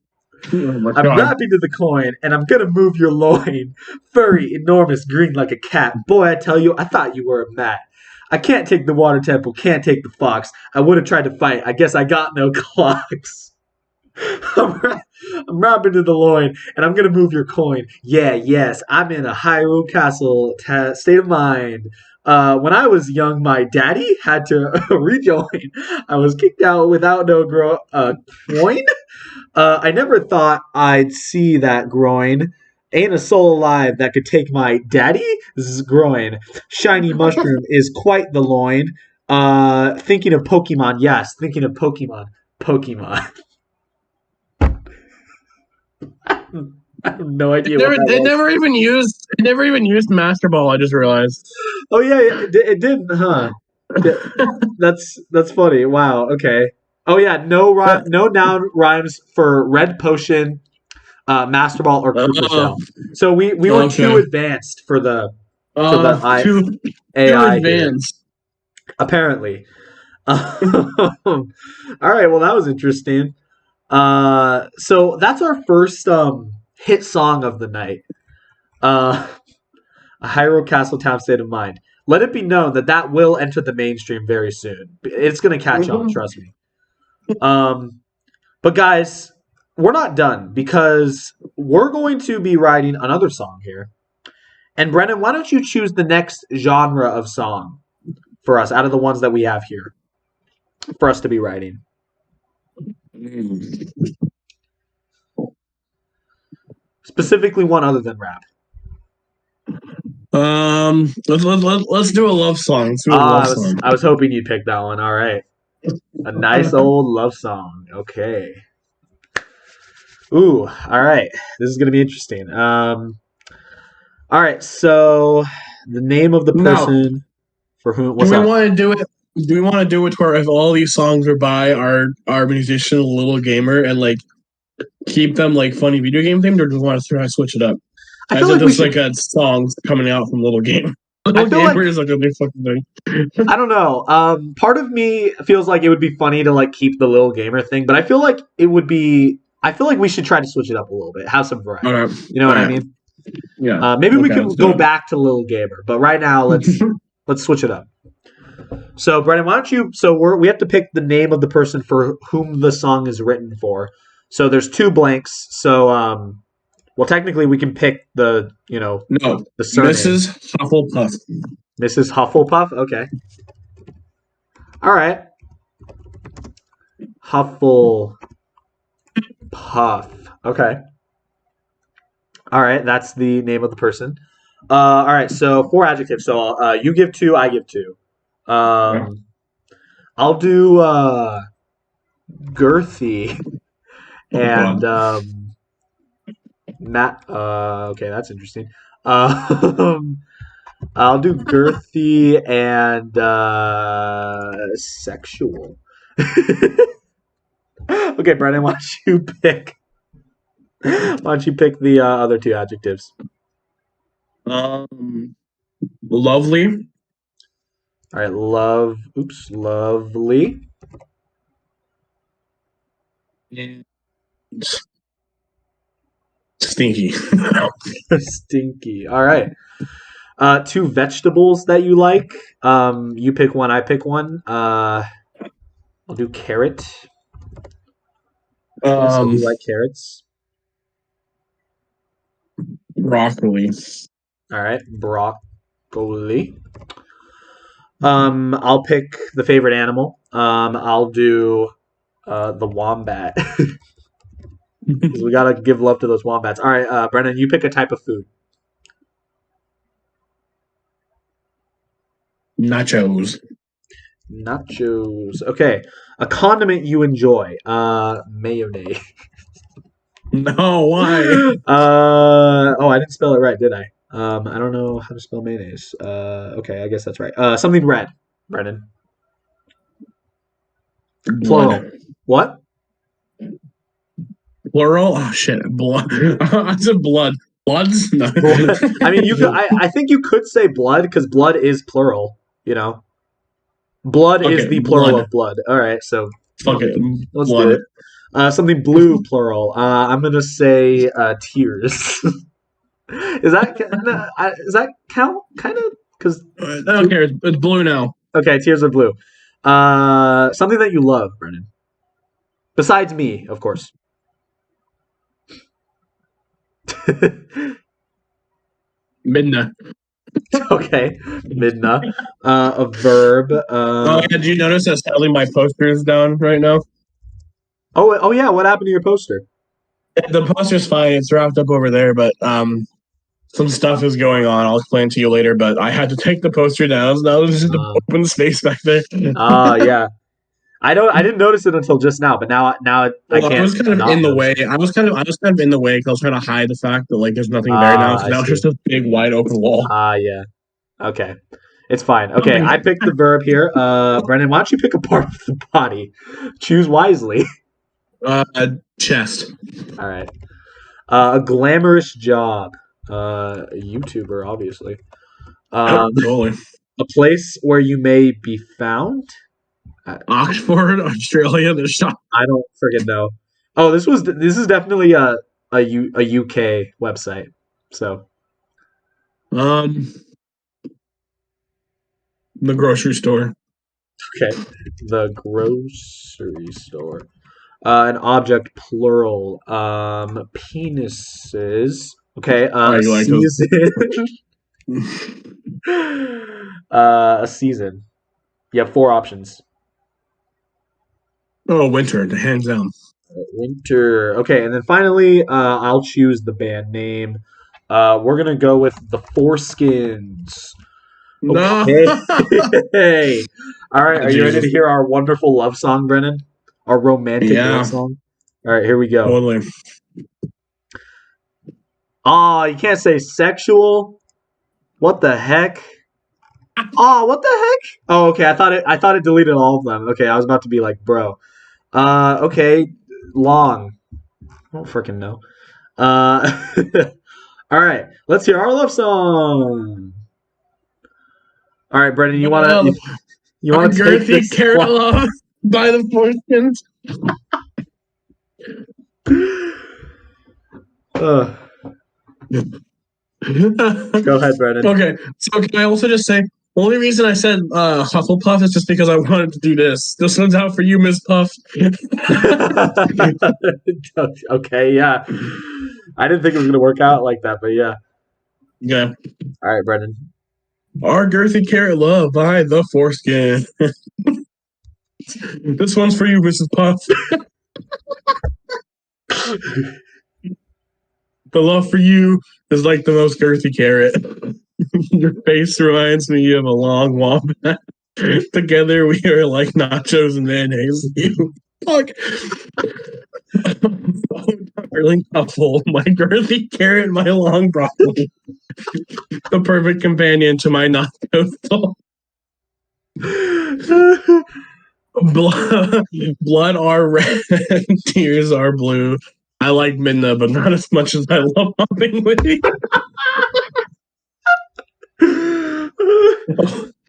Oh my I'm God. rapping to the coin, and I'm gonna move your loin. Furry, enormous, green like a cat. Boy, I tell you, I thought you were a mat. I can't take the water temple, can't take the fox. I would have tried to fight. I guess I got no clocks. I'm rapping to the loin, and I'm gonna move your coin. Yeah, yes, I'm in a Hyrule Castle state of mind. When I was young, my daddy had to rejoin. I was kicked out without no coin. I never thought I'd see that groin. Ain't a soul alive that could take my daddy's groin. Shiny mushroom is quite the loin. Thinking of Pokemon, yes, thinking of Pokemon. Pokemon. I have no idea what that They was. never even used Master Ball. I just realized. Oh yeah, it didn't, huh? That's funny. Wow. Okay. Oh yeah, no noun rhymes for red potion, master ball, or Cooper shell. So we were too Okay. advanced for the Too AI here, advanced. apparently. All right. Well, that was interesting. So that's our first hit song of the night. A Hyrule Castle Town State of Mind. Let it be known that will enter the mainstream very soon. It's going to catch on, trust me. But guys, we're not done because we're going to be writing another song here. And Brennan, why don't you choose the next genre of song for us out of the ones that we have here for us to be writing? Specifically one other than rap. Let's do a love song. Let's do a love song. I was hoping you'd pick that one. All right. A nice old love song. Okay. Ooh, all right. This is going to be interesting. All right. So the name of the person for whom. What's do we up? want to do it? Do we want to do it to where if all these songs are by our musician Little Gamer and like keep them like funny video game themed, or do we want to try to switch it up? I feel like we should. Like songs coming out from Little Gamer. Little feel Gamer like- is like a big fucking thing. I don't know. Part of me feels like it would be funny to like keep the Little Gamer thing, but I feel like it would be. I feel like we should try to switch it up a little bit, have some variety. Okay. You know what I Alright. mean? Yeah. Maybe we Okay, can let's go do it. back to Little Gamer, but right now let's switch it up. So Brennan, why don't you? So we have to pick the name of the person for whom the song is written for. So there's two blanks. So well, technically we can pick the No, the surname. Mrs. Hufflepuff. Mrs. Hufflepuff. Okay. All right. Hufflepuff. Okay. All right, that's the name of the person. All right, so 4 adjectives. So you give 2, I give 2. I'll do girthy and Matt. Okay, that's interesting. I'll do girthy and sexual. Okay, Brennan, why don't you pick? Why don't you pick the other 2 adjectives? Lovely. All right, lovely. Stinky. Stinky. All right. Two vegetables that you like. You pick one, I pick one. I'll do carrot. So you like carrots? Broccoli. All right, broccoli. I'll pick the favorite animal. I'll do the wombat. 'Cause we gotta give love to those wombats. All right, Brennan, you pick a type of food. Nachos. Nachos. Okay, a condiment you enjoy. Mayonnaise. No, why? Oh, I didn't spell it right, did I? I don't know how to spell mayonnaise. Okay, I guess that's right. Something red, Brennan. Plural. Blood. What? Plural? Oh shit. Blood. I said blood. Bloods? No. Blood. I mean, you could. I think you could say blood because blood is plural. You know, blood is Okay, the plural blood. of blood. All right, so Fuck it. let's Blood. do it. Something blue, plural. I'm gonna say tears. Does that count? Kind of, because I don't care. It's blue now. okay, tears are blue. Something that you love, Brennan. Besides me, of course. Midna. Okay, Midna. A verb. Oh, yeah, did you notice that sadly my poster is down right now? Oh yeah. What happened to your poster? The poster's fine. It's wrapped up over there, but some stuff is going on. I'll explain to you later, but I had to take the poster down. So now there's just an open space back there. Yeah. I didn't notice it until just now, but now I Well, can't. I was kind of not in the notice way. it. I was kind of in the way because I was trying to hide the fact that like there's nothing there now. So I now it's see. just a big wide open wall. Yeah. Okay. It's fine. Okay, I picked the verb here. Brendan, why don't you pick a part of the body? Choose wisely. Chest. All right. A glamorous job. A YouTuber, obviously. Totally. A place where you may be found. Oxford, Australia. The shop. I don't friggin' know. Oh, this is definitely a UK website. So The grocery store. okay, the grocery store. An object plural. Penises. Okay. Why you like those? Season. A season. You have 4 options. Oh, winter, hands down. Winter. Okay, and then finally, I'll choose the band name. We're gonna go with the Foreskins. No. Okay. All right. Are you ready to Jesus. hear our wonderful love song, Brennan? Our romantic Yeah. love song. All right, here we go. Totally. Oh, you can't say sexual. What the heck? Oh, what the heck? Oh, okay. I thought it deleted all of them. Okay, I was about to be like, bro. Okay, long. I don't freaking know. All right, let's hear our love song. All right, Brendan, you want to take Girthy this? Carrot Love by the Foreskins. Go ahead, Brendan. Okay, so can I also just say, only reason I said Hufflepuff is just because I wanted to do this. This one's out for you, Miss Puff. Okay, yeah. I didn't think it was gonna work out like that, but yeah. Yeah. All right, Brendan. Our Girthy Carrot Love by the Foreskin. This one's for you, Mrs. Puff. The love for you is like the most girthy carrot. Your face reminds me of a long wombat. Together we are like nachos and mayonnaise. You fuck. Oh, darling couple, my girthy carrot, my long broccoli. The perfect companion to my nacho soul. Blood are red, tears are blue. I like Midna, but not as much as I love hopping with you.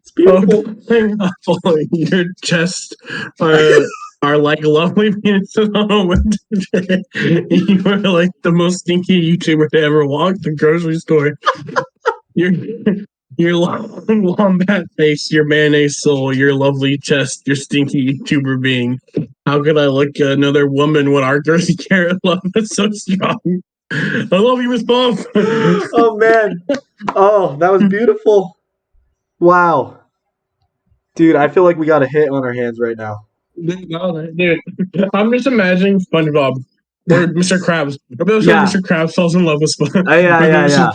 It's beautiful. Your chest are like lovely penises on a winter day. You are like the most stinky YouTuber to ever walk the grocery store. Your Your long wombat face, your mayonnaise soul, your lovely chest, your stinky tuber being. How could I look at another woman when our girthy carrot love is so strong? I love you, Miss Buff. Oh man. Oh, that was beautiful. Wow. Dude, I feel like we got a hit on our hands right now. Dude, I'm just imagining SpongeBob or Mr. Krabs. Yeah. Mr. Krabs falls in love with SpongeBob. Yeah.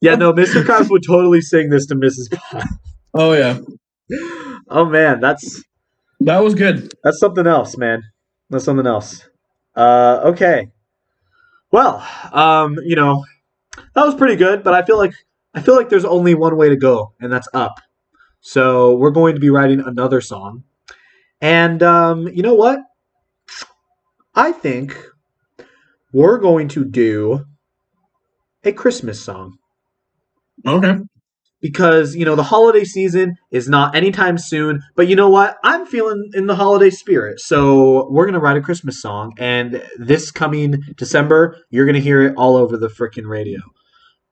Yeah, no, Mr. Krabs would totally sing this to Mrs. Potts. Oh yeah, Oh man, that's that was good. something else, man. That's something else. Okay. Well, that was pretty good, but I feel like there's only one way to go, and that's up. So we're going to be writing another song. And you know what? I think we're going to do a Christmas song. Okay. Because, the holiday season is not anytime soon. But you know what? I'm feeling in the holiday spirit. So we're going to write a Christmas song. And this coming December, you're going to hear it all over the freaking radio.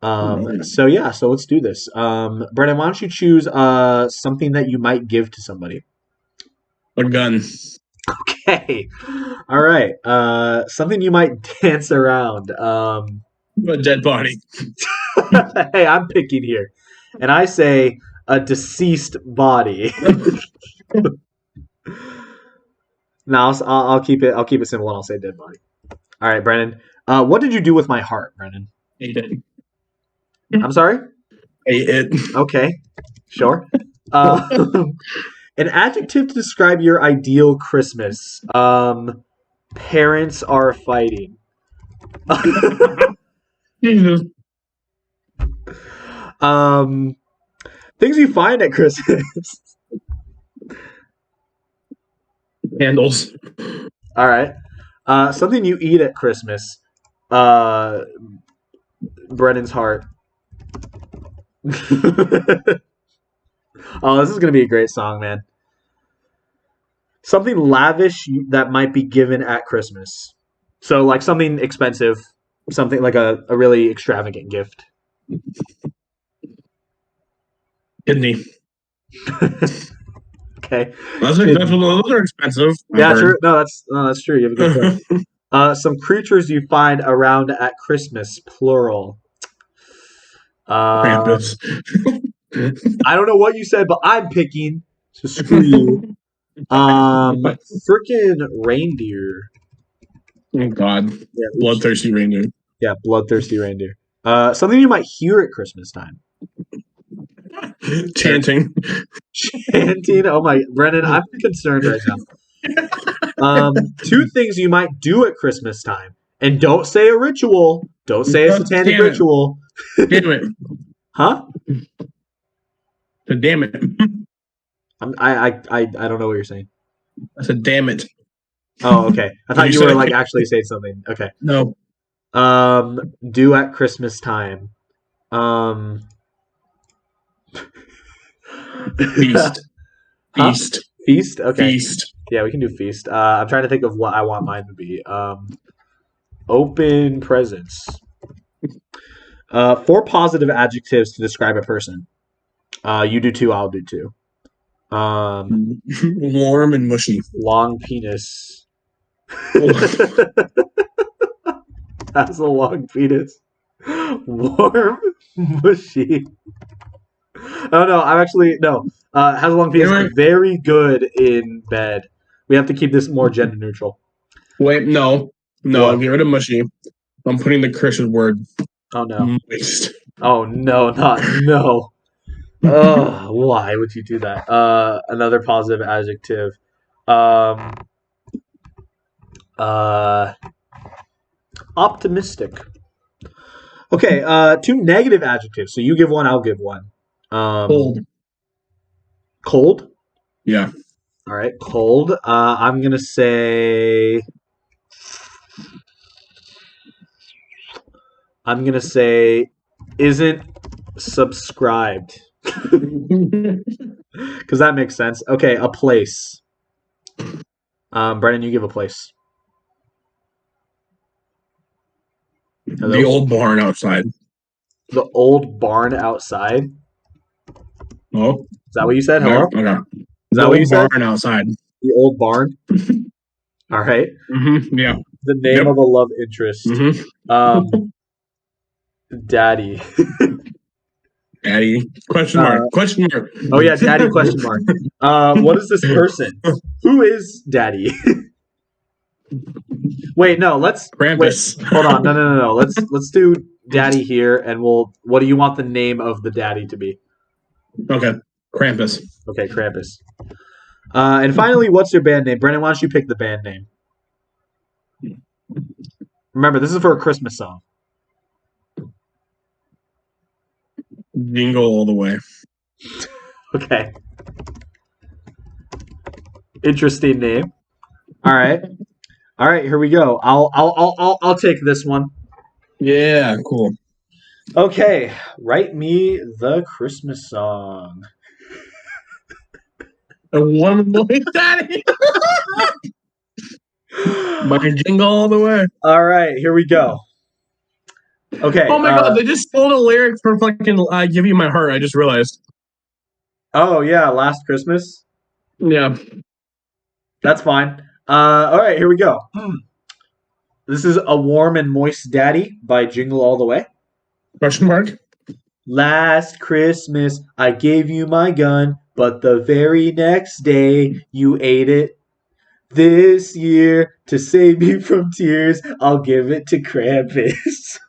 So let's do this. Brennan, why don't you choose something that you might give to somebody? A gun. Okay. All right. Something you might dance around. A dead body. Hey, I'm picking here. And I say a deceased body. No, I'll keep it. I'll keep it simple, and I'll say dead body. All right, Brennan. What did you do with my heart, Brennan? Ate it. I'm sorry. Ate it. Okay, sure. An adjective to describe your ideal Christmas. Parents are fighting. Jesus. Things you find at Christmas. Candles. All right. Something you eat at Christmas. Brennan's heart. Oh, this is gonna be a great song, man. Something lavish that might be given at Christmas. So, like something expensive, something like a really extravagant gift. Kidney. Okay. Those are expensive. Yeah, true. No, that's true. You have a good point. Some creatures you find around at Christmas, plural. Krampus. I don't know what you said, but I'm picking. So screw you. Freaking reindeer. Oh God. Yeah, Bloodthirsty reindeer. Yeah, bloodthirsty reindeer. Something you might hear at Christmas time. Chanting. Chanting. Oh my, Brennan, I'm concerned right now. Two things you might do at Christmas time, and don't say a ritual. Don't say a satanic Damn it. ritual. Damn it. Huh? Damn it. I don't know what you're saying. I said damn it. Oh, okay. I thought you you were say- like actually saying something. Okay. No. Do at Christmas time. Feast. Huh? Feast. Feast? Okay. Feast. Yeah, we can do feast. I'm trying to think of what I want mine to be. Open presents. 4 positive adjectives to describe a person. You do 2, I'll do 2. Warm and mushy. Long penis. Has a long penis. Warm, mushy. Oh no, I'm actually no. Has a long penis. Wait. Very good in bed. We have to keep this more gender neutral. Wait, no. What? Get rid of mushy. I'm putting the cursive word. Oh no. Moist. Oh no, not no. Oh, why would you do that? Another positive adjective. Optimistic. Okay, 2 negative adjectives. So you give one, I'll give one. Cold. Cold? Yeah. All right, cold. I'm going to say isn't subscribed. Because that makes sense. Okay, a place. Brennan, you give a place. Hello? The old barn outside. The old barn outside. Oh, Is that what you said? yeah, Hello? okay. Is The that what you old said? barn outside. The old barn. All right. Yeah. The name Yep. of a love interest. Daddy. Daddy? Question mark. Question mark. Oh yeah, Daddy question mark. What is this person? Who is Daddy? Wait, no, let's Krampus. wait. Hold on. No. Let's do Daddy here and what do you want the name of the daddy to be? Okay. Krampus. Okay, Krampus. And finally, what's your band name? Brennan, why don't you pick the band name? Remember, this is for a Christmas song. Jingle all the way. Okay. Interesting name. All right. Here we go. I'll take this one. Yeah, cool. Okay, write me the Christmas song. A one boy daddy. My jingle all the way. All right, here we go. Okay. Oh my god, they just stole the lyrics for fucking "I Give You My Heart." I just realized. Oh yeah, Last Christmas. Yeah. That's fine. All right, here we go. This is "A Warm and Moist Daddy" by Jingle All the Way. Question mark. Last Christmas I gave you my gun, but the very next day you ate it. This year, to save me from tears, I'll give it to Krampus.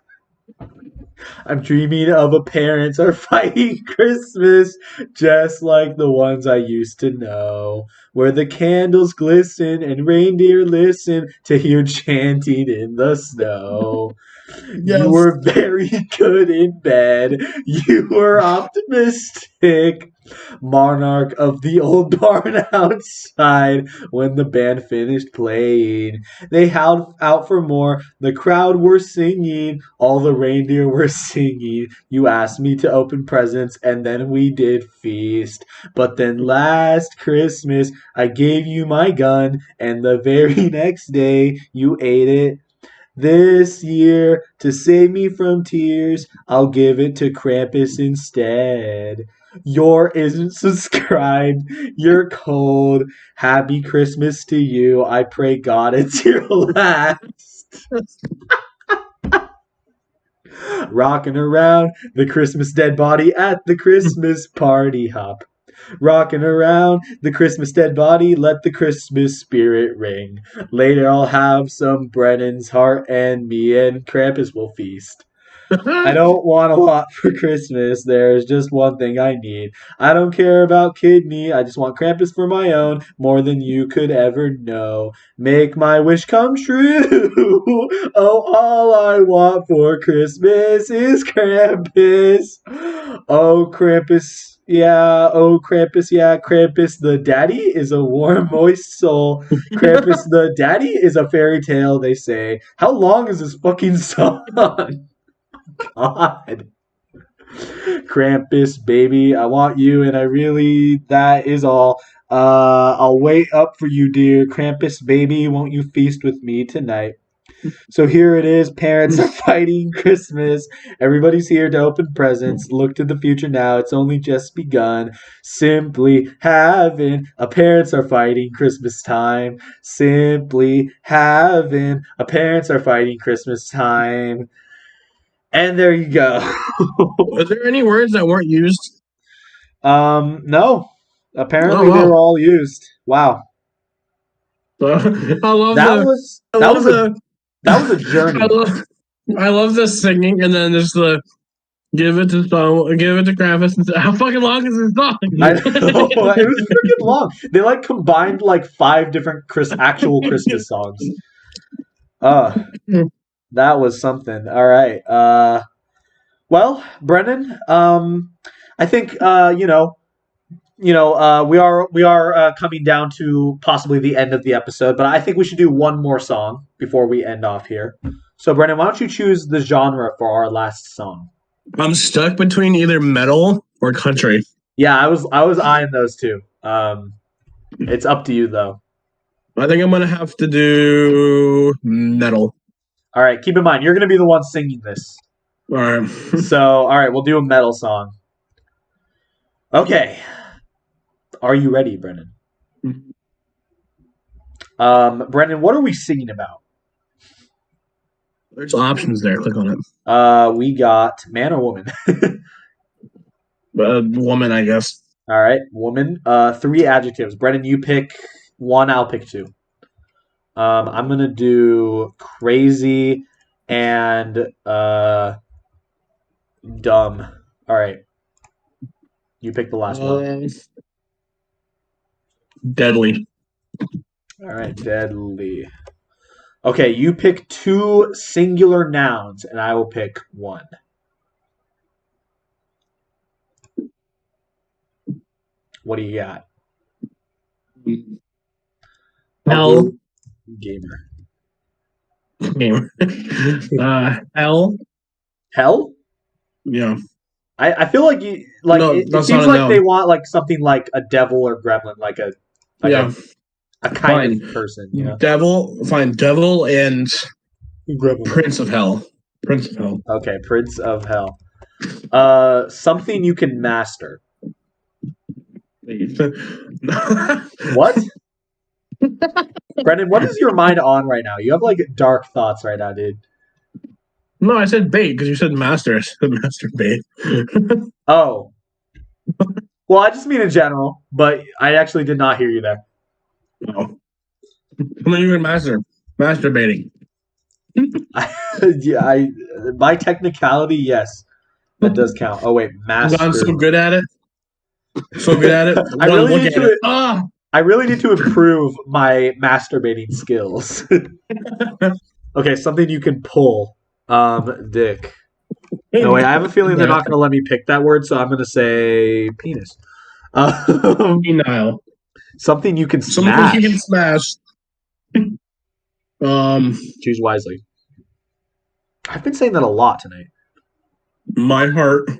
I'm dreaming of a parents are fighting Christmas, just like the ones I used to know, where the candles glisten and reindeer listen to hear chanting in the snow. Yes. You were very good in bed. You were optimistic. Monarch of the old barn outside when the band finished playing. They howled out for more. The crowd were singing. All the reindeer were singing. You asked me to open presents and then we did feast. But then last Christmas I gave you my gun and the very next day you ate it. This year, to save me from tears, I'll give it to Krampus instead. Your isn't subscribed. You're cold. Happy Christmas to you. I pray God it's your last. Rocking around the Christmas dead body at the Christmas party hop. Rocking around the Christmas dead body, let the Christmas spirit ring. Later I'll have some Brennan's heart and me and Krampus will feast. I don't want a lot for Christmas. There's just one thing I need. I don't care about kidney. I just want Krampus for my own, more than you could ever know. Make my wish come true. Oh, all I want for Christmas is Krampus. Oh, Krampus. Yeah, Krampus the daddy is a warm, moist soul. Krampus the daddy is a fairy tale, they say. How long is this fucking song? God. Krampus, baby, I want you, and that is all. I'll wait up for you, dear. Krampus, baby, won't you feast with me tonight? So here it is. Parents are fighting Christmas. Everybody's here to open presents. Look to the future now. It's only just begun. Simply having a parents are fighting Christmas time. Simply having a parents are fighting Christmas time. And there you go. Are there any words that weren't used? No. Apparently Oh, wow. they were all used. Wow. I love That was a journey. I love the singing and then just the give it to Krampus. And how fucking long is this song? I know. It was freaking long. They combined 5 different actual Christmas songs. That was something. All right. Well, Brennan, I think we are coming down to possibly the end of the episode, but I think we should do one more song before we end off here. So, Brennan, why don't you choose the genre for our last song? I'm stuck between either metal or country. Yeah, I was eyeing those two. It's up to you though. I think I'm gonna have to do metal. All right, keep in mind you're gonna be the one singing this. All right. So, all right, we'll do a metal song. Okay. Are you ready, Brennan? Brennan, what are we singing about? There's options there. Click on it. We got man or woman. Woman, I guess. All right, woman. 3 adjectives. Brennan, you pick 1. I'll pick 2. I'm gonna do crazy and dumb. All right. You pick the last one. Deadly. All right, deadly. Okay, you pick 2 singular nouns, and I will pick 1. What do you got? Hell. Gamer. Gamer. Hell. Hell? Yeah. I feel like you like No, it that's seems not a like they noun. want like something like a devil or gremlin, like Yeah. a kind Fine. of person, you know. Devil. Fine. Devil and Gremlin. Prince of Hell. Prince of Hell. Okay, Prince of Hell. Something you can master. What? Brendan, what is your mind on right now? You have like dark thoughts right now, dude. No, I said bait because you said master. I said master bait. Oh. Well, I just mean in general, but I actually did not hear you there. No. Come on, you can master. Masturbating. Yeah, my technicality, yes, that does count. Oh wait, I'm master. so good at it. So good at it. I One really look need at to. it. Ah! I really need to improve my masturbating skills. Okay, something you can pull. Dick. No wait, I have a feeling they're not going to let me pick that word, so I'm going to say penis. Penile. Something you can Something smash. you can smash. Choose wisely. I've been saying that a lot tonight. My heart.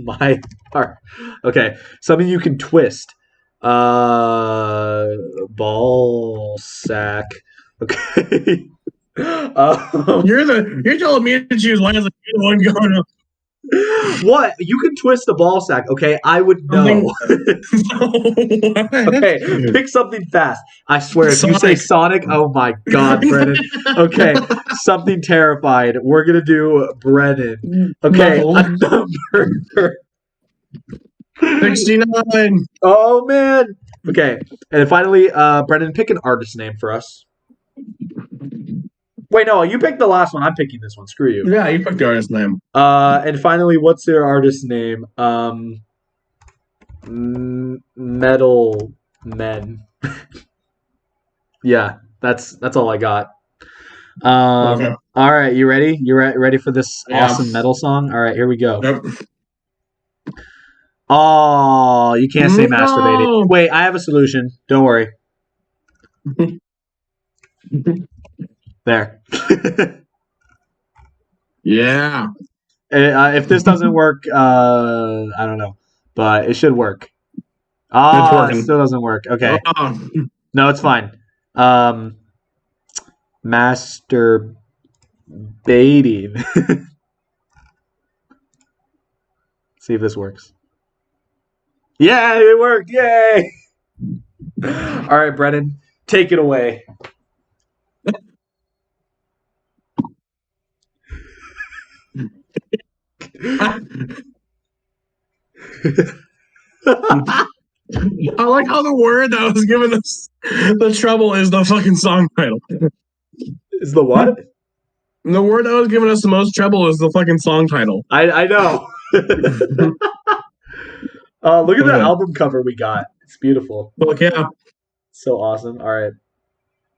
My heart. Okay, something you can twist. Ball sack. Okay. You're telling me to choose wisely. You're the one going up. What? You can twist a ball sack, okay? I would know. Okay, pick something fast. I swear, if you say Sonic, oh my god, Brennan. Okay, something terrified. We're gonna do Brennan. Okay, No. a number. 69. Oh man. Okay, and then finally, Brennan, pick an artist name for us. Wait, no, you picked the last one. I'm picking this one. Screw you. Yeah, you picked the artist name. And finally, what's their artist name? Metal Men. Yeah, that's all I got. Okay. All right, you ready? You ready for this Yeah. awesome metal song? All right, here we go. Yep. Oh, you can't say No. masturbating. Wait, I have a solution. Don't worry. There. Yeah. If this doesn't work, I don't know, but it should work. It's Ah, working. it still doesn't work. Okay, Oh. no, it's fine. Masturbating. See if this works. Yeah, it worked. Yay! All right, Brennan, take it away. I like how the word that was giving us the trouble is the fucking song title. Is the what? The word that was giving us the most trouble is the fucking song title. I know. Look at the album cover we got. It's beautiful. Look, yeah. So awesome. All right.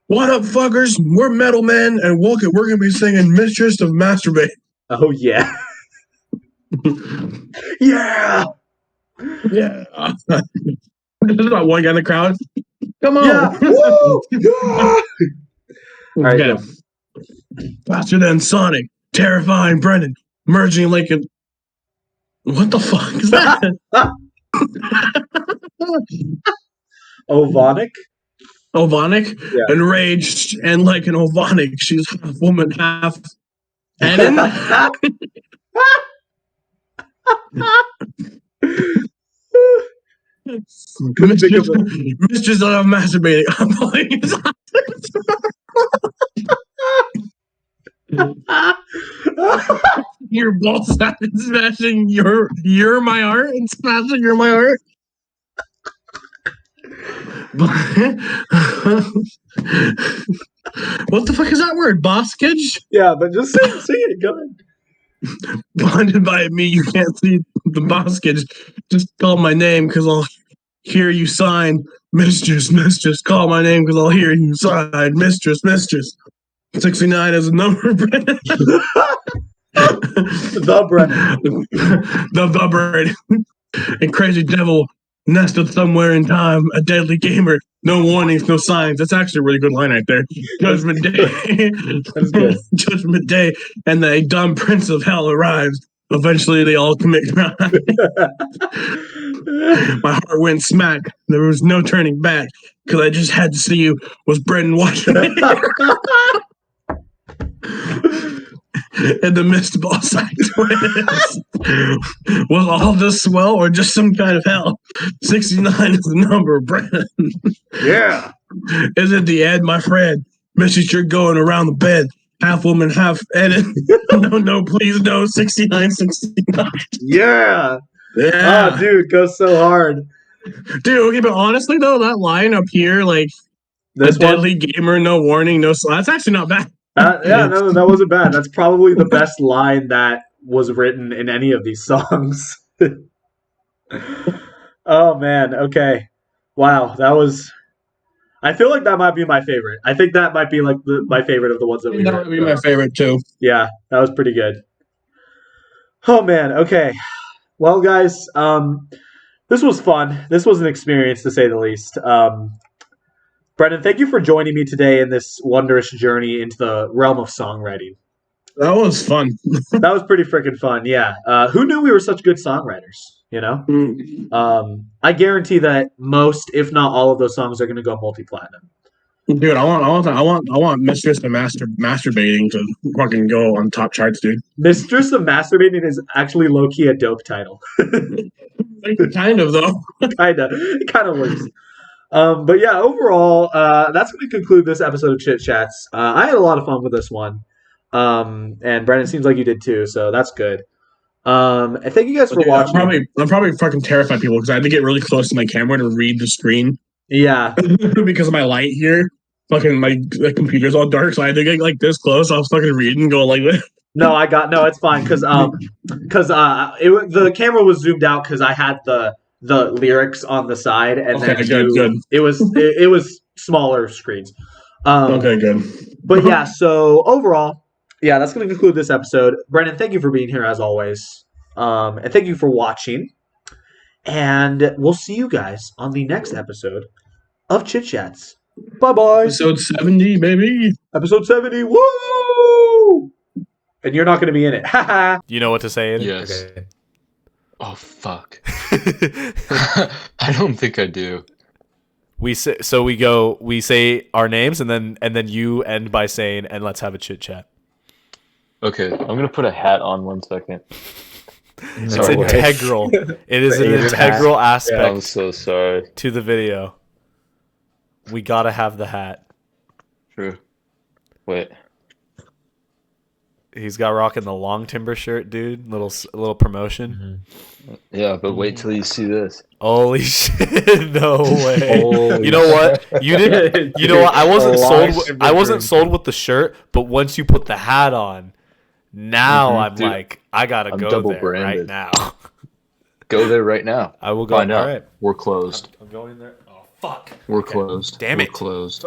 What up, fuckers? We're Metal Men, and we're gonna be singing Mistress of Masturbate. Oh yeah. Yeah. Yeah. There's not one guy in the crowd. Come on. Yeah. Woo! Yeah. All right. Okay. Faster than Sonic, terrifying Brennan, merging like a. What the fuck is that? Ovonic? Ovonic? Yeah. Enraged and like an Ovonic. She's half woman, half cannon. Mistress, I'm masturbating. I'm pulling his your ball sack and smashing you're my heart and smashing you're my heart. What the fuck is that word? Boskage? Yeah, but just sing it. Go ahead. Blinded by me, you can't see the boskage. Just call my name because I'll hear you sign. Mistress, mistress, call my name because I'll hear you sign. Mistress, mistress. 69 is a number. The bread. The bread. And crazy devil nested somewhere in time, a deadly gamer. No warnings, no signs. That's actually a really good line right there. Judgment Day. That's good. Judgment Day, and the dumb prince of hell arrives. Eventually, they all commit crime. My heart went smack. There was no turning back because I just had to see you was bread and water. And the missed ball sack twist. Was all this swell or just some kind of hell? 69 is the number, Brandon. Yeah. Is it the end, my friend? Mrs. You're going around the bed. Half woman, half edit. No, please, no. 69, 69. Yeah. Yeah. Oh, dude, goes so hard. Dude, okay, but honestly, though, that line up here, like, This a deadly gamer, no warning, no. That's actually not bad. Yeah, no, that wasn't bad. That's probably the best line that was written in any of these songs. Oh, man. Okay. Wow, that was. I feel like that might be my favorite. I think that might be like my favorite of the ones that we That heard. would be my favorite, too. Yeah, that was pretty good. Oh, man. Okay. Well, guys, this was fun. This was an experience, to say the least. Brendan, thank you for joining me today in this wondrous journey into the realm of songwriting. That was fun. That was pretty freaking fun, yeah. Who knew we were such good songwriters, you know? I guarantee that most, if not all of those songs are going to go multi-platinum. Dude, I want Mistress of Masturbating to fucking go on top charts, dude. Mistress of Masturbating is actually low-key a dope title. Kind of, though. It kind of works. But yeah, overall, that's going to conclude this episode of Chit Chats. I had a lot of fun with this one. And Brendan, seems like you did too, so that's good. And thank you guys for watching. I'm probably fucking terrified people because I had to get really close to my camera to read the screen. Yeah. Because of my light here. Fucking my computer's all dark, so I had to get like this close. I was fucking reading and going like this. No, it's fine because the camera was zoomed out because I had the lyrics on the side, and okay, then good. It was smaller screens. Okay, good. But yeah, so overall, yeah, that's going to conclude this episode. Brendan, thank you for being here as always, and thank you for watching. And we'll see you guys on the next episode of Chit Chats. Bye-bye. Episode 70, baby. Episode 70. Woo! And you're not going to be in it. Ha You know what to say in it? Yes. Okay. Oh, fuck. I don't think I do. We say our names and then you end by saying, and let's have a chit chat. Okay, I'm going to put a hat on 1 second. It's Sorry, integral. It is an Asian integral I'm aspect so sorry. to the video. We gotta have the hat. True. Wait. He's got rocking the long timber shirt, dude. Little promotion. Yeah, but wait till you see this. Holy shit! No way. Holy You know what? You didn't. You know what? I wasn't sold with the shirt, but once you put the hat on, now I'm Dude, like, I gotta I'm go double there right branded. now. Go there right now. I will go. Find out. All right. We're closed. I'm going there. Oh fuck. We're Okay. closed. Damn We're it. closed.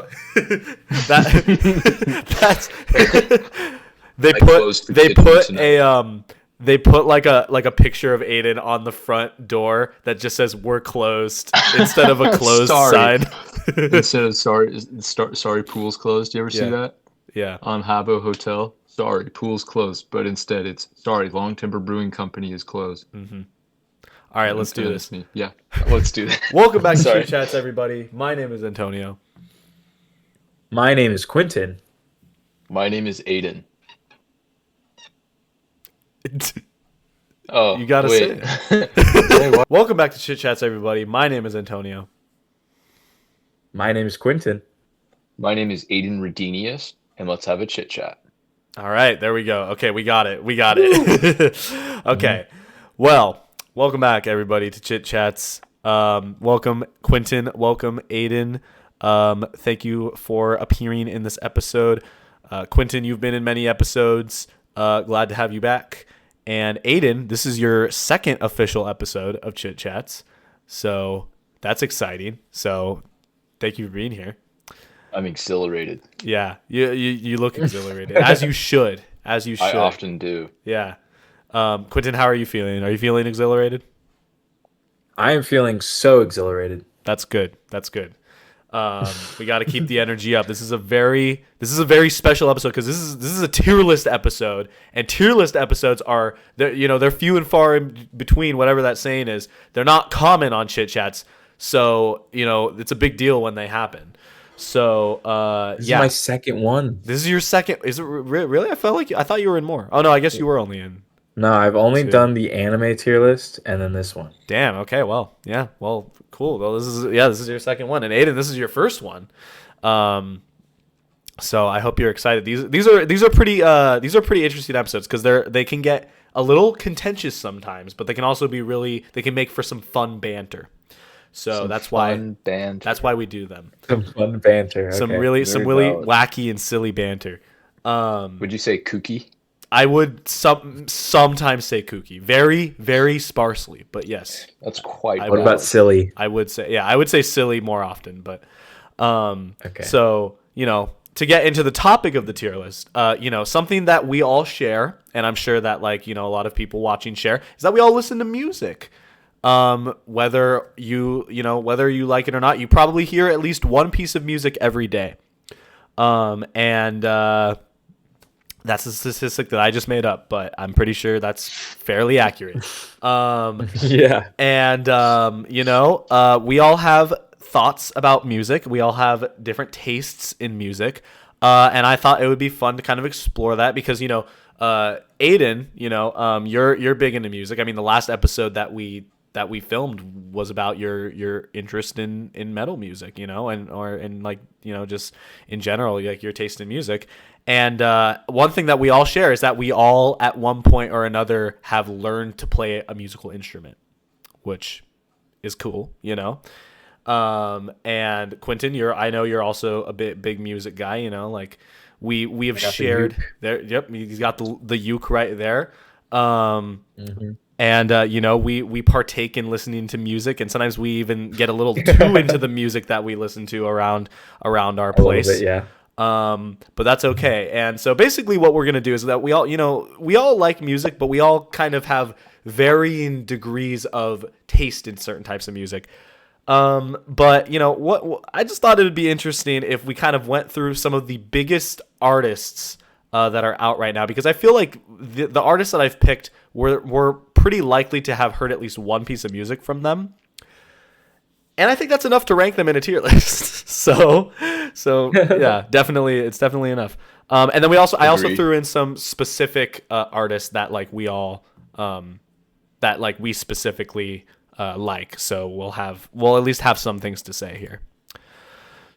That's they closed put the kitchen tonight. they put like a picture of Aiden on the front door that just says "We're closed" instead of a closed Sorry. sign. Instead of sorry, pool's closed. You ever see Yeah. that Yeah. on Habbo Hotel? Sorry, pool's closed. But instead, it's sorry, Long Timber Brewing Company is closed. All right, let's do Okay, this. that's me. Yeah, let's do that. Welcome back to Sorry. Chit Chats, everybody. My name is Antonio. My name is Quentin. My name is Aiden. Oh, You gotta wait. say it. Welcome back to Chit Chats, everybody. My name is Antonio. My name is Quentin. My name is Aiden Redenius, and let's have a chit chat. All right, there we go. Okay, we got it. Okay. Well, welcome back, everybody, to Chit Chats. Welcome, Quentin. Welcome, Aiden. Thank you for appearing in this episode. Quentin, you've been in many episodes. Glad to have you back. And Aiden, this is your second official episode of Chit Chats. So that's exciting. So thank you for being here. I'm exhilarated. Yeah, you look exhilarated, as you should. As you should. I often do. Yeah. Quentin, how are you feeling? Are you feeling exhilarated? I am feeling so exhilarated. That's good. That's good. We got to keep the energy up. This is a very special episode because this is a tier list episode, and tier list episodes are they're few and far in between. Whatever that saying is, they're not common on Chit Chats. So it's a big deal when they happen. So This is my second one. This is your second. Is it really? I thought you were in more. Oh no, I guess you were only in. No, I've only Two. done the anime tier list and then this one. Damn. Okay. Well. Yeah. Well. Cool. Well, this is your second one, and Aiden, this is your first one. So I hope you're excited. These are pretty interesting episodes because they can get a little contentious sometimes, but they can also be they can make for some fun banter. So that's why we do them. Some fun banter. Some okay. really valid. wacky and silly banter. Would you say kooky? I would sometimes say kooky, very, very sparsely, but yes. That's quite. I What would- about silly? I would say silly more often, but Okay. So to get into the topic of the tier list, something that we all share, and I'm sure that a lot of people watching share, is that we all listen to music. Whether you like it or not, you probably hear at least one piece of music every day. That's a statistic that I just made up, but I'm pretty sure that's fairly accurate. Yeah. And we all have thoughts about music. We all have different tastes in music. And I thought it would be fun to kind of explore that because Aiden, you're big into music. I mean, the last episode that we filmed was about your interest in metal music, just in general, like your taste in music. And one thing that we all share is that we all at one point or another have learned to play a musical instrument, which is cool, And Quentin, I know you're also a big music guy, we have shared there. Yep. He's got the uke right there. And we partake in listening to music, and sometimes we even get a little too into the music that we listen to around our place. A little bit, yeah. But that's okay. And so basically, what we're gonna do is that we all like music, but we all kind of have varying degrees of taste in certain types of music. But what I just thought it would be interesting if we kind of went through some of the biggest artists that are out right now, because I feel like the artists that I've picked were pretty likely to have heard at least one piece of music from them. And I think that's enough to rank them in a tier list. so yeah, it's definitely enough. And then I also threw in some specific artists that we specifically like. So we'll at least have some things to say here.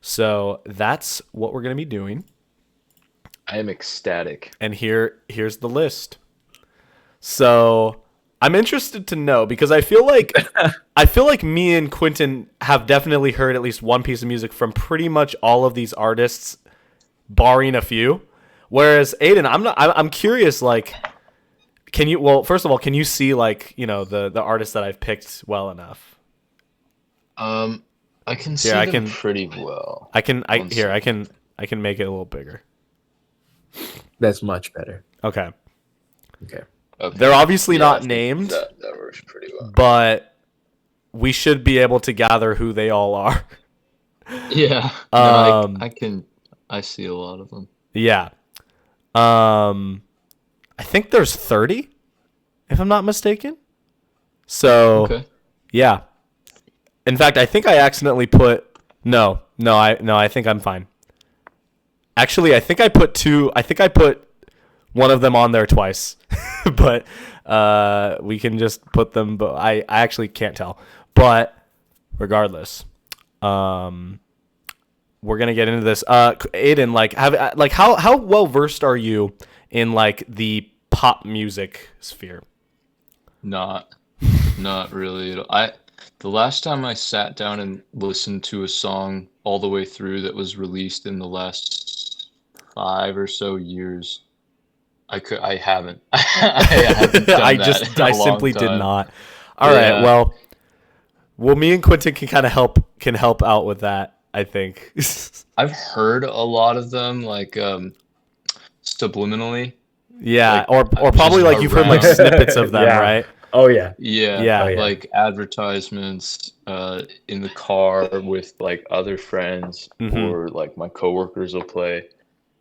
So that's what we're gonna be doing. I am ecstatic. And here's the list. So I'm interested to know because I feel like me and Quentin have definitely heard at least one piece of music from pretty much all of these artists, barring a few. Whereas Aiden, I'm curious, first of all, can you see the artists that I've picked well enough? I can see them pretty well. I can make it a little bigger. That's much better. Okay. Okay. They're obviously I not think named, That works pretty well. but we should be able to gather who they all are. Yeah. I see a lot of them. Yeah. I think there's 30, if I'm not mistaken. So, Okay. yeah. In fact, I think I accidentally put I think I'm fine. Actually, I think I put one of them on there twice, but we can just put them. But I actually can't tell. But regardless, we're gonna get into this. Aiden, like, how well versed are you in like the pop music sphere? Not really. The last time I sat down and listened to a song all the way through that was released in the last 5 or so years, I haven't. I haven't done I simply did time. not. All right, Yeah. well, me and Quentin can kind of help out with that, I think. I've heard a lot of them like subliminally. Yeah, Like, or probably just like you've heard like around. snippets of them, Yeah. right? Oh yeah. Yeah, Yeah. Oh, yeah. like advertisements in the car with like other friends, Mhm. or like my coworkers will play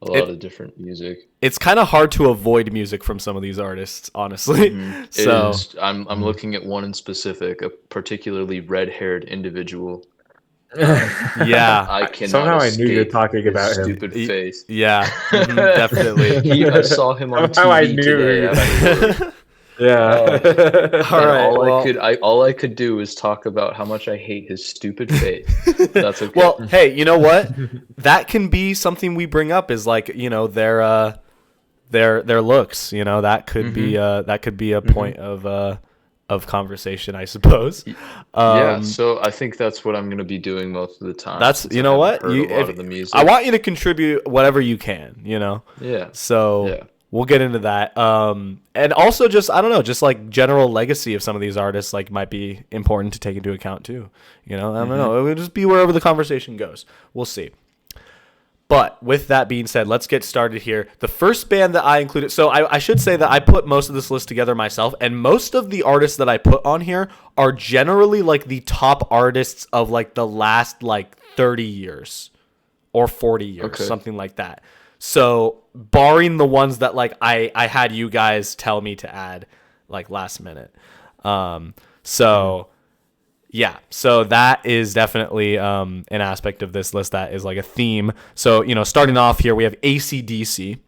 a lot of different music. It's kind of hard to avoid music from some of these artists, honestly. It So is. I'm looking at one in specific, a particularly red-haired individual. yeah, I cannot Somehow I knew you were escape talking his about him. stupid face. yeah, definitely. I saw him on Somehow I TV knew today. you- After work. Yeah. All And right. all I could do is talk about how much I hate his stupid face. That's okay. Well, hey, you know what? That can be something we bring up is like, you know, their looks, you know, that could be a point of conversation, I suppose. Yeah, so I think that's what I'm gonna be doing most of the time. That's, since you I know haven't what? heard a lot of the music. I want you to contribute whatever you can, you know. Yeah. So Yeah. we'll get into that. And also just, I don't know, just like general legacy of some of these artists like might be important to take into account too. You know, I don't know. It would just be wherever the conversation goes. We'll see. But with that being said, let's get started here. The first band that I included, so I should say that I put most of this list together myself, and most of the artists that I put on here are generally like the top artists of like the last like 30 years or 40 years, Okay. something like that. So barring the ones that like I had you guys tell me to add like last minute. Yeah, so that is definitely an aspect of this list that is like a theme. So, you know, starting off here, we have AC/DC,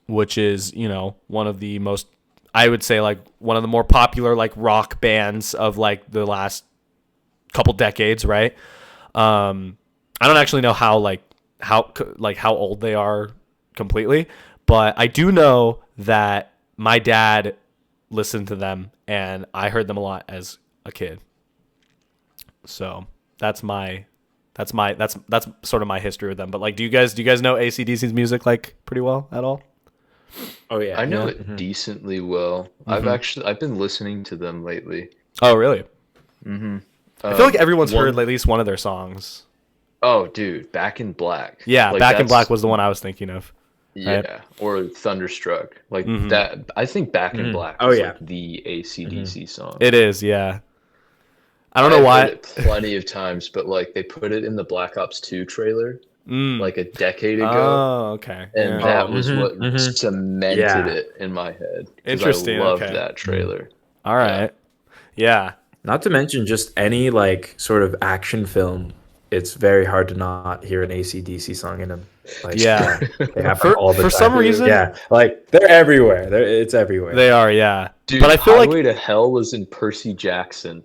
which is, you know, one of the most, I would say, like one of the more popular like rock bands of like the last couple decades, right? I don't actually know how old they are completely, but I do know that my dad listened to them and I heard them a lot as a kid. So that's sort of my history with them. But like, do you guys know AC/DC's music like pretty well at all? Oh yeah. I know Yeah. it decently well. I've been listening to them lately. Oh, really? Mm-hmm. I feel like everyone's heard at least one of their songs. Oh, dude, Back in Black. Yeah, Like, Back in that's- Black was the one I was thinking of. Yeah, or Thunderstruck. Like Mhm. that. I think Back in Mhm. Black Oh, is yeah. like the AC/DC song. It is, yeah. I don't know I've why. heard it plenty of times, but like they put it in the Black Ops 2 trailer like a decade ago. Oh, okay. And Yeah. that was Mhm, what mhm. cemented Yeah. it in my head. 'Cause Interesting, I loved okay. that trailer. All right. Yeah. Not to mention just any like sort of action film. It's very hard to not hear an AC/DC song in them. Like, Yeah. they happen For- all the for time. some reason- yeah, like they're everywhere. It's everywhere. They are, yeah. Dude, But I feel like Highway to Hell was in Percy Jackson.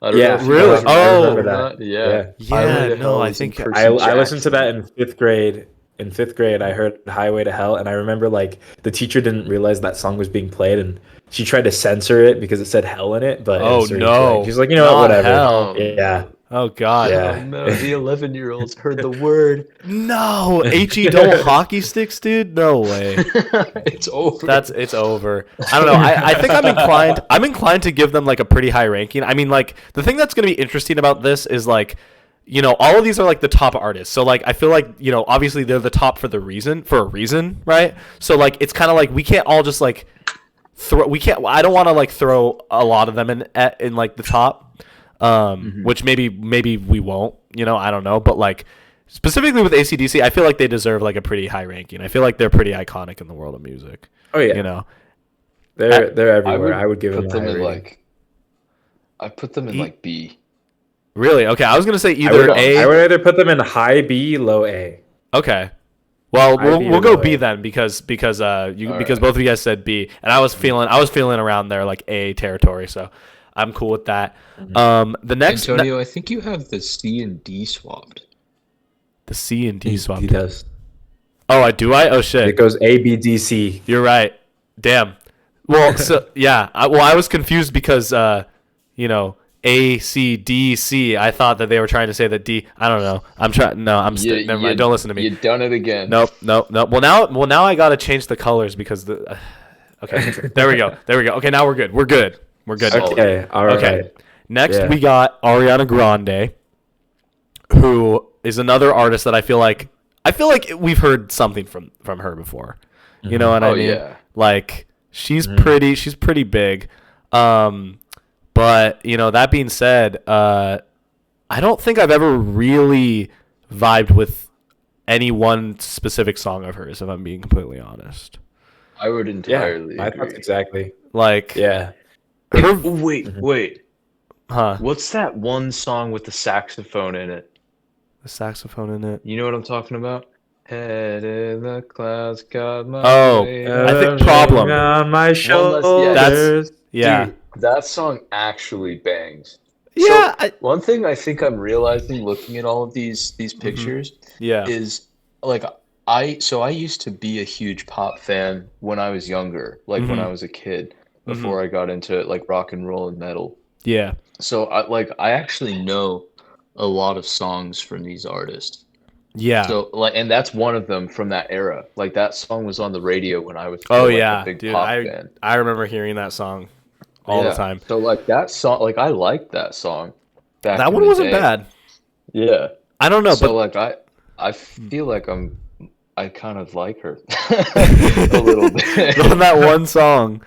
I don't Yeah, know if you really? guys Oh. remember that. Yeah. Yeah, Highway to no, Hell I was in think Percy I listened to Jackson. that in fifth grade. In fifth grade, I heard "Highway to Hell," and I remember like the teacher didn't realize that song was being played, and she tried to censor it because it said "hell" in it. But Oh, it's very no. correct. She's like, you know Not what, whatever. hell. Yeah. Oh god. Yeah. Oh no, the 11-year-olds heard the word. No, HE double hockey sticks, dude. No way. It's over. It's over. I don't know. I think I'm inclined to give them like a pretty high ranking. I mean, like the thing that's going to be interesting about this is like, you know, all of these are like the top artists. So like I feel like, you know, obviously they're the top for a reason, right? So like it's kind of like we can't all just like I don't want to like throw a lot of them in like the top. Which maybe we won't, you know, I don't know, but like specifically with AC/DC, I feel like they deserve like a pretty high ranking. I feel like they're pretty iconic in the world of music. Oh yeah. You know, They're everywhere. I would give put them a high in rating. like. I put them in like B. really? Okay, I was gonna say I either would A. either put them in high B, low A. Okay, Well, I'd be we'll go below B A. then because because right. both of you guys said B, and I was feeling around there like A territory, so I'm cool with that. The next Antonio, I think you have the C and D swapped. the C and D swap. He does. Oh, I do. Oh It shit. goes A, B, D, C. You're right. Damn. Well, so yeah. I was confused because you know, A, C, D, C. I thought that they were trying to say that D. I don't know. I'm trying. No, never mind. Don't listen to me. You done it again. Nope. Well, now I gotta change the colors because the. Okay. There we go. Okay, now we're good. We're good. Okay, all right. Okay. Next, Yeah. we got Ariana Grande, who is another artist that I feel like we've heard something from her before. You know what I Oh, mean? yeah. Like she's pretty big. But you know, that being said, I don't think I've ever really vibed with any one specific song of hers, if I'm being completely honest. I would Yeah, entirely my agree. thoughts exactly. Like, Yeah. Hey, her, wait. huh? What's that one song with the saxophone in it? The saxophone in it. You know what I'm talking about? Head in the clouds, got my Oh, weight I think on Problem. on my One shoulders. less- Yeah. Dude, that song actually bangs. Yeah. So, one thing I think I'm realizing looking at all of these pictures Yeah. is like I used to be a huge pop fan when I was younger, like when I was a kid, before I got into like rock and roll and metal. Yeah. So I actually know a lot of songs from these artists. Yeah. So like, and that's one of them from that era. Like that song was on the radio when I was still, Oh like, yeah, a big dude. pop fan. I remember hearing that song all the Yeah. time. So like that song, like I liked that song. Back That in one the wasn't day. bad. Yeah. I don't know, So but like I feel like I kind of like her a little bit. on that one song.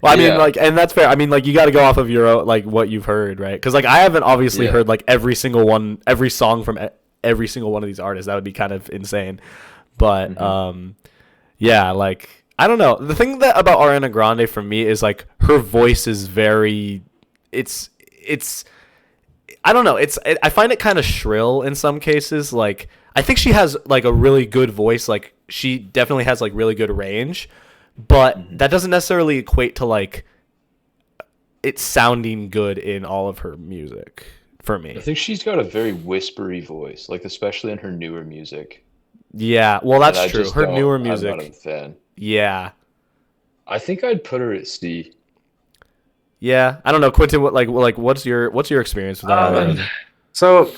Well, I mean, Yeah. like, and that's fair. I mean, like, you got to go off of your own, like what you've heard, right? Because like I haven't obviously Yeah. heard like every song from every single one of these artists. That would be kind of insane. But yeah, like I don't know. The thing that about Ariana Grande for me is like her voice is very. It's. I don't know. I find it kind of shrill in some cases. Like I think she has like a really good voice. Like she definitely has like really good range, but that doesn't necessarily equate to like it sounding good in all of her music for I me. think she's got a very whispery voice, like especially in her newer music. Yeah, well And I that's true. just Her don't- newer I'm not a music. fan. Yeah. I think I'd put her at C. Yeah. I don't know, Quentin, what's your experience with that? already? So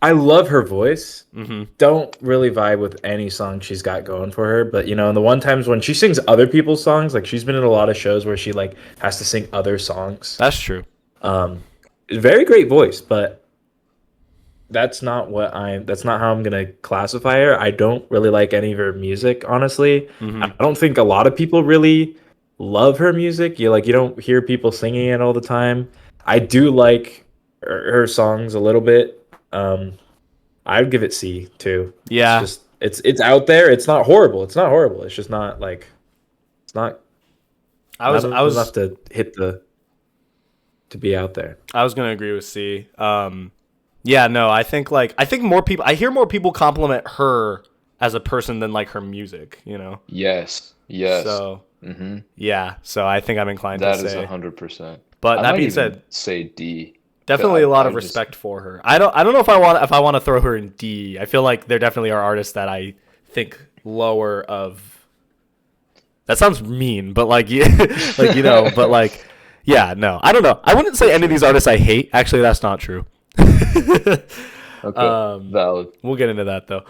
I love her voice. Mhm. Don't really vibe with any song she's got going for her, but you know, in the one times when she sings other people's songs, like she's been in a lot of shows where she like has to sing other songs. That's true. Very great voice, but that's not how I'm gonna classify her. I don't really like any of her music, honestly. I don't think a lot of people really love her music. You don't hear people singing it all the time. I do like her songs a little bit. I'd give it C too. Yeah. It's out there. It's not horrible. It's just not like it's not I was enough to be out there. I was gonna agree with C. Yeah, no, I think more people. I hear more people compliment her as a person than like her music. You know. Yes. So yeah, so I think I'm inclined That to is say. 100%. But I that might being even said, say D. definitely but a lot of I just- respect for her. I don't know if I want to throw her in D. I feel like there definitely are artists that I think lower of. That sounds mean, but like yeah, like you know, but like yeah, no, I don't know. I wouldn't say any of these artists I hate. Actually, that's not true. Okay. Valid. We'll get into that though.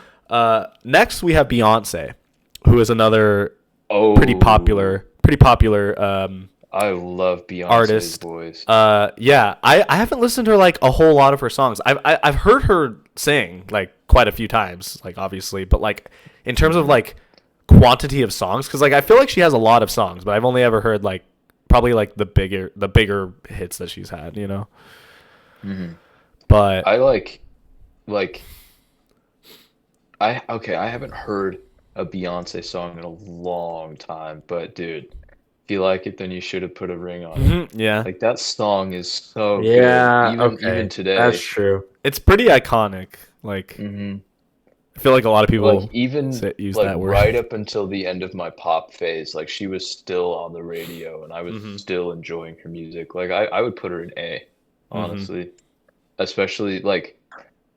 Next we have Beyonce, who is another Oh, pretty popular I love Beyonce's artist. voice. Yeah, I haven't listened to like a whole lot of her songs. I've heard her sing like quite a few times, like obviously, but like in terms of like quantity of songs, because like I feel like she has a lot of songs, but I've only ever heard like probably like the bigger hits that she's had, you know. But I like I haven't heard a Beyonce song in a long time, but dude, if you like it, then you should have put a ring on it. yeah, Like that song is so Yeah, good. okay. Even today. That's true. it's pretty iconic. Like Mhm. I feel like a lot of people Like even use like that word. right up until the end of my pop phase, like she was still on the radio and I was Mhm. still enjoying her music. Like I would put her an A, Mhm. honestly. Especially like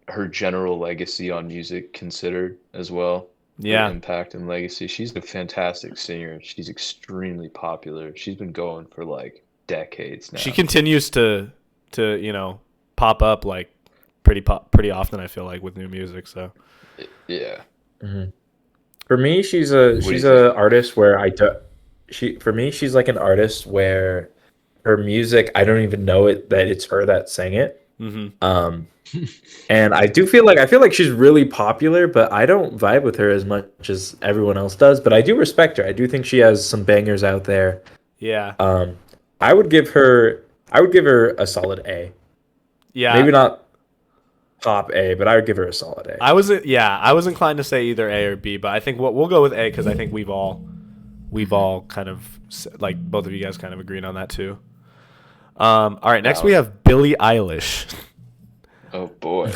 her general legacy on music considered as well. Her Yeah. impact and legacy. She's a fantastic singer. She's extremely popular. She's been going for like decades She now. continues to pop up like pretty often. I feel like with new music. So Yeah. Mhm. For me, she's What do you a think? artist where I do, she for me she's like an artist where her music I don't even know it that it's her that sang it. hmm Um, and I feel like she's really popular, but I don't vibe with her as much as everyone else does. But I do respect her. I do think she has some bangers out there. yeah, Um, I would give her a solid A. yeah. Maybe not top A, but I would give her a solid A. I was inclined to say either A or B, but I think we'll go with A because I think we've all kind of like both of you guys kind of agreed on that too. All right, next we Down. have Billie Eilish. Oh boy.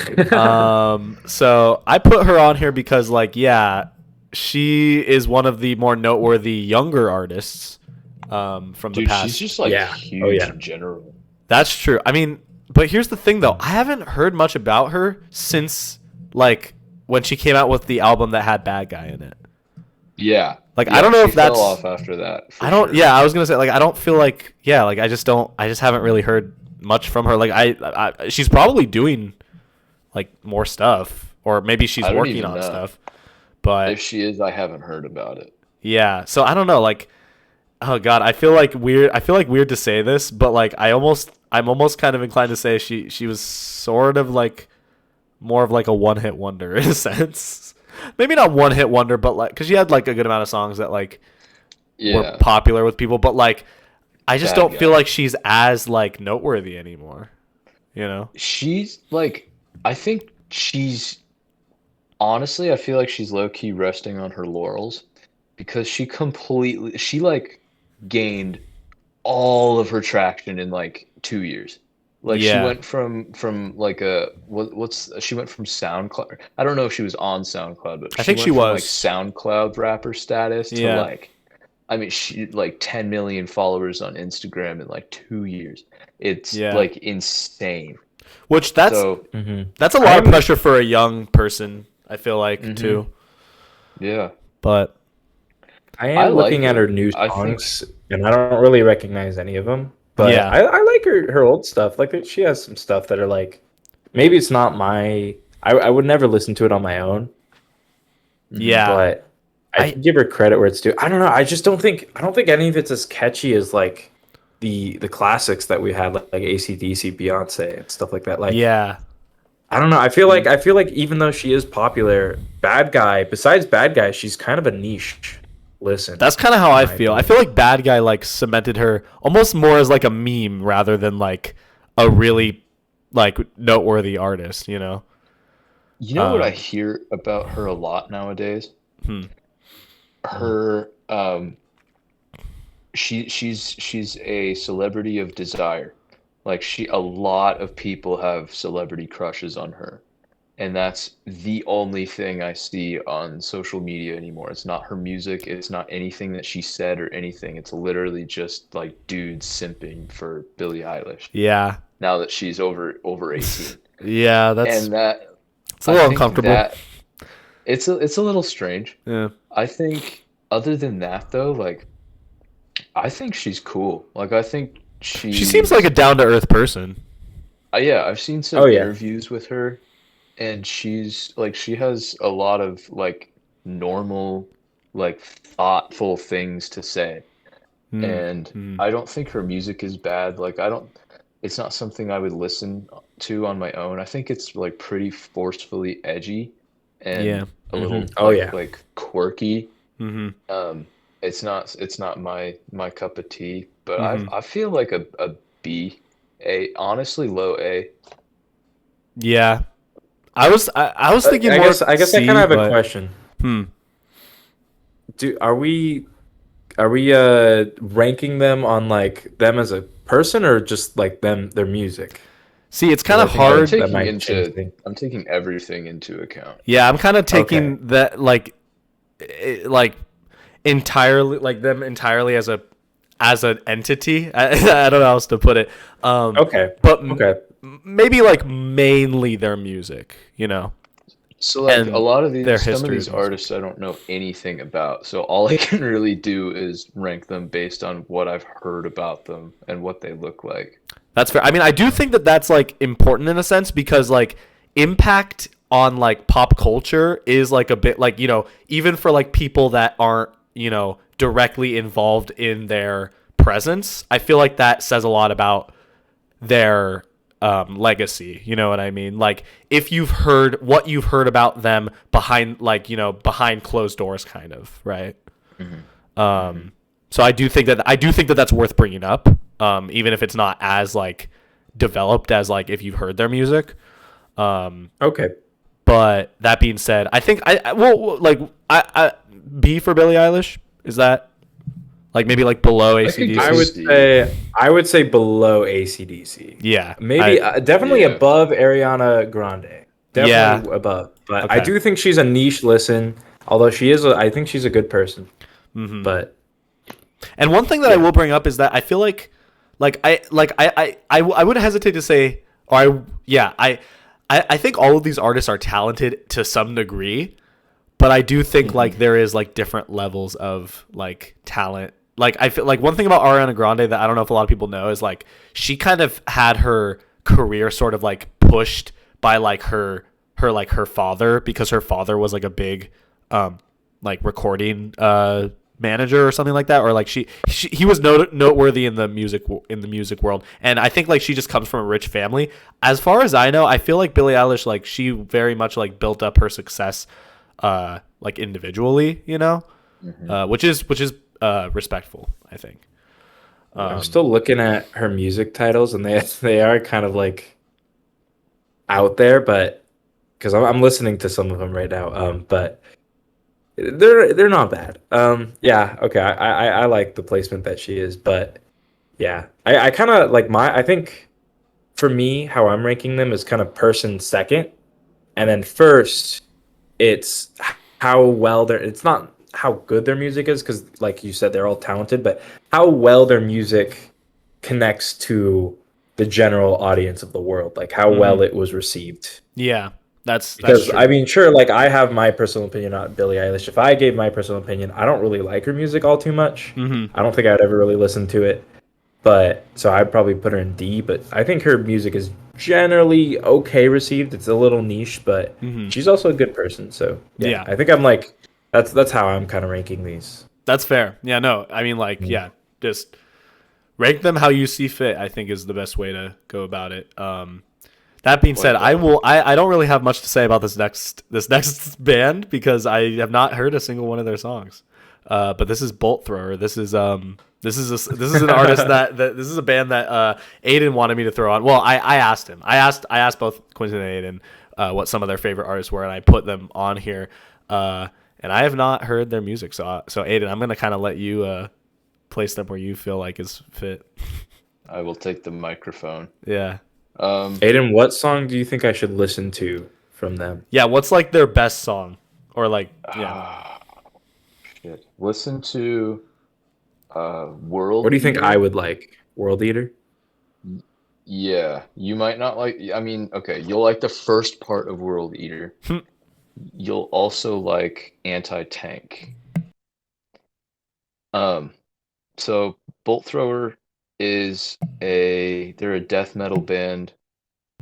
So I put her on here because like yeah, she is one of the more noteworthy younger artists from the Dude, she's past. just like Yeah. huge Oh, yeah. in general. That's true. I mean, but here's the thing though. I haven't heard much about her since like when she came out with the album that had Bad Guy in it. Yeah. Like I Yeah, don't know she if that's fell off after that. For I don't sure. yeah, I was going to say like I don't feel like yeah, like I just haven't really heard much from her. Like I she's probably doing like more stuff or maybe she's I don't working even on know. stuff. But If she is, I haven't heard about it. yeah, so I don't know like oh god, I feel like weird to say this, but like I'm almost kind of inclined to say she was sort of like more of like a one-hit wonder in a sense. Maybe not one-hit wonder, but like cuz she had like a good amount of songs that like were Yeah. popular with people, but like I just Bad don't feel Guy. like she's as like noteworthy anymore, you know? She's like, I think she's honestly, I feel like she's low key resting on her laurels because she like gained all of her traction in like 2 years. Like she Yeah. went from like a what's she went from SoundCloud. I don't know if she was on SoundCloud, but I she think she went from like was. SoundCloud rapper status to Yeah. like I mean she like 10 million followers on Instagram in like 2 years. It's Yeah. like insane. Which So Mhm. that's a I lot of am pressure for a young person, I feel like Mhm. too. yeah, But I I am like looking at her her. new I think songs, and I don't really recognize any of them. But yeah. I like her old stuff. Like she has some stuff that are like maybe it's not my. I would never listen to it on my own, Yeah. but I I can give her credit where it's due. I don't know. I don't think any of it's as catchy as like the classics that we had like AC/DC, Beyonce, and stuff like that. Like yeah. I don't know. I feel like even though she is popular, Bad Guy. Besides Bad Guy, she's kind of a niche. Listen, That's kind of how in I my feel. I opinion. feel like Bad Guy like cemented her almost more as like a meme rather than like a really like noteworthy artist, you know? you know what I Um, hear about her a lot nowadays? hmm. Her she's a celebrity of desire. Like a lot of people have celebrity crushes on her. And that's the only thing I see on social media anymore. It's not her music, it's not anything that she said or anything. It's literally just like dudes simping for Billie Eilish Yeah. now that she's over 18. Yeah, And that it's a I little think uncomfortable. that it's a little strange. Yeah. I think other than that though, like I think she's cool. Like I think She seems like a down to earth person. yeah, I've seen Oh some yeah. interviews with her and she's like she has a lot of like normal like thoughtful things to say. Mm. And Mm. I don't think her music is bad. Like I don't it's not something I would listen to on my own. I think it's like pretty forcefully edgy Yeah. and a little Oh yeah. like quirky. Mm-hmm. Um, it's not my cup of tea, but Mm-hmm. I feel like a B, a honestly low A. Yeah. I was thinking more I guess I C, kind of have a but question. hmm. Do are we ranking them on like them as a person or just like them their music? See, it's 'Cause kind I of think that- hard. that might change things. I'm taking everything into account. Yeah, I'm kind of taking that like entirely like them entirely as an entity. I don't know how else to put it. Okay. But Okay. maybe like mainly their music, you know. So like And a lot of their these, some of history these of music. artists I don't know anything about. So all I can really do is rank them based on what I've heard about them and what they look like. That's fair. I mean, I do think that that's like important in a sense because like impact on like pop culture is like a bit like, you know, even for like people that aren't, you know, directly involved in their presence, I feel like that says a lot about their legacy. You know what I mean? Like if you've heard what you've heard about them behind, like, you know, behind closed doors, kind of, right? So I do think that that's worth bringing up, even if it's not as like developed as like if you've heard their music. Okay. But that being said, I think I B for Billie Eilish, is that like maybe like below ACDC? I would say below ACDC. Yeah, Maybe definitely Yeah. above Ariana Grande. Definitely above. But I Okay. do think she's a niche listen. Although I think she's a good person. But And one thing that I will bring up is that I feel like I would hesitate to say, I think all of these artists are talented to some degree, but I do think like there is like different levels of like talent. Like I feel like one thing about Ariana Grande that I don't know if a lot of people know is like she kind of had her career sort of like pushed by like her father, because her father was like a big like recording manager or something like that, or like he was noteworthy in the music world, and I think like she just comes from a rich family. As far as I know, I feel like Billie Eilish, like she very much like built up her success like individually, you know, which is respectful, I think. I'm still looking at her music titles, and they are kind of like out there, but because I'm listening to some of them right now, but they're not bad. Yeah, okay, I like the placement that she is, but yeah, I kind of like I think for me how I'm ranking them is kind of person second, and then first it's how well it's not how good their music is, because like you said, they're all talented, but how well their music connects to the general audience of the world, like how well it was received. Yeah, that's Because true. I mean, sure, like I have my personal opinion on Billie Eilish. If I gave my personal opinion, I don't really like her music all too much. I don't think I'd ever really listen to it. But so I'd probably put her in D, but I think her music is generally okay received. It's a little niche, but she's also a good person. So Yeah. I think I'm like that's how I'm kind of ranking these. That's fair. Yeah, no, I mean like just rank them how you see fit, I think is the best way to go about it. That being said, I don't really have much to say about this next band because I have not heard a single one of their songs. But this is Bolt Thrower. This is an artist that this is a band that Aiden wanted me to throw on. Well, I asked him. I asked both Quentin and Aiden what some of their favorite artists were, and I put them on here. And I have not heard their music. So Aiden, I'm gonna kind of let you place them where you feel like is fit. I will take the microphone. Yeah. Aiden, what song do you think I should listen to from them? Yeah, what's like their best song? Or like Shit. Listen to World What do you think Eater. I would like? World Eater? Yeah, you might not like. I mean, okay, you'll like the first part of World Eater. You'll also like Anti-Tank. So Bolt Thrower they're a death metal band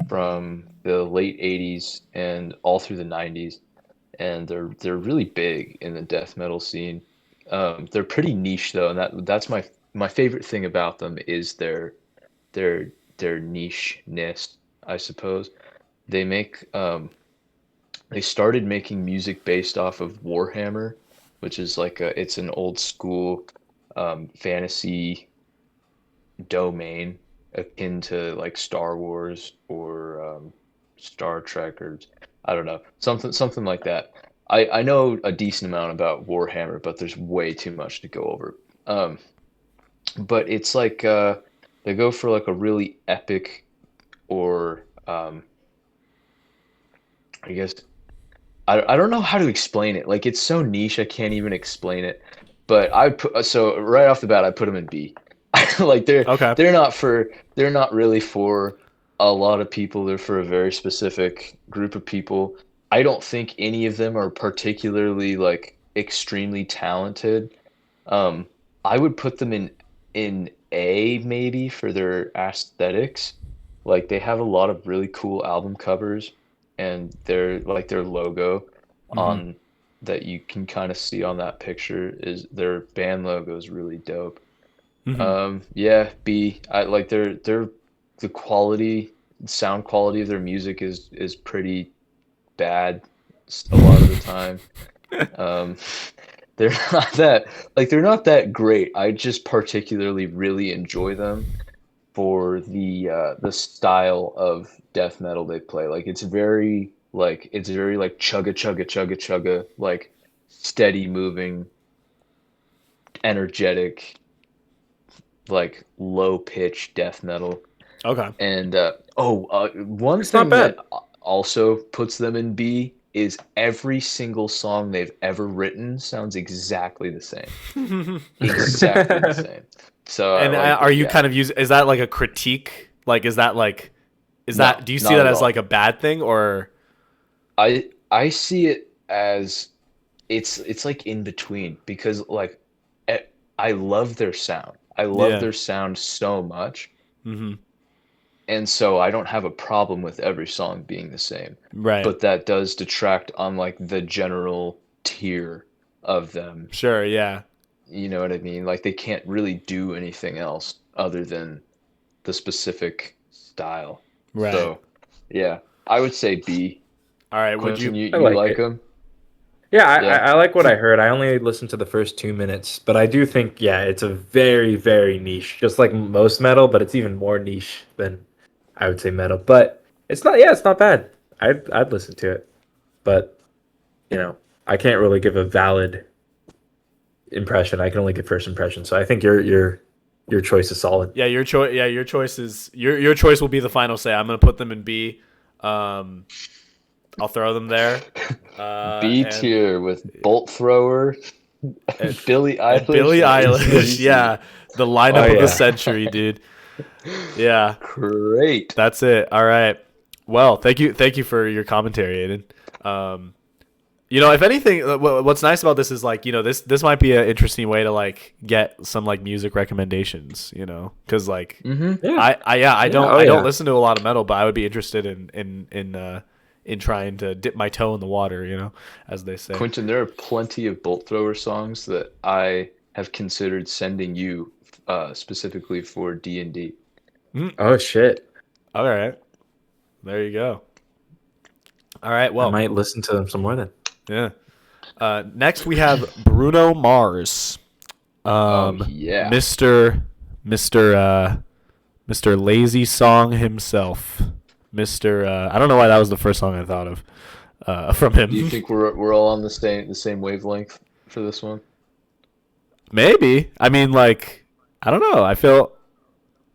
from the late 80s and all through the 90s, and they're really big in the death metal scene. They're pretty niche though, and that's my favorite thing about them is their niche-ness, I suppose. They started making music based off of Warhammer, which is like it's an old school fantasy domain akin to like Star Wars or Star Trek, or I don't know, something like that. I know a decent amount about Warhammer, but there's way too much to go over. But it's like they go for like a really epic or I guess I don't know how to explain it. Like it's so niche, I can't even explain it. But I put so right off the bat, I put them in B. Like Okay. they're not really for a lot of people. They're for a very specific group of people. I don't think any of them are particularly like extremely talented. Um, I would put them in A maybe for their aesthetics. Like they have a lot of really cool album covers and their logo on that you can kind of see on that picture is their band logo is really dope. Yeah, B. I like their the quality, sound quality of their music is pretty bad a lot of the time. Um, they're not they're not that great. I just particularly really enjoy them for the style of death metal they play. Like it's very like chugga chugga chugga chugga like steady moving, energetic, like low pitch death metal. Okay. And one It's not thing that bad. also puts them in B is every single song they've ever written sounds exactly the same. Exactly the same. So And like are you yeah, kind of using? Is that like a critique? Like, is that like? Is no, that? Do you see not that at as all. like a bad thing or? I see it as it's like in between because like eh, I love their sound. I love Yeah. their sound so much, Mm-hmm. and so I don't have a problem with every song being the same. Right. But that does detract on like the general tier of them. Sure. Yeah. You know what I mean? Like they can't really do anything else other than the specific style. Right. So, yeah, I would say B. All right. Would Quentin, you? I you like like it. them? Yeah, Yeah. I like what I heard. I only listened to the first 2 minutes, but I do think, yeah, it's a very, very niche, just like most metal, but it's even more niche than I would say metal. But it's not, yeah, it's not bad. I'd listen to it, but you know, I can't really give a valid impression. I can only give first impression. So I think your choice is solid. Yeah. Your choice. Yeah. Your choice is your choice will be the final say. I'm gonna put them in B. I'll throw them there. B And tier with Bolt Thrower, and, Billie and Eilish, Billie and Eilish. AC/DC. Yeah. The lineup Oh, of the yeah. century, dude. Yeah. Great. That's it. All right. Well, thank you for your commentary, Aiden. If anything, what's nice about this is like, this might be an interesting way to like get some like music recommendations, because like Mm-hmm. Yeah. I don't Oh, I don't yeah. listen to a lot of metal, but I would be interested in trying to dip my toe in the water, as they say. Quentin, there are plenty of Bolt Thrower songs that I have considered sending you specifically for D&D. Oh shit. All right, there you go. All right, I well, might listen to them some more then. yeah. Next we have Bruno Mars. Yeah. Mr. Lazy Song himself. I don't know why that was the first song I thought of from him. Do you think we're all on the same wavelength for this one? Maybe. I mean, like, I don't know.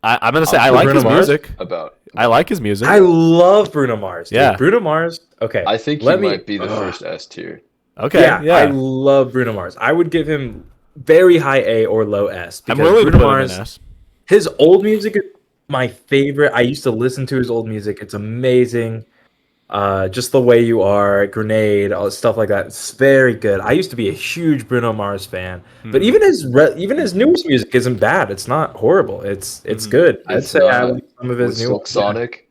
I'm gonna say I I'll like put his Bruno Mars? music. About I like his music. I love Bruno Mars. Dude. Yeah. Bruno Mars. Okay. I think he let me. might be the Ugh. first S tier. Okay. Yeah, Yeah. I love Bruno Mars. I would give him very high A or low S. I'm Because willing to Bruno put him Mars, in S. his old music is my favorite. I used to listen to his old music. It's amazing. Just the way you are, Grenade, all stuff like that. It's very good. I used to be a huge Bruno Mars fan, but even his newest music isn't bad. It's not horrible. It's good. I'd It's say I not like some of with his new. Silk Sonic.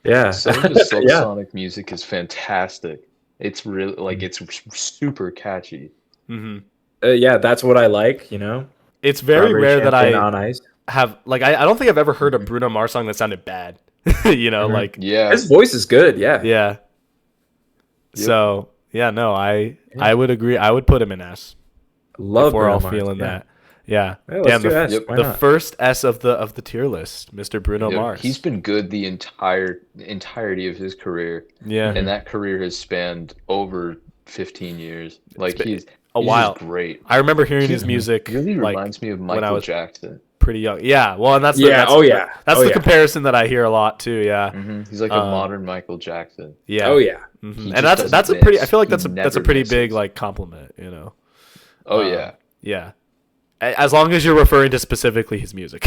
Yeah. Some of his Silk Yeah. Sonic music is fantastic. It's really like it's super catchy. Mm-hmm. Yeah, that's what I like. It's very Strawberry rare that Champagne I on ice. have like I don't think I've ever heard a Bruno Mars song that sounded bad. Like Yeah. His voice is good. Yeah. yeah. Yep. So yeah, no, I would agree. I would put him in S. Love if we're Bruno all Mars. feeling Yeah. that. Yeah. Yeah, let's Damn, do S. Yep. Why the not? first S of the tier list, Mr. Bruno Yeah, Mars. he's been good the entirety of his career, yeah. and that career has spanned over 15 years. Like been he's a just while. great. I remember hearing He his music really like reminds me of when I Michael was Jackson. pretty young. Yeah, well, and that's Yeah, that's the comparison that I hear a lot too. Yeah, He's like a modern Michael Jackson. yeah, Oh yeah. He and just that's a doesn't pretty. I miss. feel like He that's a never pretty big misses. like compliment. You know. Oh yeah. Yeah. As long as you're referring to specifically his music.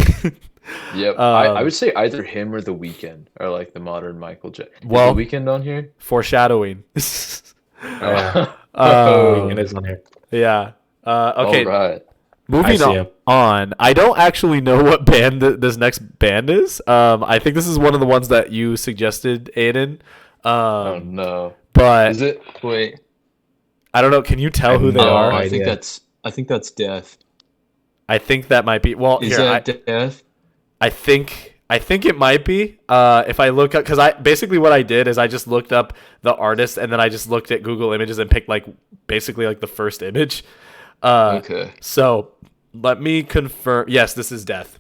Yep. I would say either him or The Weeknd are like the modern Michael Jackson. Well- Is The Weeknd on here? Foreshadowing. Yeah. Um, It is on here. yeah. Okay. All right. Moving I see him. on. I don't actually know what band this next band is. I think this is one of the ones that you suggested, Aiden. Oh no. But Is it? Wait. I don't know. Can you tell who they no are? idea. I think that's Death. I think that might be. Well, Is here that Death? I think it might be. If I look up, because I basically what I did is I just looked up the artist and then I just looked at Google Images and picked like basically like the first image. Okay. So let me confirm. Yes, this is Death.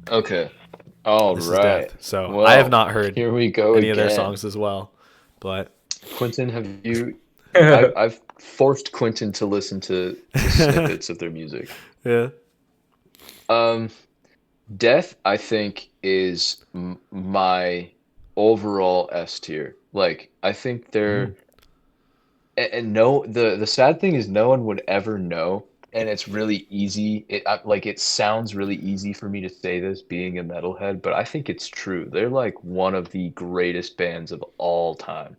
Okay. All This right. is Death. So Well, I have not heard Here we go any again. of their songs as well, but Quentin, have you? I've forced Quentin to listen to snippets of their music. yeah. Death, I think, is my overall S tier. Like, I think they're, and no, the sad thing is no one would ever know, and it's really easy. It sounds really easy for me to say this, being a metalhead, but I think it's true. They're like one of the greatest bands of all time,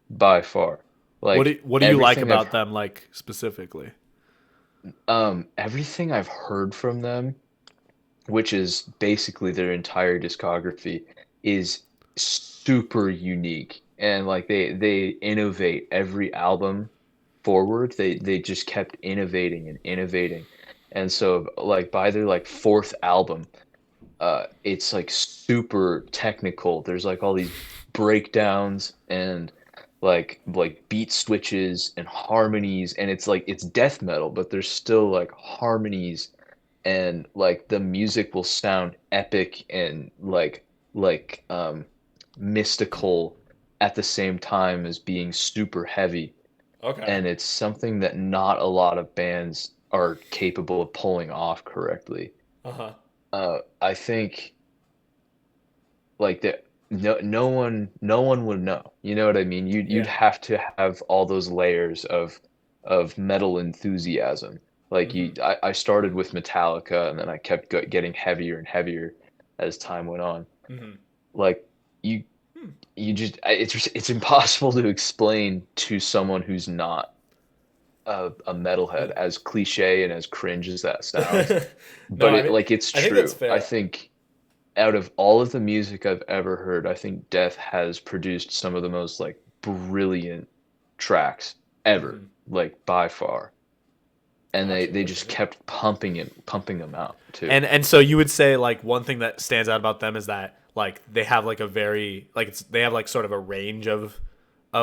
by far. Like, What do you like everything about them, like specifically? everything I've heard from them, which is basically their entire discography, is super unique. And like they innovate every album forward. They just kept innovating and innovating. And so like by their like fourth album, it's like super technical. There's like all these breakdowns and like beat switches and harmonies, and it's like it's death metal, but there's still like harmonies, and like the music will sound epic and like mystical at the same time as being super heavy. Okay. And it's something that not a lot of bands are capable of pulling off correctly. Uh-huh. I think like that no one would know. You know what I mean? You'd Yeah. have to have all those layers of metal enthusiasm. Like I started with Metallica, and then I kept getting heavier and heavier as time went on. Mm-hmm. Like you just it's impossible to explain to someone who's not a metalhead, as cliche and as cringe as that sounds. But it's I think true. that's fair. I think out of all of the music I've ever heard, I think Death has produced some of the most like brilliant tracks ever, like by far. And they just kept pumping them out too. And so you would say like one thing that stands out about them is that like they have like a very like they have like sort of a range of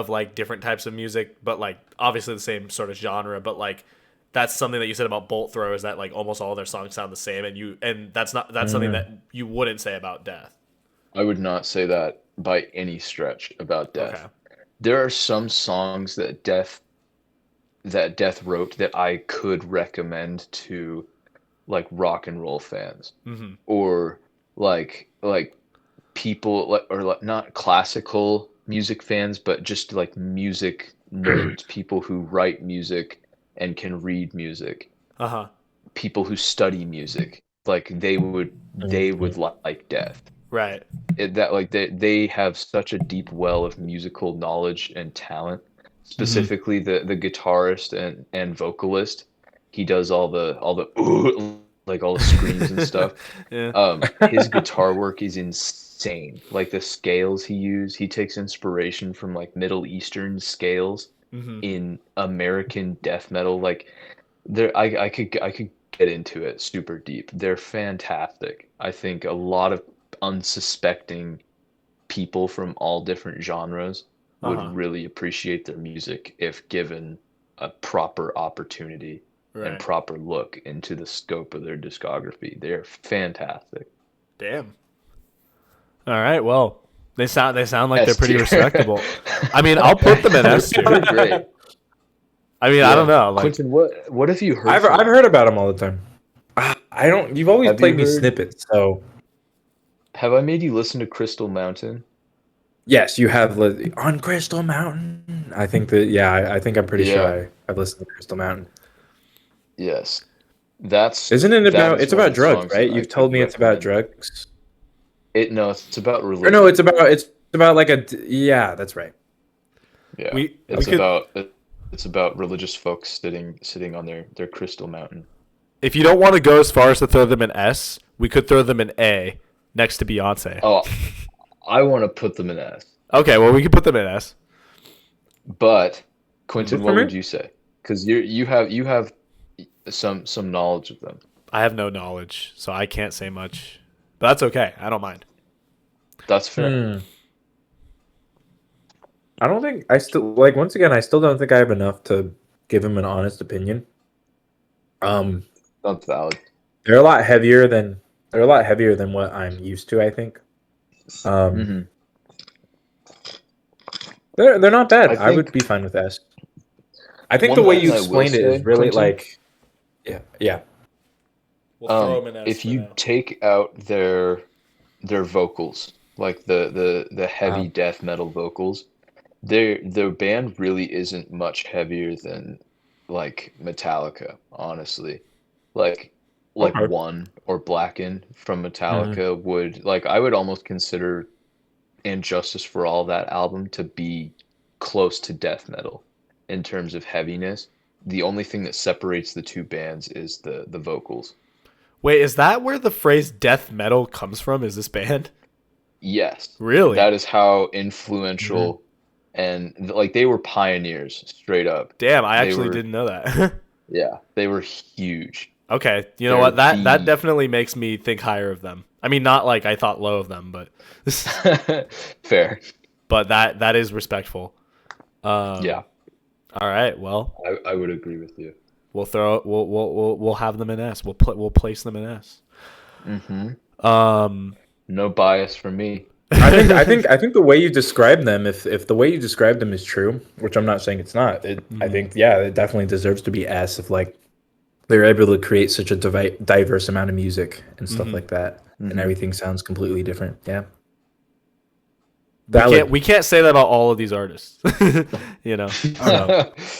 like different types of music, but like obviously the same sort of genre, but like that's something that you said about Bolt Throw, is that like almost all their songs sound the same, and that's something that you wouldn't say about Death. I would not say that by any stretch about Death. Okay. There are some songs that Death wrote that I could recommend to like rock and roll fans, or like people like not classical music fans, but just like music nerds, people who write music and can read music, people who study music. Like they would like Death. Right. That like they have such a deep well of musical knowledge and talent. Specifically the guitarist and vocalist. He does all the like all the screams and stuff. Yeah. His guitar work is insane. Like the scales he takes inspiration from like Middle Eastern scales in American death metal. Like I could get into it super deep. They're fantastic. I think a lot of unsuspecting people from all different genres would really appreciate their music if given a proper opportunity and proper look into the scope of their discography. They're fantastic. Damn. All right. Well, they sound like they're pretty S-tier. respectable. I mean, I'll put them in S They're tier. great. I mean, I don't know. Like, Quentin, what have you heard? I've from them? heard about them all the time. I don't. You've always Have played you me heard- snippets, so Have I made you listen to Crystal Mountain? yes, you have on Crystal Mountain. I think that yeah, I think I'm pretty Yeah. sure I've listened to Crystal Mountain. Yes. That's Isn't it that about? is It's one of about the drugs, songs right? that I You've told could me it's about recommend. drugs. No, it's about Or religion. no, it's about like a yeah, that's right. Yeah. We It's could, about religious folks sitting on their crystal mountain. if you don't want to go as far as to throw them in S, we could throw them in A next to Beyonce. Oh, I want to put them in S. Okay, well we could put them in S. But Quentin, Good for what me. would you say? Because you have some knowledge of them. I have no knowledge, so I can't say much. But that's okay. I don't mind. That's fair. I don't think I still like. Once again, I still don't think I have enough to give him an honest opinion. That's valid. They're a lot heavier than what I'm used to. I think. They're not bad. I would be fine with S. I think One the way thing you I will explained it is say, really Quentin? like, yeah. We'll throw them in S. If for you now. take out their vocals, like the heavy death metal vocals, their band really isn't much heavier than like Metallica, honestly. Like Okay. One or Blacken from Metallica would like I would almost consider And Justice for All that album to be close to death metal in terms of heaviness. The only thing that separates the two bands is the vocals. Wait, is that where the phrase death metal comes from? Is this band? Yes. Really? That is how influential and like they were pioneers straight up. Damn, I They actually were- didn't know that. Yeah, they were huge. Okay, you know They're what? That the- definitely makes me think higher of them. I mean, not like I thought low of them, but Fair. but that is respectful. Yeah, All right. Well, I would agree with you. we'll have them in S. We'll place them in S. No bias from me. I think the way you describe them, if the way you describe them is true, which I'm not saying it's not, I think it definitely deserves to be S. If like they're able to create such a diverse amount of music and stuff like that, and everything sounds completely different. Yeah. We can't say that about all of these artists. You know.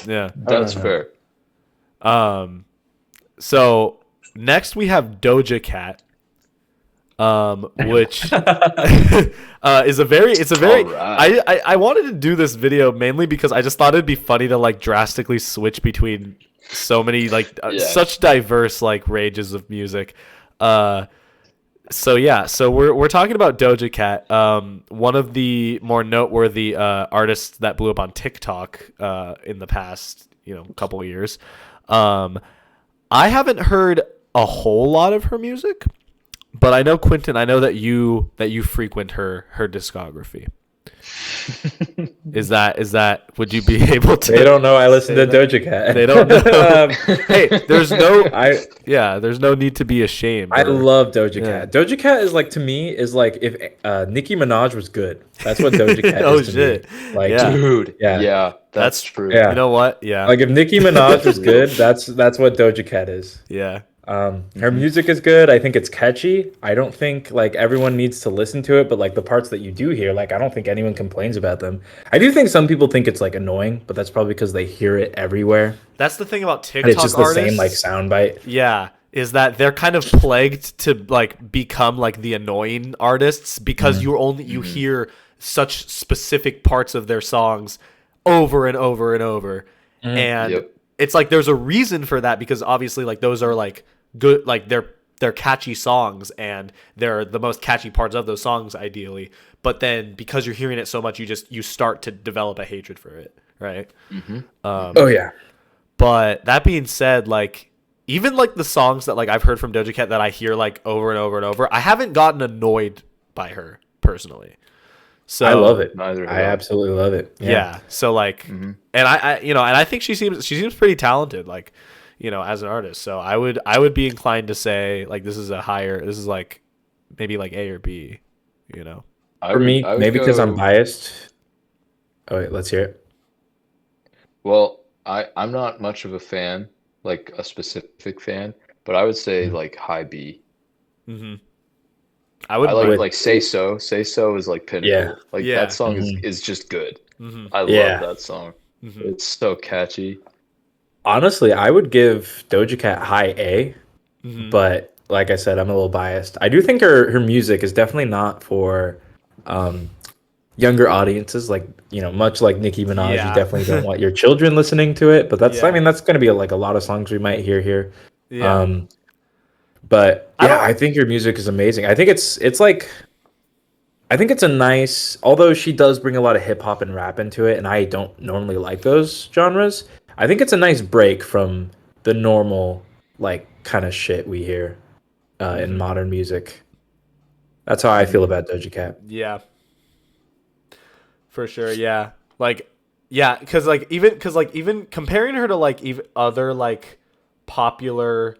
Yeah. That's fair. So next we have Doja Cat, which is a very Alright. I wanted to do this video mainly because I just thought it'd be funny to like drastically switch between so many like such diverse like ranges of music. So we're talking about Doja Cat, one of the more noteworthy artists that blew up on TikTok in the past couple of years. I haven't heard a whole lot of her music, but I know Quentin. I know that you frequent her discography. Is that? Would you be able to? They don't know I listen to Doja Cat. They don't know. Hey, there's no need to be ashamed. I love Doja Cat. Doja Cat is like, to me, is like if Nicki Minaj was good. That's what Doja Cat Oh, is to shit. me. Like, Yeah. Dude. Yeah. Yeah, that's true. Yeah. You know what? Yeah. Like if Nicki Minaj was good, that's what Doja Cat is. Yeah. Her music is good. I think it's catchy. I don't think like everyone needs to listen to it, but like the parts that you do hear, like I don't think anyone complains about them. I do think some people think it's like annoying, but that's probably because they hear it everywhere. That's the thing about TikTok And it's just the artists. same like soundbite. Yeah, is that they're kind of plagued to like become like the annoying artists because you hear such specific parts of their songs over and over and over. And Yep. it's like there's a reason for that because obviously like those are like good, like they're catchy songs and they're the most catchy parts of those songs ideally. But then because you're hearing it so much, you start to develop a hatred for it, right? Oh yeah. But that being said, like even like the songs that like I've heard from Doja Cat that I hear like over and over and over, I haven't gotten annoyed by her personally. So I love it. Neither have I I. absolutely love it. Yeah. So like, and I and I think she seems pretty talented, like, as an artist. So I would be inclined to say like this is like maybe like A or B, For me, maybe because I'm biased. Oh wait, let's hear it. Well, I'm not much of a fan, like a specific fan, but I would say like high B. Mm-hmm. I would like With- like Say So. Say So is like pinnacle. Yeah. Like Yeah. that song Mhm. is just good. Mm-hmm. I Yeah. love that song. Mm-hmm. It's so catchy. Honestly, I would give Doja Cat high A, Mm-hmm. but like I said, I'm a little biased. I do think her music is definitely not for younger audiences. Like much like Nicki Minaj, Yeah. you definitely don't want your children listening to it. But that's Yeah. I mean that's gonna be like a lot of songs we might hear here. Yeah. But I yeah, don't- I think your music is amazing. I think it's like I think it's a nice, although she does bring a lot of hip hop and rap into it, and I don't normally like those genres. I think it's a nice break from the normal like kind of shit we hear in modern music. That's how I feel about Doja Cat. Yeah. For sure, yeah. Like, yeah, because even comparing her to like even other like popular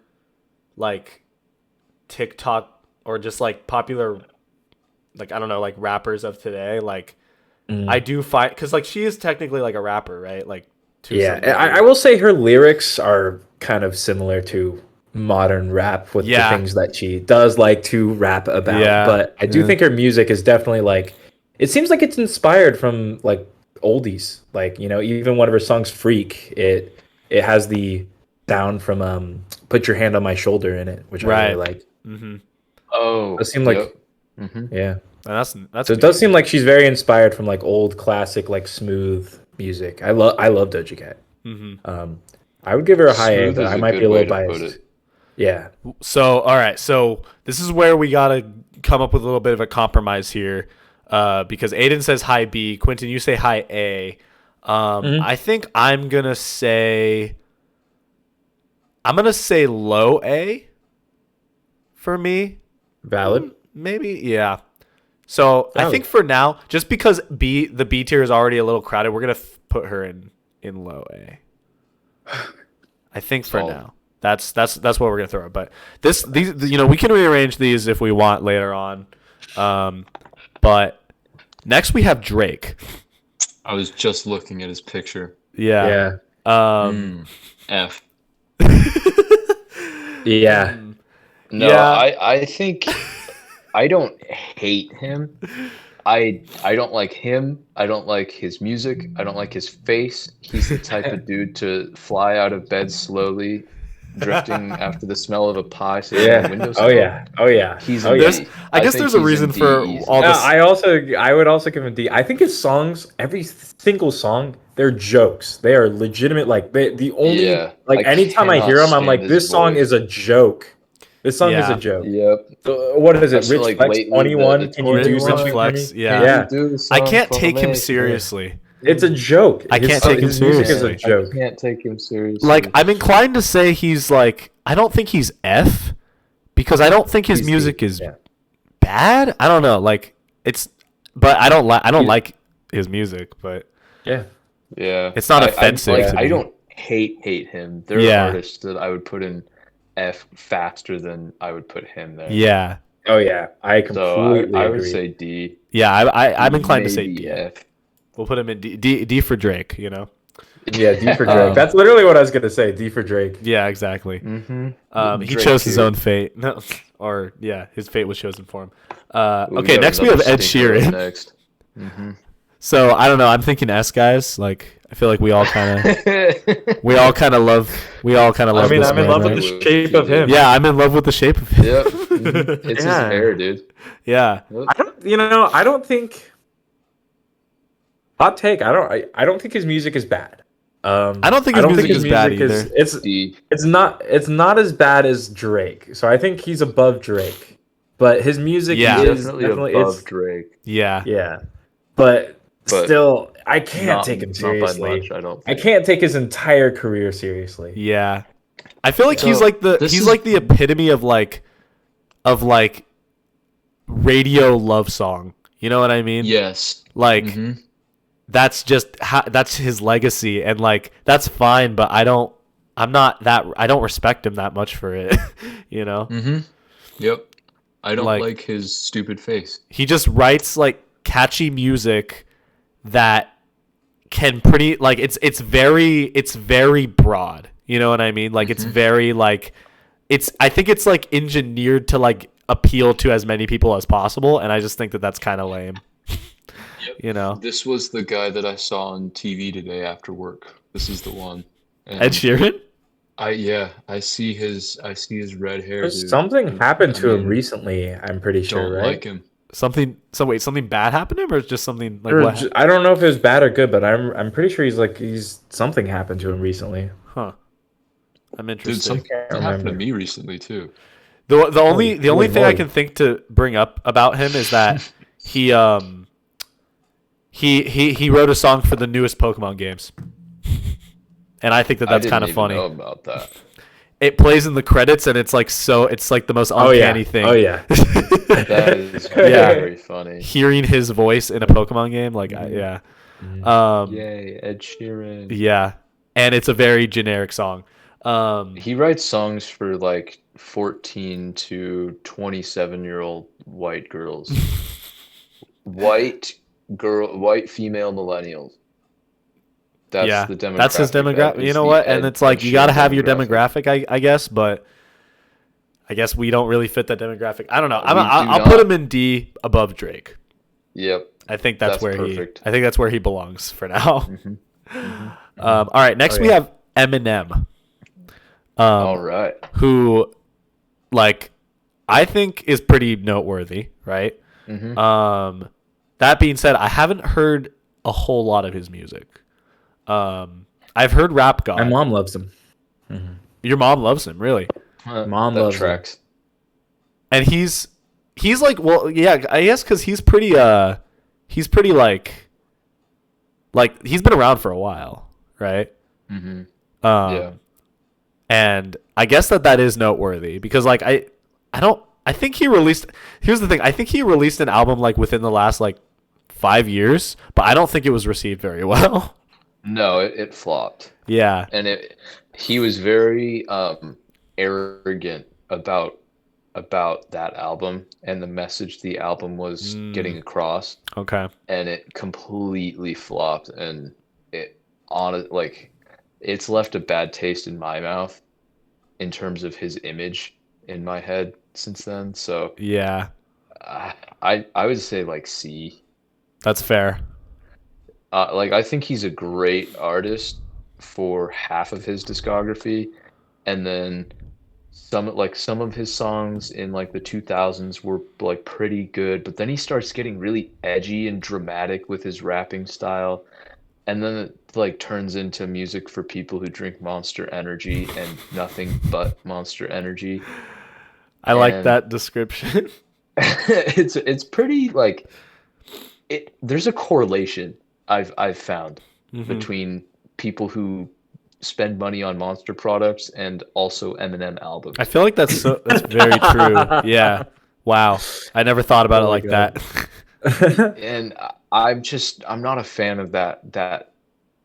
like TikTok or just like popular like I don't know like rappers of today, like I do find because like she is technically like a rapper, right? Like to Yeah, some degree. I will say her lyrics are kind of similar to modern rap with Yeah. the things that she does like to rap about. Yeah, But I do yeah. think her music is definitely like it seems like it's inspired from like oldies. Like, even one of her songs Freak, it has the sound from Put Your Hand on My Shoulder in it, which I Right. really like. Mm-hmm. Oh, It seemed like yep. Mhm. yeah. And that's So it does seem like she's very inspired from like old classic like smooth music. I love Doja Cat. Mm-hmm. I would give her a high A, Smooth but is I a might good be a way little to put biased. it. Yeah. So, all right. So this is where we gotta come up with a little bit of a compromise here, because Aiden says high B, Quentin, you say high A. I think I'm gonna say low A for me. Valid. Maybe, yeah. So I Valid. think for now, just because the B tier is already a little crowded, we're gonna put her in low A. I think for Solid. now. That's what we're gonna throw her. But these we can rearrange these if we want later on. But next we have Drake. I was just looking at his picture. Yeah. Yeah. F. Yeah. No, Yeah. I think I don't hate him. I don't like him. I don't like his music. I don't like his face. He's the type of dude to fly out of bed slowly, drifting after the smell of a pie sitting on the Yeah. windowsill. Oh yeah. Oh yeah. He's oh in yeah. D. I guess think there's a he's in reason D for easy. all No, this. I would also give him D. I think his songs, every single song, they're jokes. They are legitimate. Like the only Yeah, like I anytime I cannot hear him, I'm stand like, his this song voice. is a joke. This song is a Yeah. joke. Yep. So, what is it? Especially, Rich like, Flex lately, 21? the Can you do 21? something Flex, for me? yeah. Yeah. Do the I song can't for take him me. seriously. It's a joke. I can't take him his music is a seriously. joke. I can't take him seriously. Like I'm inclined to say he's like I don't think he's F because I don't think his He's music D, is yeah. bad. I don't know. Like it's but I don't like his music, but Yeah. Yeah, It's not offensive Like, to I me. don't hate him. There Yeah. are artists that I would put in F faster than I would put him there. yeah. Oh yeah. I So completely I would agree. say D. Yeah, I'm inclined to say maybe D. F. We'll put him in D for Drake, Yeah, D for Drake. That's literally what I was gonna say. D for Drake. Yeah, exactly. Mm-hmm. He chose his own fate. No, or yeah, his fate was chosen for him. Okay, got next we have another Ed stinker up Sheeran. Next. Mm-hmm. So I don't know. I'm thinking S guys. Like I feel like we all kind of love. I mean, this I'm in man, love right? with the shape of him. Yeah, I'm in love with the shape of him. Yep. Mhm. It's Yeah. his hair, dude. Yeah. I don't think. Hot take. I don't think his music is bad. I don't think his music is bad either. D. It's not as bad as Drake. So I think he's above Drake. But his music Yeah. is Definitely above Drake. Yeah. yeah. But But still, I can't Not, take him not by seriously. much, I don't I think. can't take his entire career seriously. Yeah. I feel like he's So, like this he's is- like the epitome of like radio love song. You know what I mean? Yes. Like Mhm. that's just that's his legacy, and like that's fine. But I don't respect him that much for it. You know? Mm-hmm. Yep. I don't Like- like his stupid face. He just writes like catchy music that can pretty like it's very broad. You know what I mean? Like it's very like I think it's like engineered to like appeal to as many people as possible, and I just think that that's kind of lame. You know, This was the guy that I saw on TV today after work. This is the one. Ed And Sheeran. I see his red hair, dude. Something happened I to him mean, recently. I'm pretty sure, don't right? like him. Something bad happened to him, or just something like Or what? I don't know if it was bad or good, but I'm pretty sure he's something happened to him recently. Huh. I'm Dude, interested. something happened to remember. me recently too. The only holy thing I moly. can think to bring up about him is that he wrote a song for the newest Pokemon games, and I think that that's kind of funny. Know about that. It plays in the credits, and it's like the most uncanny thing. Oh yeah. That is very funny. Hearing his voice in a Pokemon game, like yeah, Yay, Ed Sheeran. yeah, and it's a very generic song. He writes songs for like 14 to 27-year-old white girls. white female millennials. That's yeah, the demographic. that's his demographic. You know what? And it's like you got to have your demographic, I guess, but I guess we don't really fit that demographic. I don't know. I'll put him in D above Drake. Yep. I think that's where perfect. I think that's where he belongs for now. All right, next we yeah. have Eminem. All right. Who, like, I think is pretty noteworthy, right? That being said, I haven't heard a whole lot of his music. I've heard Rap God. My mom loves him. Your mom loves him, really? Mom that loves tracks. And he's like, well, yeah, I guess because he's pretty like he's been around for a while, right? Yeah. And I guess that is noteworthy because like I think he released. Here's the thing. I think he released an album like within the last like 5 years, but I don't think it was received very well. No, it flopped. Yeah. And he was very arrogant about that album and the message the album was getting across, Okay. and it completely flopped, and it's left a bad taste in my mouth in terms of his image in my head since then. So Yeah, I would say like C. that's fair. Like I think he's a great artist for half of his discography, and then some of his songs in like the 2000s were like pretty good, but then he starts getting really edgy and dramatic with his rapping style, and then it like turns into music for people who drink Monster Energy and nothing but Monster Energy. I like And- that description. It's pretty like there's a correlation I've found between people who spend money on Monster products and also Eminem albums. I feel like that's very true. Yeah. Wow. I never thought about it like God. that. And I'm not a fan of that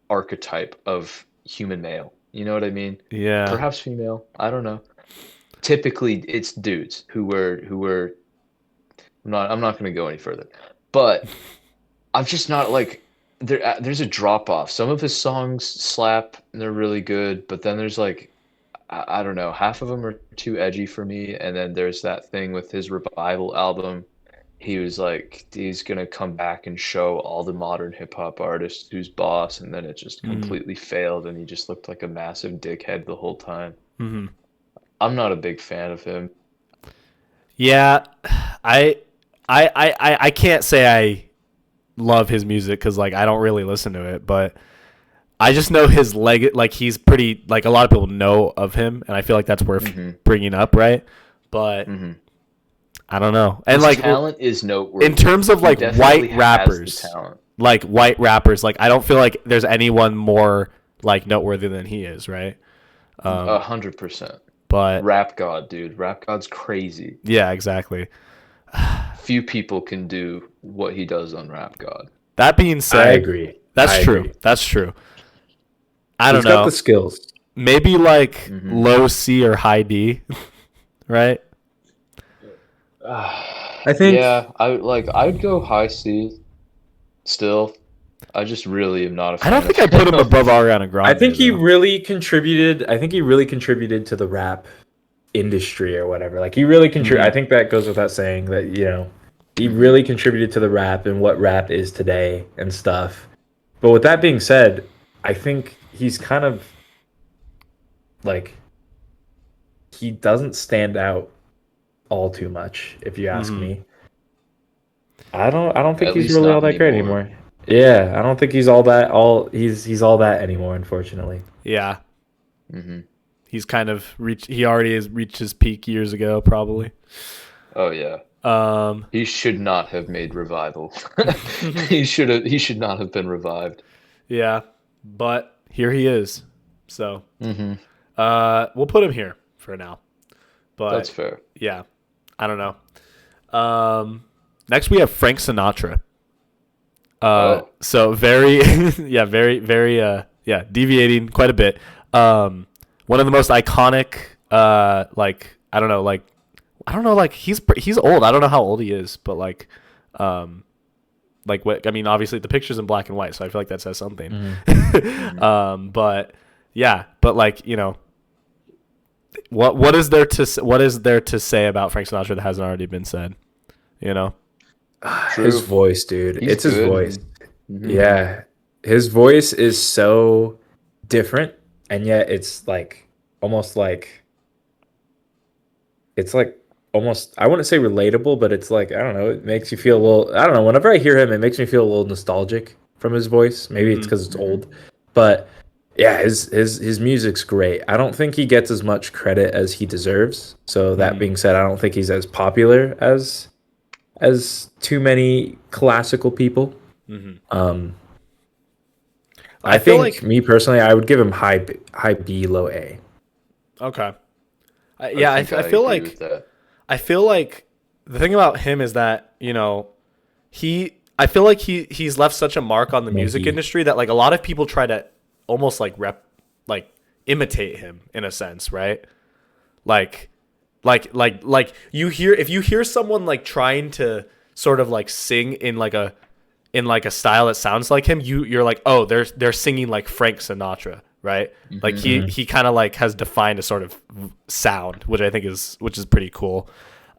archetype of human male. You know what I mean? Yeah. Perhaps female. I don't know. Typically, it's dudes who were. I'm not going to go any further, but I'm just not like there's a drop off. Some of his songs slap and they're really good, but then there's like I don't know, half of them are too edgy for me, and then there's that thing with his Revival album. He was like he's gonna come back and show all the modern hip hop artists who's boss, and then it just completely failed, and he just looked like a massive dickhead the whole time. I'm not a big fan of him. Yeah. I can't say I love his music because like I don't really listen to it, but I just know his like he's pretty like a lot of people know of him, and I feel like that's worth bringing up, right? But I don't know. And His like talent is noteworthy. in terms of He like definitely white has rappers, the talent. like white rappers, like I don't feel like there's anyone more like noteworthy than he is, right? 100%. But Rap God, dude. Rap God's crazy. yeah, exactly. Few people can do what he does on Rap God. That being said, I agree. That's I true. agree. That's true. I don't He's got know. the skills. Maybe like low C or high D, right? I think I'd go high C still. I just really am not a I fan don't think of I put him him. above Ariana Grande. I think he though. really contributed. I think he really contributed to the rap industry or whatever. Like he really contributed. I think that goes without saying that he really contributed to the rap and what rap is today and stuff. But with that being said, I think he's kind of like he doesn't stand out all too much, if you ask me. I don't think At he's least really not all that great anymore. anymore. Yeah, I don't think he's all that he's all that anymore, unfortunately. Yeah. Hmm. He's kind of he already has reached his peak years ago, probably. Oh yeah. Um, He should not have made Revival. He should not have been revived. yeah, but here he is. So, Hmm. we'll put him here for now. But That's fair. yeah, I don't know. Next we have Frank Sinatra. So very, yeah, very, deviating quite a bit. One of the most iconic, he's old. I don't know how old he is, but what I mean, obviously the picture's in black and white, so I feel like that says something. But yeah, but what is there to say about Frank Sinatra that hasn't already been said? True. His voice, dude. He's It's his good. voice. Mhm. Yeah. His voice is so different, and yet it's almost like it's like almost I wouldn't say relatable, but it's I don't know, it makes you feel a little I don't know, whenever I hear him, it makes me feel a little nostalgic from his voice. Maybe it's because it's old. But yeah, his music's great. I don't think he gets as much credit as he deserves. So that being said, I don't think he's as popular as too many classical people. I feel think like me personally, I would give him high B, low A. okay. I I feel agree like with that. I feel like the thing about him is that I feel like he's left such a mark on the music Maybe. industry that a lot of people try to almost imitate him in a sense, right? Like you hear if you hear someone trying to sort of sing in a style that sounds like him, you're like, oh, they're singing like Frank Sinatra, right? Like he kind of has defined a sort of sound, which I think is pretty cool.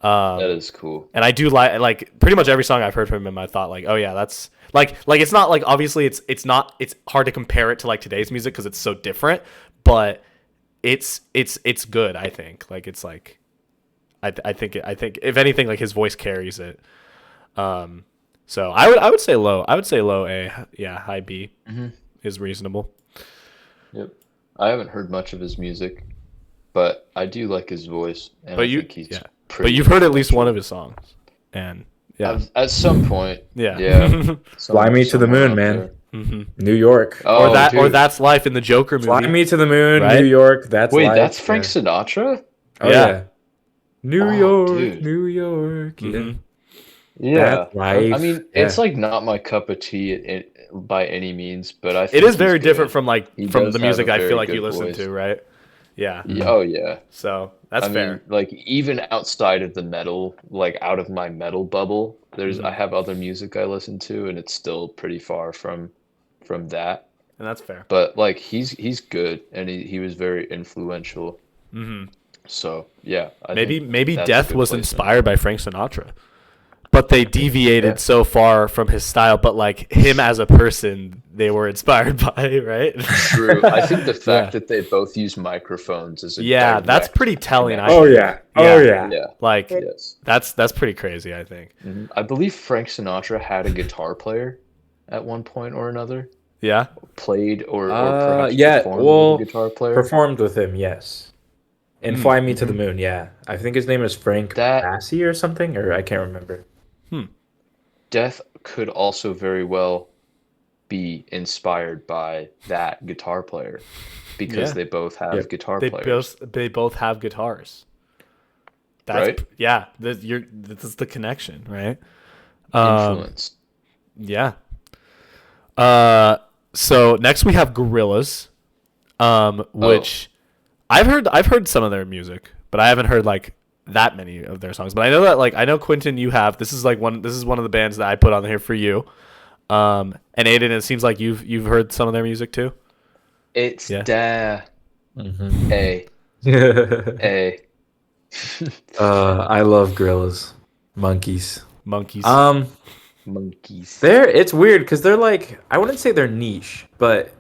That is cool. And I do like pretty much every song I've heard from him. I thought oh yeah, that's like it's not obviously it's hard to compare it to today's music because it's so different, but it's good. I think I think if anything his voice carries it. So I would say low. I would say low A. Yeah, high B is reasonable. Yep. I haven't heard much of his music, but I do like his voice, and I think he's pretty But you've heard at least influential. one of his songs, and yeah, At some point. yeah, Yeah. Fly Me to the Somewhere Moon, out man. there. New York. Oh, or dude. That's Life in the Joker movie. Fly Me to the Moon, Right? New York. That's Wait, life. that's Frank Yeah. Sinatra? Oh Yeah. yeah. New Oh, York, dude. New York. Yeah. Mhm. Yeah. That's life. I mean, Yeah. it's not my cup of tea by any means, but I It think is very he's different good. from He from does the have music a I feel very like you good listen voice. to, right? Yeah. Oh yeah. So that's I fair. mean, even outside of the metal, out of my metal bubble, I have other music I listen to, and it's still pretty far from that. And that's fair. But he's good, and he was very influential. So yeah, I think Maybe that's a Death good was placement. inspired by Frank Sinatra, but they deviated so far from his style. But him as a person, they were inspired by, right? True. I think the fact Yeah. that they both use microphones is a Yeah, that's direct pretty telling. I connection. Oh think. yeah. Oh yeah. Yeah. Yes. That's pretty crazy. I think. I believe Frank Sinatra had a guitar player at one point or another. Yeah. Played or perhaps Yeah. performed Well, with a guitar player. performed with him. Yes. And Fly Me to the Moon. Yeah. I think his name is Frank That- Bassi or something, or I can't remember. Death could also very well be inspired by that guitar player because Yeah. they both have Yep. guitar players. They both have guitars. That's Right? yeah. This is the connection, right? Influenced. Yeah. So next we have Gorillaz, which I've heard some of their music, but I haven't heard that many of their songs. But I know that I know Quentin, you have this is one of the bands that I put on here for you. And Aiden, it seems like you've heard some of their music too. It's Yeah. da Mm-hmm. a I love gorillas, monkeys. Monkeys. Monkeys. It's weird because they're like, I wouldn't say they're niche, but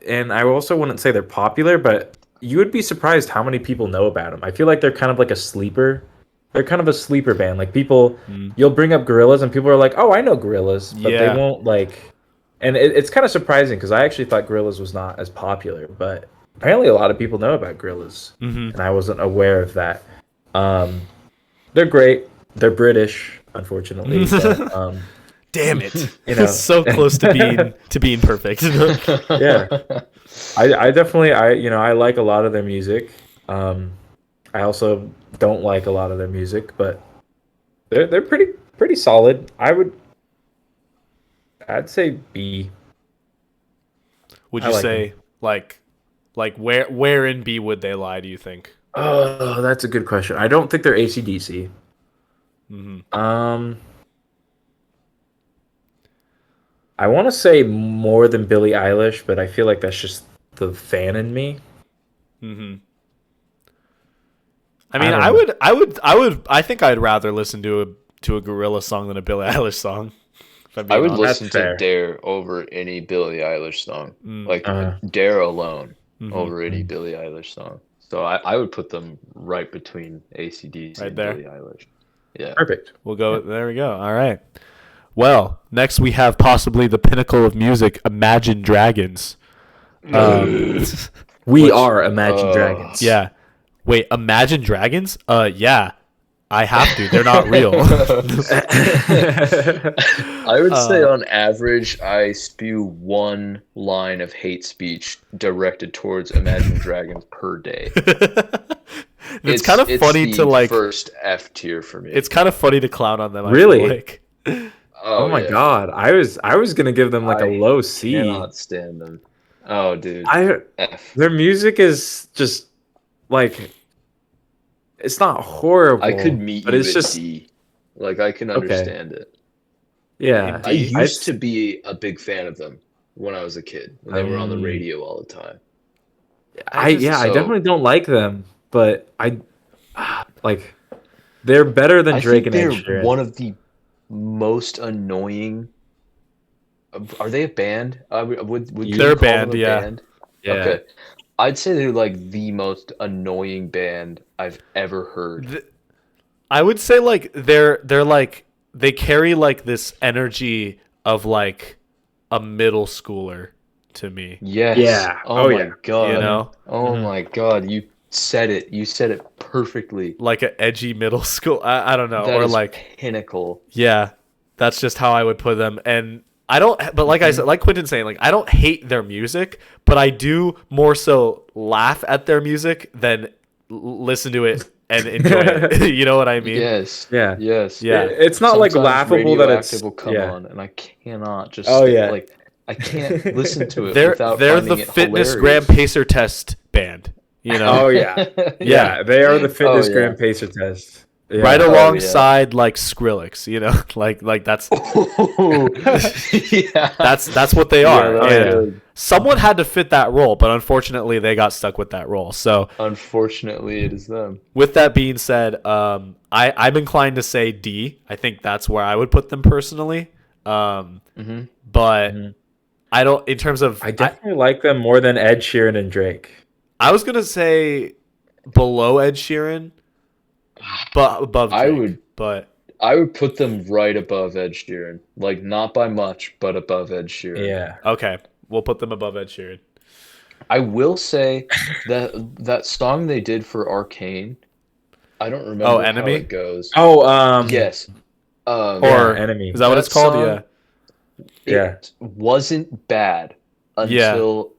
and I also wouldn't say they're popular, but you would be surprised how many people know about them. I feel like they're kind of like a sleeper. They're kind of a sleeper band. Like people, you'll bring up gorillas and people are like, "Oh, I know gorillas," but they Yeah. won't like. And it's kind of surprising because I actually thought gorillas was not as popular, but apparently a lot of people know about gorillas, and I wasn't aware of that. They're great. They're British, unfortunately. But, Damn it! you know. So close to being perfect. Yeah, I definitely I like a lot of their music. I also don't like a lot of their music, but they're pretty solid. I'd say B. Would I you like say like where in B would they lie? Do you think? Oh, that's a good question. I don't think they're AC/DC. I want to say more than Billie Eilish, but I feel like that's just the fan in me. I mean, I don't know. I think I'd rather listen to a Gorilla song than a Billie Eilish song. If I'm I being would honest. listen That's to fair. Dare over any Billie Eilish song. Like Uh-huh. Dare alone over any Billie Eilish song. So I would put them right between AC/DC Right and there. Billie Eilish. Yeah. Perfect. We'll go. There we go. All right. Well, next we have possibly the pinnacle of music, Imagine Dragons. We Which- are Imagine Dragons. Yeah. Wait, Imagine Dragons? Yeah. I have to. They're not real. I would say on average, I spew one line of hate speech directed towards Imagine Dragons per day. It's kind of funny the to like. first F tier for me. It's kind of funny to clown on them. I Really? feel like. Oh my yeah. god. I was gonna give them like a I low C. Cannot stand them. Oh, dude. F. Their music is just like it's not horrible. I could meet but you it's at just D. Like I can Okay. understand it. yeah. I used to be a big fan of them when I was a kid. When they were on the radio all the time. I definitely don't like them, but I like they're better than I Drake think and Ed they're Sheeran. one of the most annoying. Are they a band? Would you They're a call band, them a yeah. band? Yeah. Okay. I'd say they're like the most annoying band I've ever heard. I would say like they're like they carry like this energy of like a middle schooler to me. Yes. Yeah. Oh, Oh, my yeah. god. You know? Oh my god. You said it. You said it perfectly. Like an edgy middle school. I don't know. That or is like pinnacle. yeah. That's just how I would put them. And I don't but like I said, like Quentin's saying, like I don't hate their music, but I do more so laugh at their music than listen to it and enjoy it. You know what I mean? Yes. Yeah. Yes. Yeah. It's not like Sometimes laughable that it's Radioactive will come yeah. on, and I cannot just Oh, yeah. like I can't listen to it They're without the finding it fitness hilarious. Gram Pacer Test band. You know? Oh yeah. Yeah, they are the fitness yeah. Grand Pacer test. Yeah. Right yeah. alongside like Skrillex, you know, like that's yeah. that's what they are. that's And good. someone had to fit that role, but unfortunately they got stuck with that role. So Unfortunately, it is them. with that being said, I'm inclined to say D. I think that's where I would put them personally. But I don't in terms of I definitely like them more than Ed Sheeran and Drake. I was gonna say below Ed Sheeran, but above Drake. I would put them right above Ed Sheeran. Like not by much, but above Ed Sheeran. Yeah. Okay, we'll put them above Ed Sheeran. I will say that song they did for Arcane, I don't remember how Enemy? it goes. Oh, Yes. Or Enemy. Is that what it's called? song, Yeah. It wasn't bad until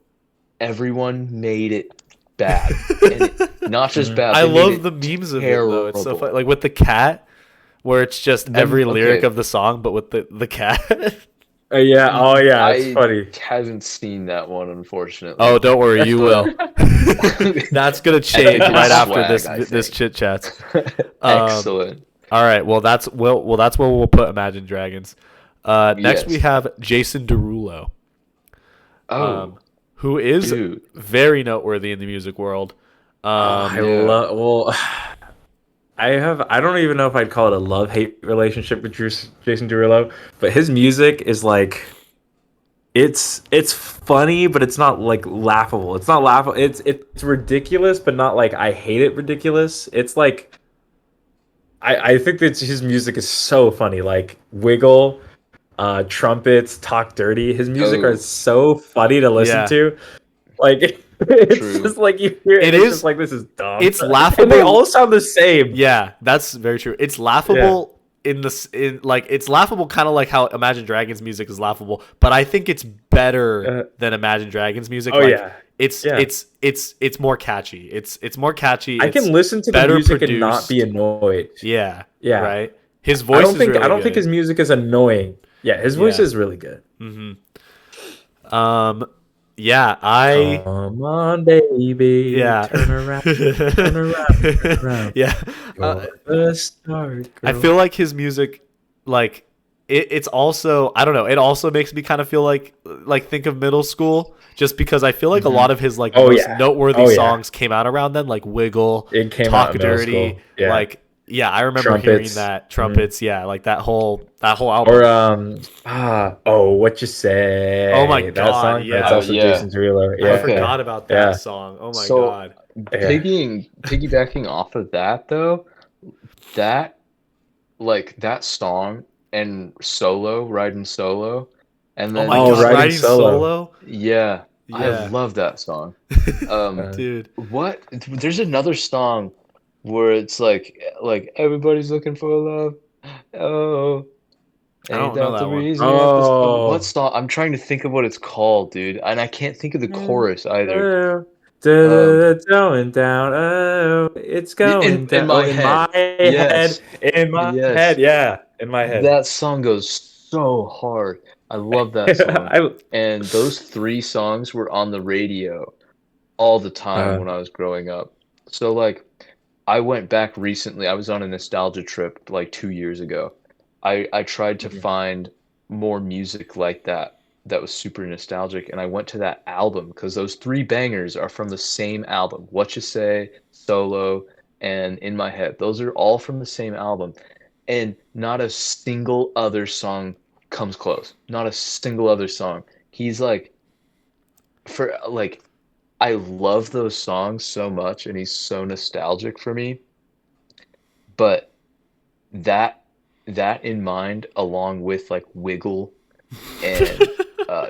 everyone made it bad. And not just bad. I they made love it the memes of it though. It's so terrible. funny. Like with the cat, where it's just every lyric okay. of the song, but with the cat. Yeah. Oh, yeah. It's I funny. haven't seen that one, unfortunately. Oh, don't worry, you will. That's gonna change Epic right after swag, this I this think. chit chats. Excellent. All right, well that's where we'll put Imagine Dragons. Next Yes. we have Jason Derulo, who is dude. very noteworthy in the music world. I Yeah. love. Well, I don't even know if I'd call it a love-hate relationship with Jason Derulo, but his music is like it's funny, but it's not like laughable. It's not laughable. It's ridiculous, but not like I hate it ridiculous. It's like I think that his music is so funny. Like Wiggle, Trumpets, Talk Dirty. His music are Oh, so funny to listen Yeah. to. Like it's True. just like you hear It it's is- just like this is dumb. it's And they laughable. all sound the same. Yeah, that's very true. It's laughable in like it's laughable kind of like how Imagine Dragons music is laughable, but I think it's better than Imagine Dragons music. Oh like, yeah. It's Yeah. it's more catchy. It's more catchy. I It's can listen to the better music and not be produced. annoyed. Yeah. Yeah. Right. His voice is really I don't think good. his music is annoying. Yeah, his voice Yeah. is really good. Yeah, I Come on, baby. yeah. Turn around. Turn around. Turn around. Yeah. You're the star I girl. feel like his music, like it's also I don't know. It also makes me kind of feel like think of middle school, just because I feel like a lot of his like Oh, most yeah. noteworthy Oh, yeah. songs came out around then, like Wiggle, It came Talk out in middle Dirty, school. Yeah. like yeah, I remember hearing Trumpets. that Trumpets. Yeah, like that whole album. Or what you say? Oh my that God, song. yeah. That's also Yeah. Jason Derulo. I Yeah. Okay. forgot about that Yeah. song. Oh my So- God. Yeah. Piggybacking off of that though, that that song and solo, riding solo, and Oh then my Oh, God, Riding riding Solo. solo. yeah, I Yeah. love that song. Dude. What? There's another song where it's like everybody's looking for love. Oh, I don't ain't know that the that one. reason? You have to Oh. what song? I'm trying to think of what it's called, dude, and I can't think of the chorus either. Going down. Oh, it's going in down. my in head. my Yes. head. In my Yes. head. Yeah. In my head. That song goes so hard. I love that song. And those 3 songs were on the radio all the time when I was growing up. So like I went back recently. I was on a nostalgia trip like 2 years ago. I tried to find more music like that was super nostalgic, and I went to that album because those 3 bangers are from the same album. What You Say, Solo, and In My Head. Those are all from the same album. And not a single other song comes close. Not a single other song. He's like I love those songs so much, and he's so nostalgic for me. But that in mind, along with like Wiggle and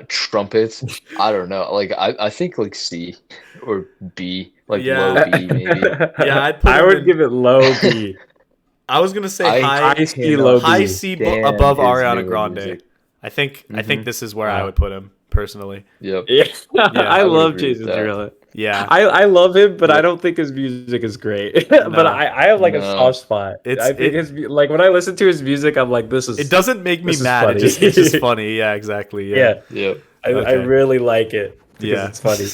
Trumpets, I don't know. Like I think like C or B, like Yeah. low B maybe. Yeah, I'd put I him would in- give it low B. I was gonna say I high C, low B. high C stand above his Ariana newer Grande. music. I think this is where I Wow. would put him personally. Yep. Yeah. I I would love agree with Jason that. Derulo. Yeah. I love him, but I Yep. don't think his music is great. No. But I have like a No. soft spot. It's- I think like when I listen to his music, I'm like, this is. It doesn't make me This is mad. funny. It's just funny. Yeah, exactly. Yeah, Yep. I Okay. really like it because Yeah. it's funny.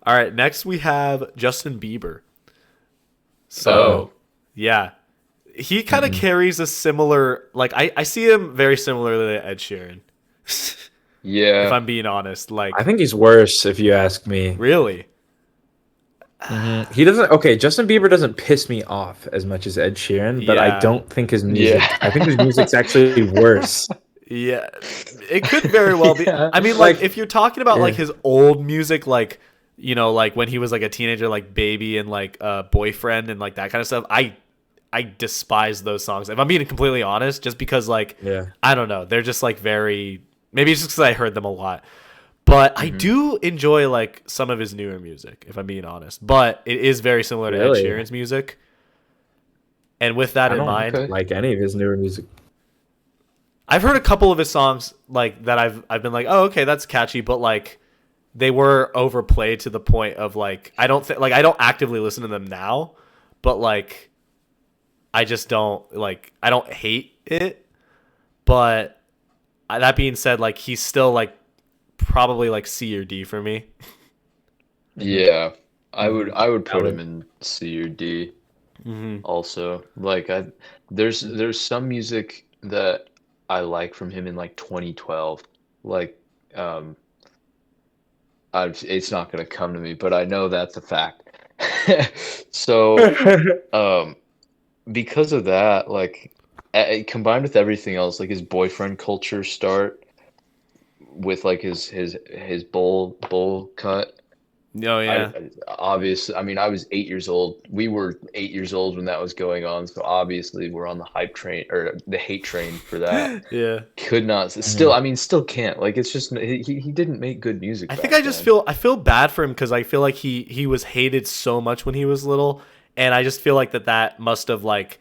All right, next we have Justin Bieber. So, Oh. yeah. He kind of carries a similar I see him very similarly to Ed Sheeran. Yeah. If I'm being honest, like I think he's worse, if you ask me. really. He doesn't. Okay, Justin Bieber doesn't piss me off as much as Ed Sheeran, but Yeah. I don't think his music. Yeah. I think his music's actually worse. Yeah, it could very well be. Yeah. I mean, like Like, if you're talking about like yeah. his old music, like like when he was like a teenager, like Baby and like Boyfriend and like that kind of stuff. I despise those songs. If I'm being completely honest, just because like Yeah. I don't know, they're just like very. Maybe it's just because I heard them a lot. But I do enjoy like some of his newer music, if I'm being honest. But it is very similar to Really? Ed Sheeran's music. And with that I in don't mind, Okay. like any of his newer music. I've heard a couple of his songs like that I've been like, oh, okay, that's catchy, but like they were overplayed to the point of like I don't actively listen to them now, but like I just don't I don't hate it. But that being said, like he's still like probably like C or D for me. Yeah. I would put would- him in C or D. Mm-hmm. Also, like there's some music that I like from him in like 2012. Like it's not gonna come to me, but I know that's a fact. So because of that, like combined with everything else, like his boyfriend culture start with like his bowl cut. Oh yeah. Obviously, I mean, I was 8 years old. We were 8 years old when that was going on, so obviously we're on the hype train or the hate train for that. Yeah. Could not still. I mean, still can't. Like, it's just he didn't make good music. I back think I just then. I feel bad for him because I feel like he was hated so much when he was little, and I just feel like that must have like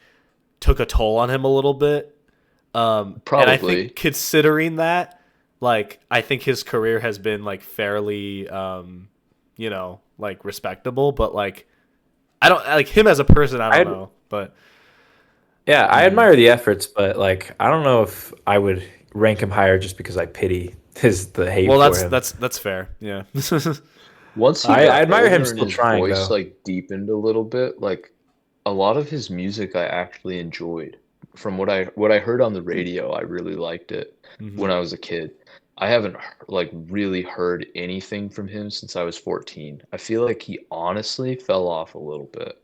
took a toll on him a little bit. And I Probably. think considering that, like, I think his career has been like fairly, you know, like respectable, but like, I don't like him as a person. I don't know, but Yeah, I admire the efforts, but like I don't know if I would rank him higher just because I pity the hate well, for him. that's fair. Yeah. Once he I got admire him older still and his trying, voice though. like deepened a little bit, like a lot of his music I actually enjoyed. From what I heard on the radio, I really liked it when I was a kid. I haven't like really heard anything from him since I was 14. I feel like he honestly fell off a little bit.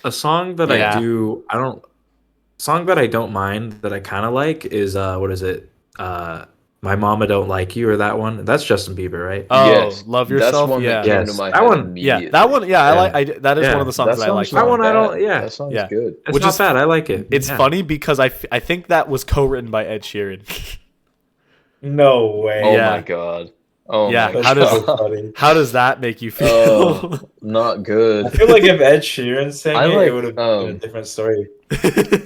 A song that Yeah. song that I don't mind that I kind of like is what is it? My Mama Don't Like You, or that one. That's Justin Bieber, right? Oh, Yes, Love that's Yourself. one Yeah. that came to Yes, my that head one- immediately. Yeah, that one. Yeah, that is Yeah. one of the songs that I like. song's That not one I bad. don't- yeah. That song's Yeah. good. It's Which not is- bad. I like it. It's Yeah. funny because I think that was co-written by Ed Sheeran. No way. Oh Yeah. my god. Oh Yeah, my how does- god. funny. How does that make you feel? Oh, not good. I feel like if Ed Sheeran sang I it, like, it would have been a different story.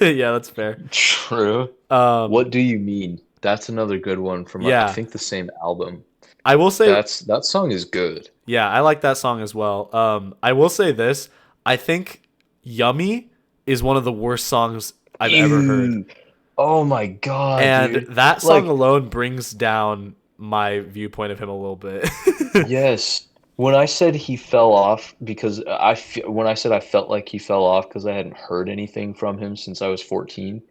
Yeah, that's fair. True. What do you mean? That's another good one from Yeah. I think the same album. I will say, That song is good. yeah, I like that song as well. I will say this: I think "Yummy" is one of the worst songs I've ever heard, Ew. Oh my god, and dude. that song Like- alone brings down my viewpoint of him a little bit. Yes. When I said he fell off because when I said I felt like he fell off because I hadn't heard anything from him since I was 14,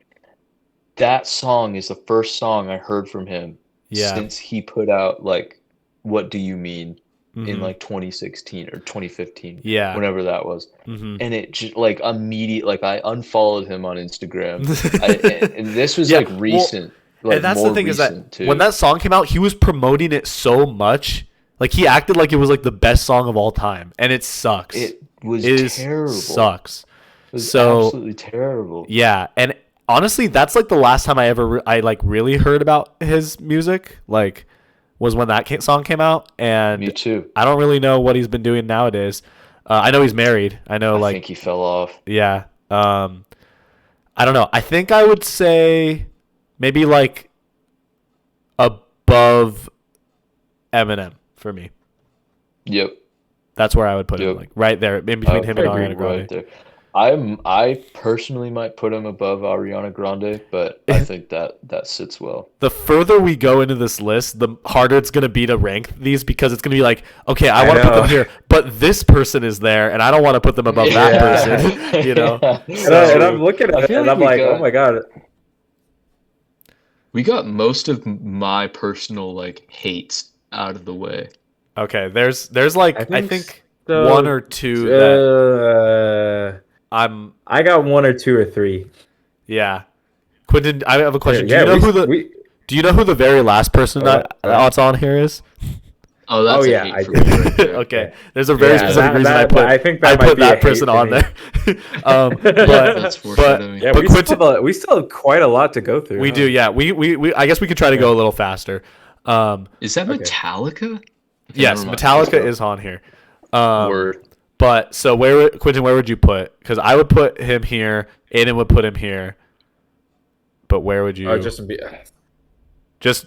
that song is the first song I heard from him Yeah. since he put out like What Do You Mean in Mhm. like 2016 or 2015, Yeah. whenever that was. Mhm. And it just like immediate like I unfollowed him on Instagram. And this was Yeah, like recent. Like and that's more the thing is that recent, too. when that song came out, he was promoting it so much. Like he acted like it was like the best song of all time, and it sucks. It was It terrible. sucks. It was So- absolutely terrible. Yeah, and honestly, that's like the last time I ever I like really heard about his music. Like, was when that song came out, and Me too. I don't really know what he's been doing nowadays. I know he's married. I know, I like, think he fell off. yeah. I don't know. I think I would say maybe like above Eminem for me. Yep. That's where I would put him, Yep. like right there in between him and Ariana Grande. Right there. I personally might put him above Ariana Grande, but I think that sits well. The further we go into this list, the harder it's going to be to rank these because it's going to be like, okay, I want to put them know. here, but this person is there, and I don't want to put them above that person. You know, And I'm looking I at it feel and like I'm we like, got- oh my god. We got most of my personal like hates out of the way. okay. There's like I think so, one or two that I'm. I got one or two or three. Yeah, Quentin, I have a question. Yeah, Do you know who the very last person that's on here is? Oh, that's Oh, a yeah, hate I for do. me right there. Okay, Yeah. there's a very Yeah, specific reason that- I think that I might put be a that hate person for on me. there. But That's foreshadowing. Yeah, but we still have quite a lot to go through. we huh? do. Yeah, we I guess we could try to go a little faster. Is that Metallica? Okay, Yes, never mind. Metallica is on here. Word. But so Quentin, where would you put? Because I would put him here. Aiden would put him here. But where would you? just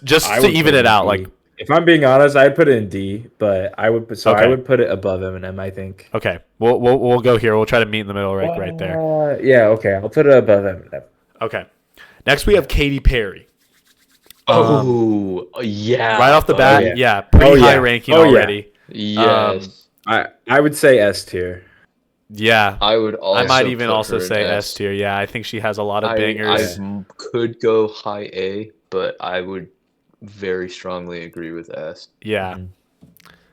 just I to would even put it in out, D. like if I'm being honest, I'd put it in D, but I would Okay. I would put it above Eminem. I think. okay, we'll go here. We'll try to meet in the middle, right there. Yeah, okay, I'll put it above Eminem. Okay. Next we have Katy Perry. Oh, yeah. Right off the bat, yeah. yeah, pretty Oh, high yeah. ranking Oh, yeah. already. Yes. I would say S tier. Yeah, I would also I might even put also her in say S tier. Yeah, I think she has a lot of bangers. I could go high A, but I would very strongly agree with S. Yeah,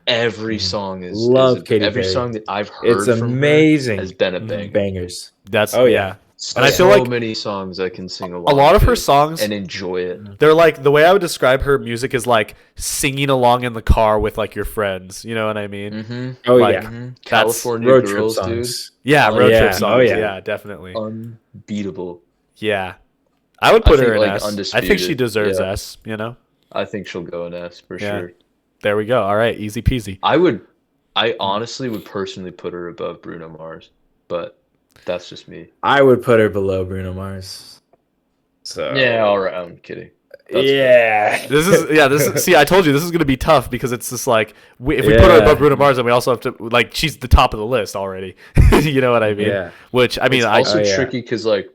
Every song is Love is Katy every Perry. song that I've heard It's from amazing. her has been a banger. Bangers. that's Oh, yeah. yeah. And I feel so like many songs I can sing along a lot of to her songs, and enjoy it. they're like, the way I would describe her music is like singing along in the car with like your friends. You know what I mean? Mm-hmm. Oh Like, yeah, California road trip Girls, dude. songs. Yeah, Oh, road yeah. trip Oh, songs. yeah. Yeah, definitely. Unbeatable. Yeah, I would put I her think, in like, S. I think she undisputed. deserves Yeah. S. You know? I think she'll go in S for Yeah. sure. There we go. All right, easy peasy. I honestly would personally put her above Bruno Mars, but that's just me. I would put her below Bruno Mars. So Yeah, all right. I'm kidding. That's yeah. This is see, I told you this is gonna be tough because it's just like if we put her Yeah. above Bruno Mars, then we also have to like she's the top of the list already. You know what I mean? Yeah. Which I mean, It's I also Oh, yeah. tricky because, like,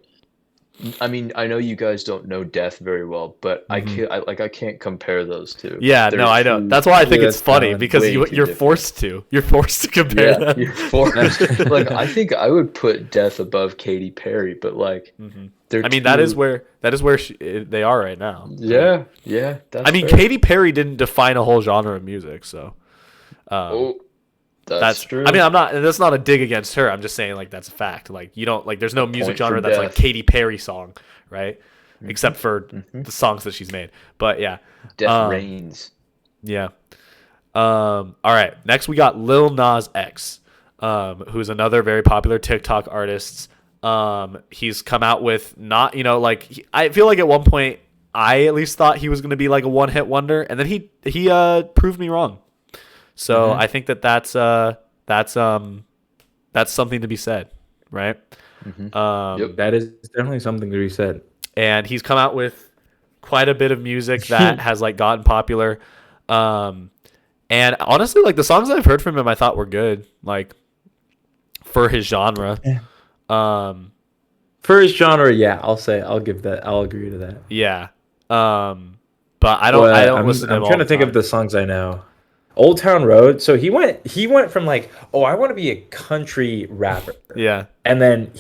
I mean, I know you guys don't know Death very well, but I can't compare those two. yeah, They're no, I know. two- That's why I think Yeah, it's that's funny valid. because Way too you're different. forced to. You're forced to compare Yeah, them. you're forced. Like, I think I would put Death above Katy Perry, but like, they're I mean, that is two- where they are right now. Yeah, yeah. That's I mean, fair. Katy Perry didn't define a whole genre of music, so Oh, that's that's true. I mean, that's not a dig against her. I'm just saying like that's a fact. Like you don't like there's no music point for genre that's like Death. Katy Perry song, right? Except for the songs that she's made. But yeah. Death reigns. Yeah. All right. Next we got Lil Nas X, who's another very popular TikTok artist. He's come out with not, like I feel like at one point I at least thought he was going to be like a one-hit wonder, and then he proved me wrong. So I think that's something to be said, right? Yep. That is definitely something to be said. And he's come out with quite a bit of music that has like gotten popular. And honestly, like the songs I've heard from him, I thought were good, like for his genre. For his genre, yeah, I'll give that. I'll agree to that. Yeah. But I don't listen to him I'm all trying to the think time. of the songs I know. Old Town Road. So he went from like, oh, I want to be a country rapper. Yeah. And then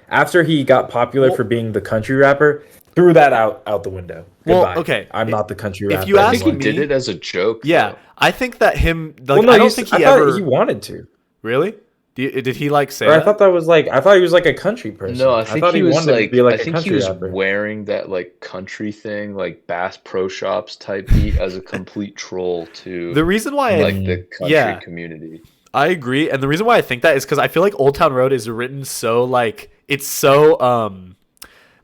after he got popular for being the country rapper, threw that out the window. Well, Goodbye. okay. I'm not the country If rapper. you I ask think he me- did it as a joke. Yeah. though. I think that him like Well, no, I don't think he thought ever he wanted to. really? Did he like say Or I that? thought I thought he was like a country person. No, I think thought he was wanted to like. be like I a think he country was rapper. wearing that like country thing, like Bass Pro Shops type beat, as a complete troll to The reason why like the country yeah. community. I agree, and the reason why I think that is because I feel like Old Town Road is written so like it's so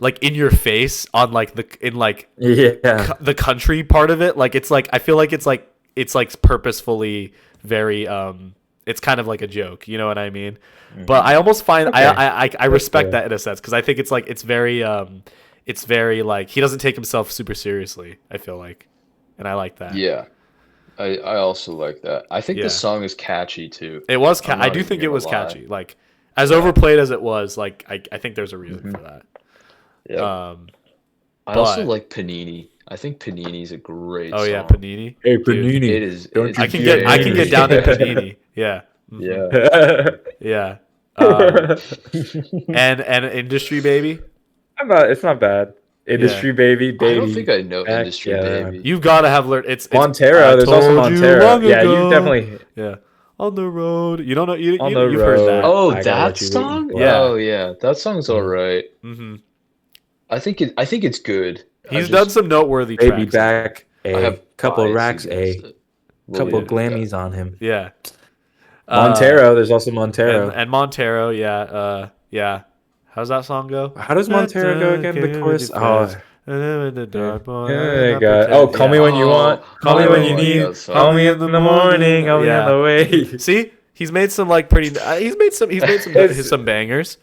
like in your face on like Yeah. the country part of it. Like it's like I feel like it's like purposefully very it's kind of like a joke, you know what I mean? But I almost find Okay. I respect fair. that in a sense because I think it's like it's very like he doesn't take himself super seriously. I feel like, and I like that. Yeah, I also like that. I think Yeah. the song is catchy too. It was. I'm I not do even think it gonna was lie. catchy. Like as overplayed as it was, like I think there's a reason for that. Yeah. I also but- like Panini. I think Panini's a great Oh song. yeah, Panini. Hey, Dude, Panini. It is. Don't it's you I can get down to Panini. Yeah. Mhm. Yeah. Yeah. And Industry Baby. It's not bad. Industry baby. I don't think I know Heck Industry yeah. Baby. You've got to have learned. It's Montero. I There's also told you Montero. long Yeah, ago. you definitely. Yeah. On the road. You don't know. You've On the heard road. that. Oh, I got that what you waiting song? for. Yeah. Oh yeah, that song's alright. Mm-hmm. I think it's good. He's done some noteworthy Baby tracks. back. I A have couple biases racks. against A it. couple Yeah. glammies on him. Yeah. Montero. There's also Montero. And Montero. Yeah. Yeah. How's that song go? How does Montero go again? The chorus. Oh, In the dark, boy, yeah, I'm God. not Oh, call me pretending. when you want. Call me when you I need. like that song. Call me in the morning. I'll be Yeah. on the way. See, he's made some like pretty. He's made some bangers.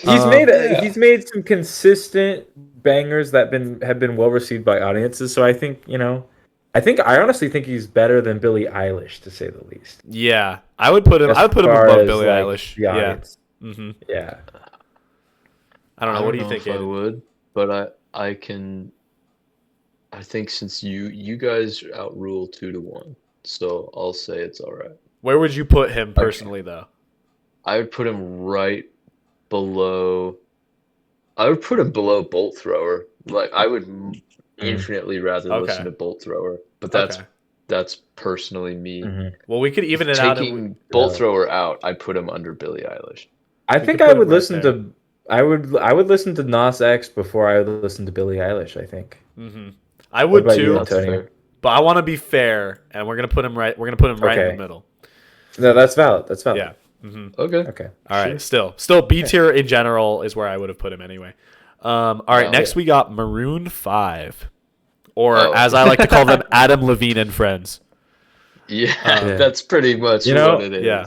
He's made some consistent bangers that have been well received by audiences. So I think I honestly think he's better than Billie Eilish, to say the least. Yeah, I would put him. As I would put him far above as, Billie like, Eilish. the Yeah. audience. Mm-hmm. Yeah. I don't know. What do you think? If I Aiden? would, but I can. I think since you guys outrule 2-1, so I'll say it's all right. Where would you put him personally, though? I would put him right below. I would put him below Bolt Thrower. Like I would infinitely rather Okay. listen to Bolt Thrower, but Okay. that's personally me. Mhm. Well, we could even it out. Taking Bolt Thrower out, I put him under Billie Eilish. I We think could I put him would right listen there. to I would listen to Nas X before I would listen to Billie Eilish, I think. I What would about too, you, That's Antonio? fair. but I want to be fair, and we're gonna put him right. We're gonna put him right in the Okay. middle. No, that's valid. That's valid. Yeah. Okay. Okay. All Sure. right. Still B tier in general is where I would have put him anyway. All right. Wow. Next we got Maroon 5, or Oh. as I like to call them, Adam Levine and Friends. Yeah, Yeah. that's pretty much You know, what it is. Yeah.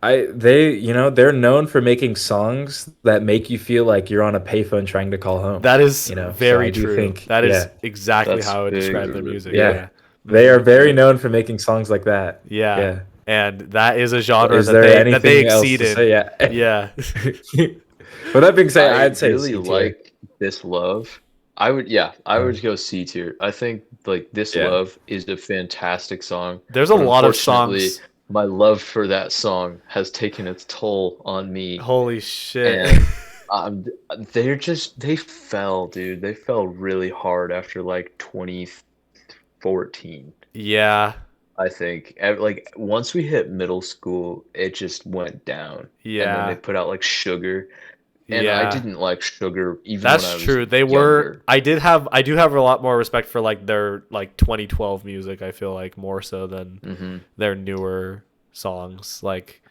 They're known for making songs that make you feel like you're on a payphone trying to call home. That is So very I do true. think, That is yeah. exactly That's how I would describe their big. music. Yeah. Yeah. They are very known for making songs like that. Yeah. Yeah. And that is a genre Is that there they anything else to exceeded. say? Yeah. Yeah. With that being said, I I'd say really C tier. like This Love. I would go C tier. I think like This Yeah. Love is a fantastic song. There's a but lot of unfortunately, songs. my love for that song has taken its toll on me. Holy shit. And they fell, dude. They fell really hard after like 2014. Yeah. I think like once we hit middle school, it just went down. And then Yeah. they put out like Sugar, and I Yeah. didn't like Sugar even That's when I was true. They younger. were. I do have a lot more respect for like their like 2012 music. I feel like more so than Mm-hmm. their newer songs. Like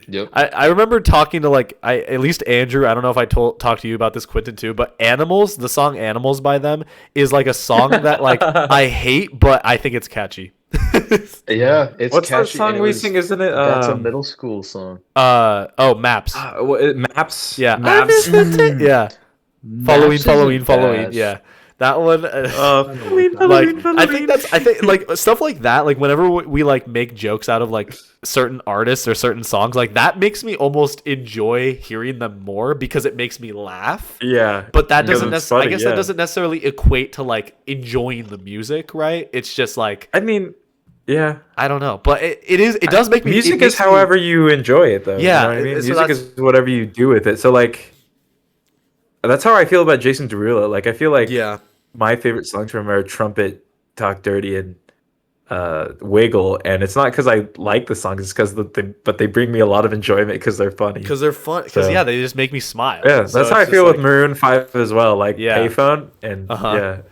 Yep. I remember talking to like at least Andrew. I don't know if I talked to you about this, Quentin, too. But Animals, the song "Animals" by them is like a song that like I hate, but I think it's catchy. Yeah, it's What's that catchy, song and we sing? Isn't it? That's a middle school song. Maps. Maps. Yeah, Maps. yeah. Maps isn't Following. bad. Yeah, that one. Like I think like stuff like that. Like whenever we like make jokes out of like certain artists or certain songs, like that makes me almost enjoy hearing them more because it makes me laugh. Yeah. But that Because doesn't it's funny, I guess yeah. that doesn't necessarily equate to like enjoying the music, right? It's just like I mean, yeah. I don't know, but it does make me Music it makes is however you enjoy it, though. Yeah, You know what I mean? so Music that's- is whatever you do with it. So, like, that's how I feel about Jason Derulo. Like, I feel like Yeah. my favorite songs from him are Trumpet, Talk Dirty, and Wiggle. And it's not because I like the songs, it's because they bring me a lot of enjoyment because they're funny. because they're fun. Because So- yeah, they just make me smile. Yeah, So that's how I it's feel just with like- Maroon 5 as well. Like, Yeah. Payphone and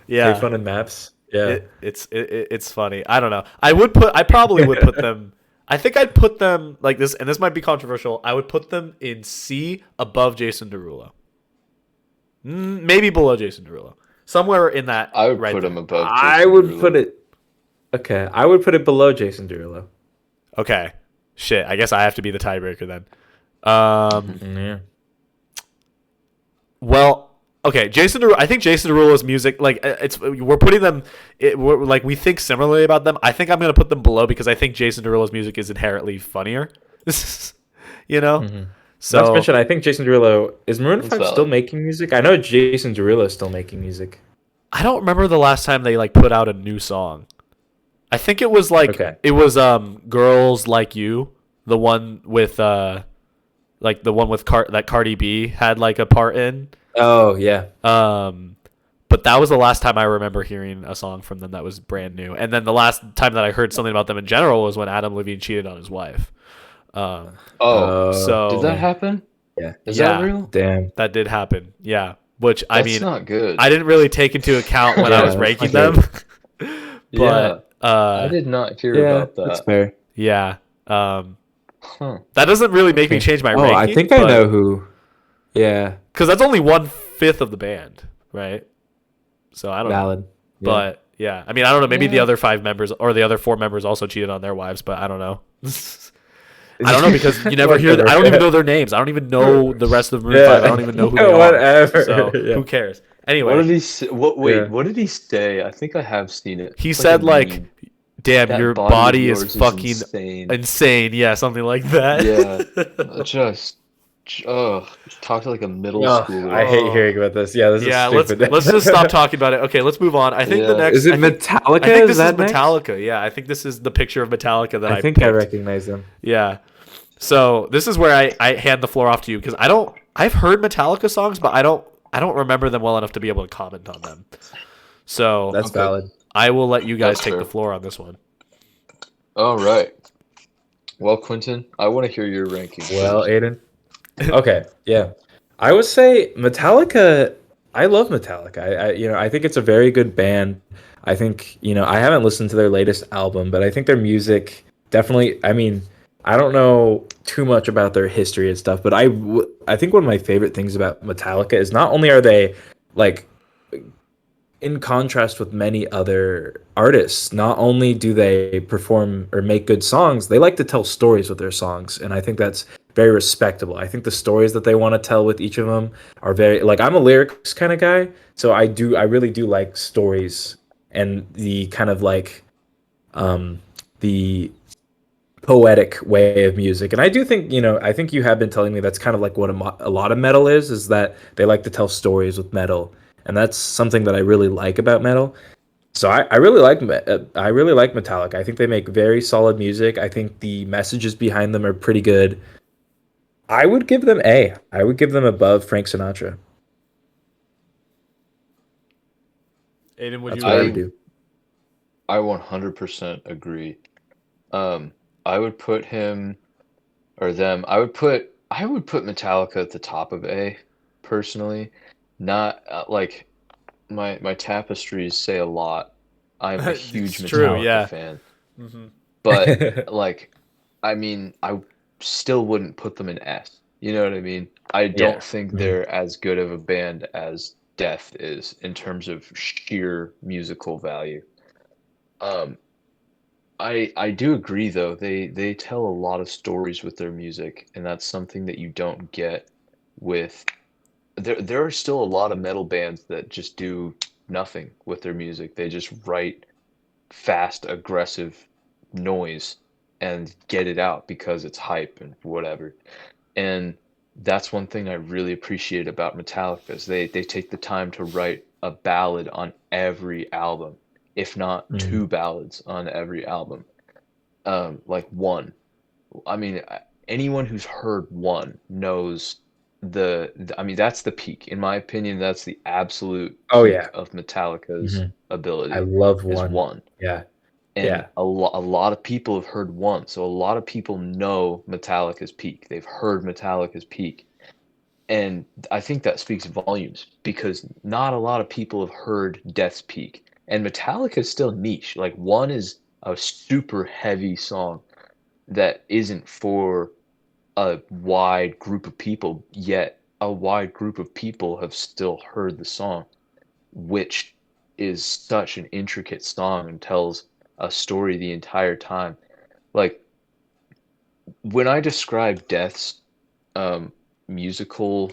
Yeah. Payphone and Maps. Yeah. It's funny. I don't know. I probably would put them. I think I'd put them like this, and this might be controversial. I would put them in C above Jason Derulo. Maybe below Jason Derulo. Somewhere in that. I would right put there. him above. I Jason would Derulo. put it. Okay, I would put it below Jason Derulo. Okay. Shit. I guess I have to be the tiebreaker then. Yeah. Well, okay. Jason Derulo. I think Jason Derulo's music, like we're putting them. We're like we think similarly about them. I think I'm gonna put them below because I think Jason Derulo's music is inherently funnier. You know. Mm-hmm. So Not to mention, I think Jason Derulo is Maroon That's 5 valid. still making music. I know Jason Derulo is still making music. I don't remember the last time they like put out a new song. I think it was like Okay. it was Girls Like You, the one with like the one with that Cardi B had like a part in. Oh yeah, But that was the last time I remember hearing a song from them that was brand new. And then the last time that I heard something about them in general was when Adam Levine cheated on his wife. Oh, So did that happen? yeah. Is Yeah. that real? Damn. that did happen. Yeah. Which I That's mean not good. I didn't really take into account when I Yeah, was that's ranking not them. Yeah, But I did not hear Yeah, about that's that. fair. yeah. Huh. That doesn't really make me change my ranking. I think I know who. Yeah, Because that's only 1/5 of the band, right? So I don't know. valid. Yeah. But yeah, I mean, I don't know. Maybe the Yeah. other 5 members or the other 4 members also cheated on their wives, but I don't know. I don't know because you never hear. I don't even know their names. I don't even know the rest of Maroon 5. I don't even know who they are. Whatever. So Yeah. who cares? What Anyway, did he say? Wait, Yeah. what did he say? I think I have seen it. he It's said a like, meme. "Damn, That your of body yours is fucking insane. insane." Yeah, something like that. Yeah, just talk to like a middle Oh, schooler. I hate hearing about this. Yeah, this Yeah, is stupid. let's just stop talking about it. Okay, let's move on. I think the Yeah. next Is it I think- Metallica? I think this is that next? Metallica. Yeah, I think this is the picture of Metallica that I think I picked. recognize them. Yeah. So this is where I hand the floor off to you because I've heard Metallica songs, but I don't remember them well enough to be able to comment on them. So That's Okay. valid. I will let you guys That's take fair. the floor on this one. All right. Well, Quentin, I want to hear your ranking. Well, first. Aiden. Okay, yeah. I would say Metallica. I love Metallica. I think it's a very good band. I think, I haven't listened to their latest album, but I think their music definitely. I mean, I don't know too much about their history and stuff, but I think one of my favorite things about Metallica is not only are they like in contrast with many other artists, not only do they perform or make good songs, they like to tell stories with their songs, and I think that's very respectable. I think the stories that they want to tell with each of them are very like I'm a lyrics kind of guy, so I really do like stories and the kind of like um the poetic way of music. And I do think, I think you have been telling me that's kind of like what a lot of metal is that they like to tell stories with metal. And that's something that I really like about metal. So I really like Metallica. I think they make very solid music. I think the messages behind them are pretty good. I would give them A. I would give them above Frank Sinatra. Aiden, would That's you what I agree? would I do. I 100% agree. Um, I would put him or them. I would put Metallica at the top of A, personally. Not like my tapestries say a lot. I'm a huge It's true, Metallica yeah. fan, Hmm. but like, I mean, I still wouldn't put them in S. You know what I mean? I Yeah. don't think Mhm. they're as good of a band as Death is in terms of sheer musical value. Um, I do agree though. They tell a lot of stories with their music, and that's something that you don't get with there are still a lot of metal bands that just do nothing with their music. They just write fast, aggressive noise and get it out because it's hype and whatever. And that's one thing I really appreciate about Metallica is they take the time to write a ballad on every album, if not Mhm. two ballads on every album. Like one. I mean, anyone who's heard one knows I mean, that's the peak. In my opinion, that's the absolute Oh peak yeah. of Metallica's Hmm. I ability love is one. one. Yeah. And Yeah. a lot of people have heard one. So a lot of people know Metallica's peak. They've heard Metallica's peak. And I think that speaks volumes because not a lot of people have heard Death's Peak. And Metallica is still niche. Like one is a super heavy song that isn't for a wide group of people, yet a wide group of people have still heard the song, which is such an intricate song and tells a story the entire time. Like when I describe Death's um, musical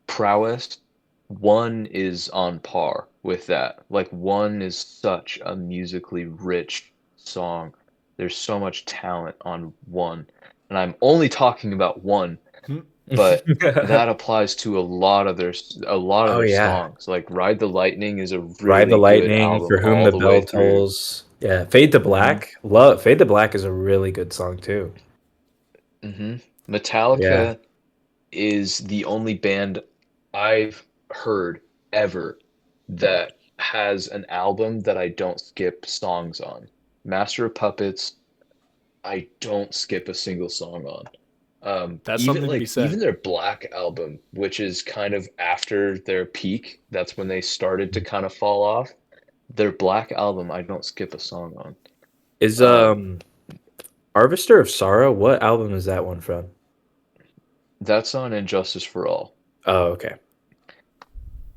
prowess, one is on par with that. Like one is such a musically rich song. There's so much talent on one. And I'm only talking about one, but that applies to a lot of Oh their yeah. songs. Like Ride the Lightning is a Ride the really good Lightning, album For Whom all the the way Bell through. Tolls. Yeah, Fade to Mhm. Black. Love Fade to Black is a really good song too. Mhm. Yeah. Metallica is the only band I've heard ever that has an album that I don't skip songs on. Master of Puppets, I don't skip a single song on. That's Even something to be like even said. their Black album, which is kind of after their peak, that's when they started to kind of fall off. Their Black album, I don't skip a song on. Is Um, Harvester of Sorrow, what album is that one from? that's on Injustice for All. Oh, okay.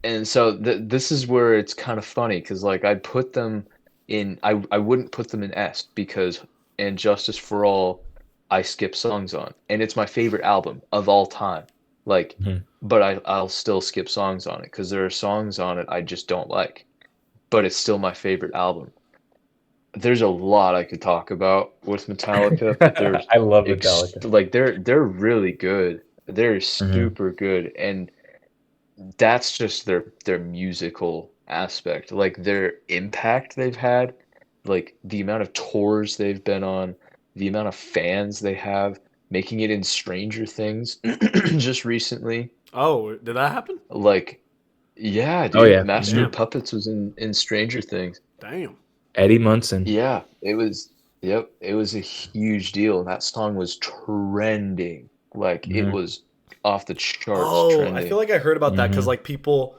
And so this is where it's kind of funny because like I'd put them in I wouldn't put them in S because in Justice for All I skip songs on and it's my favorite album of all time. Like Mhm. but I'll still skip songs on it because there are songs on it I just don't like, but it's still my favorite album. There's a lot I could talk about with Metallica, but I love Metallica. they're really good. They're Mhm. super good and that's just their musical aspect, like their impact they've had, like the amount of tours they've been on, the amount of fans they have, making it in Stranger Things just recently. Oh, did that happen? Like, yeah, Oh dude, yeah. Master of Mhm. Damn. Puppets was in Stranger Things. Damn. Eddie Munson. Yeah, it was. Yep, it was a huge deal. That song was trending. Like it Mhm. was off the charts Oh, trending. I feel like I heard about that because Mhm. like people.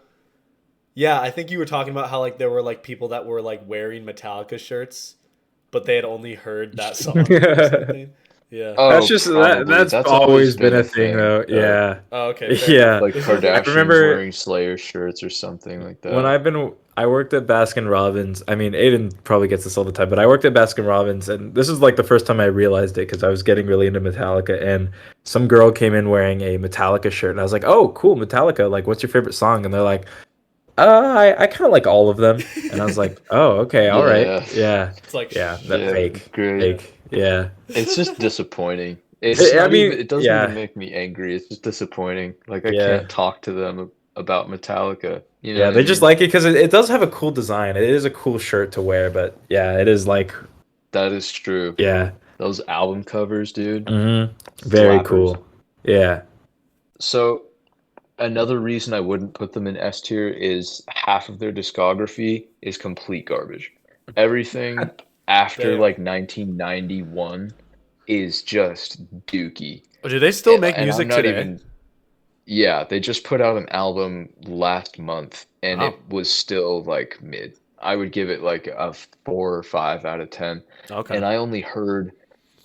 Yeah, I think you were talking about how like there were like people that were like wearing Metallica shirts, but they had only heard that song or something. Yeah. That's Oh, just probably. that's That's always been a a thing, thing. though. Yeah, Oh, okay. Fair yeah. enough. Like Kardashians remember wearing Slayer shirts or something like when that. I worked at Baskin Robbins. I mean, Aiden probably gets this all the time, but I worked at Baskin Robbins, and this is like the first time I realized it because I was getting really into Metallica, and some girl came in wearing a Metallica shirt, and I was like, "Oh, cool, Metallica! Like, what's your favorite song?" And they're like, I kind of like all of them," and I was like, "Oh, okay, all right, Yeah. yeah, It's like yeah, that Yeah, fake, great. yeah." It's just disappointing. It's I not mean, even. It doesn't even yeah, make me angry. It's just disappointing. Like I yeah. can't talk to them about Metallica. You know Yeah, what I they just mean? like it because it does have a cool design. It is a cool shirt to wear, but yeah, it is like, That is true. yeah, Those album covers, dude, very slappers. cool. Yeah, So another reason I wouldn't put them in S tier is half of their discography is complete garbage. Everything after Damn. like 1991 is just dookie. Oh, do they still make And I'm music not today? even. Yeah, they just put out an album last month and Wow. it was still like mid. I would give it like a 4 or 5 out of 10. Okay. And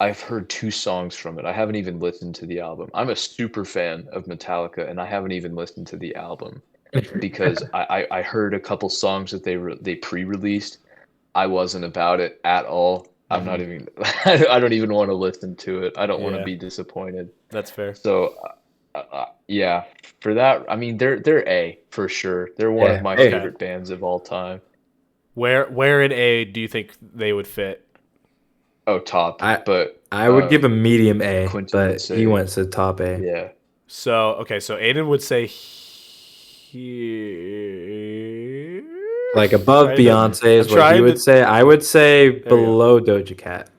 I've heard 2 songs from it. I haven't even listened to the album. I'm a super fan of Metallica and I haven't even listened to the album because I heard a couple songs that they pre-released. I wasn't about it at all. I'm not even I don't even want to listen to it. I don't want to Yeah. be disappointed. That's fair. So, yeah, for that, I mean, they're A for sure. They're one Yeah, of my hey. favorite bands of all time. Where in A do you think they would fit? Oh, top, I but I would give a medium A, Quentin would but say, he went to top A. yeah, So okay, so Aiden would say here, Like above Trying to- Beyonce is I'm what he trying would to- say. I would say we go. below Doja Cat.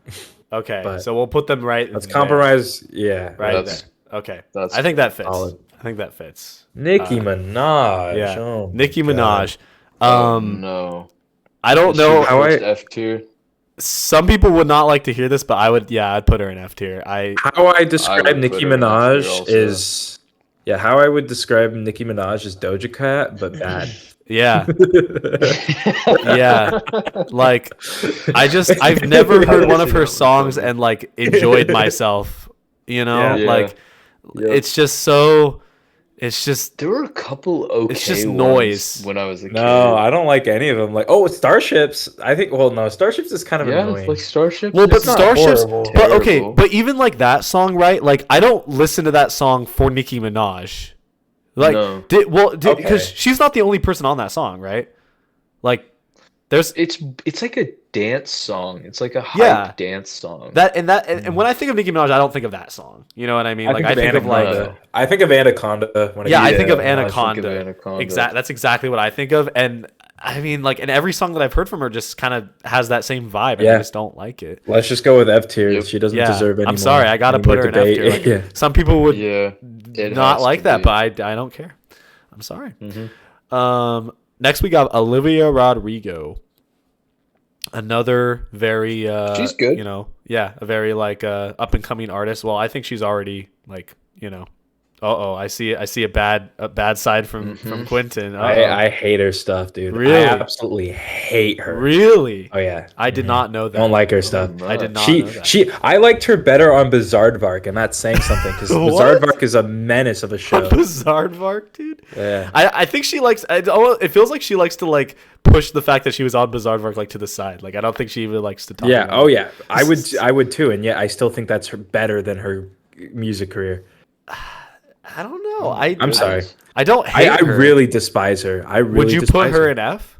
Okay, But so we'll put them right. Let's there, compromise. Yeah, right That's- there. Okay, that's I think that fits. solid. I think that fits. Nicki Minaj. Yeah, Oh my Nicki God. Minaj. oh no. I don't Is she know the how first I- F tier? Some people would not like to hear this, but I would. Yeah, I'd put her in F tier. How I describe would Nicki put her in F tier Minaj also. is, yeah, how I would describe Nicki Minaj is Doja Cat, but bad. Yeah, yeah. Like, I've never heard one of her songs and like enjoyed myself. You know, Yeah. like Yep. it's just so. It's just There were a couple okay It's just ones noise. when I was a kid. No, I don't like any of them. Like, oh, Starships. I think. Well, no, Starships is kind of Yeah, annoying. like Starship. well, but it's not Starships. horrible. But okay, terrible. but even like that song, right? Like I don't listen to that song for Nicki Minaj. Like, No. because Okay. she's not the only person on that song, right? Like, there's It's like a dance song. It's like a hype Yeah. dance song. and when I think of Nicki Minaj, I don't think of that song. You know what I mean? I think of like Anaconda. I think of Anaconda. When yeah, I hear think of Minaj. Anaconda. Anaconda. That's exactly what I think of, and I mean, like, and every song that I've heard from her just kind of has that same vibe, and I Yeah. just don't like it. Let's just go with F tier. Yep. She doesn't Yeah, deserve any I'm sorry, I gotta any put more her in F debate. tier. Like, Yeah. some people would Yeah, it not has like to that, be. but I don't care. I'm sorry. Mhm. Next we got Olivia Rodrigo. Another very She's good. you know, yeah, a very like up and coming artist. Well, I think she's already like, you know, I see a bad side from Quentin. I hate her stuff, dude. Really? I absolutely hate her. Really? Oh yeah. I did not know that. Don't like her stuff. my. I did not know that. I liked her better on Bizarrevark, and that's saying something because What? Bizarrevark is a menace of a show. Bizarrevark, dude. Yeah. I think she likes. It feels like she likes to like push the fact that she was on Bizarrevark like to the side. Like I don't think she even likes to talk. Yeah. about Oh it. yeah. I would too, and yet I still think that's better than her music career. I don't know. I'm sorry. I don't hate I her. really despise her. I really Would you put despise her in F?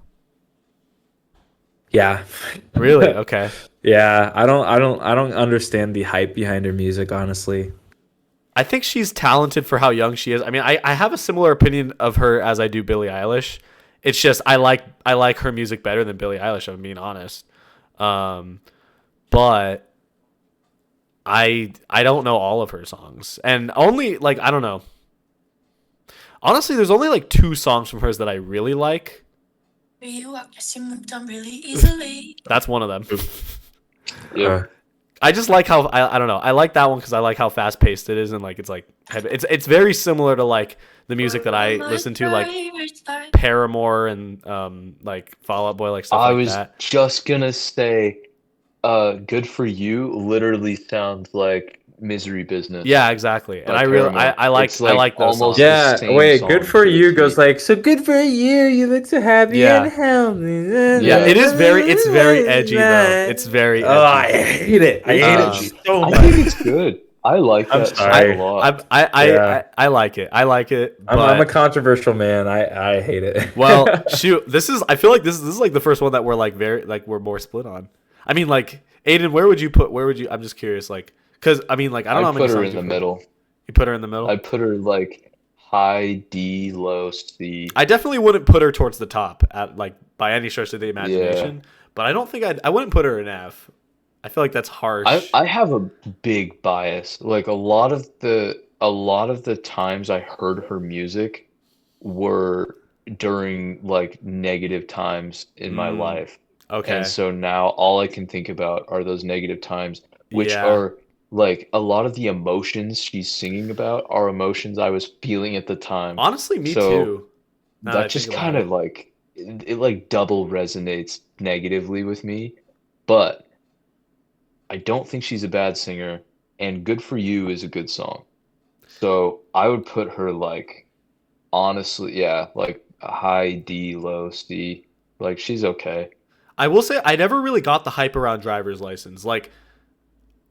Yeah. Really? Okay. Yeah. I don't understand the hype behind her music, honestly. I think she's talented for how young she is. I mean, I have a similar opinion of her as I do Billie Eilish. It's just I like her music better than Billie Eilish, if I'm being honest. But I don't know all of her songs. And only like I don't know. Honestly, there's only like 2 songs from hers that I really like. You, I guess you moved on really easily. That's one of them. Yeah. I just like how I don't know. I like that one because I like how fast paced it is, and like it's very similar to like the music that I listen to, like Paramore and like Fall Out Boy, like stuff I like was that. just gonna say, Good For You literally sounds like Misery Business Yeah, exactly. And by Paramore. It's I like like those songs. almost the Yeah, same wait, good song for to a you goes T. like, so good for you. You look so happy Yeah. and healthy. Yeah, it is very Yeah. it's very edgy though. It's very Oh, I edgy. hate it. I It's hate Um, it so I much. think it's good. I like I'm that song a sorry. lot. Yeah. I like it. I like it. I'm a But controversial man. I hate it. well, shoot, I feel like this is like the first one that we're like very like we're more split on. I mean, like Aiden, where would you? I'm just curious, like, because I mean, like I don't know how I'd many put her songs in the you've heard. middle. You put her in the middle. I'd put her like high D, low C. I definitely wouldn't put her towards the top at like by any stretch of the imagination. But I don't think I wouldn't put her in F. I feel like that's harsh. I have a big bias. Like a lot of the times I heard her music were during like negative times in my Mm, life. okay. And so now all I can think about are those negative times, which Yeah. are like a lot of the emotions she's singing about are emotions I was feeling at the time. Honestly, me So too. Now that I that think just about kind it. of like it like double resonates negatively with me. But I don't think she's a bad singer, and Good For You is a good song. So I would put her like honestly, yeah, like a high D, low C. Like she's okay. I will say I never really got the hype around driver's license. Like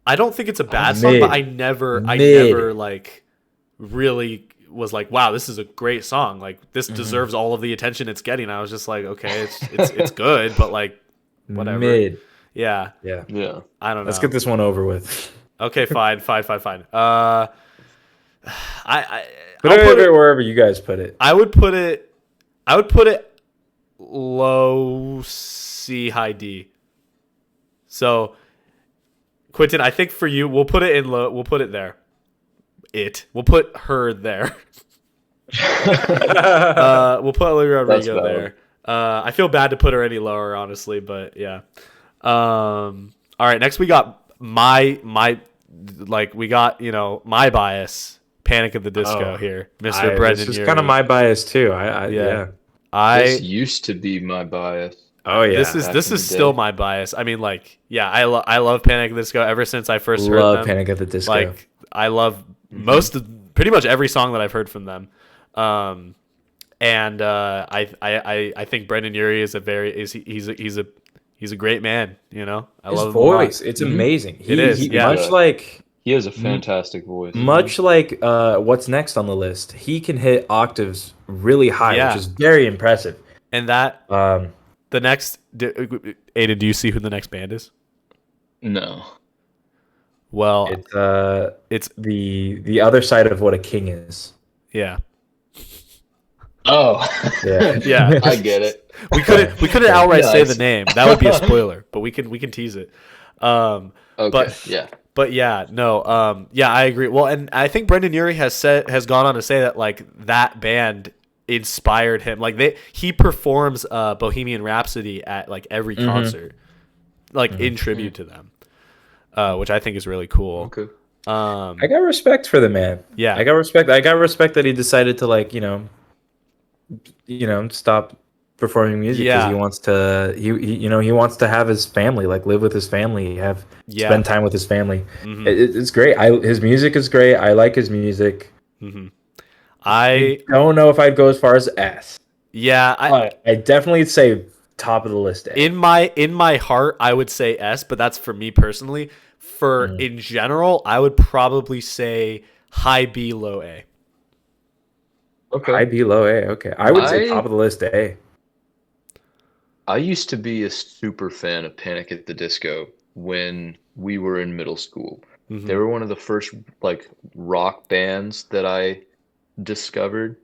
I don't think it's a bad song, but Mid. I Mid. never like really was like, wow, this is a great song. Like this deserves all of the attention it's getting. I was just like, okay, it's good, but like whatever. Mid. Yeah, Yeah. Yeah. I don't Let's know. get this one over with. Okay, fine. I Put I'll put it it. wherever you guys put it. I would put it. I would put it low C, high D. So Quentin, I think for you, we'll put it in low. We'll put it there. We'll put her there. We'll put Olivia That's Rodrigo valid. there. I feel bad to put her any lower, honestly, but yeah. All right, next we got my like we got my bias, Panic at the Disco Oh, here, Mr. Brendan. This is kind of my bias too. Yeah. This I used to be my bias. Oh yeah. this Back is in the still day. my bias. I mean, like, yeah, I love Panic at the Disco ever since I first heard Love them. Panic at the Disco. Like, I love pretty much every song that I've heard from them. And I think Brendan Urie is he's a great man. I his love him a lot. voice, it's amazing. It is, He, yeah. much like He has a fantastic voice. much like what's next on the list. He can hit octaves really high, Yeah. which is very impressive. And that Um, the next Aiden, do you see who the next band is? No. Well, it's the other side of what a king is. yeah. Oh. Yeah. Yeah. I get it. We couldn't outright say the Nice. name. That would be a spoiler, but we can tease it. Okay. But yeah. But yeah, no, yeah, I agree. Well, and I think Brendan Urie has gone on to say that like that band inspired him. Like he performs Bohemian Rhapsody at like every concert, like in tribute to them, which I think is really cool. Okay. I got respect for the man. Yeah. I got respect. I got respect that he decided to like stop performing music because Yeah. he wants to he wants to have his family, like live with his family, spend time with his family. It's great. His music is great. I like his music. I don't know if I'd go as far as S. Yeah, I definitely say top of the list. A. in my heart, I would say S, but that's for me personally. For in general, I would probably say high B, low A. Okay. High B, low A. Okay, I would say I- top of the list A. I used to be a super fan of Panic at the Disco when we were in middle school. They were one of the first like rock bands that I discovered.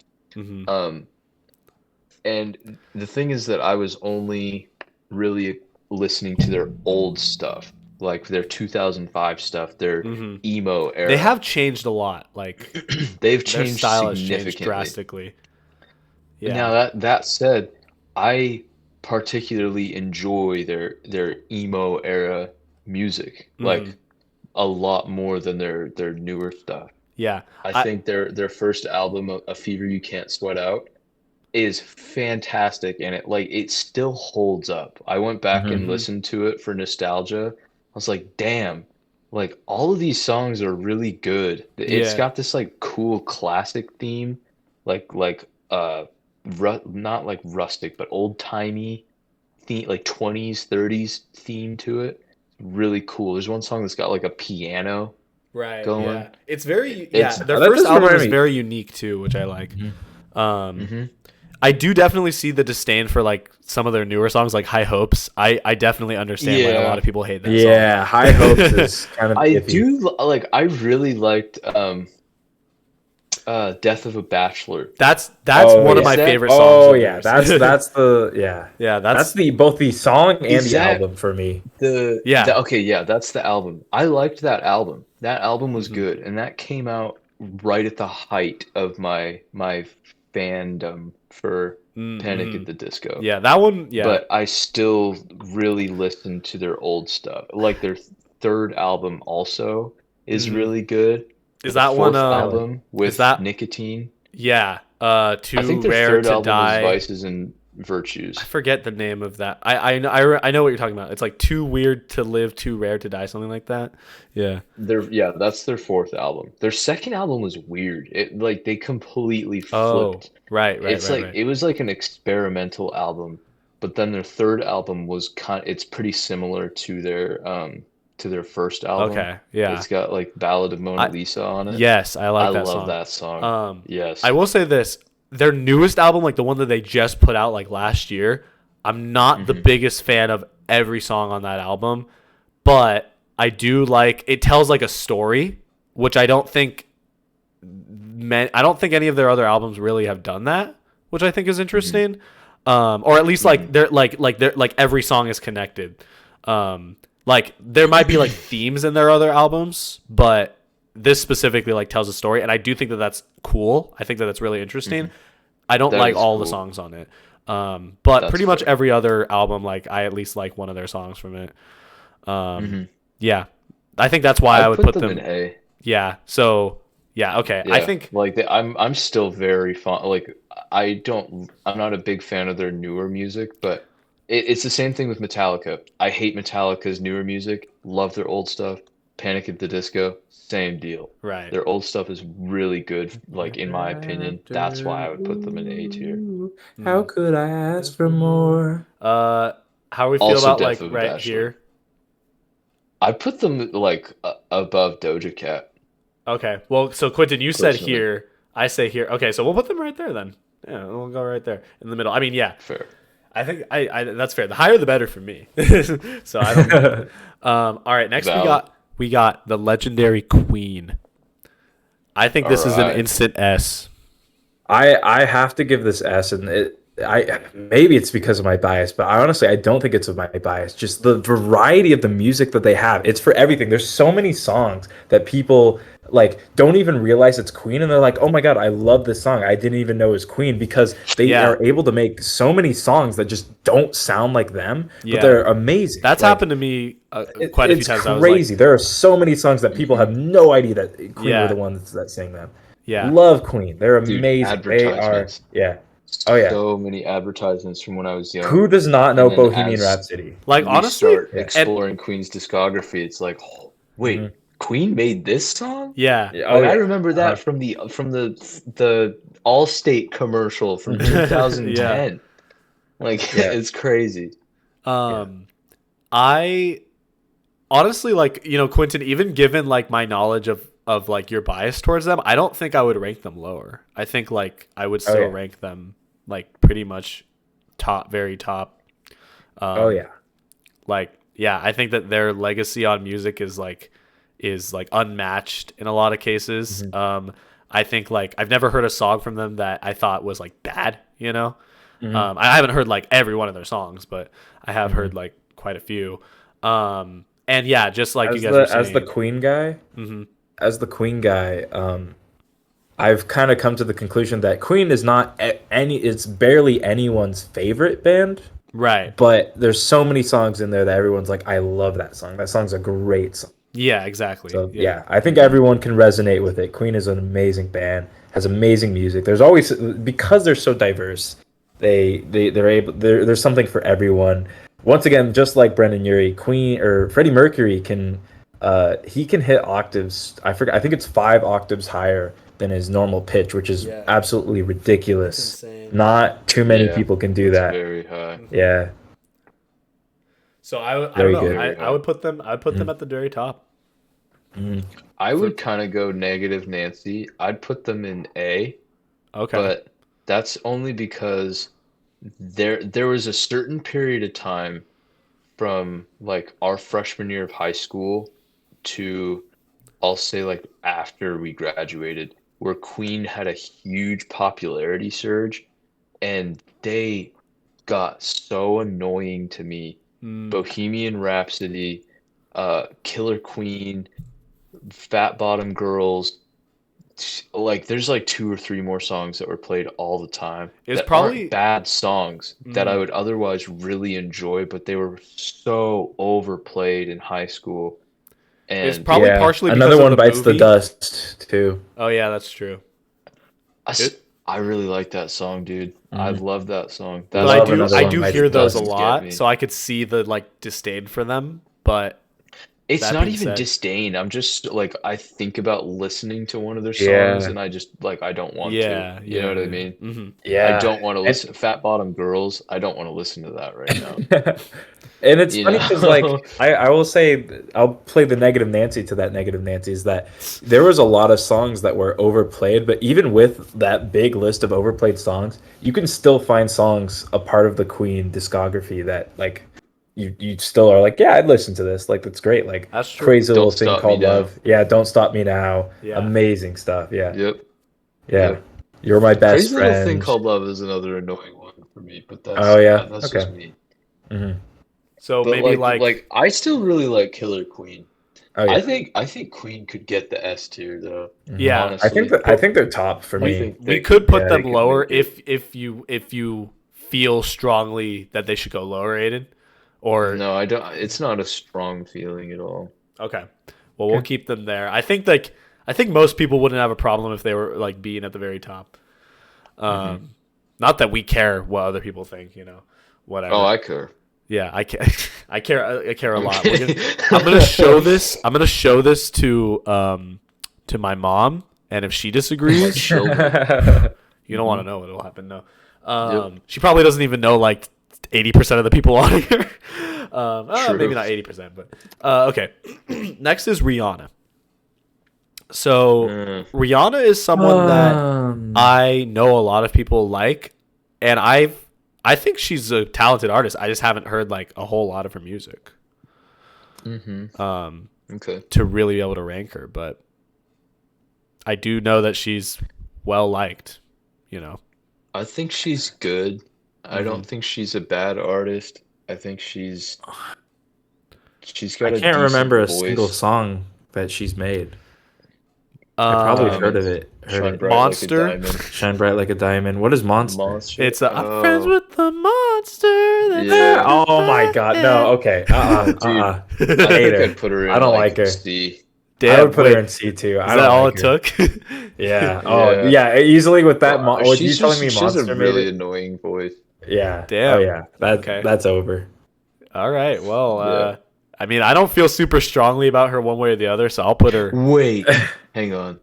And the thing is that I was only really listening to their old stuff, like their 2005 stuff, their emo era. They have changed a lot. Like They've their changed style has changed significantly. drastically. Yeah. Now that said, I particularly enjoy their emo era music. Like a lot more than their newer stuff. Yeah. I think their first album, A Fever You Can't Sweat Out, is fantastic, and it still holds up. I went back and Mhm. listened to it for nostalgia. I was like, damn, like all of these songs are really good. It's Yeah. got this like cool classic theme, like not like rustic, but old-timey theme, like 20s, 30s theme to it. Really cool. There's one song that's got like a piano Right. going. Yeah. It's very It's Their that first does album remind is me. very unique too, which I like. Um, mhm. I do definitely see the disdain for like some of their newer songs, like High Hopes. I definitely understand why a Yeah. lot of people hate that song. Yeah, High Hopes is kind of I iffy. do like. I really liked Death of a Bachelor. That's Oh, one of yeah. my Is that- favorite songs. Oh of yeah, theirs. that's the yeah. yeah. That's the both the song and Is the that- album for me. Yeah. Okay, yeah, that's the album. I liked that album. That album was Mhm. good, and that came out right at the height of my fandom for Panic at the Disco. Yeah, that one. Yeah. But I still really listen to their old stuff. Like their third album also is Mhm. really good. Is The that one? fourth album with that- Nicotine. Yeah. I Too think their Rare third to album Die. is Vices and Virtues. I forget the name of that. I know what you're talking about. It's like Too Weird to Live, Too Rare to Die, something like that. Yeah. That's their fourth album. Their second album was weird. It like they completely Oh, flipped. right. It's like right. it was like an experimental album, but then their third album was it's pretty similar to their first album. Okay. Yeah. It's got like Ballad of Mona Lisa on it. Yes, I like I that love song. that song. Yes. I will say this: their newest album, like the one that they just put out like last year, I'm not the biggest fan of every song on that album, but I do like it. Tells like a story, which I don't think any of their other albums really have done that, which I think is interesting. Or at least like they're like every song is connected. Like there might be like themes in their other albums, but this specifically like tells a story, and I do think that that's cool. I think that that's really interesting. I don't That like is all the cool. songs on it, but That's pretty much fair. every other album, like I at least like one of their songs from it. Yeah, I think that's why I would put them. in A. Yeah. So yeah. Okay. Yeah, I think. like I'm still very fond. Like I'm not a big fan of their newer music, but it's the same thing with Metallica. I hate Metallica's newer music. Love their old stuff. Panic at the Disco, same deal. Right. Their old stuff is really good. Like in my opinion, that's why I would put them in A tier. How could I ask for more? How we feel Also about Death like of a right Bachelor. here? I put them like above Doja Cat. Okay. Well, so Quentin, you said Personally. here. I say here. Okay, so we'll put them right there then. Yeah, we'll go right there in the middle. I mean, yeah. Fair. I think I that's fair. The higher the better for me. So I don't know. All right, next Valid. we got the legendary Queen. I think this is an Alright. instant S. I have to give this S, and maybe it's because of my bias, but I don't think it's of my bias. Just the variety of the music that they have. It's for everything. There's so many songs that people like don't even realize it's Queen, and they're like, "Oh my god, I love this song. I didn't even know it was Queen," because they Yeah. are able to make so many songs that just don't sound like them, Yeah. but they're amazing. That's Like, happened to me quite a few it's times. I was crazy. like, There are so many songs that people have no idea that Queen Yeah. were the ones that sang them. yeah. Love Queen. They're Dude, amazing. They are. advertisements. Yeah. Oh, yeah. So many advertisements from when I was young. Who does not know And then Bohemian as- Rhapsody? Like we honestly, start exploring Queen's discography. It's like, wait, Mhm. Queen made this song? yeah. Yeah, Like, yeah. I remember that from the Allstate commercial from 2010. Like Yeah. it's crazy. I honestly like, Quentin, even given like my knowledge of like your bias towards them, I don't think I would rank them lower. I think like I would still yeah. rank them like pretty much top, very top. Oh, yeah. Like, yeah, I think that their legacy on music is like unmatched in a lot of cases. I think like I've never heard a song from them that I thought was like bad, I haven't heard like every one of their songs, but I have heard like quite a few. And yeah, just like As you guys were as the saying. Queen guy, I've kind of come to the conclusion that Queen is not it's barely anyone's favorite band, Right. but there's so many songs in there that everyone's like, I love that song. That song's a great song. Yeah, exactly. So yeah, I think everyone can resonate with it. Queen is an amazing band, has amazing music. There's always, because they're so diverse, they're able there's something for everyone. Once again, just like Brendan Urie, Queen or Freddie Mercury can he can hit octaves. I forget. I think it's 5 octaves higher than his normal pitch, which is Yeah. absolutely ridiculous. That's insane. Not too many Yeah, people can do it's that. very high. Yeah. So I don't Very know. good. I would put them. I'd put them at the very top. I would kind of go negative Nancy. I'd put them in A, Okay. but that's only because there was a certain period of time from like our freshman year of high school to, I'll say, like after we graduated, where Queen had a huge popularity surge, and they got so annoying to me. Bohemian Rhapsody, Killer Queen, Fat Bottom Girls. Like there's like 2 or 3 more songs that were played all the time It's that probably- aren't bad songs that I would otherwise really enjoy, but they were so overplayed in high school. And It's probably partially because another of one the bites movie. the dust too. Oh yeah, that's true. I really like that song, dude. I love that song. But love I do another I one do bites hear the those a dust. lot, so I could see the like disdain for them. But It's that not being even said- disdain. I'm just like, I think about listening to one of their Yeah. songs and I just like, I don't want Yeah, to. You know what I yeah. mean? Mm-hmm. Yeah. I don't want to listen. Fat Bottom Girls, I don't want to listen to that right now. And it's You funny know? because like I will say, I'll play the negative Nancy to that negative Nancy, is that there was a lot of songs that were overplayed, but even with that big list of overplayed songs, you can still find songs a part of the Queen discography that like you still are like, yeah, I'd listen to this. Like that's great. Like That's true. Crazy Don't Little Thing Stop Me Called Now. Love. Yeah, Don't Stop Me Now. Yeah. Amazing stuff. Yeah. Yep. Yeah. Yep. You're my best Crazy friend. Little Thing Called Love is another annoying one for me, but that's Oh, yeah? that's Okay. just me. Mhm. So But maybe like I still really like Killer Queen. Oh yeah. I think Queen could get the S tier though. yeah. Honestly. I think they're top for I me. think We they could put yeah, them they could lower make it. if you feel strongly that they should go lower, Aiden. Or No, I don't. It's not a strong feeling at all. okay. Well, we'll keep them there. I think most people wouldn't have a problem if they were like being at the very top. Not that we care what other people think, whatever. Oh, I care. Yeah, I care. I care a lot. I'm gonna show this. I'm gonna show this to my mom, and if she disagrees, you don't want to know what'll happen. No, she probably doesn't even know like 80% of the people on here. Maybe not 80%, but okay. Next is Rihanna. So Rihanna is someone that I know a lot of people like, and I think she's a talented artist. I just haven't heard like a whole lot of her music. Okay. To really be able to rank her, but I do know that she's well liked, I think she's good. I don't think she's a bad artist. I think she's got I a can't remember a decent single voice. song that she's made. I probably heard of it. Shine bright Monster? like a diamond. Shine bright like a diamond. What is Monster? Monster. It's I'm friends with the monster. That's Yeah. Oh my god, no. Okay. Dude, I I hate think her. I'd put her in I don't like her. C. Damn, I would put wait, her in C too. Is that all it took? Yeah. Oh yeah. Easily with that. What you She's telling me? she has Monster a made really it? annoying voice. Yeah. Damn. Oh yeah. That's over. All right. Well, Yeah. I mean, I don't feel super strongly about her one way or the other, so I'll put her. Wait, hang on.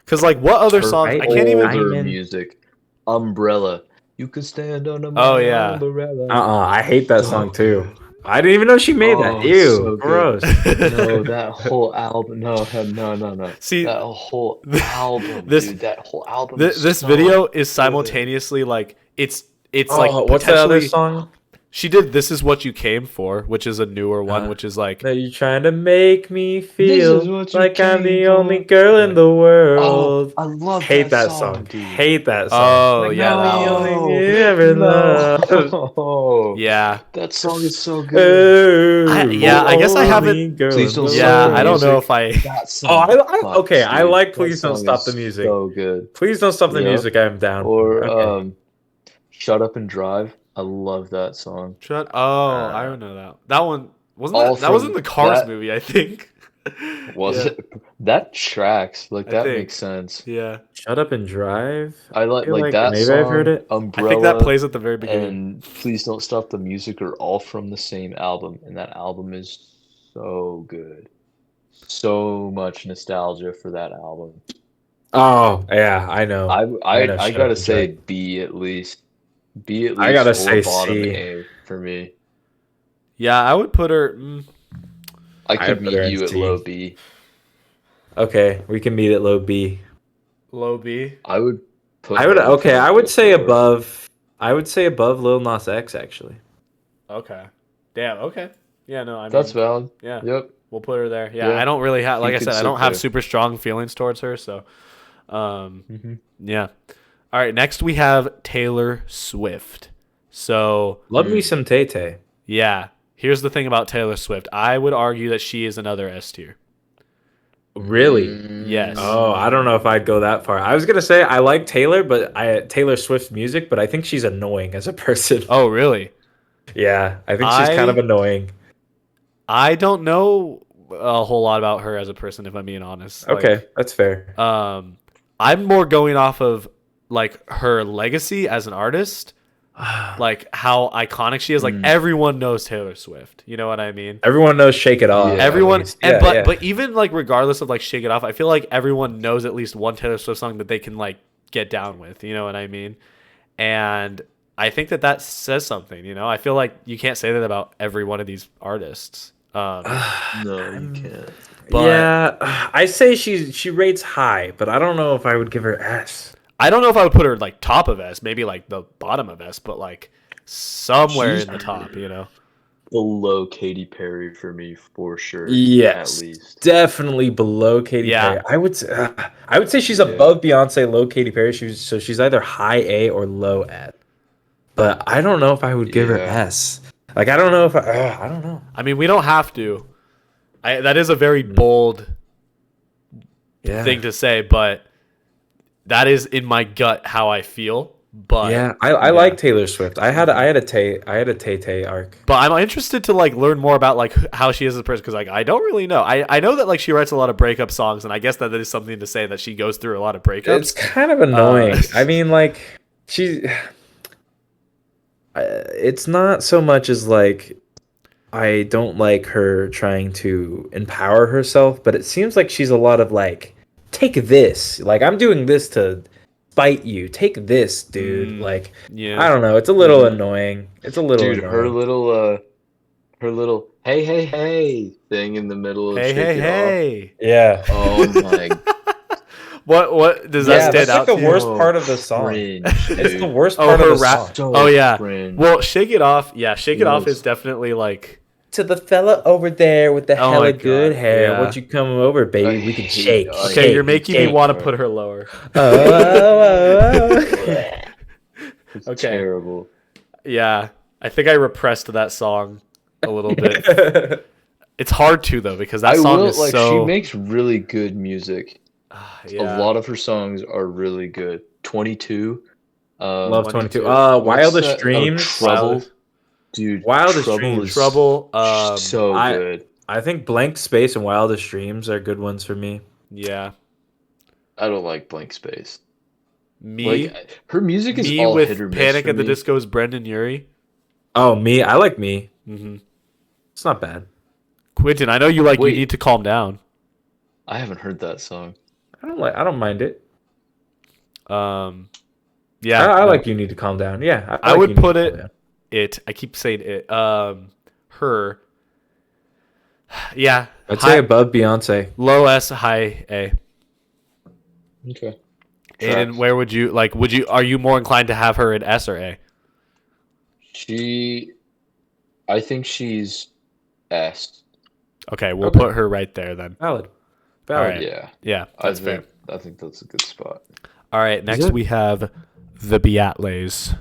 Because like, what other Her songs? I right can't even. eye- Older Diamond. music. Umbrella. You can stand under my Oh, yeah. umbrella. I hate that So song too. I didn't even know she made that. Oh, Ew. so good. Gross. No, that whole album. No. See, that whole album, this- dude. That whole album. This is so video is good. simultaneously like it's like What's that other potentially- song? She did "This Is What You Came For," which is a newer one, which is like That you're trying to make me is feel what you like I'm the came only for. girl in the Oh, world. I love Hate that song, song. dude. Hate that song. Oh, Like, yeah, I'm that the one. only you ever loved. No. yeah. That song is so good. Oh, I guess I haven't- only girl Please in don't the Yeah, stop the I don't know music. if I. That song. Oh, okay, fucks, I dude. like That Please Don't song Stop the is Music. So good. Please don't stop the Yeah. music. I'm down. Or Okay. Shut Up and Drive. I love that song. I don't know that one. Wasn't All that was in from the Cars that- movie? I think. Was Yeah, it? That tracks. Like I that think. makes sense. Yeah, Shut Up and Drive. I like feel like that maybe I've heard song, it. I Umbrella, think that plays at the very beginning. and Please Don't Stop the Music are all from the same album, and that album is so good. So much nostalgia for that album. Oh yeah, I know. I know I Shut Up gotta and say Drive. B at least. B at I least gotta or say bottom C. A for me. Yeah, I would put her. I I'd could put meet her in you at C. low B. Okay, we can meet at low B. Low B. I would put I would her in okay. I Chemical would say Brothers. above. I would say above Lil Nas X actually. Okay. Damn. Okay. Yeah. No. I mean. That's valid. Yeah. Yep. We'll put her there. Yeah. Yeah. I don't really have. Like He I could said, I sit don't have there. super strong feelings towards her. So. Um. Mhm. Yeah. All right. Next we have Taylor Swift. So Love me some Tay Tay. yeah. Here's the thing about Taylor Swift. I would argue that she is another S tier. Really? Yes. Oh, I don't know if I'd go that far. I was gonna say I like Taylor, but Taylor Swift's music, but I think she's annoying as a person. Oh, really? Yeah, I think she's kind of annoying. I don't know a whole lot about her as a person, if I'm being honest. Okay, that's fair. I'm more going off of like her legacy as an artist, like how iconic she is. Like everyone knows Taylor Swift. You know what I mean? Everyone knows "Shake It Off." Yeah. Everyone, at least. and Yeah, yeah. but even like regardless of like Shake It Off, I feel like everyone knows at least one Taylor Swift song that they can like get down with. You know what I mean? And I think that says something. You know, I feel like you can't say that about every one of these artists. No, you can't. But- yeah, I say she rates high, but I don't know if I would give her S. I don't know if I would put her like top of S, maybe like the bottom of S, but like somewhere She's in the top. You know? Below Katy Perry for me, for sure. Yes, At least. definitely below Katy Yeah. Perry. I would say she's above Beyonce, low Katy Perry. She's either high A or low S. But I don't know if I would give her Yeah. S. Like I don't know if I don't know. I mean, we don't have to. That is a very bold Yeah. thing to say, but that is in my gut how I feel. But Yeah, I like Taylor Swift. I had a Tay Tay arc. but I'm interested to like learn more about like how she is as a person because like I don't really know. I know that like she writes a lot of breakup songs, and I guess that is something to say that she goes through a lot of breakups. It's kind of annoying. I mean, like she. It's not so much as like I don't like her trying to empower herself, but it seems like she's a lot of like, take this. Like I'm doing this to spite you. Take this, dude. Like Yeah, I don't know. It's a little annoying. It's a little Dude, annoying. her little hey hey hey thing in the middle of Hey, Shake hey, It hey! Yeah. Off. Oh my What does that Yeah, stand that's out like to the you? worst part of the song. cringe, It's the dude. worst Oh, part her of the rap- song. So Oh yeah. cringe. Well, Shake It Off. Yeah, Shake It Off Yes. is definitely like. To the fella over there with the Oh my hella God, good hair, yeah. won't you come over, baby? I We can hate- shake. I Okay, shake, you're making me shake. want to put her lower. It's Okay. terrible. Yeah, I think I repressed that song a little bit. It's hard to though because that I song will is like so. she makes really good music. Yeah. A lot of her songs are really good. 22. Love 22. 22. what's Wildest that? Oh, Dreams. Trouble. Dude, Wildest Trouble Dreams. is Trouble. so I- good. I think Blank Space and Wildest Dreams are good ones for me. Yeah. I don't like Blank Space. Me. Like her music is Me all with hit or miss Panic for at the me. Disco's Brendan Urie. Oh, me. I like me. Mm-hmm. It's not bad. Quentin, I know you like. Wait. You need to calm down. I haven't heard that song. I don't mind it. Yeah. I no. like You Need to Calm Down. Yeah. I like would You Need put to it- Calm Down. it. I keep saying it. Her. Yeah. I'd high- say above Beyonce. low S, high A. Okay. Aiden, where would you like? Are you more inclined to have her in S or A? I think she's S. Okay, we'll Okay. put her right there then. Valid. All Valid. right. Yeah. Yeah, that's fair. I think that's a good spot. All right, next it? we have the Beatles.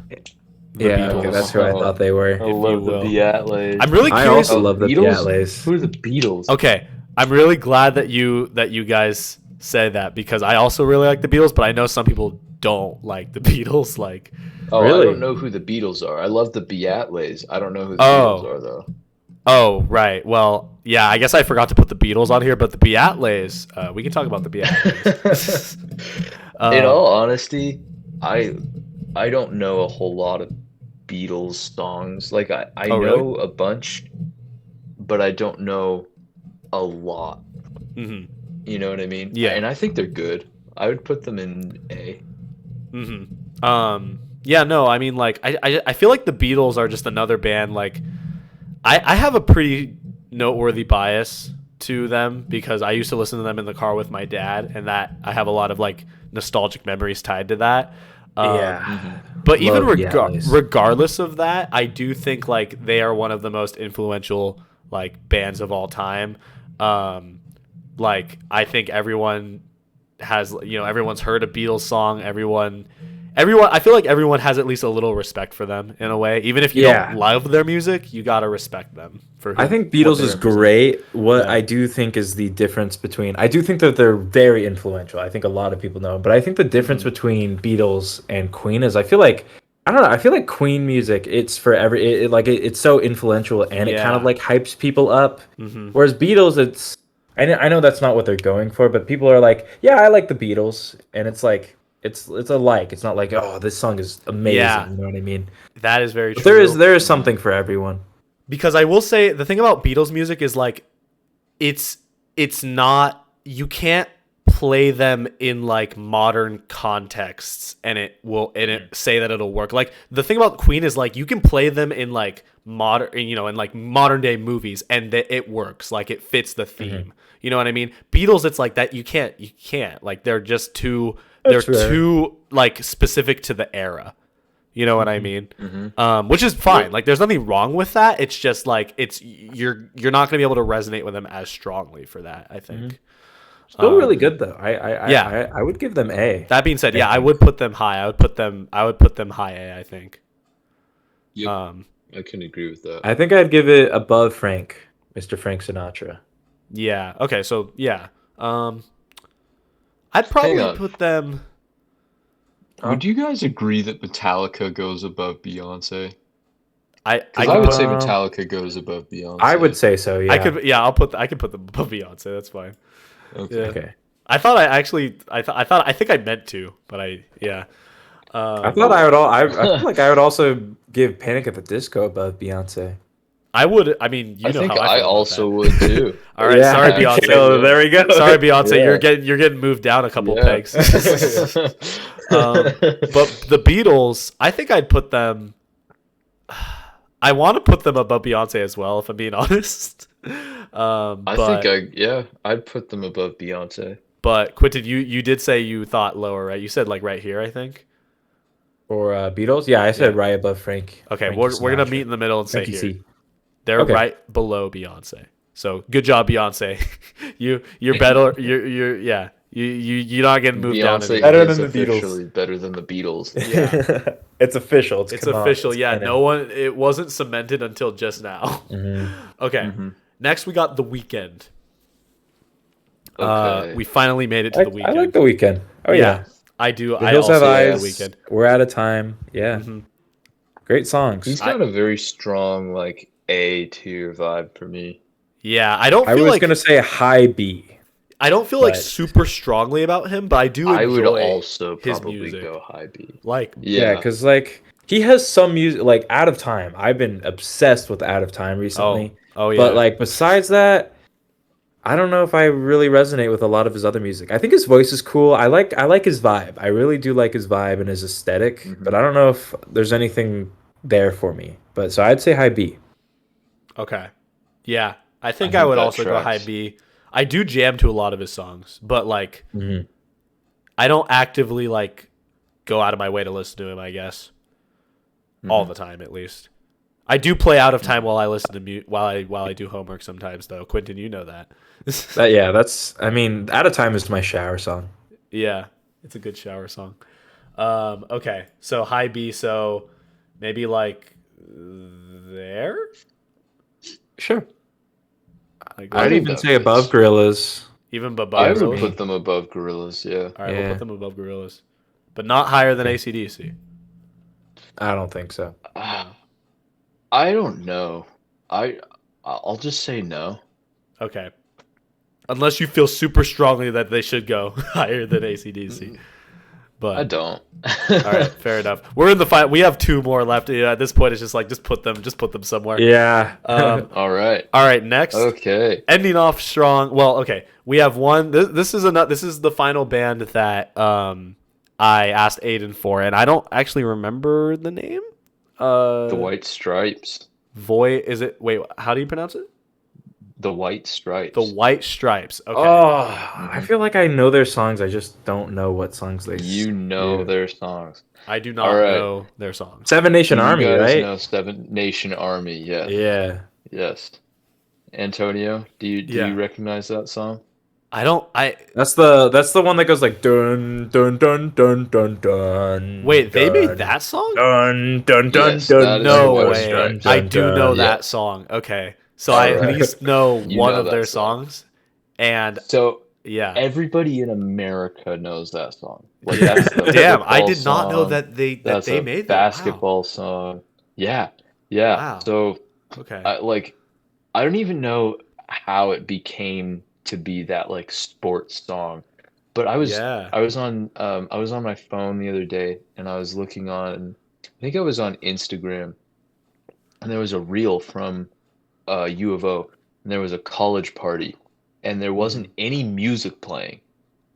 The Yeah, Beatles. okay, that's who I thought they were. I you love the will. Beatles. I'm really I curious. also love the Beatles. Who are the Beatles? Okay, I'm really glad that you guys said that because I also really like the Beatles, but I know some people don't like the Beatles. Like, Oh, Really? I don't know who the Beatles are. I love the Beatles. I don't know who the Oh. Beatles are though. Oh, right. Well, yeah, I guess I forgot to put the Beatles on here, but the Beatles, we can talk about the Beatles. In um, all honesty, I I don't know a whole lot of Beatles songs. Like I oh, really? know a bunch, but I don't know a lot. Hmm. You know what I mean? Yeah. And I think they're good. I would put them in A. Hmm. Yeah, no, I mean, like, I feel like the Beatles are just another band. Like, I have a pretty noteworthy bias to them because I used to listen to them in the car with my dad, and that I have a lot of like nostalgic memories tied to that. Um, Mm-hmm. but even Love Beatles. regardless of that, I do think like they are one of the most influential like bands of all time. Um, like I think everyone has, everyone's heard a Beatles song. Everyone I feel like everyone has at least a little respect for them in a way. Even if you don't Yeah. love their music, you gotta respect them for I think what Beatles they is represent. great. What Yeah. I do think is the difference between I do think that they're very influential. I think a lot of people know, but I think the difference between Beatles and Queen is I don't know, I feel like Queen music it's for it's so influential and it kind of Yeah. like hypes people up. Hmm. Whereas Beatles it's I know that's not what they're going for, but people are like, "Yeah, I like the Beatles." And it's like it's a like. It's not like, "Oh, this song is amazing." Yeah, You know what I mean? that is very But there is true. there is something for everyone. Because I will say the thing about Beatles music is like it's it's not, you can't play them in like modern contexts and it say that it'll work. Like the thing about Queen is like you can play them in like modern, in like modern day movies and it works. Like it fits the theme. You know what I mean? Beatles, it's like that you can't like they're That's fair. too like specific to the era. You know what I mean? Mm-hmm. Which is fine. Like, there's nothing wrong with that. It's just like you're not gonna be able to resonate with them as strongly for that. I think. Still really Um, good though. yeah. I would give them A. That being said, I yeah, I think. would put them high. I would put them high A. I think. Yep. Um, I can agree with that. I think I'd give it above Frank, Mr. Frank Sinatra. yeah. Okay. So yeah. I'd Hang probably on. put them. Would you guys agree that Metallica goes above Beyonce? I Because could I would put, say Um, Metallica goes above Beyonce. I would say so, yeah. I could I could put them above Beyonce. That's fine. Okay. Yeah. Okay. I think I meant to, but yeah. I thought I would all I feel like I would also give Panic at the Disco above Beyonce. I would. I mean, I know think how I I feel about also that. would too. All right, Yeah, sorry okay, Beyonce. so there we go. Sorry Beyonce, Yeah. you're getting moved down a couple Yeah. pegs. But the Beatles, I think I'd put them. I want to put them above Beyonce as well, if I'm being honest. I'd put them above Beyonce. But Quentin, you did say you thought lower, right? You said like right here, I think. For Beatles, yeah, I said Yeah. right above Frank. Okay, Frankie we're gonna Sinatra. meet in the middle and say Frankie here C. they're Okay. right below Beyonce. So good job, Beyonce. you're better. You're not getting moved down. Beyonce Better is than the Beatles. officially better than the Beatles. Yeah. It's official. It's It's canon. official. It's Yeah, canon. no one. It wasn't cemented until just now. Mhm. Okay. Mhm. Next, we got The Weeknd. Okay. We finally made it to The I Weeknd. like the weekend. Oh yeah. I do. The I Hills Have also like Eyes. The Weeknd. We're out of time. Yeah. Mhm. Great songs. He's got a very strong like A tier vibe for me. Yeah, I don't I feel was like gonna say high B. I don't feel like but- super strongly about him, but I do I would enjoy also his probably music. go high B. Like, Yeah, Yeah. because like he has some music like Out of Time. I've been obsessed with Out of Time oh, recently. oh yeah. But like besides that, I don't know if I really resonate with a lot of his other music. I think his voice is cool. I like his vibe. I really do like his vibe and his esthetic Mhm. but I don't know if there's anything there for me. But so I'd say high B. Okay. Yeah, I think I I think would that also go high tracks. B. I do jam to a lot of his songs, but like Mhm. I don't actively like go out of my way to listen to him, I guess. All the time at least. I do play Out of Time while I listen to while I do homework sometimes though. Quentin, you know that. Yeah, that's I mean, Out of Time is my shower song. Yeah, it's a good shower song. Okay, so high B, so maybe like there? Sure. Like, I I'd think even that say above fits. Gorillas. even above I Yeah, would Gorillaz? put them above Gorillas, yeah. All right, we'll Yeah. put them above Gorillas. But not higher than AC/DC. I don't think so. I don't know. I I'll just say no. Okay. Unless you feel super strongly that they should go higher than AC/DC. But I don't. all right, fair enough. We're in the fight. We have two more left. Yeah, at this point, it's just like just put them somewhere. Yeah. All right. All right, next. Okay. Ending off strong. Well, okay. We have one. This is the final band that I asked Aiden for, and I don't actually remember the name. The White Stripes. Is it? Wait, how do you pronounce it? The White Stripes. The White Stripes. Okay. Oh, I feel like I know their songs. I just don't know what songs they. You know their songs. I do not All right. know their songs. Seven Nation Army, you guys right? know Seven Nation Army, yes. Yeah. Yes. Antonio, do you recognize that song? I don't. That's the one that goes like dun dun dun dun dun dun. Wait, they made dun, that song? Dun dun dun Yes, dun. that is No the White way. Stripes. I do know Yeah. that song. Okay. So All I at right. least know You one know of that their song. songs. And So yeah. everybody in America knows that song. Like Yeah. that's the Damn, I football did not know song. that they That's a made that. Wow. basketball song. Yeah. Yeah. Wow. So Okay. I don't even know how it became to be that like sports song. But I was on my phone the other day and I was looking on, I think I was on Instagram, and there was a reel from U of O, and there was a college party, and there wasn't any music playing,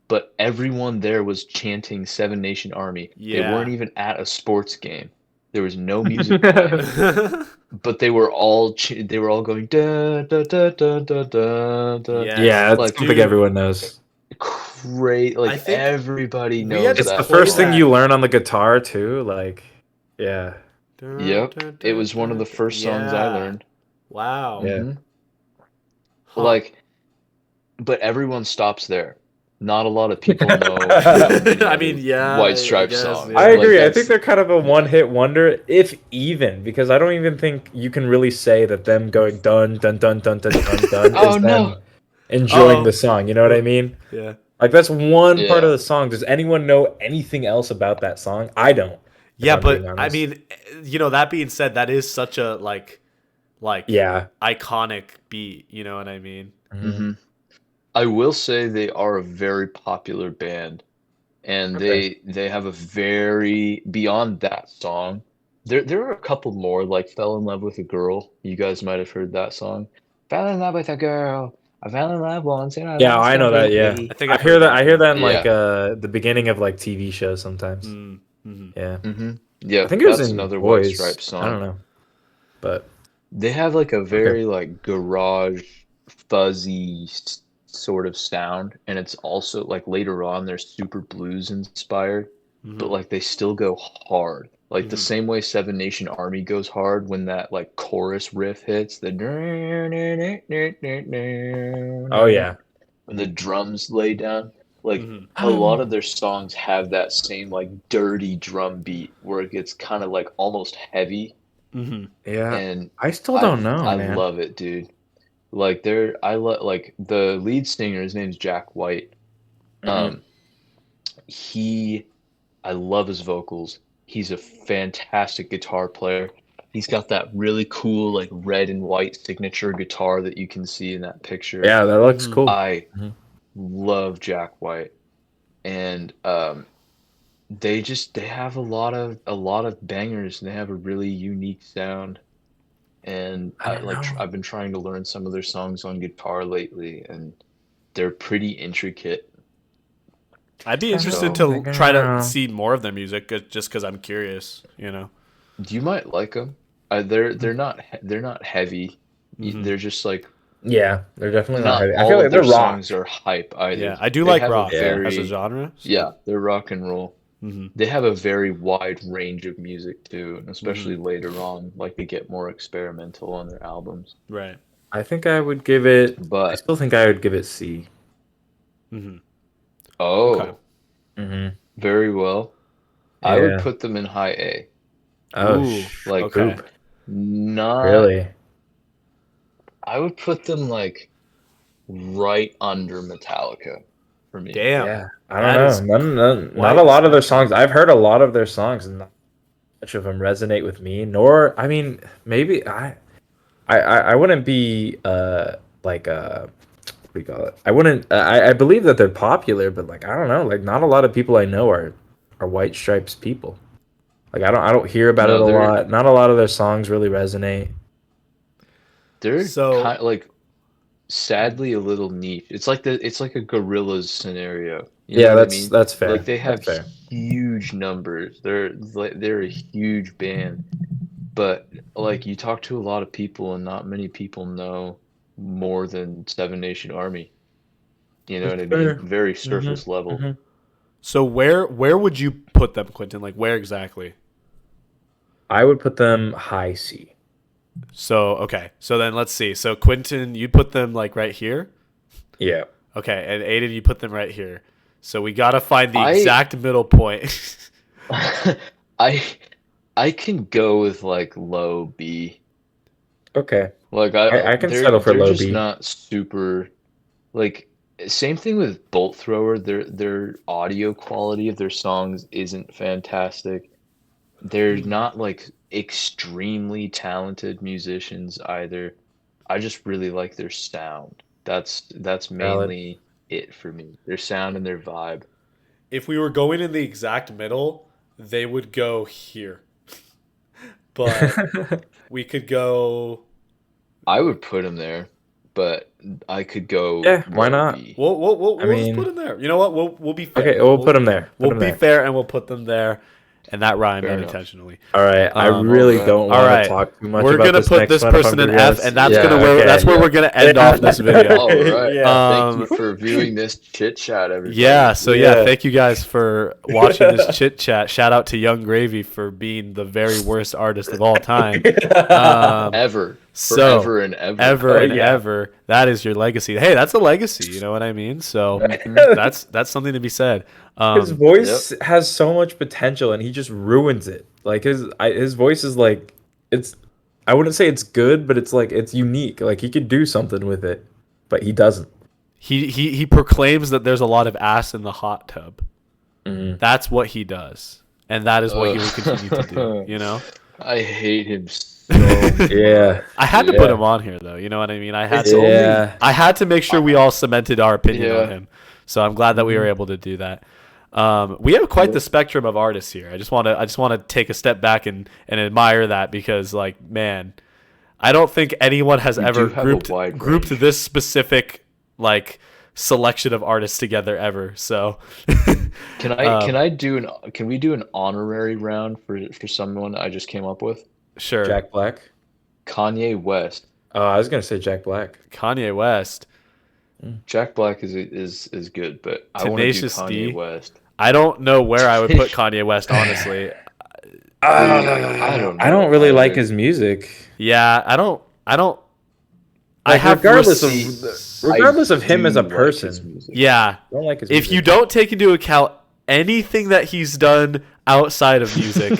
but everyone there was chanting Seven Nation Army. They Yeah. weren't even at a sports game. There was no music playing, but they were all going da da da da da da da. Yeah. Yeah, it's Like, something dude, everyone knows. Great, I like think everybody we knows had to It's that. the play first thing that. you learn on the guitar too. Like, yeah. Yep, it was one of the first songs I learned. Wow. Yeah. Mhm. Huh. Like, but everyone stops there. Not a lot of people know. Many I mean, other yeah, White I Stripes guess, songs. yeah. I agree. I that's- think they're kind of a one-hit wonder, if even, because I don't even think you can really say that them going dun dun dun dun dun dun dun Oh, is no. them enjoying Oh. the song. You know what I mean? Yeah. Like that's one part Yeah. of the song. Does anyone know anything else about that song? I don't. if Yeah, I'm but being I honest. mean, that being said, that is such a like yeah. iconic beat. You know what I mean? Mhm. I will say they are a very popular band, and Okay. they have a very beyond that song. There are a couple more like "Fell in Love with a Girl." You guys might have heard that song. Fell in love with a girl. I fell in love once and I Yeah, lost I know that. Yeah, completely. I think I I've hear heard that. that, I hear yeah. that in Yeah. like the beginning of like TV shows sometimes. Mm-hmm. Yeah, Yeah, I think it was that's in another White Boys. Stripes I don't song. know, but They have like a very like garage, fuzzy sort of sound, and it's also like later on they're super blues inspired, but like they still go hard. Like the Mhm. same way Seven Nation Army goes hard when that like chorus riff hits, the oh yeah, when the drums lay down. Like Mhm. a lot of their songs have that same like dirty drum beat where it gets kind of like almost heavy, Mhm. yeah. and I still don't know, I man. love it, dude. Like I love like the lead singer. His name's Jack White. Mhm. He, I love his vocals. He's a fantastic guitar player. He's got that really cool like red and white signature guitar that you can see in that picture. Yeah, that looks Mhm. cool. I Mhm. love Jack White, and they have a lot of bangers, and they have a really unique sound. And I don't know. I've been trying to learn some of their songs on guitar lately, and they're pretty intricate. I'd be So, interested to figure try to out. see more of their music just because I'm curious. You know. You might like them. They're not heavy. Mhm. They're just like Yeah, they're definitely not not heavy. I all feel of like their they're rock. songs are hype either. Yeah, I do They like have rock a very as a genre. So. yeah, they're rock and roll. Mhm. They have a very wide range of music too, and Mm-hmm. especially later on, like they get more experimental on their albums. Right. I think I would give it. I But still think I would give it C. Mhm. oh, Okay. Mm-hmm. very well. I would Yeah. put them in high A. Oh, Ooh, Like okay. poop. not Really? I would put them like right under Metallica for me. Damn. Yeah, I That don't is know. Not quite a lot of their special. songs. I've heard a lot of their songs, and not much of them resonate with me. Nor, I mean, maybe I wouldn't be like what do you call it? I wouldn't. I believe that they're popular, but like I don't know. Like not a lot of people I know are White Stripes people. Like I don't hear about it No, a lot. Not a lot of their songs really resonate. they're So kind like sadly a little niche. It's like a Gorillaz scenario. You know Yeah, what I mean? that's fair. Like they have That's fair. huge numbers. They're a huge band, but like you talk to a lot of people, and not many people know more than Seven Nation Army. You know what I mean? Fair. Very hmm surface level. hmm so where would you put them, Quentin? Like where exactly? I would put them high C. So okay. So then let's see. So Quentin, you put them like right here. Yeah. Okay, and Aiden, you put them right here. So we gotta find the I exact middle point. I I can go with like low B. Okay. Like I can settle for they're low just B. not super like same thing with Bolt Thrower. Their audio quality of their songs isn't fantastic. They're not like extremely talented musicians either. I just really like their sound. That's Valid. mainly it for me. Their sound and their vibe. If we were going in the exact middle, they would go here. But we could go. I would put them there, but I could go Yeah, why low not? B. We'll I just put mean, them there. You know what? We'll be fair. okay, we'll put them there. Put We'll 'em be there. fair and we'll put them there, and that rhymed Fair enough. unintentionally. All right. I really alright. don't All want right. to talk too much We're about gonna this put next this one, if person I'm in being F, honest. and that's Yeah, gonna okay. that's where we're gonna end off this video. All right. Yeah. Thank you for viewing this chit chat, everybody. Yeah, so yeah, Yeah. thank you guys for watching this chit chat. Shout out to Young Gravy for being the very worst artist of all time. Ever. So Forever and ever. ever and Yeah. ever, that is your legacy. Hey, that's a legacy. You know what I mean? So that's something to be said. His voice has so much potential, and he just ruins it. Like his voice is like it's. I wouldn't say it's good, but it's like it's unique. Like he could do something with it, but he doesn't. He proclaims that there's a lot of ass in the hot tub. Mhm. That's what he does, and that is what he will continue to do. You know, I hate him so Yeah. I had to Yeah. put him on here though. You know what I mean? I had It's to. only- I had to make sure we all cemented our opinion Yeah. on him. So I'm glad that we were able to do that. We have quite the spectrum of artists here. I just want to take a step back and admire that because like man, I don't think anyone has We ever do have a wide grouped range. this specific like selection of artists together ever. So Can we do an honorary round for someone I just came up with? sure. Jack Black. Kanye West. Oh, I was gonna say Jack Black. Kanye West. Jack Black is good, but I want to do Tenacious Kanye D. West. I don't know where I would put Kanye West honestly. I don't know I don't really like either. his music. Yeah, I don't I Like, have regardless res- of him do as a like his person. music. yeah. I don't like his If music. you don't take into account anything that he's done outside of music,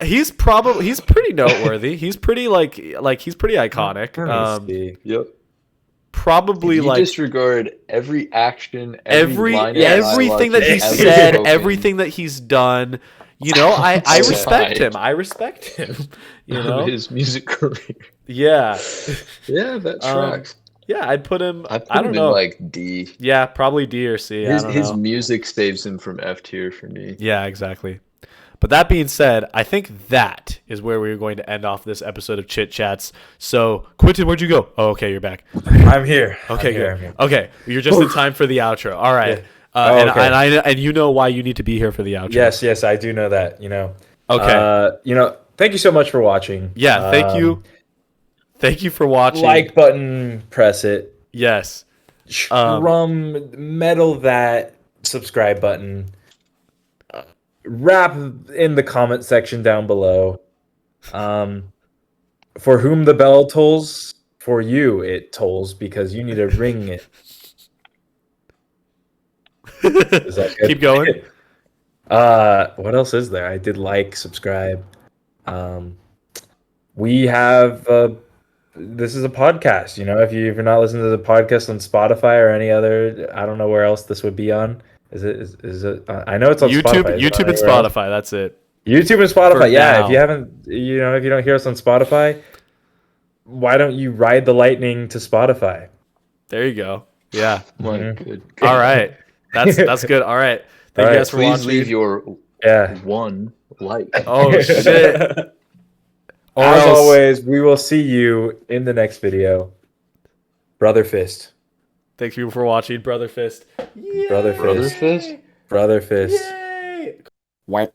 he's pretty noteworthy. He's pretty he's pretty iconic. Let me see. Yep. Probably You like disregard every action, every line of everything dialogue that he's ever said, spoken. everything that he's done. You know, I respect Aside. him. I respect him. You know, of his music career. yeah, Yeah, that tracks. yeah. I'd put him. I put I him don't in know. like D. Yeah, probably D or C. I His don't his know. music saves him from F tier for me. Yeah, exactly. But that being said, I think that is where we're going to end off this episode of Chit Chats. So, Quentin, where'd you go? Oh, okay, you're back. I'm here. Okay, I'm here, good. I'm here. Okay, you're just in time for the outro. All right. Yeah. Oh, okay. And you know why you need to be here for the outro. Yes, I do know that. Okay. Thank you so much for watching. Yeah, thank you. Thank you for watching. Like button, press it. Yes. Metal that subscribe button. Rap in the comment section down below. For whom the bell tolls, for you it tolls because you need to ring it. Is that good? Keep going. What else is there? I did like, subscribe. We have this is a podcast. You know, if you're not listening to the podcast on Spotify or any other, I don't know where else this would be on. Is it? I know it's on YouTube, Spotify. Is it YouTube on and anywhere else? Spotify. That's it. YouTube and For Spotify. Yeah, now. if you haven't, if you don't hear us on Spotify, why don't you ride the lightning to Spotify? There you go. Yeah. My Mhm. good. All right. That's good. All right. Thank All you right. guys for Please watching. leave your Yeah. one like. Oh shit. Or As else always, we will see you in the next video. Brother Fist. thank you for watching, Brother Fist. Brother Brother Fist. fist. Brother Fist. Yay! Wipe.